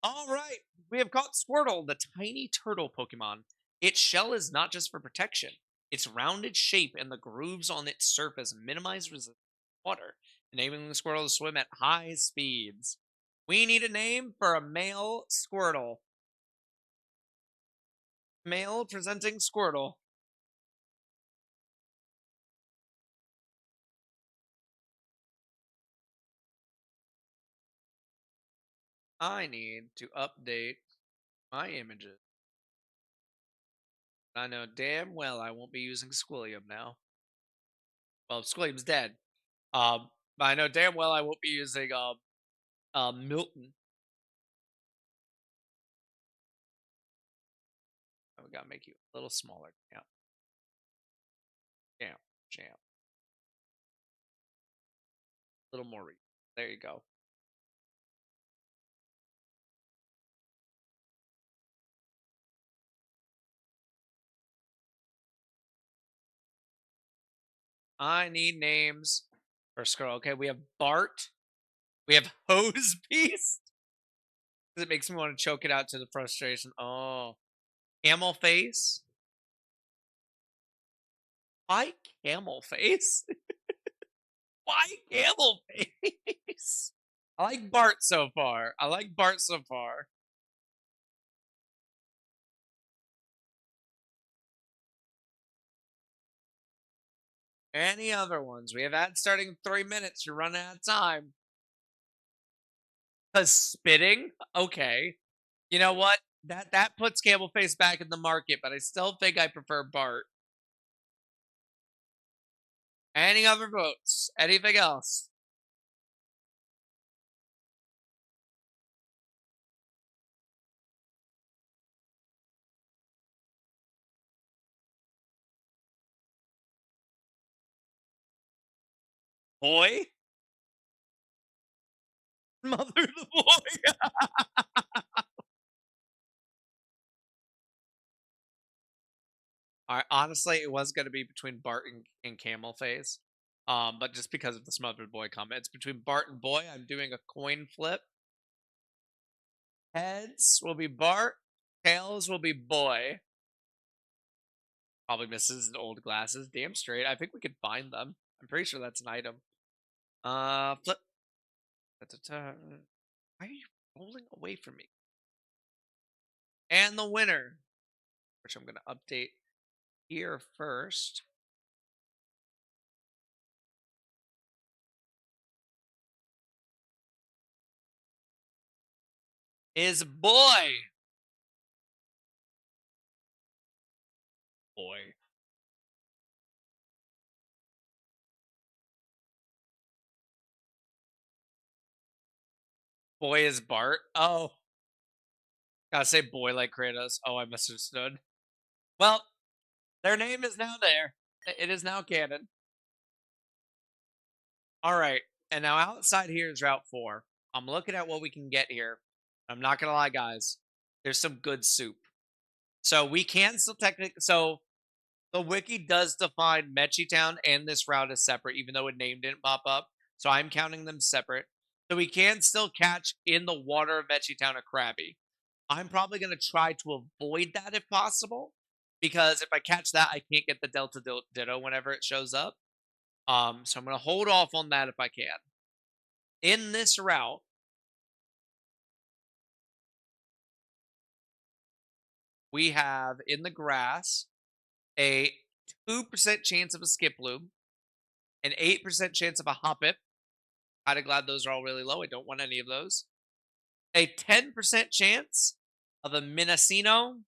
All right, we have caught Squirtle, the tiny turtle Pokemon. Its shell is not just for protection. Its rounded shape and the grooves on its surface minimize resistance to water, enabling the Squirtle to swim at high speeds. We need a name for a male Squirtle. Male presenting Squirtle. I need to update my images. I know damn well I won't be using Squilliam now. Well, Squilliam's dead. But I know damn well I won't be using Milton. Oh, we gotta make you a little smaller. Yeah, jam, jam. A little more. There you go. I need names for Skrull. Okay, we have Bart. We have Hose Beast. It makes me want to choke it out to the frustration. Oh, Camel Face. Why Camel Face? Why Camel Face? I like Bart so far. I like Bart so far. Any other ones? We have ads starting in 3 minutes. You're running out of time. 'Cause spitting? Okay. You know what? That puts Camel Face back in the market, but I still think I prefer Bart. Any other votes? Anything else? Boy? Mother the boy. Honestly, it was gonna be between Bart and Camel Face. But just because of the smothered boy comment, it's between Bart and Boy. I'm doing a coin flip. Heads will be Bart, tails will be Boy. Probably misses his old glasses. Damn straight. I think we could find them. I'm pretty sure that's an item. Flip. Ta-ta-ta. Why are you rolling away from me? And the winner, which I'm gonna update here first, is Boy. Boy. Boy is Bart. Oh, gotta say Boy like Kratos. Oh, I misunderstood. Well, their name is now there. It is now canon. All right. And now outside here is Route 4. I'm looking at what we can get here. I'm not going to lie, guys. There's some good soup. So we can still technically. So the wiki does define Mechie Town and this route as separate, even though a name didn't pop up. So I'm counting them separate. So we can still catch in the water of Mechie Town a Krabby. I'm probably going to try to avoid that if possible. Because if I catch that, I can't get the Delta Ditto whenever it shows up. So I'm gonna hold off on that if I can. In this route, we have in the grass a 2% chance of a skip loop, an 8% chance of a hoppip. Kind of glad those are all really low. I don't want any of those. A 10% chance of a Minacino,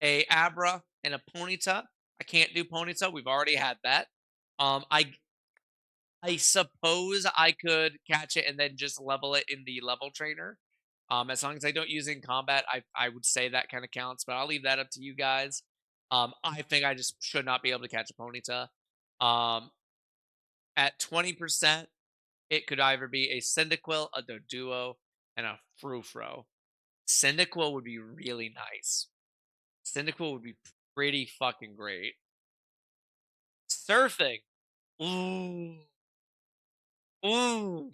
a Abra, and a Ponyta. I can't do Ponyta. We've already had that. I suppose I could catch it and then just level it in the level trainer. As long as I don't use it in combat, I would say that kind of counts, but I'll leave that up to you guys. I think I just should not be able to catch a Ponyta. Um, at 20%, it could either be a Cyndaquil, a Doduo, and a Frufro. Cyndaquil would be really nice. Cyndaquil would be pretty fucking great. Surfing. Ooh. Ooh.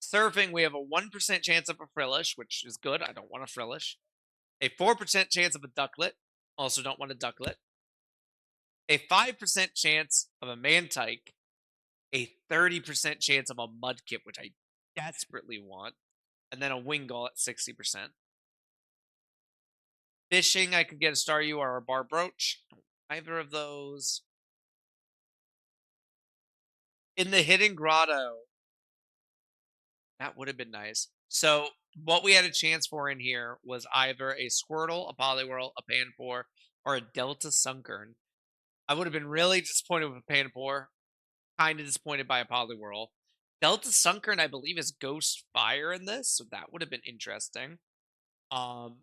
Surfing, we have a 1% chance of a Frillish, which is good. I don't want a Frillish. A 4% chance of a Ducklet. Also don't want a Ducklet. A 5% chance of a Mantike. A 30% chance of a Mudkip, which I desperately want. And then a Wingull at 60%. Fishing, I could get a Staryu or a Barbroach. Either of those. In the Hidden Grotto, that would have been nice. So what we had a chance for in here was either a Squirtle, a Poliwhirl, a Panpour, or a Delta Sunkern. I would have been really disappointed with a Panpour. Kind of disappointed by a Poliwhirl. Delta Sunkern, I believe, is Ghost Fire in this, so that would have been interesting. Um.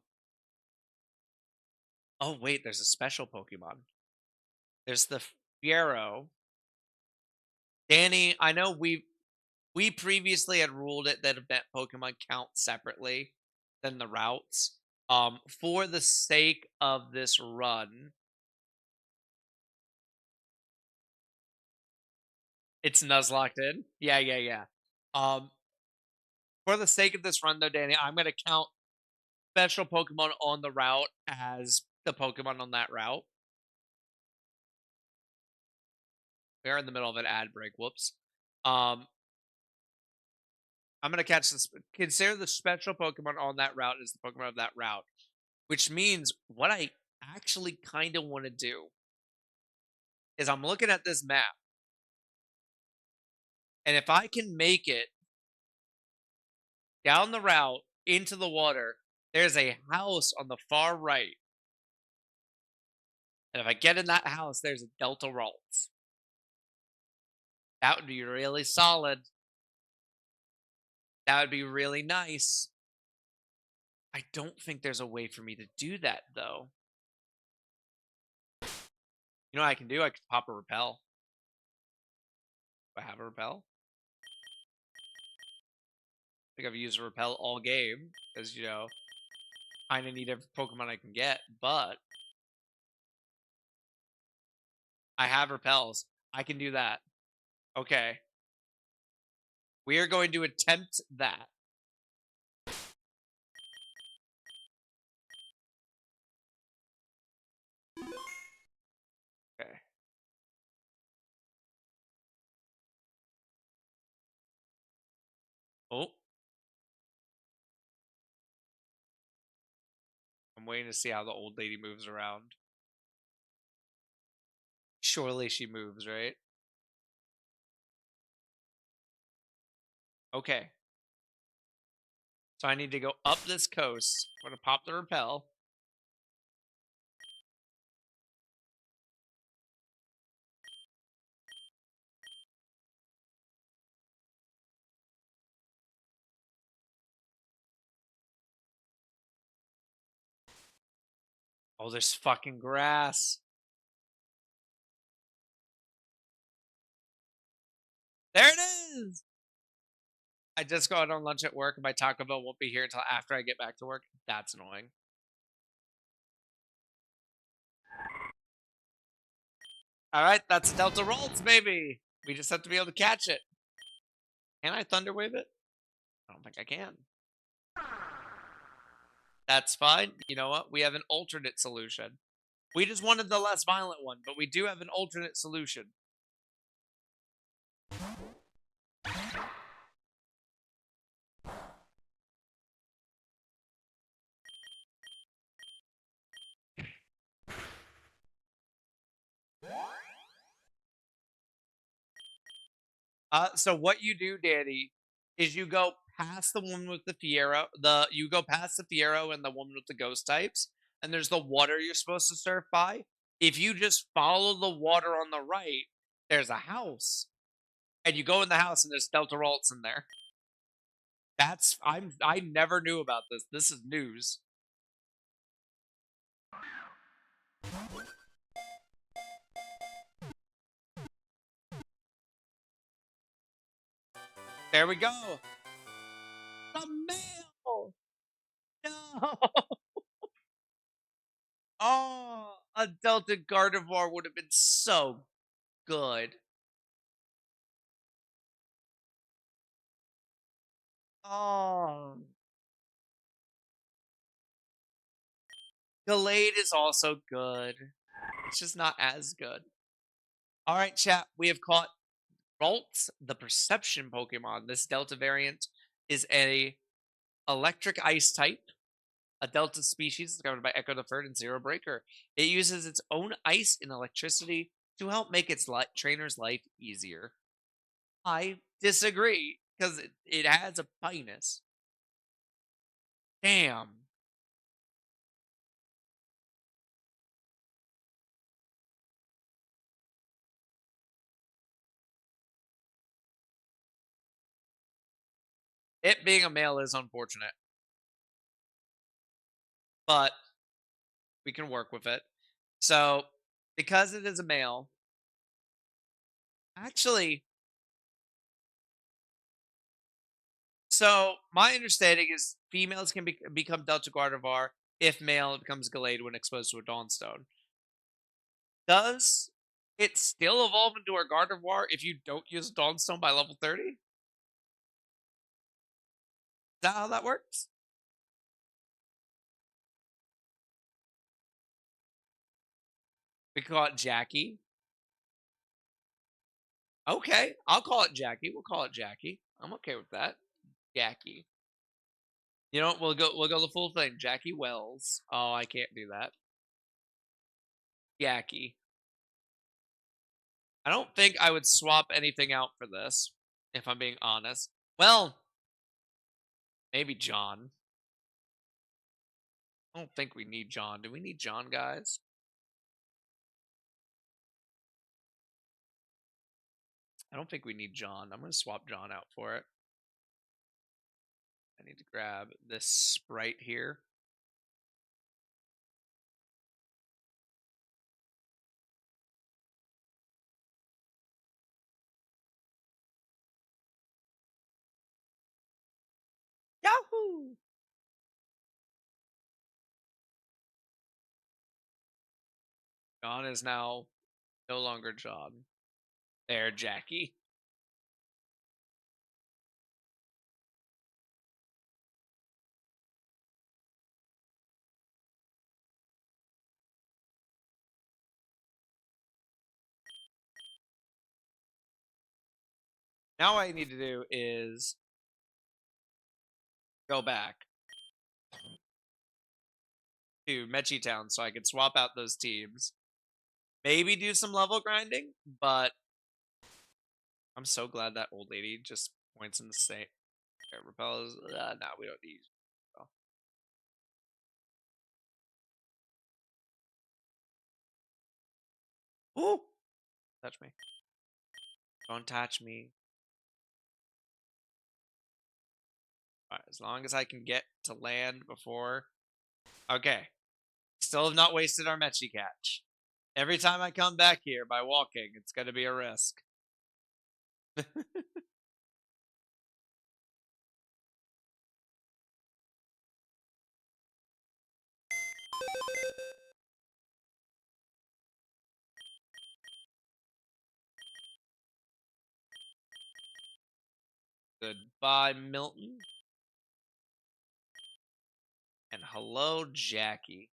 Oh wait, there's a special Pokemon. There's the Fiero. Danny, I know we previously had ruled it that event Pokemon count separately than the routes. For the sake of this run, it's Nuzlocked in. Yeah, yeah, yeah. Um, for the sake of this run, though, Danny, I'm going to count special Pokemon on the route as the Pokemon on that route. We are in the middle of an ad break. Whoops. Um, I'm going to catch this. Consider the special Pokemon on that route as the Pokemon of that route, which means what I actually kind of want to do is I'm looking at this map, and if I can make it down the route into the water. There's a house on the far right. And if I get in that house, there's a Delta Ralts. That would be really solid. That would be really nice. I don't think there's a way for me to do that though. You know what I can do? I could pop a repel. Do I have a repel? I think I've used a repel all game because kind of need every Pokemon I can get, but I have repels. I can do that. Okay, we are going to attempt that. Okay. Oh, I'm waiting to see how the old lady moves around. Surely she moves, right? Okay. So I need to go up this coast. I'm gonna pop the repel. Oh, there's fucking grass. There it is. I just got on lunch at work, and my Taco Bell won't be here until after I get back to work. That's annoying. All right, that's Delta Rolls, baby. We just have to be able to catch it. Can I Thunder Wave it? I don't think I can. That's fine. You know what? We have an alternate solution. We just wanted the less violent one, but we do have an alternate solution. So what you do, Danny, is you go past the one with the Fiero, you go past the Fiero and the woman with the ghost types, and there's the water you're supposed to surf by. If you just follow the water on the right, there's a house, and you go in the house, and there's Delta Ralts in there. I never knew about this. This is news. There we go. The mail. No. Oh, a Delta Gardevoir would have been so good. Oh, Gallade is also good. It's just not as good. All right, chat. We have caught Ralts, the Perception Pokemon. This Delta variant is a electric ice type, a Delta species discovered by Echo the Third and Zero Breaker. It uses its own ice and electricity to help make its trainer's life easier. I disagree because it has a penis. Damn. It being a male is unfortunate, but we can work with it. So, because it is a male, actually, so my understanding is females can become Delta Gardevoir if male it becomes Gallade when exposed to a Dawnstone. Does it still evolve into a Gardevoir if you don't use Dawnstone by level 30? Is that how that works? We call it Jackie. Okay, I'll call it Jackie. We'll call it Jackie. I'm okay with that. Jackie. You know what? We'll go the full thing. Jackie Wells. Oh, I can't do that. Jackie. I don't think I would swap anything out for this, if I'm being honest. Well, Maybe John. I don't think we need John. Do we need John, guys? I don't think we need John. I'm going to swap John out for it. I need to grab this sprite here. Yahoo! John is now no longer John. There, Jackie. Now what I need to do is go back to Mechi Town so I can swap out those teams. Maybe do some level grinding, but I'm so glad that old lady just points in the same. Okay, repels. No, we don't need. Ooh! Touch me. Don't touch me. Alright, as long as I can get to land before. Okay. Still have not wasted our Mechi catch. Every time I come back here by walking, it's going to be a risk. Goodbye, Milton. And hello, Jackie.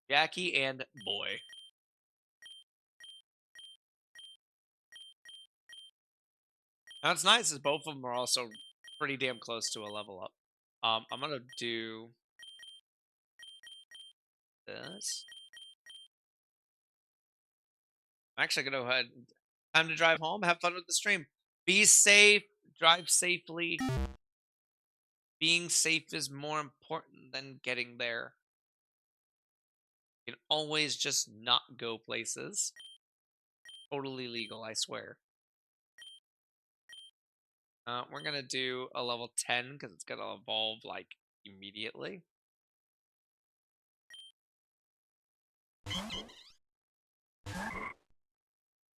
Jackie and boy. Now, what's nice is both of them are also pretty damn close to a level up. I'm gonna do this. I'm actually gonna go ahead. Time to drive home. Have fun with the stream. Be safe. Drive safely. Being safe is more important than getting there. You can always just not go places. Totally legal, I swear. We're gonna do a level 10 because it's gonna evolve like immediately.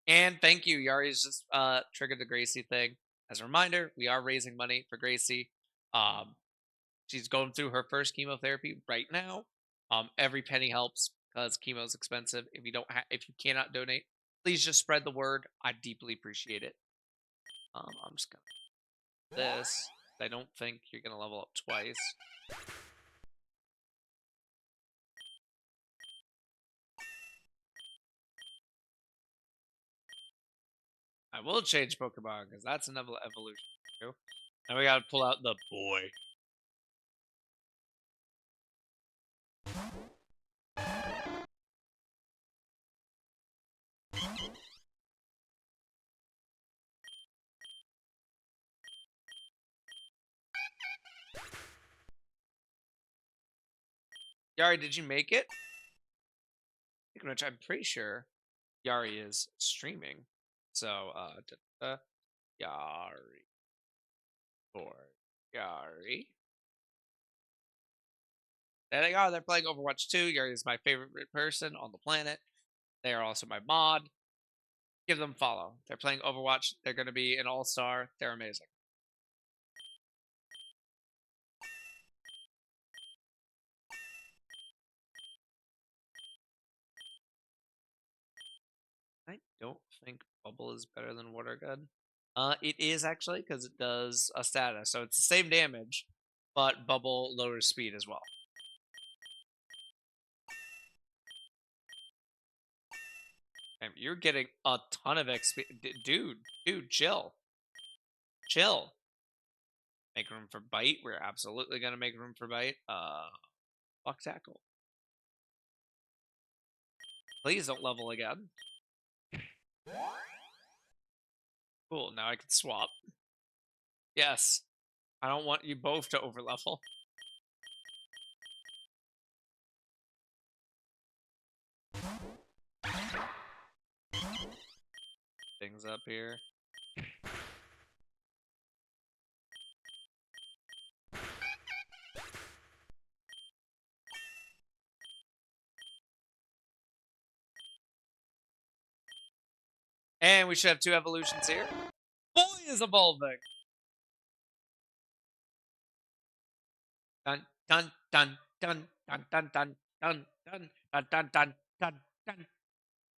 And thank you, Yari's just triggered the Gracie thing. As a reminder, we are raising money for Gracie. She's going through her first chemotherapy right now. Every penny helps because chemo is expensive. If you cannot donate, please just spread the word. I deeply appreciate it. I'm just gonna this. I don't think you're gonna level up twice. I will change Pokemon because that's another evolution too. And we gotta pull out the boy. Yari, did you make it? Speaking of which, I'm pretty sure Yari is streaming. So, Yari. Or Yari. There they are. They're playing Overwatch 2. Yari is my favorite person on the planet. They are also my mod. Give them a follow. They're playing Overwatch. They're going to be an all-star. They're amazing. I don't think Bubble is better than Water Gun. It is actually because it does a status. So it's the same damage, but Bubble lowers speed as well. And you're getting a ton of XP. Dude, chill. Chill. Make room for Bite. We're absolutely going to make room for Bite. Fuck Tackle. Please don't level again. Cool. Now I can swap. Yes. I don't want you both to overlevel. Things up here. And we should have 2 evolutions here. Boy is evolving. Dun dun dun dun dun dun dun dun dun dun dun dun dun dun.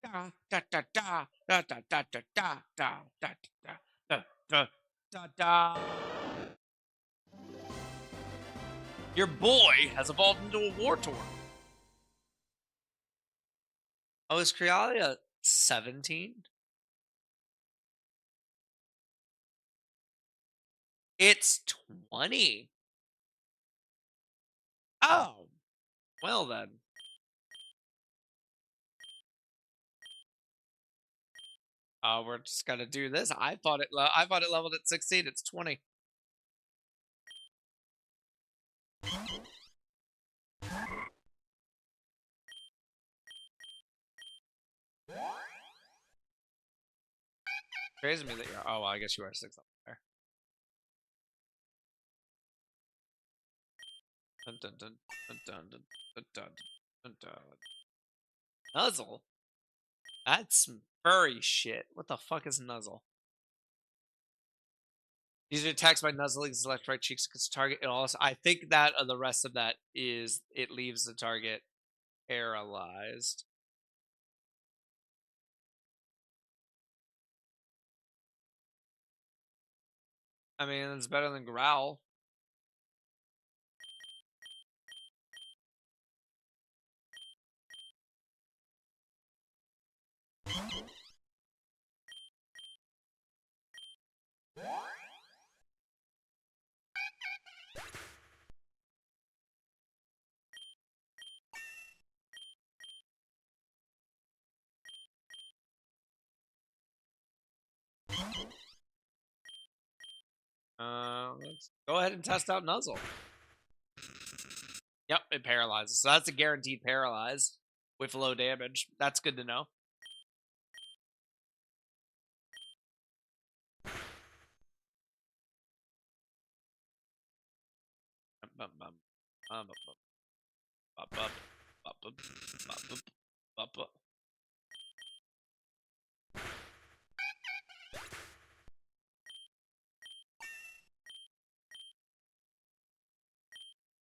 Da da da da da da da da da da da da da da da. Your boy has evolved into a Wartorn. Oh, is Crealia 17? It's 20. Oh, well then. We're just gonna do this. I thought it leveled at 16. It's 20. Crazy to me that you're. Oh, well, I guess you are 6 up there. Dun, dun, dun, dun, dun, dun, dun, dun, dun, dun. Nuzzle? That's some furry shit. What the fuck is Nuzzle? These are attacks by nuzzling his left right cheeks against the target. It also, I think that the rest of that is it leaves the target paralyzed. I mean, it's better than growl. Let's go ahead and test out Nuzzle. Yep, it paralyzes. So that's a guaranteed paralyze with low damage. That's good to know.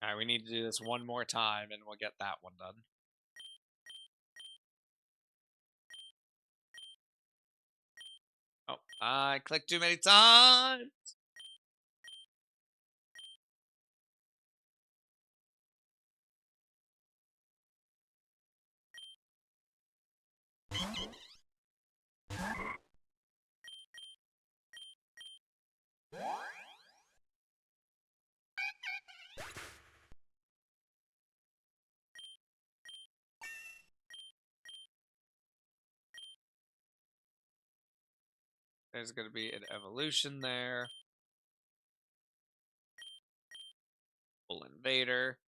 Alright, we need to do this one more time and we'll get that one done. Oh, I clicked too many times! There's going to be an evolution there. Full invader.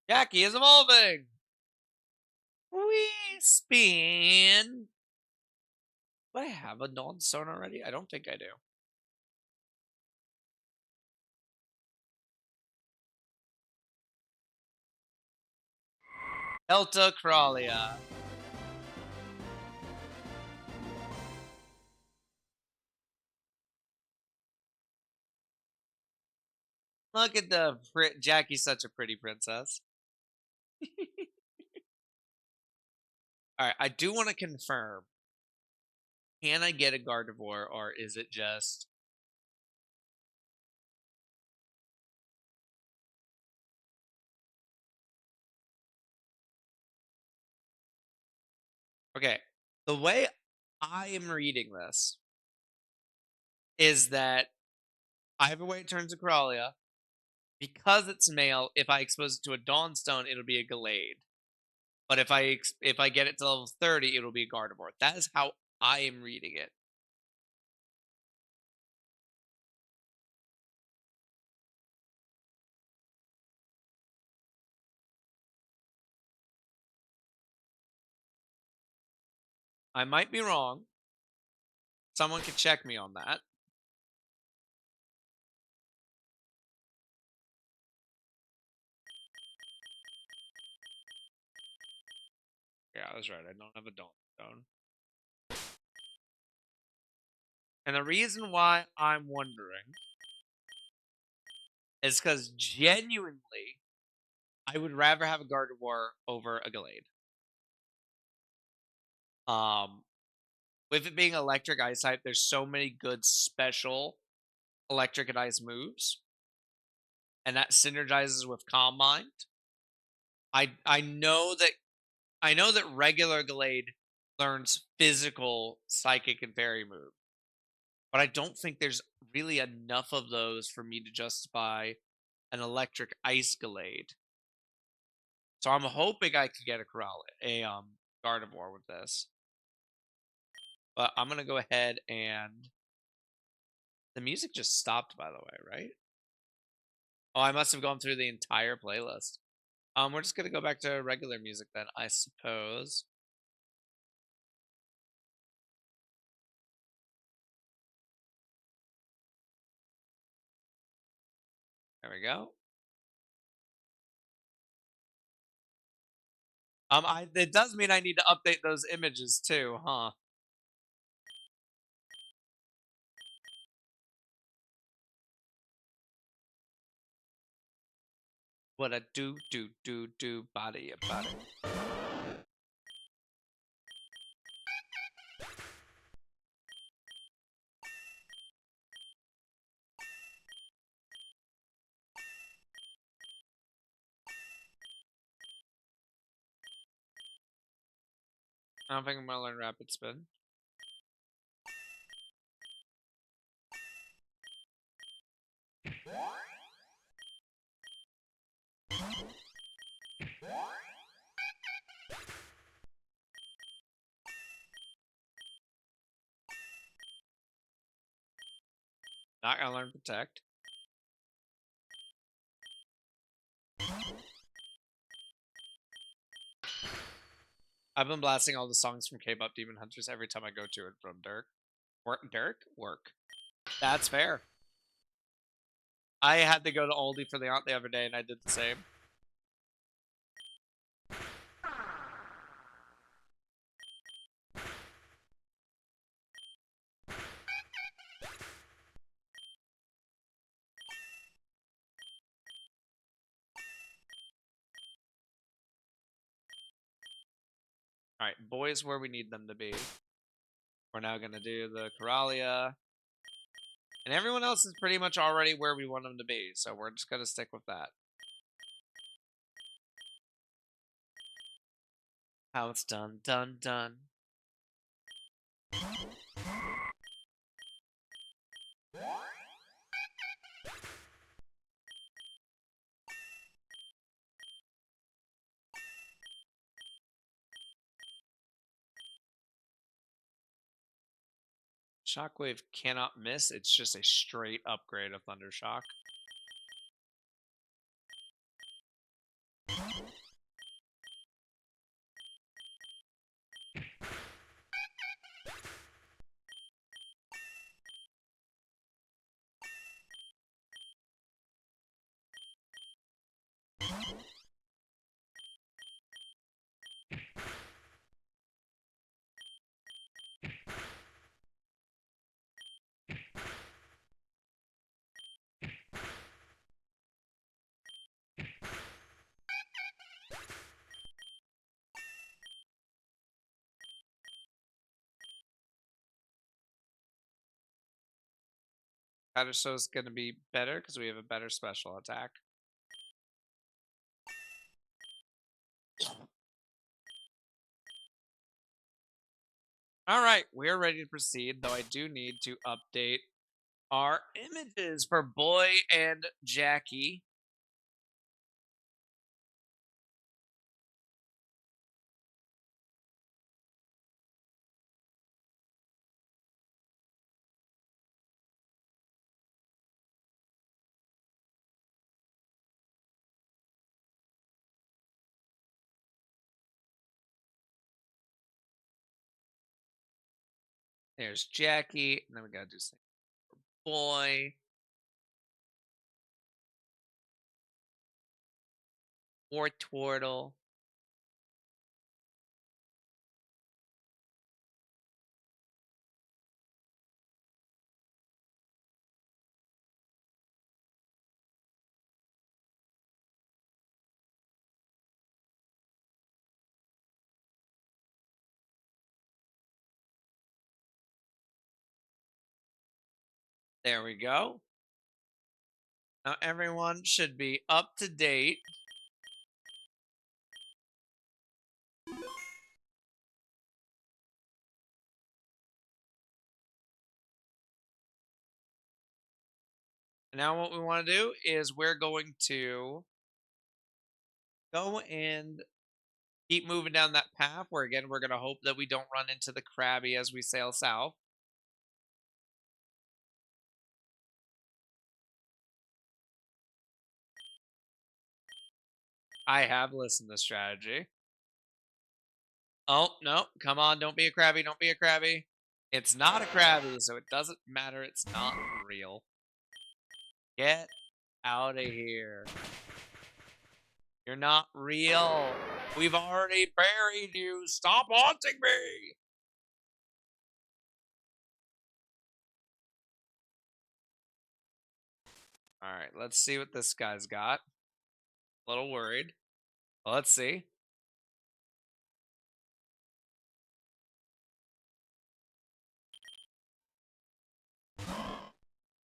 Jackie is evolving! We spin. Do I have a non-stone already? I don't think I do. Delta Crawlia. Look at the Jackie's such a pretty princess. All right, I do want to confirm. Can I get a Gardevoir, or is it just? Okay, The way I am reading this is that either way it turns to Corellia, because it's male, if I expose it to a Dawnstone, it'll be a Gallade. But if I get it to level 30, it'll be a Gardevoir. That is how I am reading it. I might be wrong. Someone could check me on that. Yeah, I was right. I don't have a Dawnstone. And the reason why I'm wondering is because genuinely, I would rather have a Gardevoir over a Gallade. Um, with it being electric ice type, there's so many good special electric and ice moves, and that synergizes with Calm Mind. I know that regular Gallade learns physical, psychic, and fairy move, but I don't think there's really enough of those for me to justify an electric ice Gallade. So I'm hoping I could get a Gardevoir with this. But I'm gonna go ahead and the music just stopped, by the way, right? Oh, I must have gone through the entire playlist. We're just gonna go back to regular music then, I suppose. There we go. It does mean I need to update those images too, huh? What a do body a body. I don't think I'm gonna learn rapid spin. Not gonna learn protect. I've been blasting all the songs from K-pop Demon Hunters every time I go to and from Dirk. Work. That's fair. I had to go to Aldi for the aunt the other day, and I did the same. All right, boys, where we need them to be. We're now gonna do the Coralia, and everyone else is pretty much already where we want them to be, so we're just gonna stick with that. How it's done. Shockwave cannot miss. It's just a straight upgrade of Thundershock. Patterso is going to be better because we have a better special attack. All right, we're ready to proceed, though I do need to update our images for Boy and Jackie. There's Jackie, and then we gotta do something for Boy. More Turtle. There we go. Now everyone should be up to date. Now what we want to do is we're going to go and keep moving down that path where again we're going to hope that we don't run into the Krabby as we sail south. I have listened to strategy. Oh, no. Come on. Don't be a Krabby. Don't be a Krabby. It's not a Krabby, so it doesn't matter. It's not real. Get out of here. You're not real. We've already buried you. Stop haunting me. All right. Let's see what this guy's got. A little worried. Well, let's see.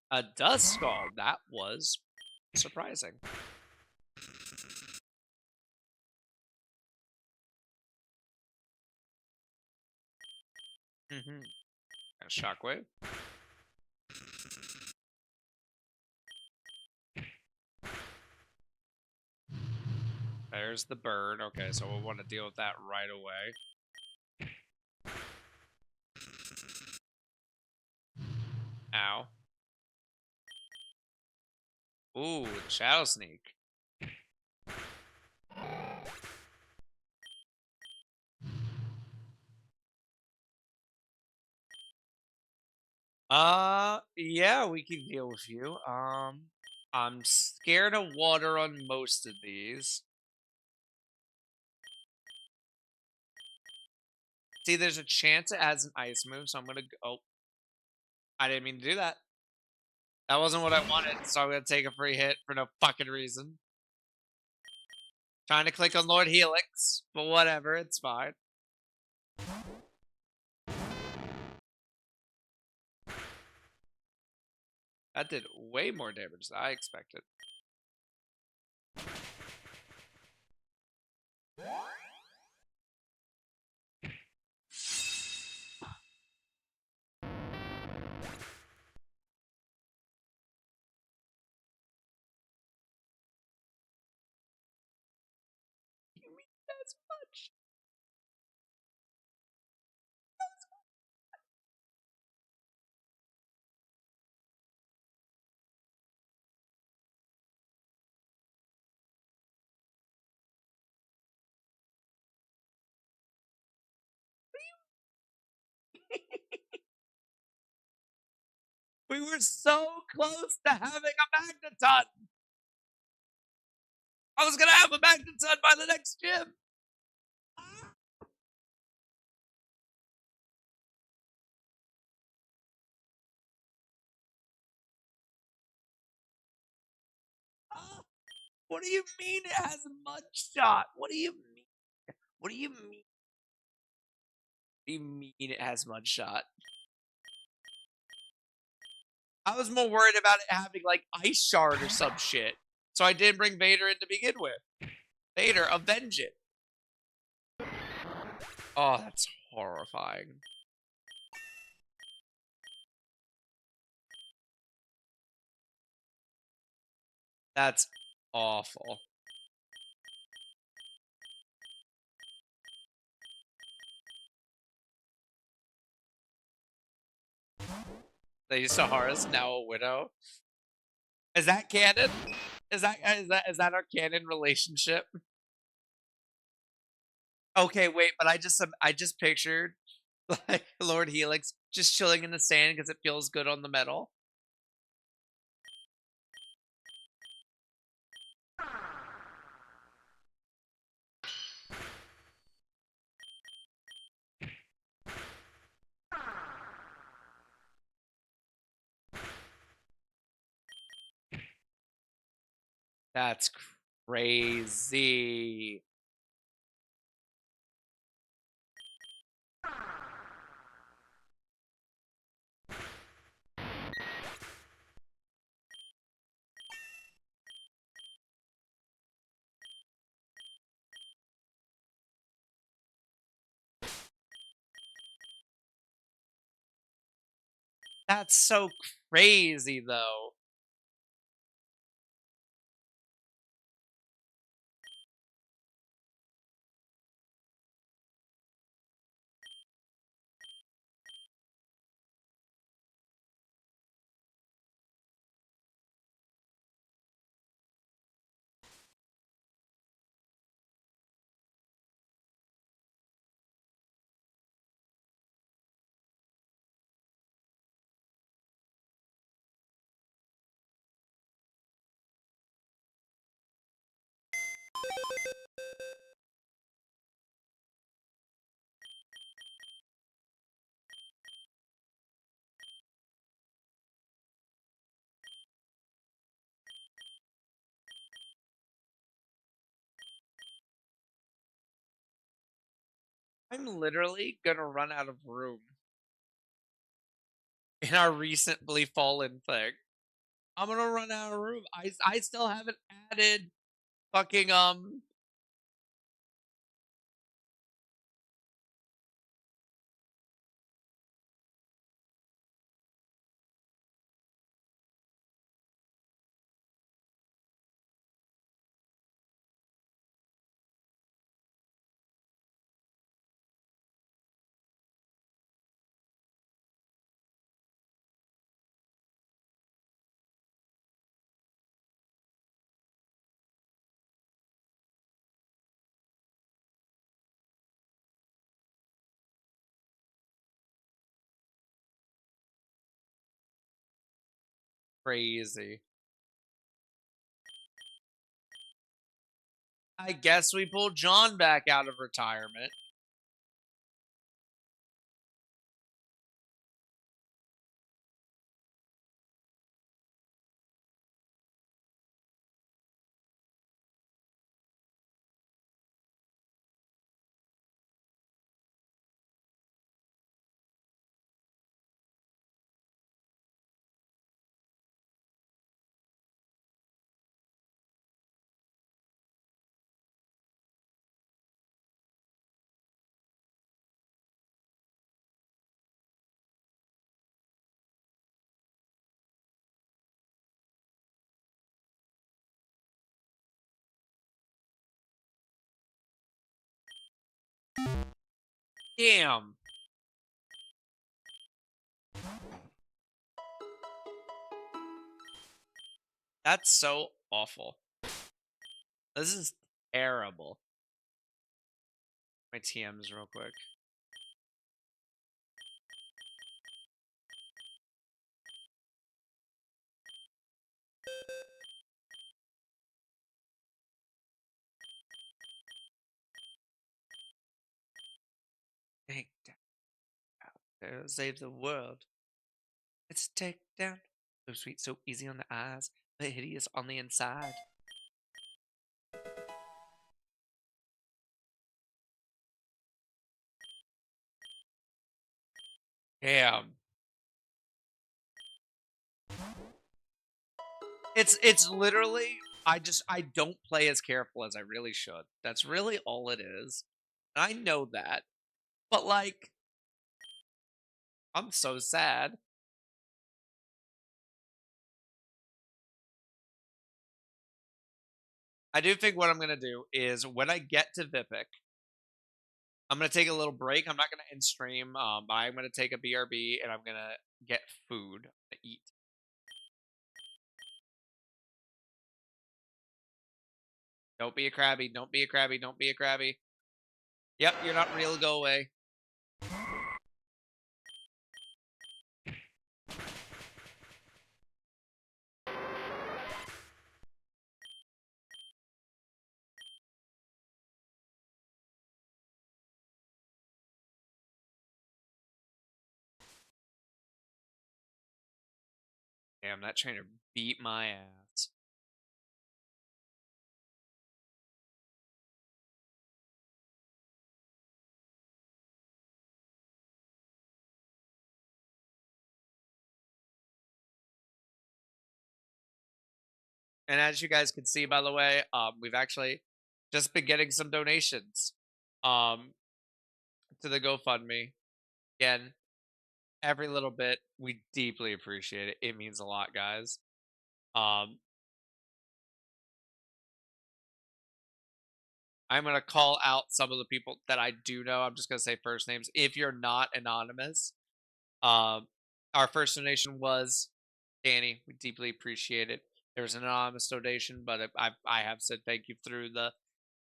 A dust skull. That was surprising. Mm-hmm. A shockwave. There's the bird. Okay, so we'll want to deal with that right away. Ow. Ooh, the Shadow Sneak. Yeah, we can deal with you. I'm scared of water on most of these. See, there's a chance it has an ice move, so I'm gonna go. Oh, I didn't mean to do that. That wasn't what I wanted, so I'm gonna take a free hit for no fucking reason. Trying to click on Lord Helix, but whatever, it's fine. That did way more damage than I expected. You mean as much? We were so close to having a Magneton! I was gonna have a Magneton by the next gym! What do you mean it has mud shot? What do you mean? What do you mean? What do you mean it has mud shot? I was more worried about it having like ice shard or some shit. So I didn't bring Vader in to begin with. Vader, avenge it. Oh, that's horrifying. That's awful. They Sahara's now a widow. Is that canon? Is that our canon relationship? Okay, wait, but I just pictured like Lord Helix just chilling in the sand because it feels good on the metal. That's crazy. That's so crazy though. I'm literally gonna run out of room in our recently fallen thing. I'm gonna run out of room. I still haven't added fucking crazy. I guess we pulled John back out of retirement. Damn. That's so awful. This is terrible. My TMs real quick. Take down. Save the world. It's a takedown. So sweet, so easy on the eyes, but hideous on the inside. Damn. It's literally I don't play as careful as I really should. That's really all it is. I know that. But like I'm so sad. I do think what I'm gonna do is when I get to Vipic, I'm gonna take a little break. I'm not gonna end stream. But I'm gonna take a BRB and I'm gonna get food to eat. Don't be a crabby. Don't be a crabby. Don't be a crabby. Yep, you're not real. Go away. Damn, that trainer beat my ass. And as you guys can see, by the way, we've actually just been getting some donations um, to the GoFundMe. Again, every little bit, we deeply appreciate it. It means a lot, guys. Um, I'm going to call out some of the people that I do know. I'm just going to say first names. If you're not anonymous, um, our first donation was Danny. We deeply appreciate it. There was an anonymous donation, but I have said thank you through the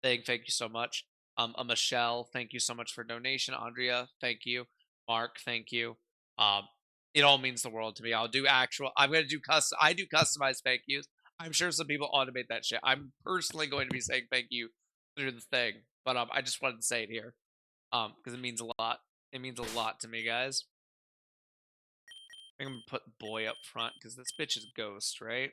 thing. Thank you so much. A Michelle, thank you so much for donation. Andrea, thank you. Mark, thank you. Um, it all means the world to me. I'll do actual. I'm gonna do custom. I do customized thank yous. I'm sure some people automate that shit. I'm personally going to be saying thank you through the thing, but I just wanted to say it here, because it means a lot. It means a lot to me, guys. I'm gonna put boy up front because this bitch is ghost, right?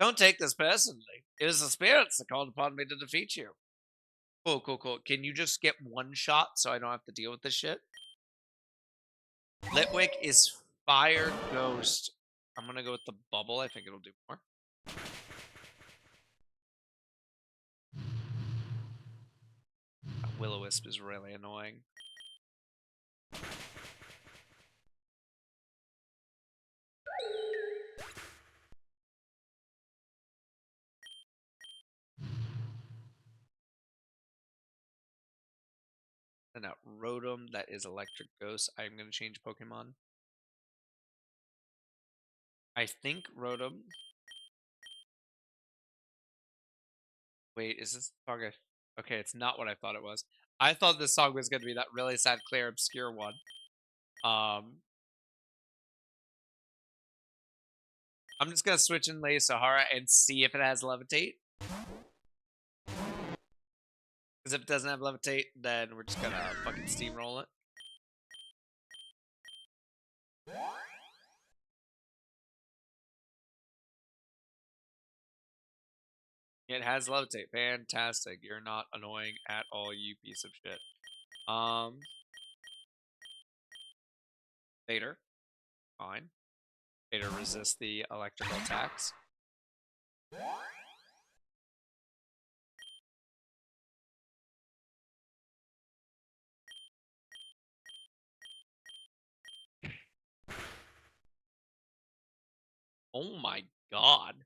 Don't take this personally. It is the spirits that called upon me to defeat you. Cool, cool, cool. Can you just get one shot so I don't have to deal with this shit? Litwick is fire ghost. I'm gonna go with the bubble. I think it'll do more. Will-O-Wisp is really annoying. And now Rotom, that is electric ghost. I'm gonna change Pokemon. I think Rotom. Wait, is this song? Okay, it's not what I thought it was. I thought this song was gonna be that really sad, clear, obscure one. I'm just gonna switch in Lay Sahara and see if it has Levitate. Because if it doesn't have Levitate, then we're just gonna fucking steamroll it. It has Levitate. Fantastic. You're not annoying at all, you piece of shit. Vader. Fine. Vader resists the electrical attacks. Oh my god.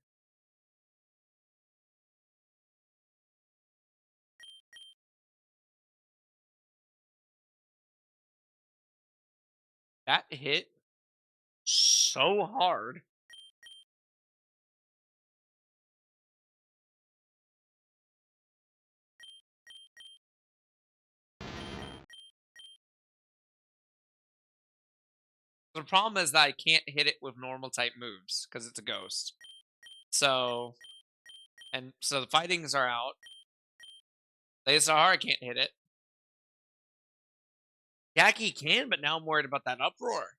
That hit so hard. The problem is that I can't hit it with normal type moves because it's a ghost. So, so the fightings are out. Lay Sahara can't hit it. Yaki can, but now I'm worried about that uproar.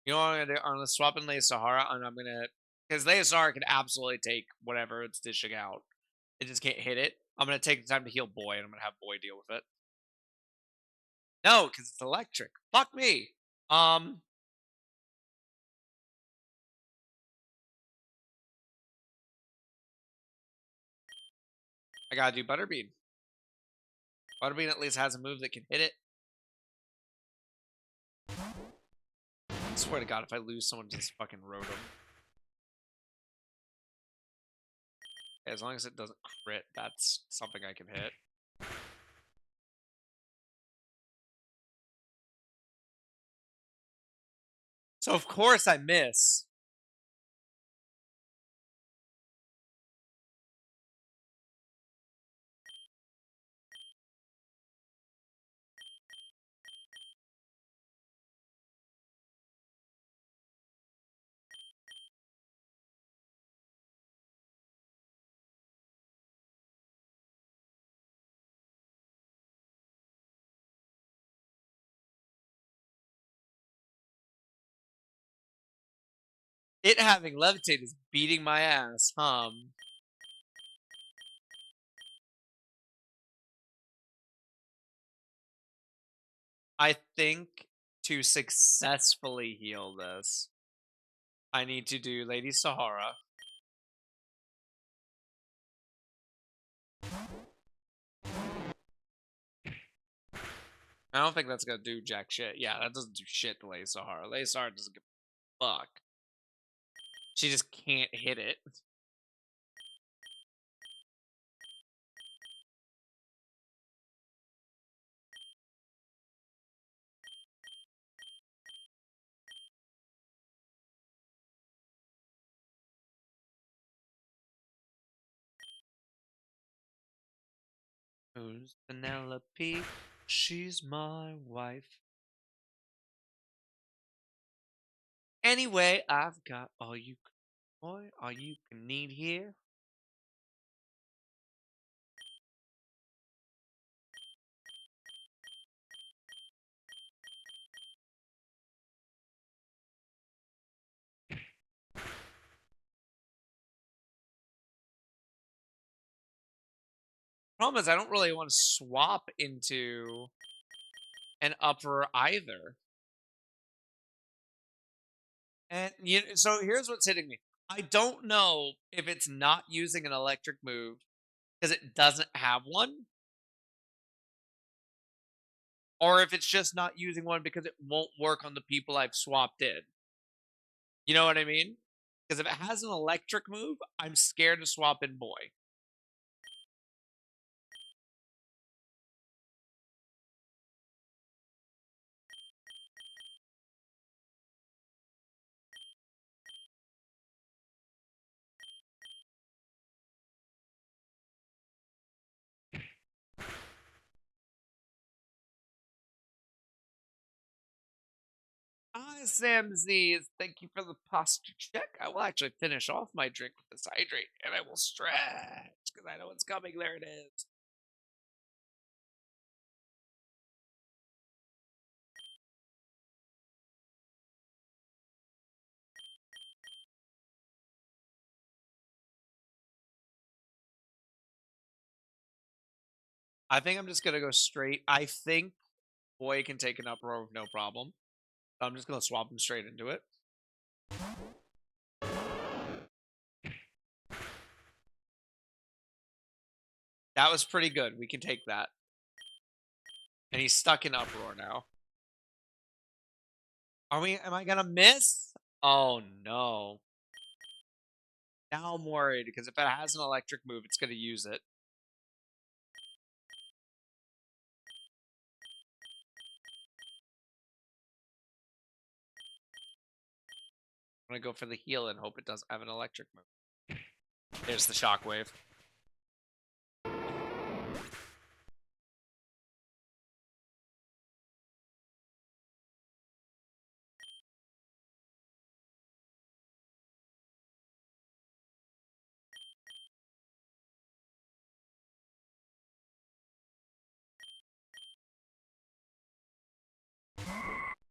You know what I'm gonna do? I'm gonna swap in Lay Sahara, and I'm gonna because Lay Sahara can absolutely take whatever it's dishing out. It just can't hit it. I'm gonna take the time to heal Boy, and I'm gonna have Boy deal with it. No, because it's electric. Fuck me. I gotta do Butterbean. Butterbean at least has a move that can hit it. swear to God, if I lose someone, just fucking road them. As long as it doesn't crit, that's something I can hit. So of course I miss. It having levitate is beating my ass, I think to successfully heal this, I need to do Lady Sahara. I don't think that's gonna do jack shit. Yeah, that doesn't do shit to Lady Sahara. Lady Sahara doesn't give a fuck. She just can't hit it. Who's Penelope? She's my wife. Anyway, I've got all you can need here. Problem is, I don't really want to swap into an upper either. And so here's what's hitting me. I don't know if it's not using an electric move because it doesn't have one, or if it's just not using one because it won't work on the people I've swapped in. You know what I mean? Because if it has an electric move, I'm scared to swap in boy. Hi, Sam Z's. Thank you for the posture check. I will actually finish off my drink with this hydrate, and I will stretch because I know it's coming. There it is. I think I'm just gonna go straight. I think boy can take an up row with no problem. I'm just gonna swap him straight into it. That was pretty good. We can take that. And he's stuck in uproar now. Am I gonna miss? Oh no. Now I'm worried because if it has an electric move, it's gonna use it. I'm gonna go for the heal and hope it doesn't have an electric move. There's the shockwave.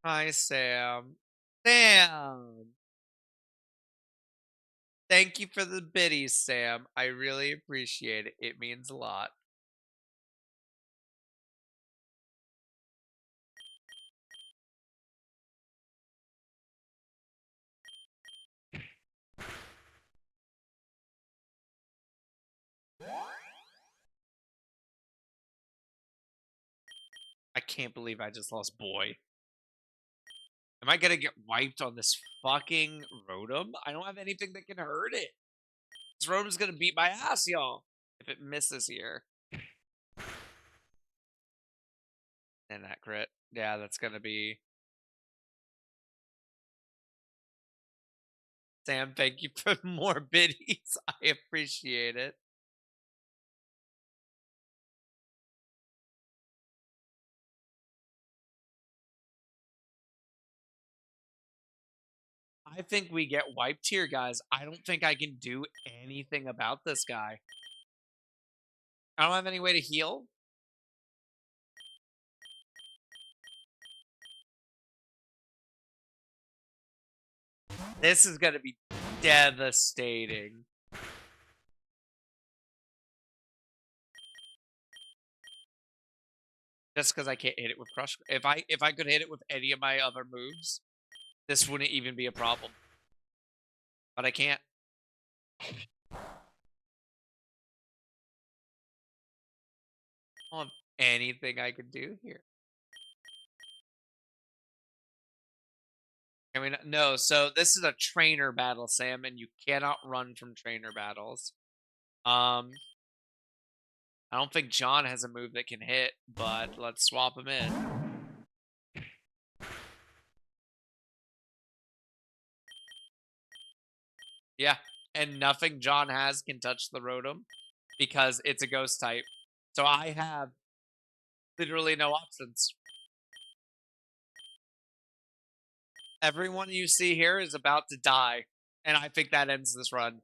Hi, Sam. Sam! Thank you for the biddies, Sam. I really appreciate it. It means a lot. I can't believe I just lost boy. Am I gonna get wiped on this fucking Rotom? I don't have anything that can hurt it. This Rotom's gonna beat my ass, y'all. If it misses here. And that crit. Yeah, that's gonna be... Sam, thank you for more biddies. I appreciate it. I think we get wiped here, guys. I don't think I can do anything about this guy. I don't have any way to heal. This is gonna be devastating. Just because I can't hit it with Crush. If I could hit it with any of my other moves, this wouldn't even be a problem. But I can't. I don't have anything I could do here. I mean, no. So this is a trainer battle, Sam, and you cannot run from trainer battles. I don't think John has a move that can hit, but let's swap him in. Yeah, and nothing John has can touch the Rotom because it's a ghost type. So I have literally no options. Everyone you see here is about to die, and I think that ends this run.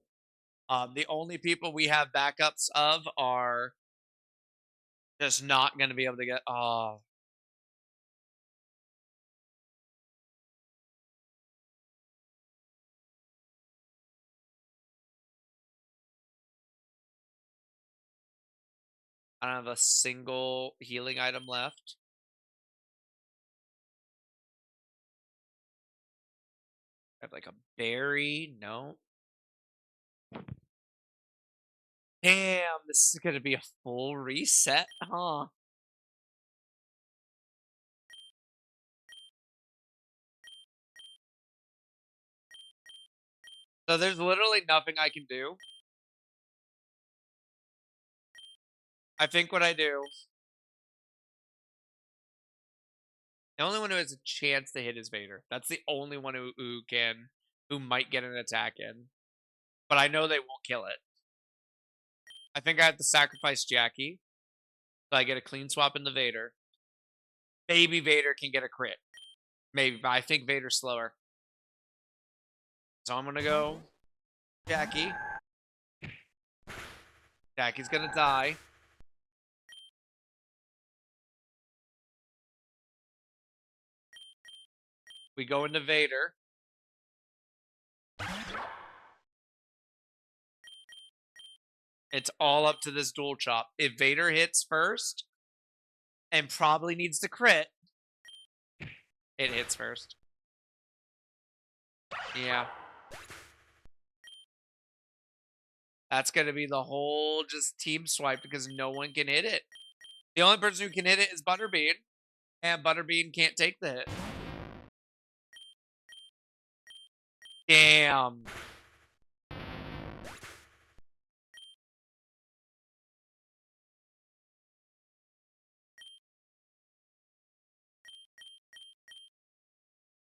The only people we have backups of are just not going to be able to get... Oh, I don't have a single healing item left. I have like a berry. No. Damn, this is going to be a full reset, huh? So there's literally nothing I can do. I think what I do... The only one who has a chance to hit is Vader. That's the only one who might get an attack in. But I know they won't kill it. I think I have to sacrifice Jackie. So I get a clean swap in the Vader. Maybe Vader can get a crit. Maybe, but I think Vader's slower. So I'm gonna go Jackie. Jackie's gonna die. We go into Vader. It's all up to this dual chop. If Vader hits first and probably needs to crit, it hits first. Yeah. That's going to be the whole just team swipe because no one can hit it. The only person who can hit it is Butterbean, and Butterbean can't take the hit. Damn.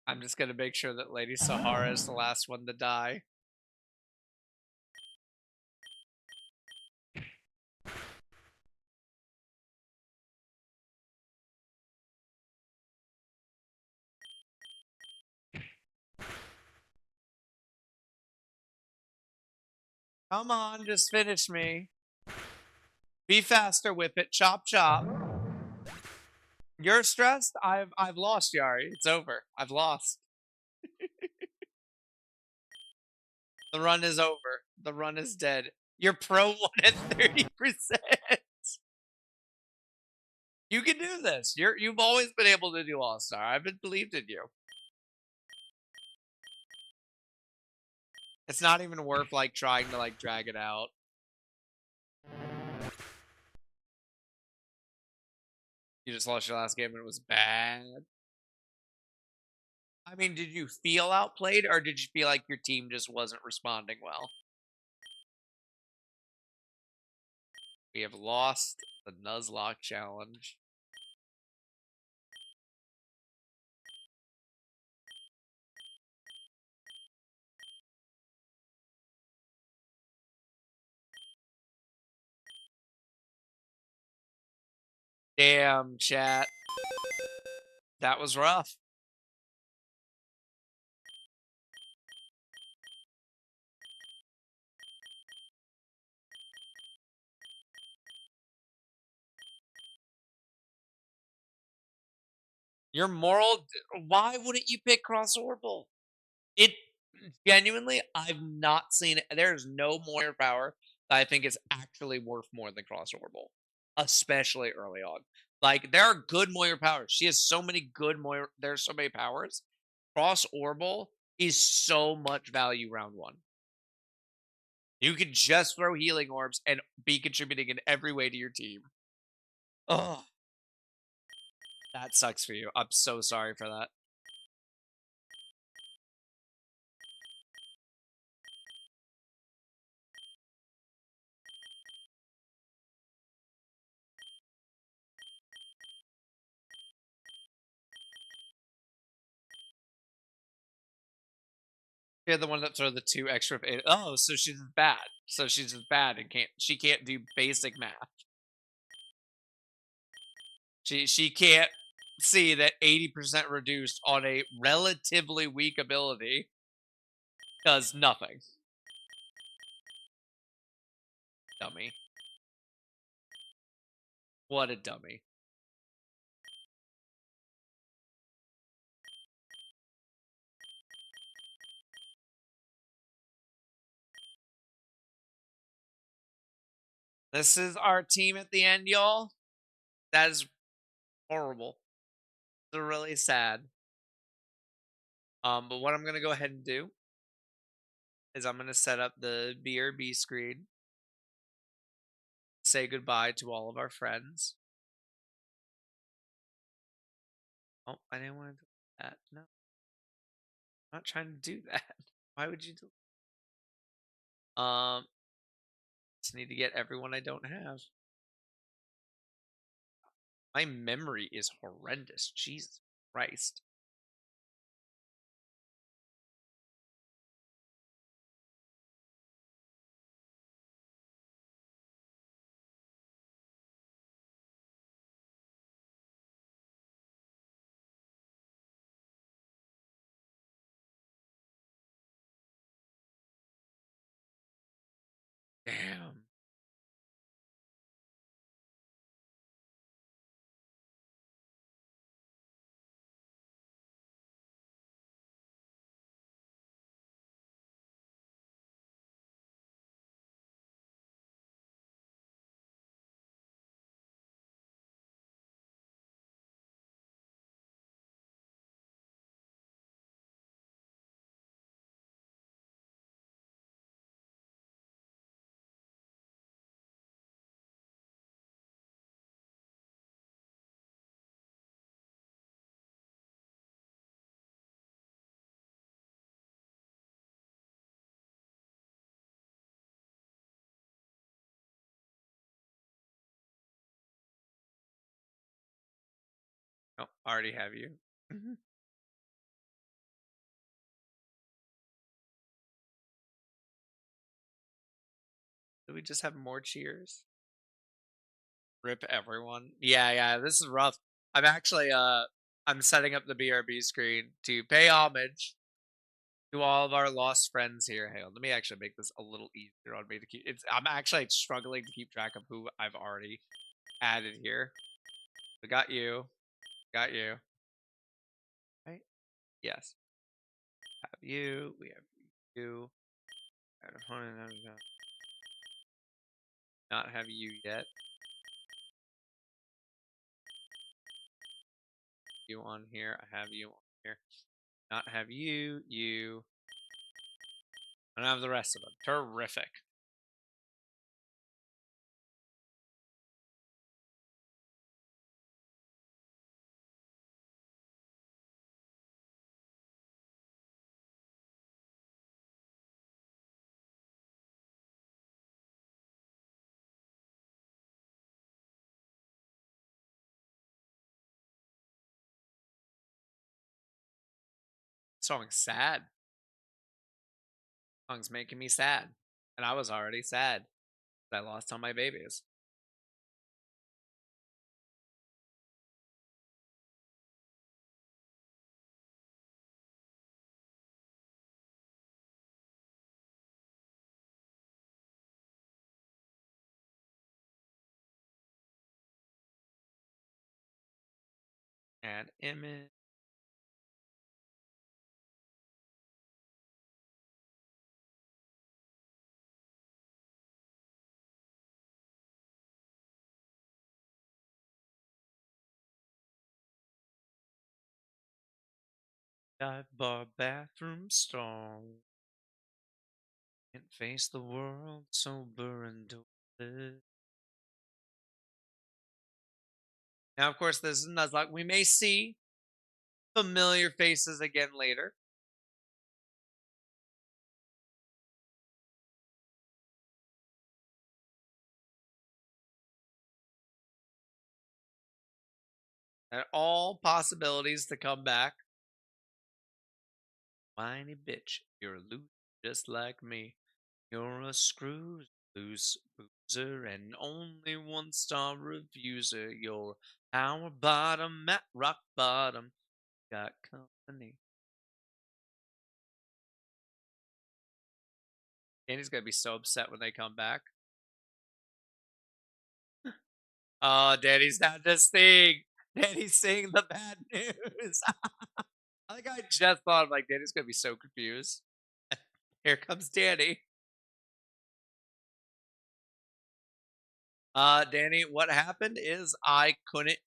I'm just going to make sure that Lady Sahara is the last one to die. Come on, just finish me. Be faster, Whip it. Chop, chop. You're stressed? I've lost, Yari. It's over. I've lost. The run is over. The run is dead. You're pro 1 at 30%. You can do this. You've always been able to do All-Star. I've believed in you. It's not even worth like trying to like drag it out. You just lost your last game and it was bad. I mean, did you feel outplayed or did you feel like your team just wasn't responding well? We have lost the Nuzlocke challenge. Damn, chat. That was rough. Your moral. Why wouldn't you pick Cross Orbital? It genuinely, I've not seen it. There's no more power that I think is actually worth more than Cross Orbital, especially early on. Like there are good Moira powers. She has so many good Moira. There's so many powers. Cross Orbital is so much value round one. You could just throw healing orbs and be contributing in every way to your team. Oh, that sucks for you. I'm so sorry for that. You're the one that throw the 2 extra. Oh, so she's bad. So she's just bad and she can't do basic math. She can't see that 80% reduced on a relatively weak ability does nothing. Dummy. What a dummy. This is our team at the end, y'all. That is horrible. It's really sad. But what I'm gonna go ahead and do is I'm gonna set up the BRB screen, say goodbye to all of our friends. Oh, I didn't want to do that. No, I'm not trying to do that. Why would you do? Just need to get everyone I don't have. My memory is horrendous. Jesus Christ. Damn. Oh, already have you. Mhm. Do we just have more cheers? Rip everyone. Yeah, yeah, this is rough. I'm actually I'm setting up the BRB screen to pay homage to all of our lost friends here. Hey, let me actually make this a little easier on me to keep. I'm actually struggling to keep track of who I've already added here. We got you. Got you. Right? Yes. Have you. We have you. Not have you yet. You on here. I have you on here. Not have you. You. I don't have the rest of them. Terrific. Song's sad. Song's making me sad. And I was already sad. I lost all my babies. Add image. Dive bar bathroom stall. Can't face the world sober and do it. Now, of course, this is Nuzlocke. We may see familiar faces again later. And all possibilities to come back. Whiny bitch, you're a loser just like me. You're a screw loose boozer and only one star refuser. You're our bottom at rock bottom. Got company. Danny's gonna be so upset when they come back. Oh, Danny's not just saying. Danny's saying the bad news. I think I just thought like Danny's gonna be so confused. Here comes Danny. Danny, what happened is I couldn't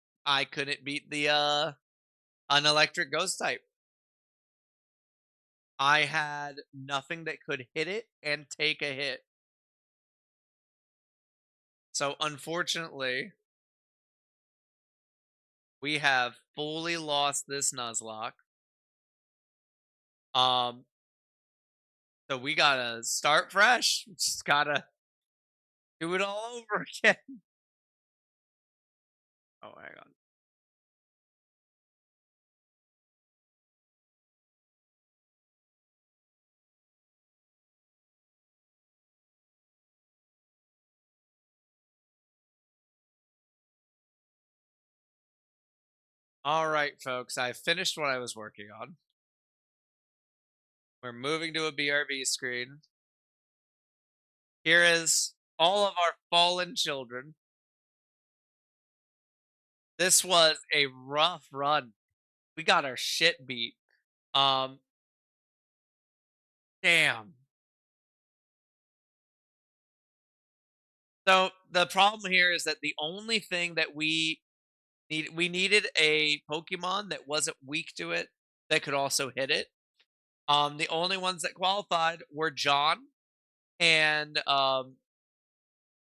beat the an electric ghost type. I had nothing that could hit it and take a hit. So unfortunately, we have fully lost this Nuzlocke. Um, so we gotta start fresh. Just gotta do it all over again. Oh, hang on. All right, folks. I finished what I was working on. We're moving to a BRB screen. Here is all of our fallen children. This was a rough run. We got our shit beat. Um, damn. So the problem here is that the only thing that we needed a Pokemon that wasn't weak to it that could also hit it. The only ones that qualified were John and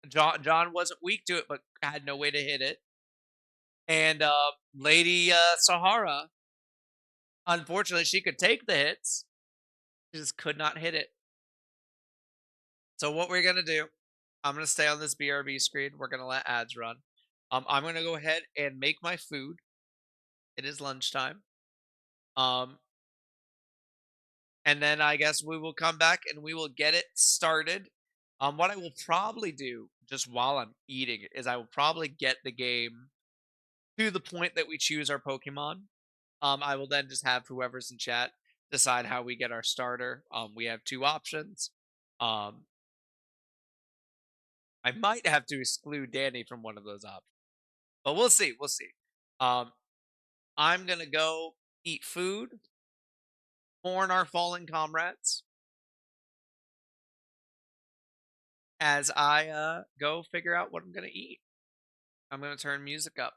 John wasn't weak to it but had no way to hit it. And Lady Sahara, unfortunately, she could take the hits, she just could not hit it. So what we're gonna do, I'm gonna stay on this BRB screen. We're gonna let ads run. I'm gonna go ahead and make my food. It is lunchtime. Um, and then I guess we will come back and we will get it started. What I will probably do just while I'm eating is I will probably get the game to the point that we choose our Pokemon. I will then just have whoever's in chat decide how we get our starter. We have two options. Um, I might have to exclude Danny from one of those options, but we'll see. We'll see. Um, I'm gonna go eat food, mourn our fallen comrades as I go figure out what I'm gonna eat. I'm gonna turn music up.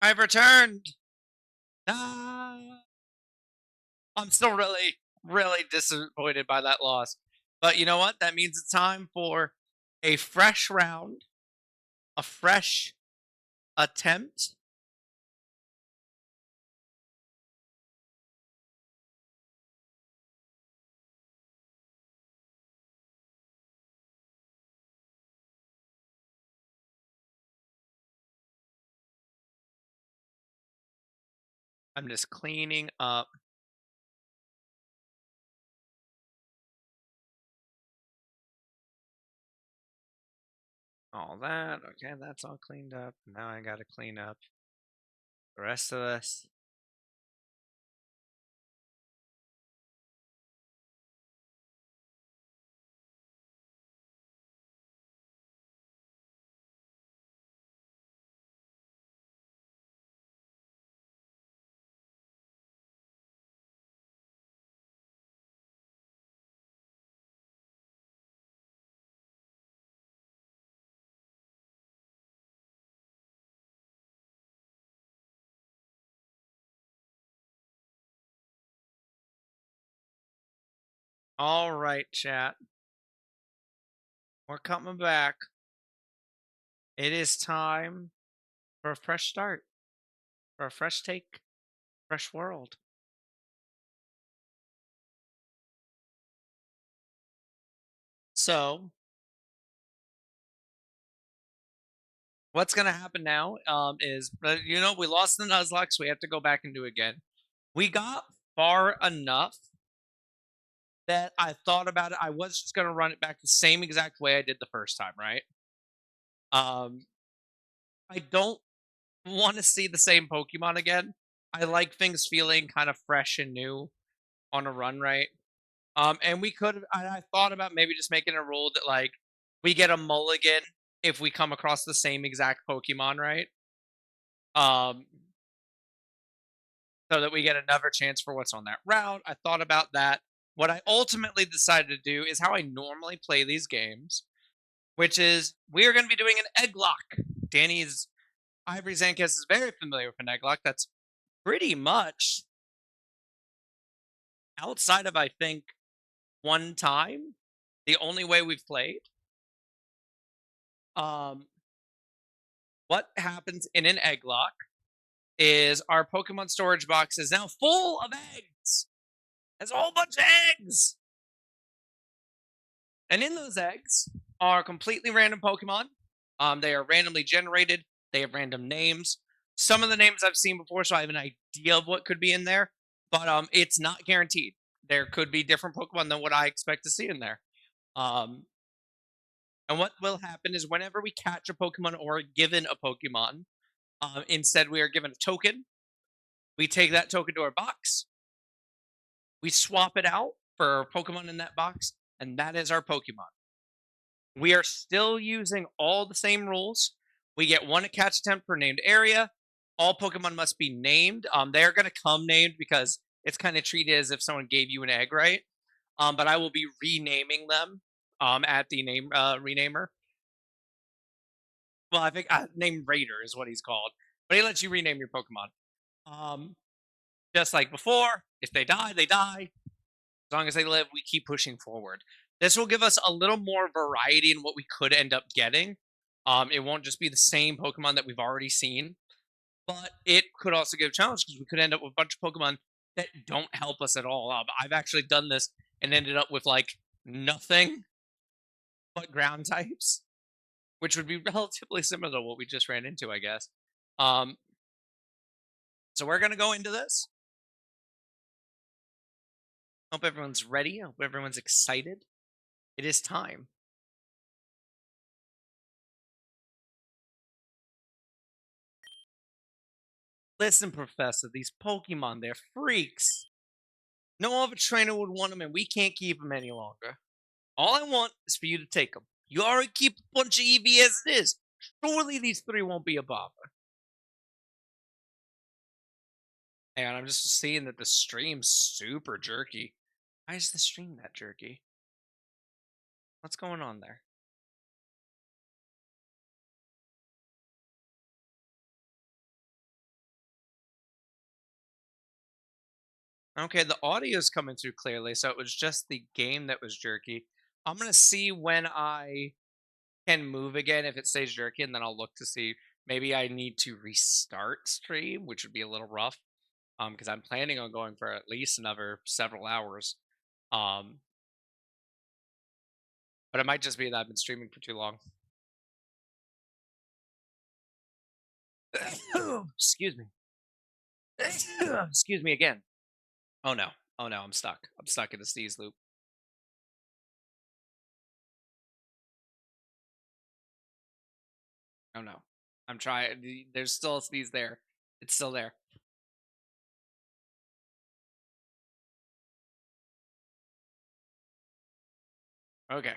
I've returned. Ah, I'm still really, really disappointed by that loss. But you know what? That means it's time for a fresh round, a fresh attempt. I'm just cleaning up all that. Okay, that's all cleaned up. Now I got to clean up the rest of this. All right, chat. We're coming back. It is time for a fresh start, for a fresh take, fresh world. So, what's going to happen now is, we lost the Nuzlocke, so we have to go back and do it again. We got far enough that I thought about it. I was just going to run it back the same exact way I did the first time, right? Um, I don't want to see the same Pokemon again. I like things feeling kind of fresh and new on a run, right? And we could have, I thought about maybe just making a rule that like we get a mulligan if we come across the same exact Pokemon, right? Um, so that we get another chance for what's on that route. I thought about that. What I ultimately decided to do is how I normally play these games, which is we are going to be doing an egg lock. Danny's Ivory Zankus is very familiar with an egg lock. That's pretty much outside of, I think, one time, the only way we've played. Um, what happens in an egg lock is our Pokemon storage box is now full of eggs. There's a whole bunch of eggs. And in those eggs are completely random Pokemon. They are randomly generated. They have random names. Some of the names I've seen before, so I have an idea of what could be in there. But it's not guaranteed. There could be different Pokemon than what I expect to see in there. Um, and what will happen is whenever we catch a Pokemon or are given a Pokemon, instead we are given a token. We take that token to our box. We swap it out for Pokemon in that box, and that is our Pokemon. We are still using all the same rules. We get one catch attempt per named area. All Pokemon must be named. They're going to come named because it's kind of treated as if someone gave you an egg, right? But I will be renaming them at the name renamer. Well, I think name Raider is what he's called, but he lets you rename your Pokemon. Um, just like before, if they die, they die. As long as they live, we keep pushing forward. This will give us a little more variety in what we could end up getting. It won't just be the same Pokemon that we've already seen, but it could also give a challenge because we could end up with a bunch of Pokemon that don't help us at all. I've actually done this and ended up with like nothing but ground types, which would be relatively similar to what we just ran into, I guess. Um, so we're gonna go into this. Hope everyone's ready. Hope everyone's excited. It is time. Listen, Professor, these Pokemon, they're freaks. No other trainer would want them, and we can't keep them any longer. All I want is for you to take them. You already keep a bunch of EV as it is. Surely these three won't be a bother. And I'm just seeing that the stream's super jerky. Why is the stream that jerky? What's going on there? Okay, the audio is coming through clearly, so it was just the game that was jerky. I'm gonna see when I can move again if it stays jerky, and then I'll look to see maybe I need to restart stream, which would be a little rough. Because I'm planning on going for at least another several hours. Um, but it might just be that I've been streaming for too long. Excuse me. Excuse me again. Oh no. Oh no, I'm stuck. I'm stuck in a sneeze loop. Oh no. I'm trying. There's still a sneeze there. It's still there. Okay.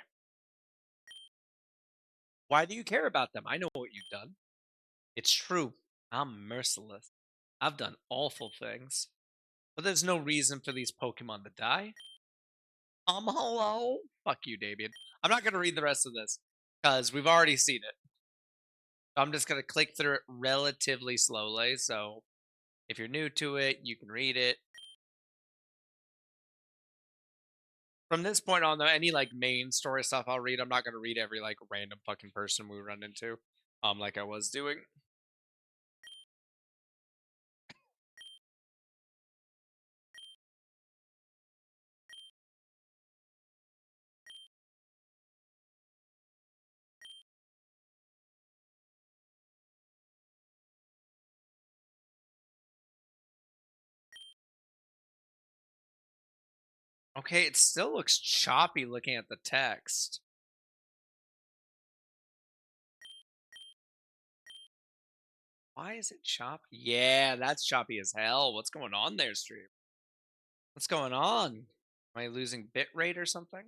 Why do you care about them? I know what you've done. It's true. I'm merciless. I've done awful things. But there's no reason for these Pokemon to die. Hello? Fuck you, Damien. I'm not going to read the rest of this because we've already seen it. I'm just going to click through it relatively slowly. So if you're new to it, you can read it. From this point on, though, any like main story stuff I'll read. I'm not going to read every like random fucking person we run into, like I was doing. Okay, it still looks choppy looking at the text. Why is it choppy? Yeah, that's choppy as hell. What's going on there, stream? What's going on? Am I losing bitrate or something?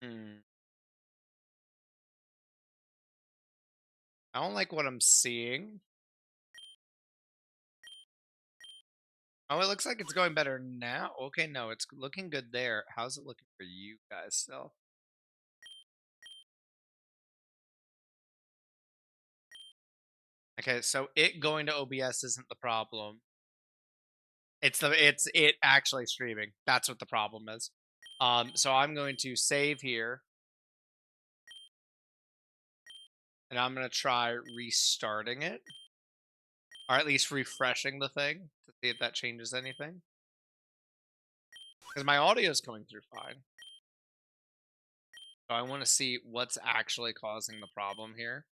Hmm. I don't like what I'm seeing. Oh, it looks like it's going better now. Okay, no, it's looking good there. How's it looking for you guys still? Okay, so it going to OBS isn't the problem. It's actually streaming. That's what the problem is. So I'm going to save here, and I'm gonna try restarting it, or at least refreshing the thing to see if that changes anything. Because my audio is coming through fine. So I want to see what's actually causing the problem here.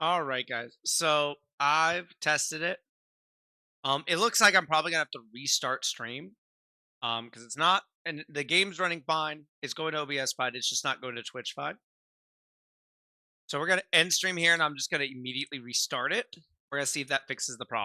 All right, guys. So I've tested it. It looks like I'm probably gonna have to restart stream. Because it's not, and the game's running fine. It's going to OBS fine. It's just not going to Twitch fine. So we're gonna end stream here, and I'm just gonna immediately restart it. We're gonna see if that fixes the problem.